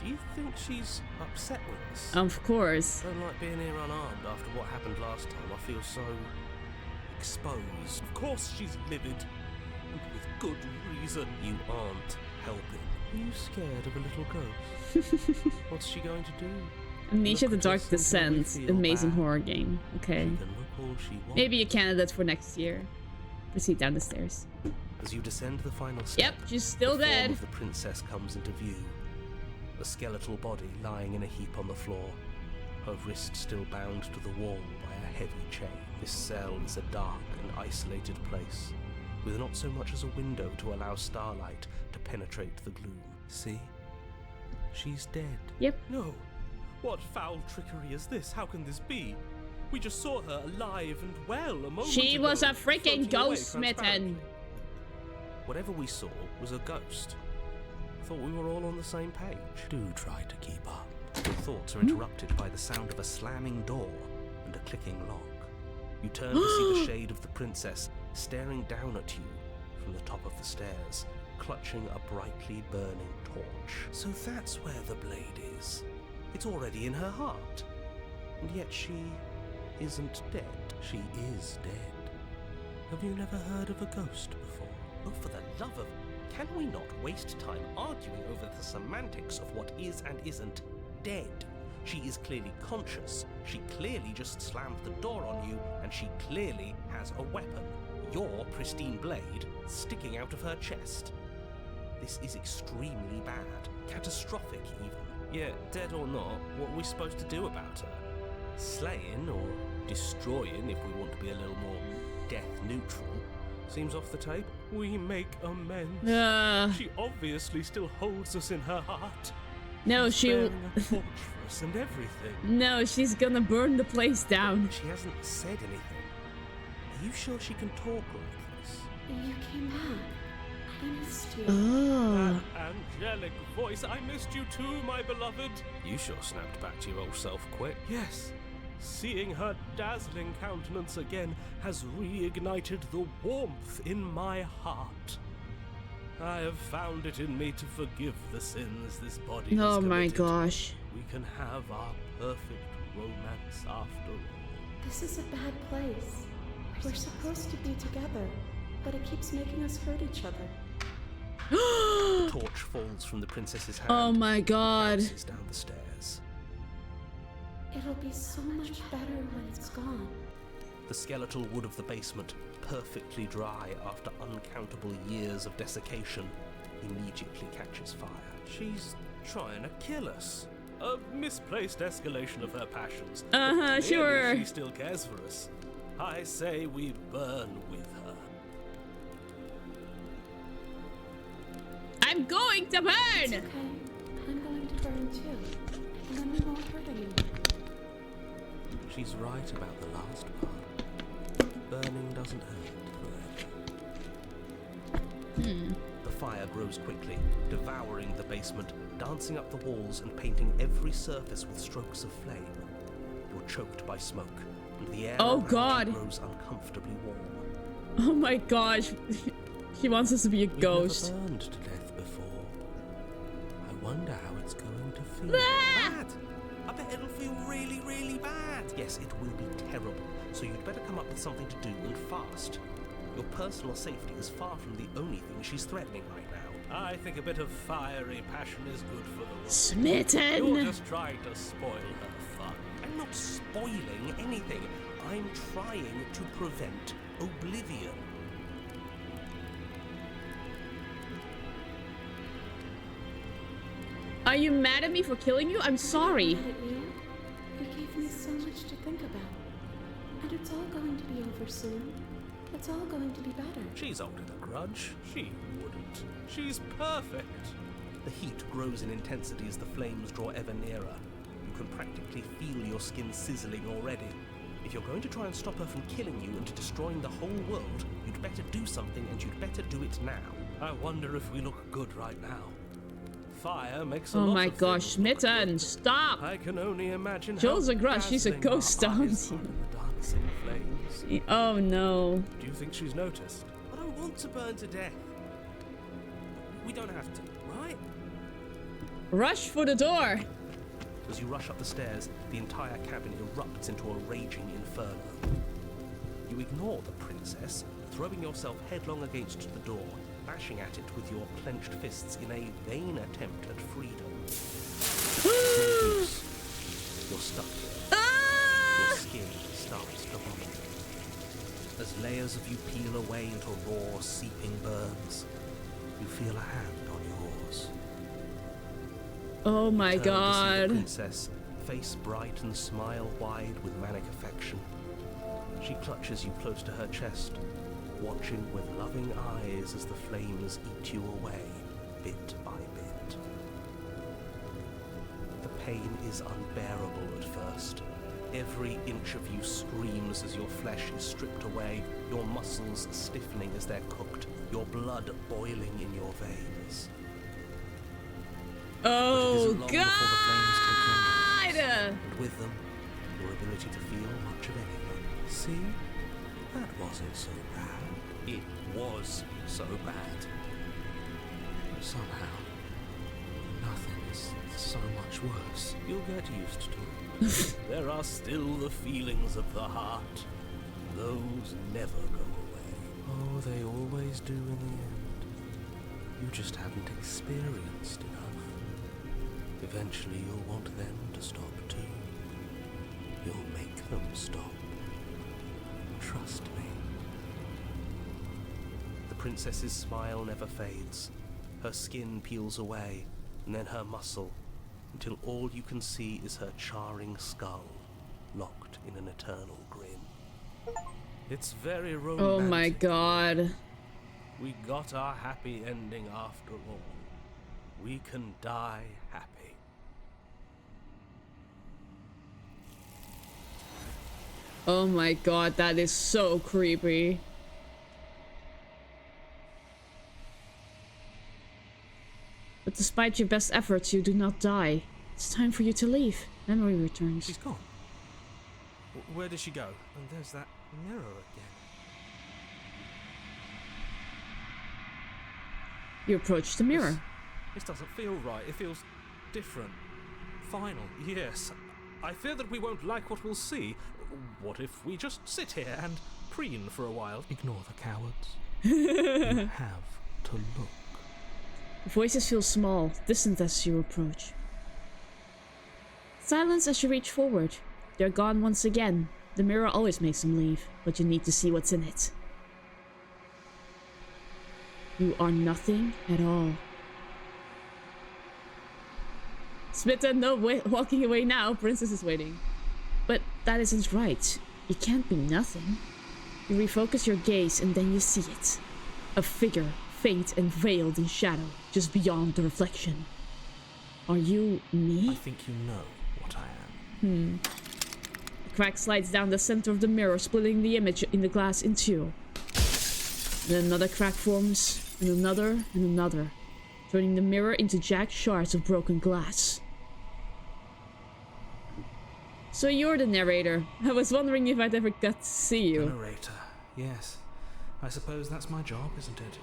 Do you think she's upset with us? Of course. I don't like being here unarmed after what happened last time. I feel so exposed. Of course she's livid. And with good reason. You aren't helping. Are you scared of a little ghost? What's she going to do? Amnesia the Look at Dark us until we Descent. feel Amazing bad. horror game. Okay. She can look all she wants. Maybe a candidate for next year. Proceed down the stairs. As you descend the final step, Yep, she's still the form dead. of the princess comes into view. A skeletal body lying in a heap on the floor, her wrist still bound to the wall by a heavy chain. This cell is a dark and isolated place, with not so much as a window to allow starlight to penetrate the gloom. See? She's dead. Yep. No. What foul trickery is this? How can this be? We just saw her alive and well a moment She ago, was a freaking floating away ghost, Smitten. transparently. Whatever we saw was a ghost. I thought we were all on the same page. Do try to keep up. Your thoughts are interrupted by the sound of a slamming door and a clicking lock. You turn to see the shade of the princess staring down at you from the top of the stairs, clutching a brightly burning torch. So that's where the blade is. It's already in her heart. And yet she isn't dead. She is dead. Have you never heard of a ghost before? Oh, for the love of... Can we not waste time arguing over the semantics of what is and isn't dead? She is clearly conscious. She clearly just slammed the door on you, and she clearly has a weapon. Your pristine blade sticking out of her chest. This is extremely bad. Catastrophic, even. Yeah, dead or not, what are we supposed to do about her? Slaying or destroying, if we want to be a little more death neutral. Seems off the table. We make amends. She obviously still holds us in her heart. No, she's bearing a torch for us and everything. No, she's gonna burn the place down. But she hasn't said anything. Are you sure she can talk like this? You came back. I missed you. Oh. That angelic voice. I missed you too, my beloved. You sure snapped back to your old self quick. Yes. Seeing her dazzling countenance again has reignited the warmth in my heart. I have found it in me to forgive the sins this body has Oh my committed. gosh. We can have our perfect romance after all. This is a bad place. We're supposed to be together, but it keeps making us hurt each other. The torch falls from the princess's hand. Oh my god. Bounces down the stairs. It'll be so much better when it's gone. The skeletal wood of the basement, perfectly dry after uncountable years of desiccation, immediately catches fire. She's trying to kill us. A misplaced escalation of her passions. But sure. clearly she still cares for us. I say we burn with her. I'm going to burn! It's okay. I'm going to burn too. And then we won't hurt anymore. She's right about the last part. Burning doesn't hurt forever. The fire grows quickly, devouring the basement, dancing up the walls and painting every surface with strokes of flame. You're choked by smoke, and the air around you grows uncomfortably warm. Oh my gosh. He wants us to be a ghost. You've never burned to death before. I wonder how it's going to feel. Bad! I bet it'll feel really, really bad. Yes, it will be terrible. So you'd better come up with something to do and fast. Your personal safety is far from the only thing she's threatening right now. I think a bit of fiery passion is good for the world. Smitten! You're just trying to spoil her fun. I'm not spoiling anything. I'm trying to prevent oblivion. Are you mad at me for killing you? I'm sorry. I'm mad at you. You gave me so much to think about. And it's all going to be over soon. It's all going to be better. She's holding a grudge. She wouldn't. She's perfect. The heat grows in intensity as the flames draw ever nearer. You can practically feel your skin sizzling already. If you're going to try and stop her from killing you and destroying the whole world, you'd better do something, and you'd better do it now. I wonder if we look good right now. Fire makes a lot Oh my of gosh, things Smitten, stop! I can only imagine Jill's how a grudge, she's a dazzling ghost, our aren't eyes you? are in the dancing flames. Oh no. Do you think she's noticed? I don't want to burn to death. We don't have to, right? Rush for the door! As you rush up the stairs, the entire cabin erupts into a raging inferno. You ignore the princess, throwing yourself headlong against the door, bashing at it with your clenched fists in a vain attempt at freedom. You're stuck here. Your skin starts to bubble. As layers of you peel away into raw, seeping burns, you feel a hand on yours. Oh my Turn to see the god. princess, face bright and smile wide with manic affection. She clutches you close to her chest, watching with loving eyes as the flames eat you away, bit by bit. The pain is unbearable at first. Every inch of you screams as your flesh is stripped away, your muscles stiffening as they're cooked, your blood boiling in your veins. Oh But it isn't long before the flames take over, god! and with them, your ability to feel much of anything. See? That wasn't so bad. It was so bad. Somehow, nothing is so much worse. You'll get used to it. There are still the feelings of the heart. Those never go away. Oh, they always do in the end. You just haven't experienced enough. Eventually you'll want them to stop too. You'll make them stop. Trust me. The princess's smile never fades. Her skin peels away, and then her muscle, until all you can see is her charring skull, locked in an eternal grin. It's very romantic. Oh my god. We got our happy ending after all. We can die happy. Oh my god, that is so creepy. But despite your best efforts, you do not die. It's time for you to leave. Memory returns. She's gone. Where did she go? And there's that mirror again. You approach the mirror. This doesn't feel right. It feels different. Final. Yes. I fear that we won't like what we'll see. What if we just sit here and preen for a while? Ignore the cowards. You have to look. Voices feel small, distant as you approach. Silence as you reach forward. They're gone once again. The mirror always makes them leave, but you need to see what's in it. You are nothing at all. Smitten, no walking away now. Princess is waiting. But that isn't right. It can't be nothing. You refocus your gaze and then you see it. A figure, faint and veiled in shadow, just beyond the reflection. Are you me? I think you know what I am. A crack slides down the center of the mirror, splitting the image in the glass in two. Then another crack forms, and another, turning the mirror into jagged shards of broken glass. So you're the narrator. I was wondering if I'd ever got to see you. The narrator, yes. I suppose that's my job, isn't it?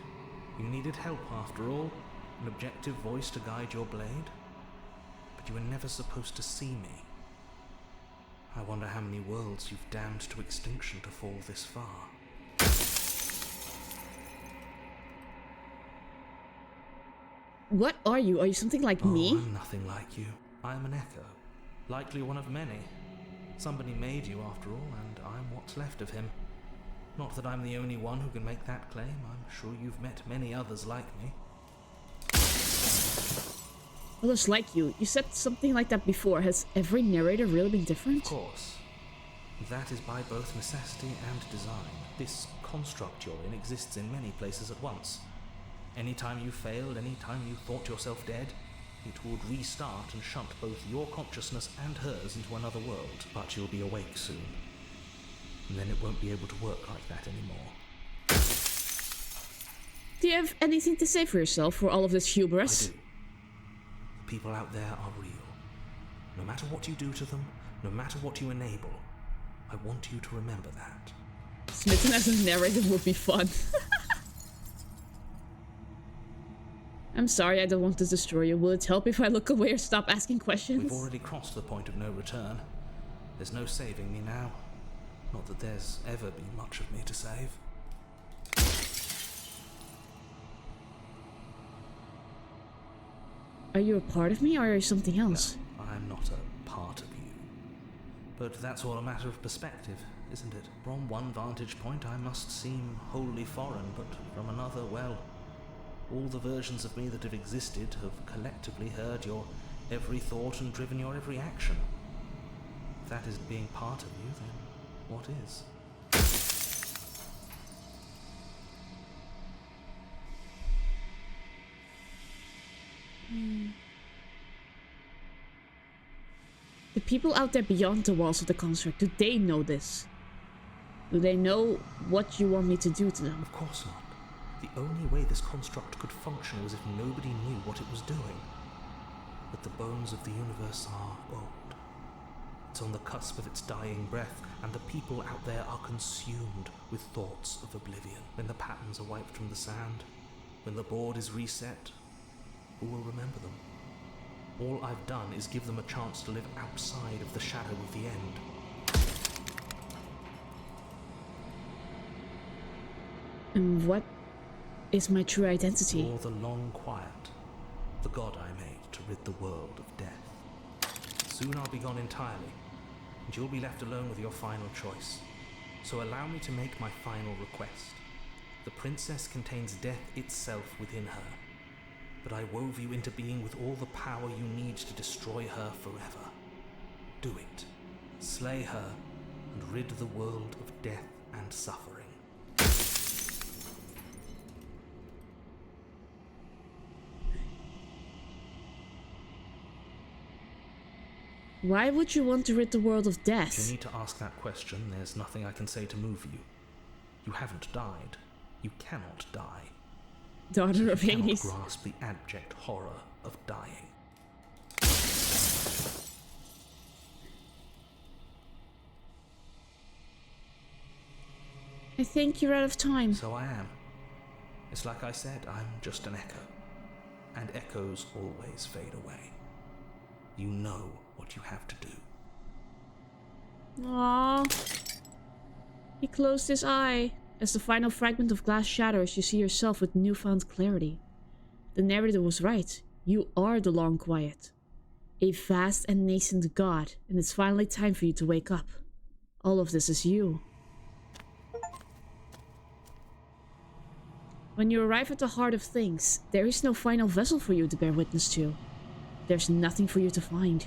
You needed help after all, an objective voice to guide your blade. But you were never supposed to see me. I wonder how many worlds you've damned to extinction to fall this far. What are you? Are you something like me? I'm nothing like you. I'm an echo. Likely one of many. Somebody made you after all, and I'm what's left of him. Not that I'm the only one who can make that claim. I'm sure you've met many others like me. Others like you. You said something like that before. Has every narrator really been different? Of course. That is by both necessity and design. This construct you're in exists in many places at once. Anytime you failed, anytime you thought yourself dead, it would restart and shunt both your consciousness and hers into another world. But you'll be awake soon. And then it won't be able to work like that anymore. Do you have anything to say for yourself for all of this hubris? I do. People out there are real. No matter what you do to them, no matter what you enable, I want you to remember that. Smitten as a narrator would be fun. I'm sorry, I don't want to destroy you. Will it help if I look away or stop asking questions? We've already crossed the point of no return. There's no saving me now. Not that there's ever been much of me to save. Are you a part of me or are you something else? No, I'm not a part of you. But that's all a matter of perspective, isn't it? From one vantage point I must seem wholly foreign, but from another, well, all the versions of me that have existed have collectively heard your every thought and driven your every action. If that isn't being part of you, then what is? The people out there beyond the walls of the construct, do they know this? Do they know what you want me to do to them? Of course not. The only way this construct could function was if nobody knew what it was doing. But the bones of the universe are old. It's on the cusp of its dying breath, and the people out there are consumed with thoughts of oblivion. When the patterns are wiped from the sand, when the board is reset, who will remember them? All I've done is give them a chance to live outside of the shadow of the end. And what is my true identity? You're the long quiet, the god I made to rid the world of death. Soon I'll be gone entirely, and you'll be left alone with your final choice. So allow me to make my final request. The princess contains death itself within her, but I wove you into being with all the power you need to destroy her forever. Do it. Slay her, and rid the world of death and suffering. Why would you want to rid the world of If death? you need to ask that question, there's nothing I can say to move you. You haven't died. You cannot die. Daughter of You cannot Hades. grasp the abject horror of dying. I think you're out of time. So I am. It's like I said, I'm just an echo. And echoes always fade away. You know what you have to do. Aww. He closed his eye. As the final fragment of glass shatters, you see yourself with newfound clarity. The narrator was right. You are the Long Quiet. A vast and nascent god, and it's finally time for you to wake up. All of this is you. When you arrive at the heart of things, there is no final vessel for you to bear witness to. There's nothing for you to find.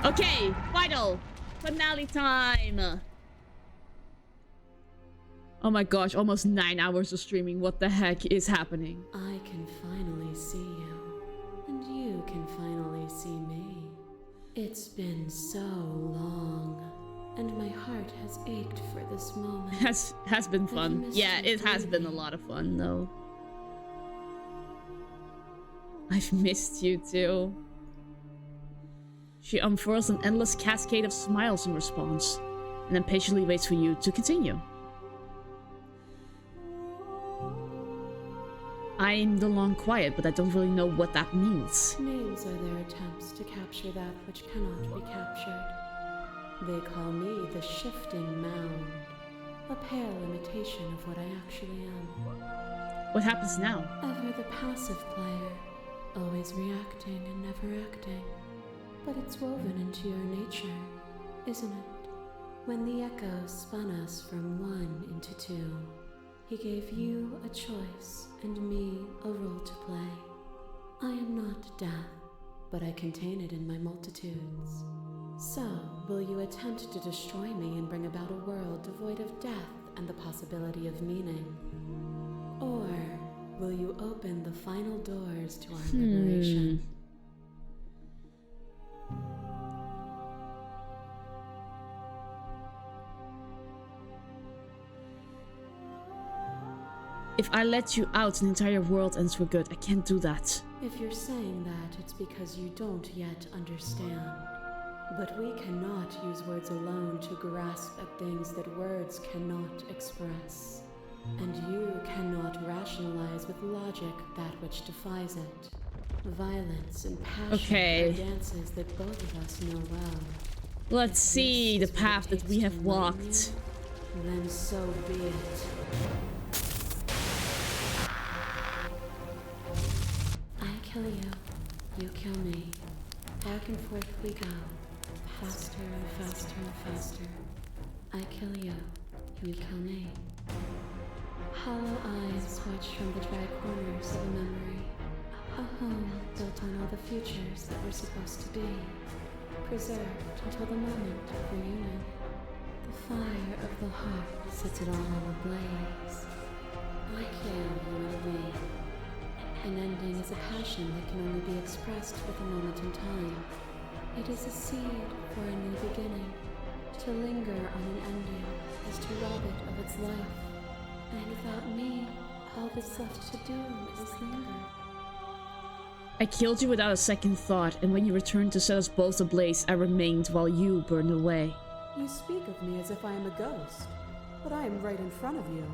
Okay, finale time. Oh my gosh, almost 9 hours of streaming. What the heck is happening? I can finally see you, and you can finally see me. It's been so long, and my heart has ached for this moment. Has been fun. Yeah, it has been a lot of fun though. I've missed you too. She unfurls an endless cascade of smiles in response, and then patiently waits for you to continue. I'm the Long Quiet, but I don't really know what that means. Names are their attempts to capture that which cannot be captured. They call me the Shifting Mound, a pale imitation of what I actually am. What happens now? Ever the passive player, always reacting and never acting. But it's woven into your nature, isn't it? When the echo spun us from one into two, he gave you a choice and me a role to play. I am not death, but I contain it in my multitudes. So, will you attempt to destroy me and bring about a world devoid of death and the possibility of meaning? Or will you open the final doors to our liberation? If I let you out, an entire world ends for good. I can't do that. If you're saying that, it's because you don't yet understand. But we cannot use words alone to grasp at things that words cannot express. And you cannot rationalize with logic that which defies it. Violence and passion are dances that both of us know well. Let's see the path that we have walked. Then so be it. I kill you, you kill me. Back and forth we go. Faster and faster and faster. I kill you, you kill me. Hollow eyes watch from the dry corners of a memory. A home built on all the futures that were supposed to be. Preserved until the moment of reunion. The fire of the heart sets it all ablaze. I kill you and me. An ending is a passion that can only be expressed with a moment in time. It is a seed for a new beginning. To linger on an ending is to rob it of its life. And without me, all that's left to do is linger. I killed you without a second thought, and when you returned to set us both ablaze, I remained while you burned away. You speak of me as if I am a ghost, but I am right in front of you.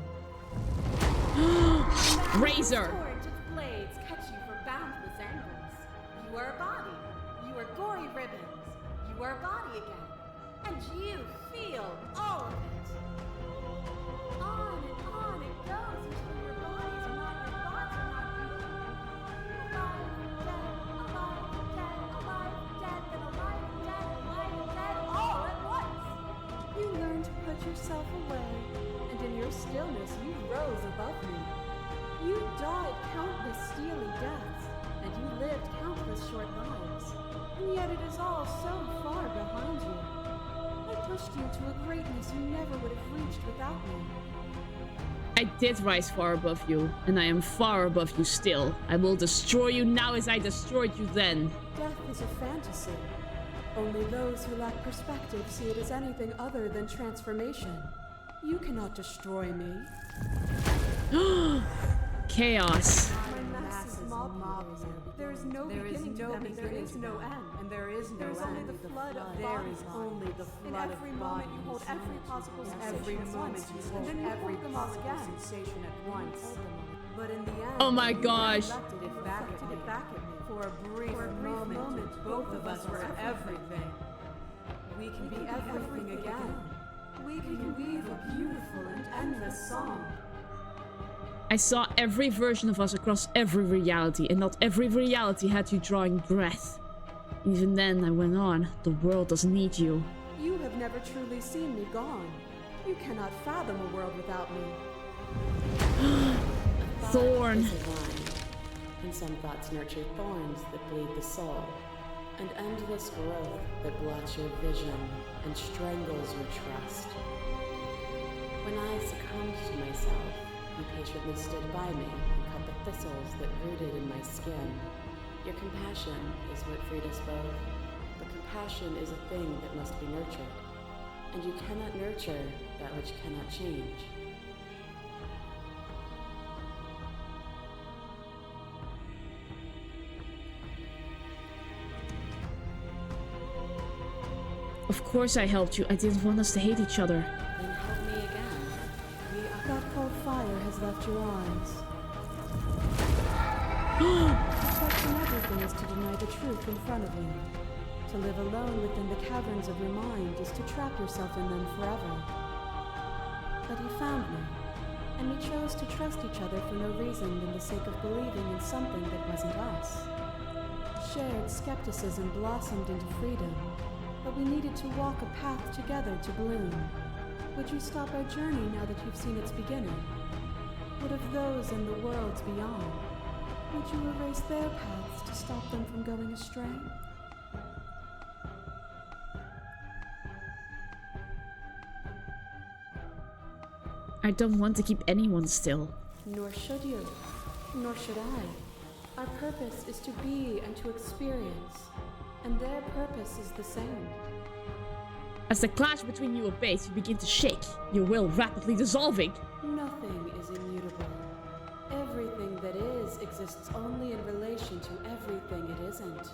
Razor! Torrent of blades cut you from boundless angles. You are a body. You are gory ribbons. You are a body again. And you feel all of it. On it goes until your bodies are not your thoughts are not you. Alive, dead, then alive, dead, all at once. You learn to put yourself away, and in your stillness you rose above me. You died countless steely deaths, and you lived countless short lives. was all so far behind you. I pushed you to a greatness you never would have reached without me. I did rise far above you, and I am far above you still. I will destroy you now as I destroyed you then. Death is a fantasy. Only those who lack perspective see it as anything other than transformation. You cannot destroy me. Chaos. My massive mob is here. There is no beginning to them, and there is no end. And there is no There is end. only the flood of There bodies. is only the flood In every of moment bodies. you hold every possible sensation Every at moment once, you and hold then you every hold them all possible again. sensation at once. But in the end, Oh my you gosh. reflected it back at me. For a brief moment, both of us were everything. We can be everything again. We can weave a beautiful and endless song. I saw every version of us across every reality, and not every reality had you drawing breath. Even then, I went on. The world doesn't need you. You have never truly seen me gone. You cannot fathom a world without me. Thorn. Is a vine, and some thoughts nurture thorns that bleed the soul, and endless growth that blots your vision and strangles your trust. When I succumbed to myself, you patiently stood by me and cut the thistles that rooted in my skin. Your compassion is what freed us both, but compassion is a thing that must be nurtured, and you cannot nurture that which cannot change. Of course I helped you. I didn't want us to hate each other. Then help me again. That cold fire has left your arms. Suspecting everything is to deny the truth in front of you. To live alone within the caverns of your mind is to trap yourself in them forever. But you found me, and we chose to trust each other for no reason than the sake of believing in something that wasn't us. Shared skepticism blossomed into freedom, but we needed to walk a path together to bloom. Would you stop our journey now that you've seen its beginning? What of those in the worlds beyond? Would you erase their paths to stop them from going astray? I don't want to keep anyone still. Nor should you. Nor should I. Our purpose is to be and to experience, and their purpose is the same. As the clash between you abates, you begin to shake, your will rapidly dissolving. Nothing is immutable. Everything that is exists only in relation to everything it isn't.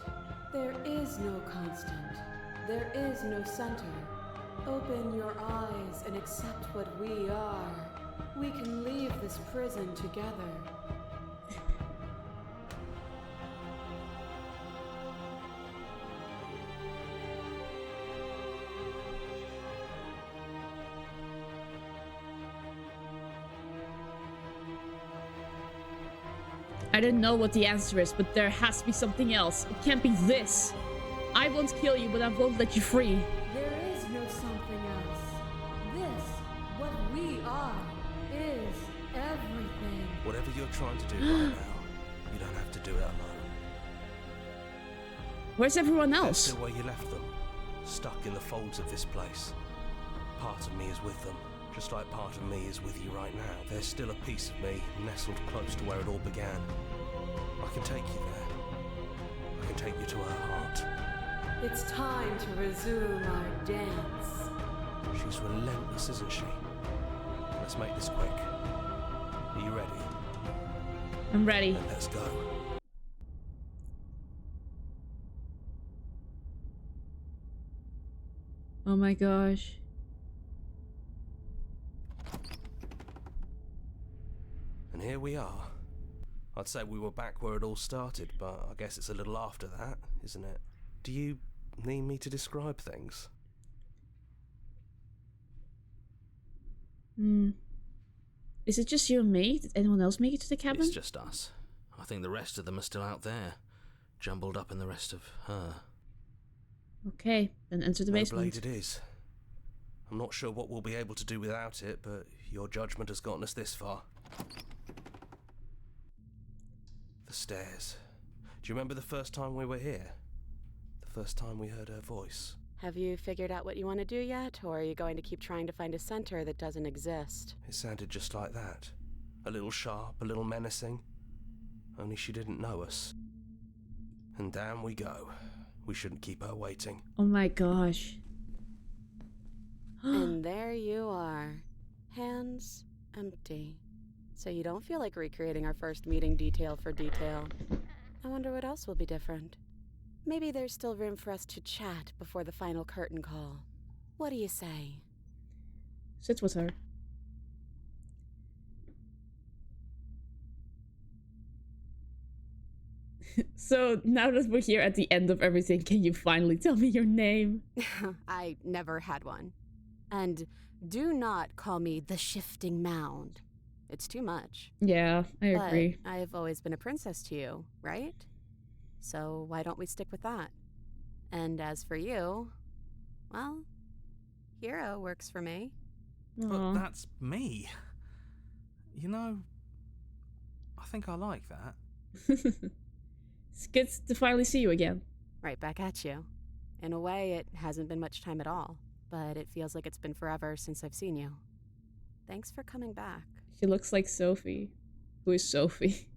There is no constant. There is no center. Open your eyes and accept what we are. We can leave this prison together. I don't know what the answer is, but there has to be something else. It can't be this. I won't kill you, but I won't let you free. There is no something else. This, what we are, is everything. Whatever you're trying to do right now, you don't have to do it alone. Where's everyone They're else? still where you left them, stuck in the folds of this place. Part of me is with them, just like part of me is with you right now. There's still a piece of me nestled close to where it all began. I can take you there. I can take you to her heart. It's time to resume our dance. She's relentless, isn't she? Let's make this quick. Are you ready? I'm ready. Then let's go. Oh my gosh. And here we are. I'd say we were back where it all started, but I guess it's a little after that, isn't it? Do you need me to describe things? Is it just you and me? Did anyone else make it to the cabin? It's just us. I think the rest of them are still out there, jumbled up in the rest of her. Okay, then enter the No basement. blade it is. I'm not sure what we'll be able to do without it, but your judgment has gotten us this far. The stairs. Do you remember the first time we were here? The first time we heard her voice. Have you figured out what you want to do yet, or are you going to keep trying to find a center that doesn't exist? It sounded just like that. A little sharp, a little menacing. Only she didn't know us. And down we go. We shouldn't keep her waiting. Oh my gosh. And there you are. Hands empty. So you don't feel like recreating our first meeting detail for detail. I wonder what else will be different. Maybe there's still room for us to chat before the final curtain call. What do you say? Sit with her. So, now that we're here at the end of everything, can you finally tell me your name? I never had one. And do not call me the Shifting Mound. It's too much. Yeah, I agree. But I've always been a princess to you, right? So why don't we stick with that? And as for you, well, hero works for me. But that's me. You know, I think I like that. It's good to finally see you again. Right back at you. In a way, it hasn't been much time at all, but it feels like it's been forever since I've seen you. Thanks for coming back. She looks like Sophie. Who is Sophie?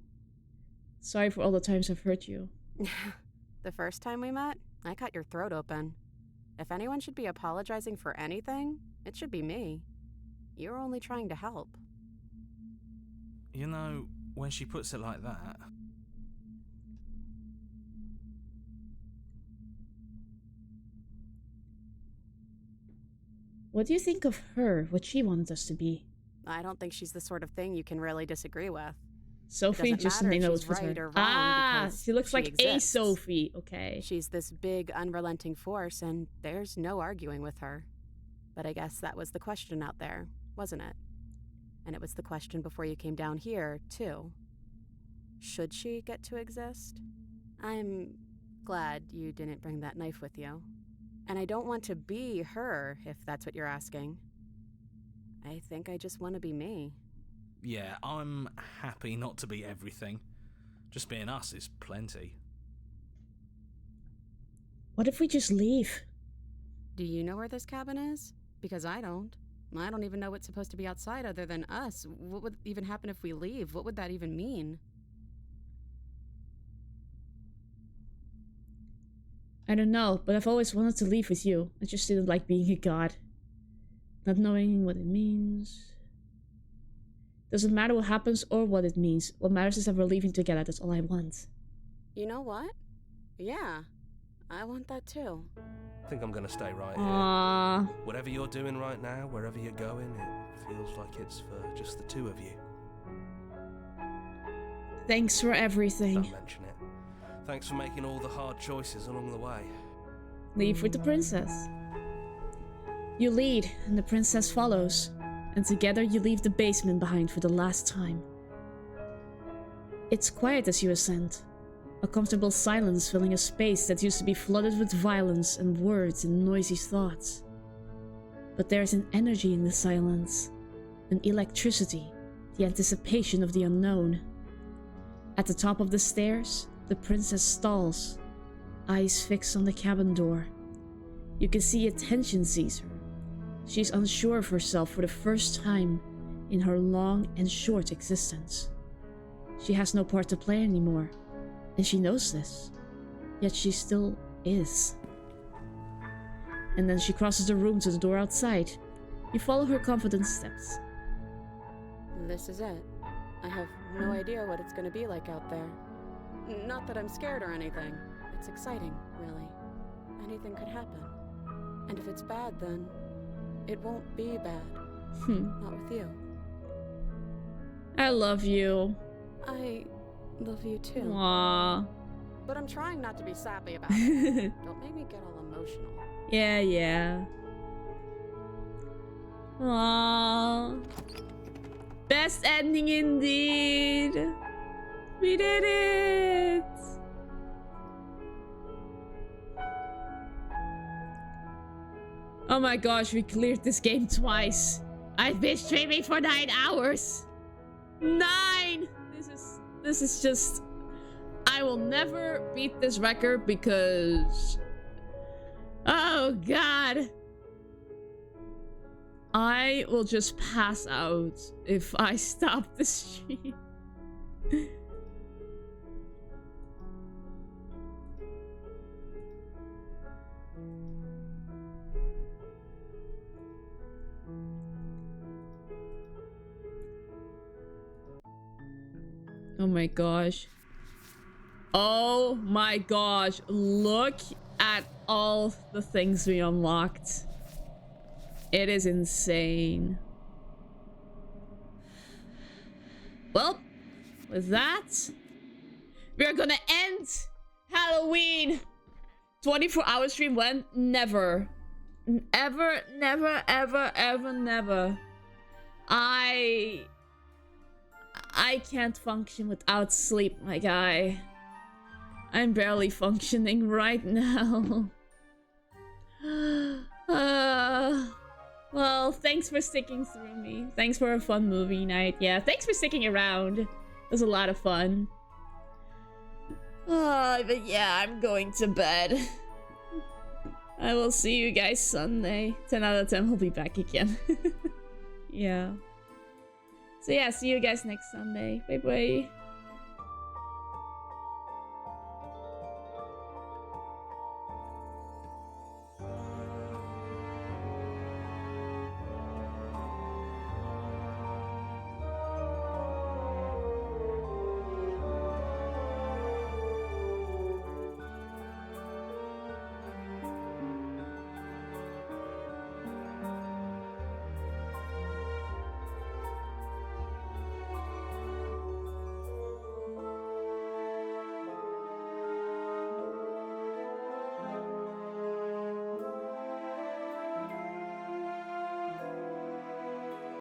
Sorry for all the times I've hurt you. The first time we met, I cut your throat open. If anyone should be apologizing for anything, it should be me. You're only trying to help. You know, when she puts it like that... What do you think of her, what she wants us to be? I don't think she's the sort of thing you can really disagree with. Sophie, just name that was right her. or wrong She looks like exists. a Sophie. Okay. She's this big, unrelenting force, and there's no arguing with her. But I guess that was the question out there, wasn't it? And it was the question before you came down here, too. Should she get to exist? I'm glad you didn't bring that knife with you. And I don't want to be her, if that's what you're asking. I think I just want to be me. Yeah, I'm happy not to be everything. Just being us is plenty. What if we just leave? Do you know where this cabin is? Because I don't. I don't even know what's supposed to be outside other than us. What would even happen if we leave? What would that even mean? I don't know, but I've always wanted to leave with you. I just didn't like being a god. Not knowing what it means. Doesn't matter what happens or what it means. What matters is that we're leaving together. That's all I want. You know what? Yeah, I want that too. I think I'm gonna stay right Aww. here. Whatever you're doing right now, wherever you're going, it feels like it's for just the two of you. Thanks for everything. Don't mention it. Thanks for making all the hard choices along the way. Leave with the princess. You lead, and the princess follows. And together you leave the basement behind for the last time. It's quiet as you ascend. A comfortable silence filling a space that used to be flooded with violence and words and noisy thoughts. But there's an energy in the silence. An electricity. The anticipation of the unknown. At the top of the stairs, the princess stalls. Eyes fixed on the cabin door. You can see a tension seize her. She's unsure of herself for the first time in her long and short existence. She has no part to play anymore, and she knows this. Yet she still is. And then she crosses the room to the door outside. You follow her confident steps. This is it. I have no idea what it's going to be like out there. Not that I'm scared or anything. It's exciting, really. Anything could happen. And if it's bad, then it won't be bad. Not with you. I love you. I love you too. Aww. But I'm trying not to be sappy about it. Don't make me get all emotional. Yeah. Aww. Best ending indeed. We did it. Oh my gosh, we cleared this game twice. I've been streaming for 9 hours. 9! This is just... I will never beat this record because Oh god. I will just pass out if I stop the stream. Oh my gosh. Oh my gosh. Look at all the things we unlocked. It is insane. Well, with that, we're gonna end Halloween 24-hour stream when never. Ever, never, ever, ever, never. I can't function without sleep, my guy. I'm barely functioning right now. Well, thanks for sticking through me. Thanks for a fun movie night. Yeah, thanks for sticking around. It was a lot of fun. But yeah, I'm going to bed. I will see you guys Sunday. 10 out of 10, we'll be back again. Yeah. So yeah, see you guys next Sunday. Bye bye.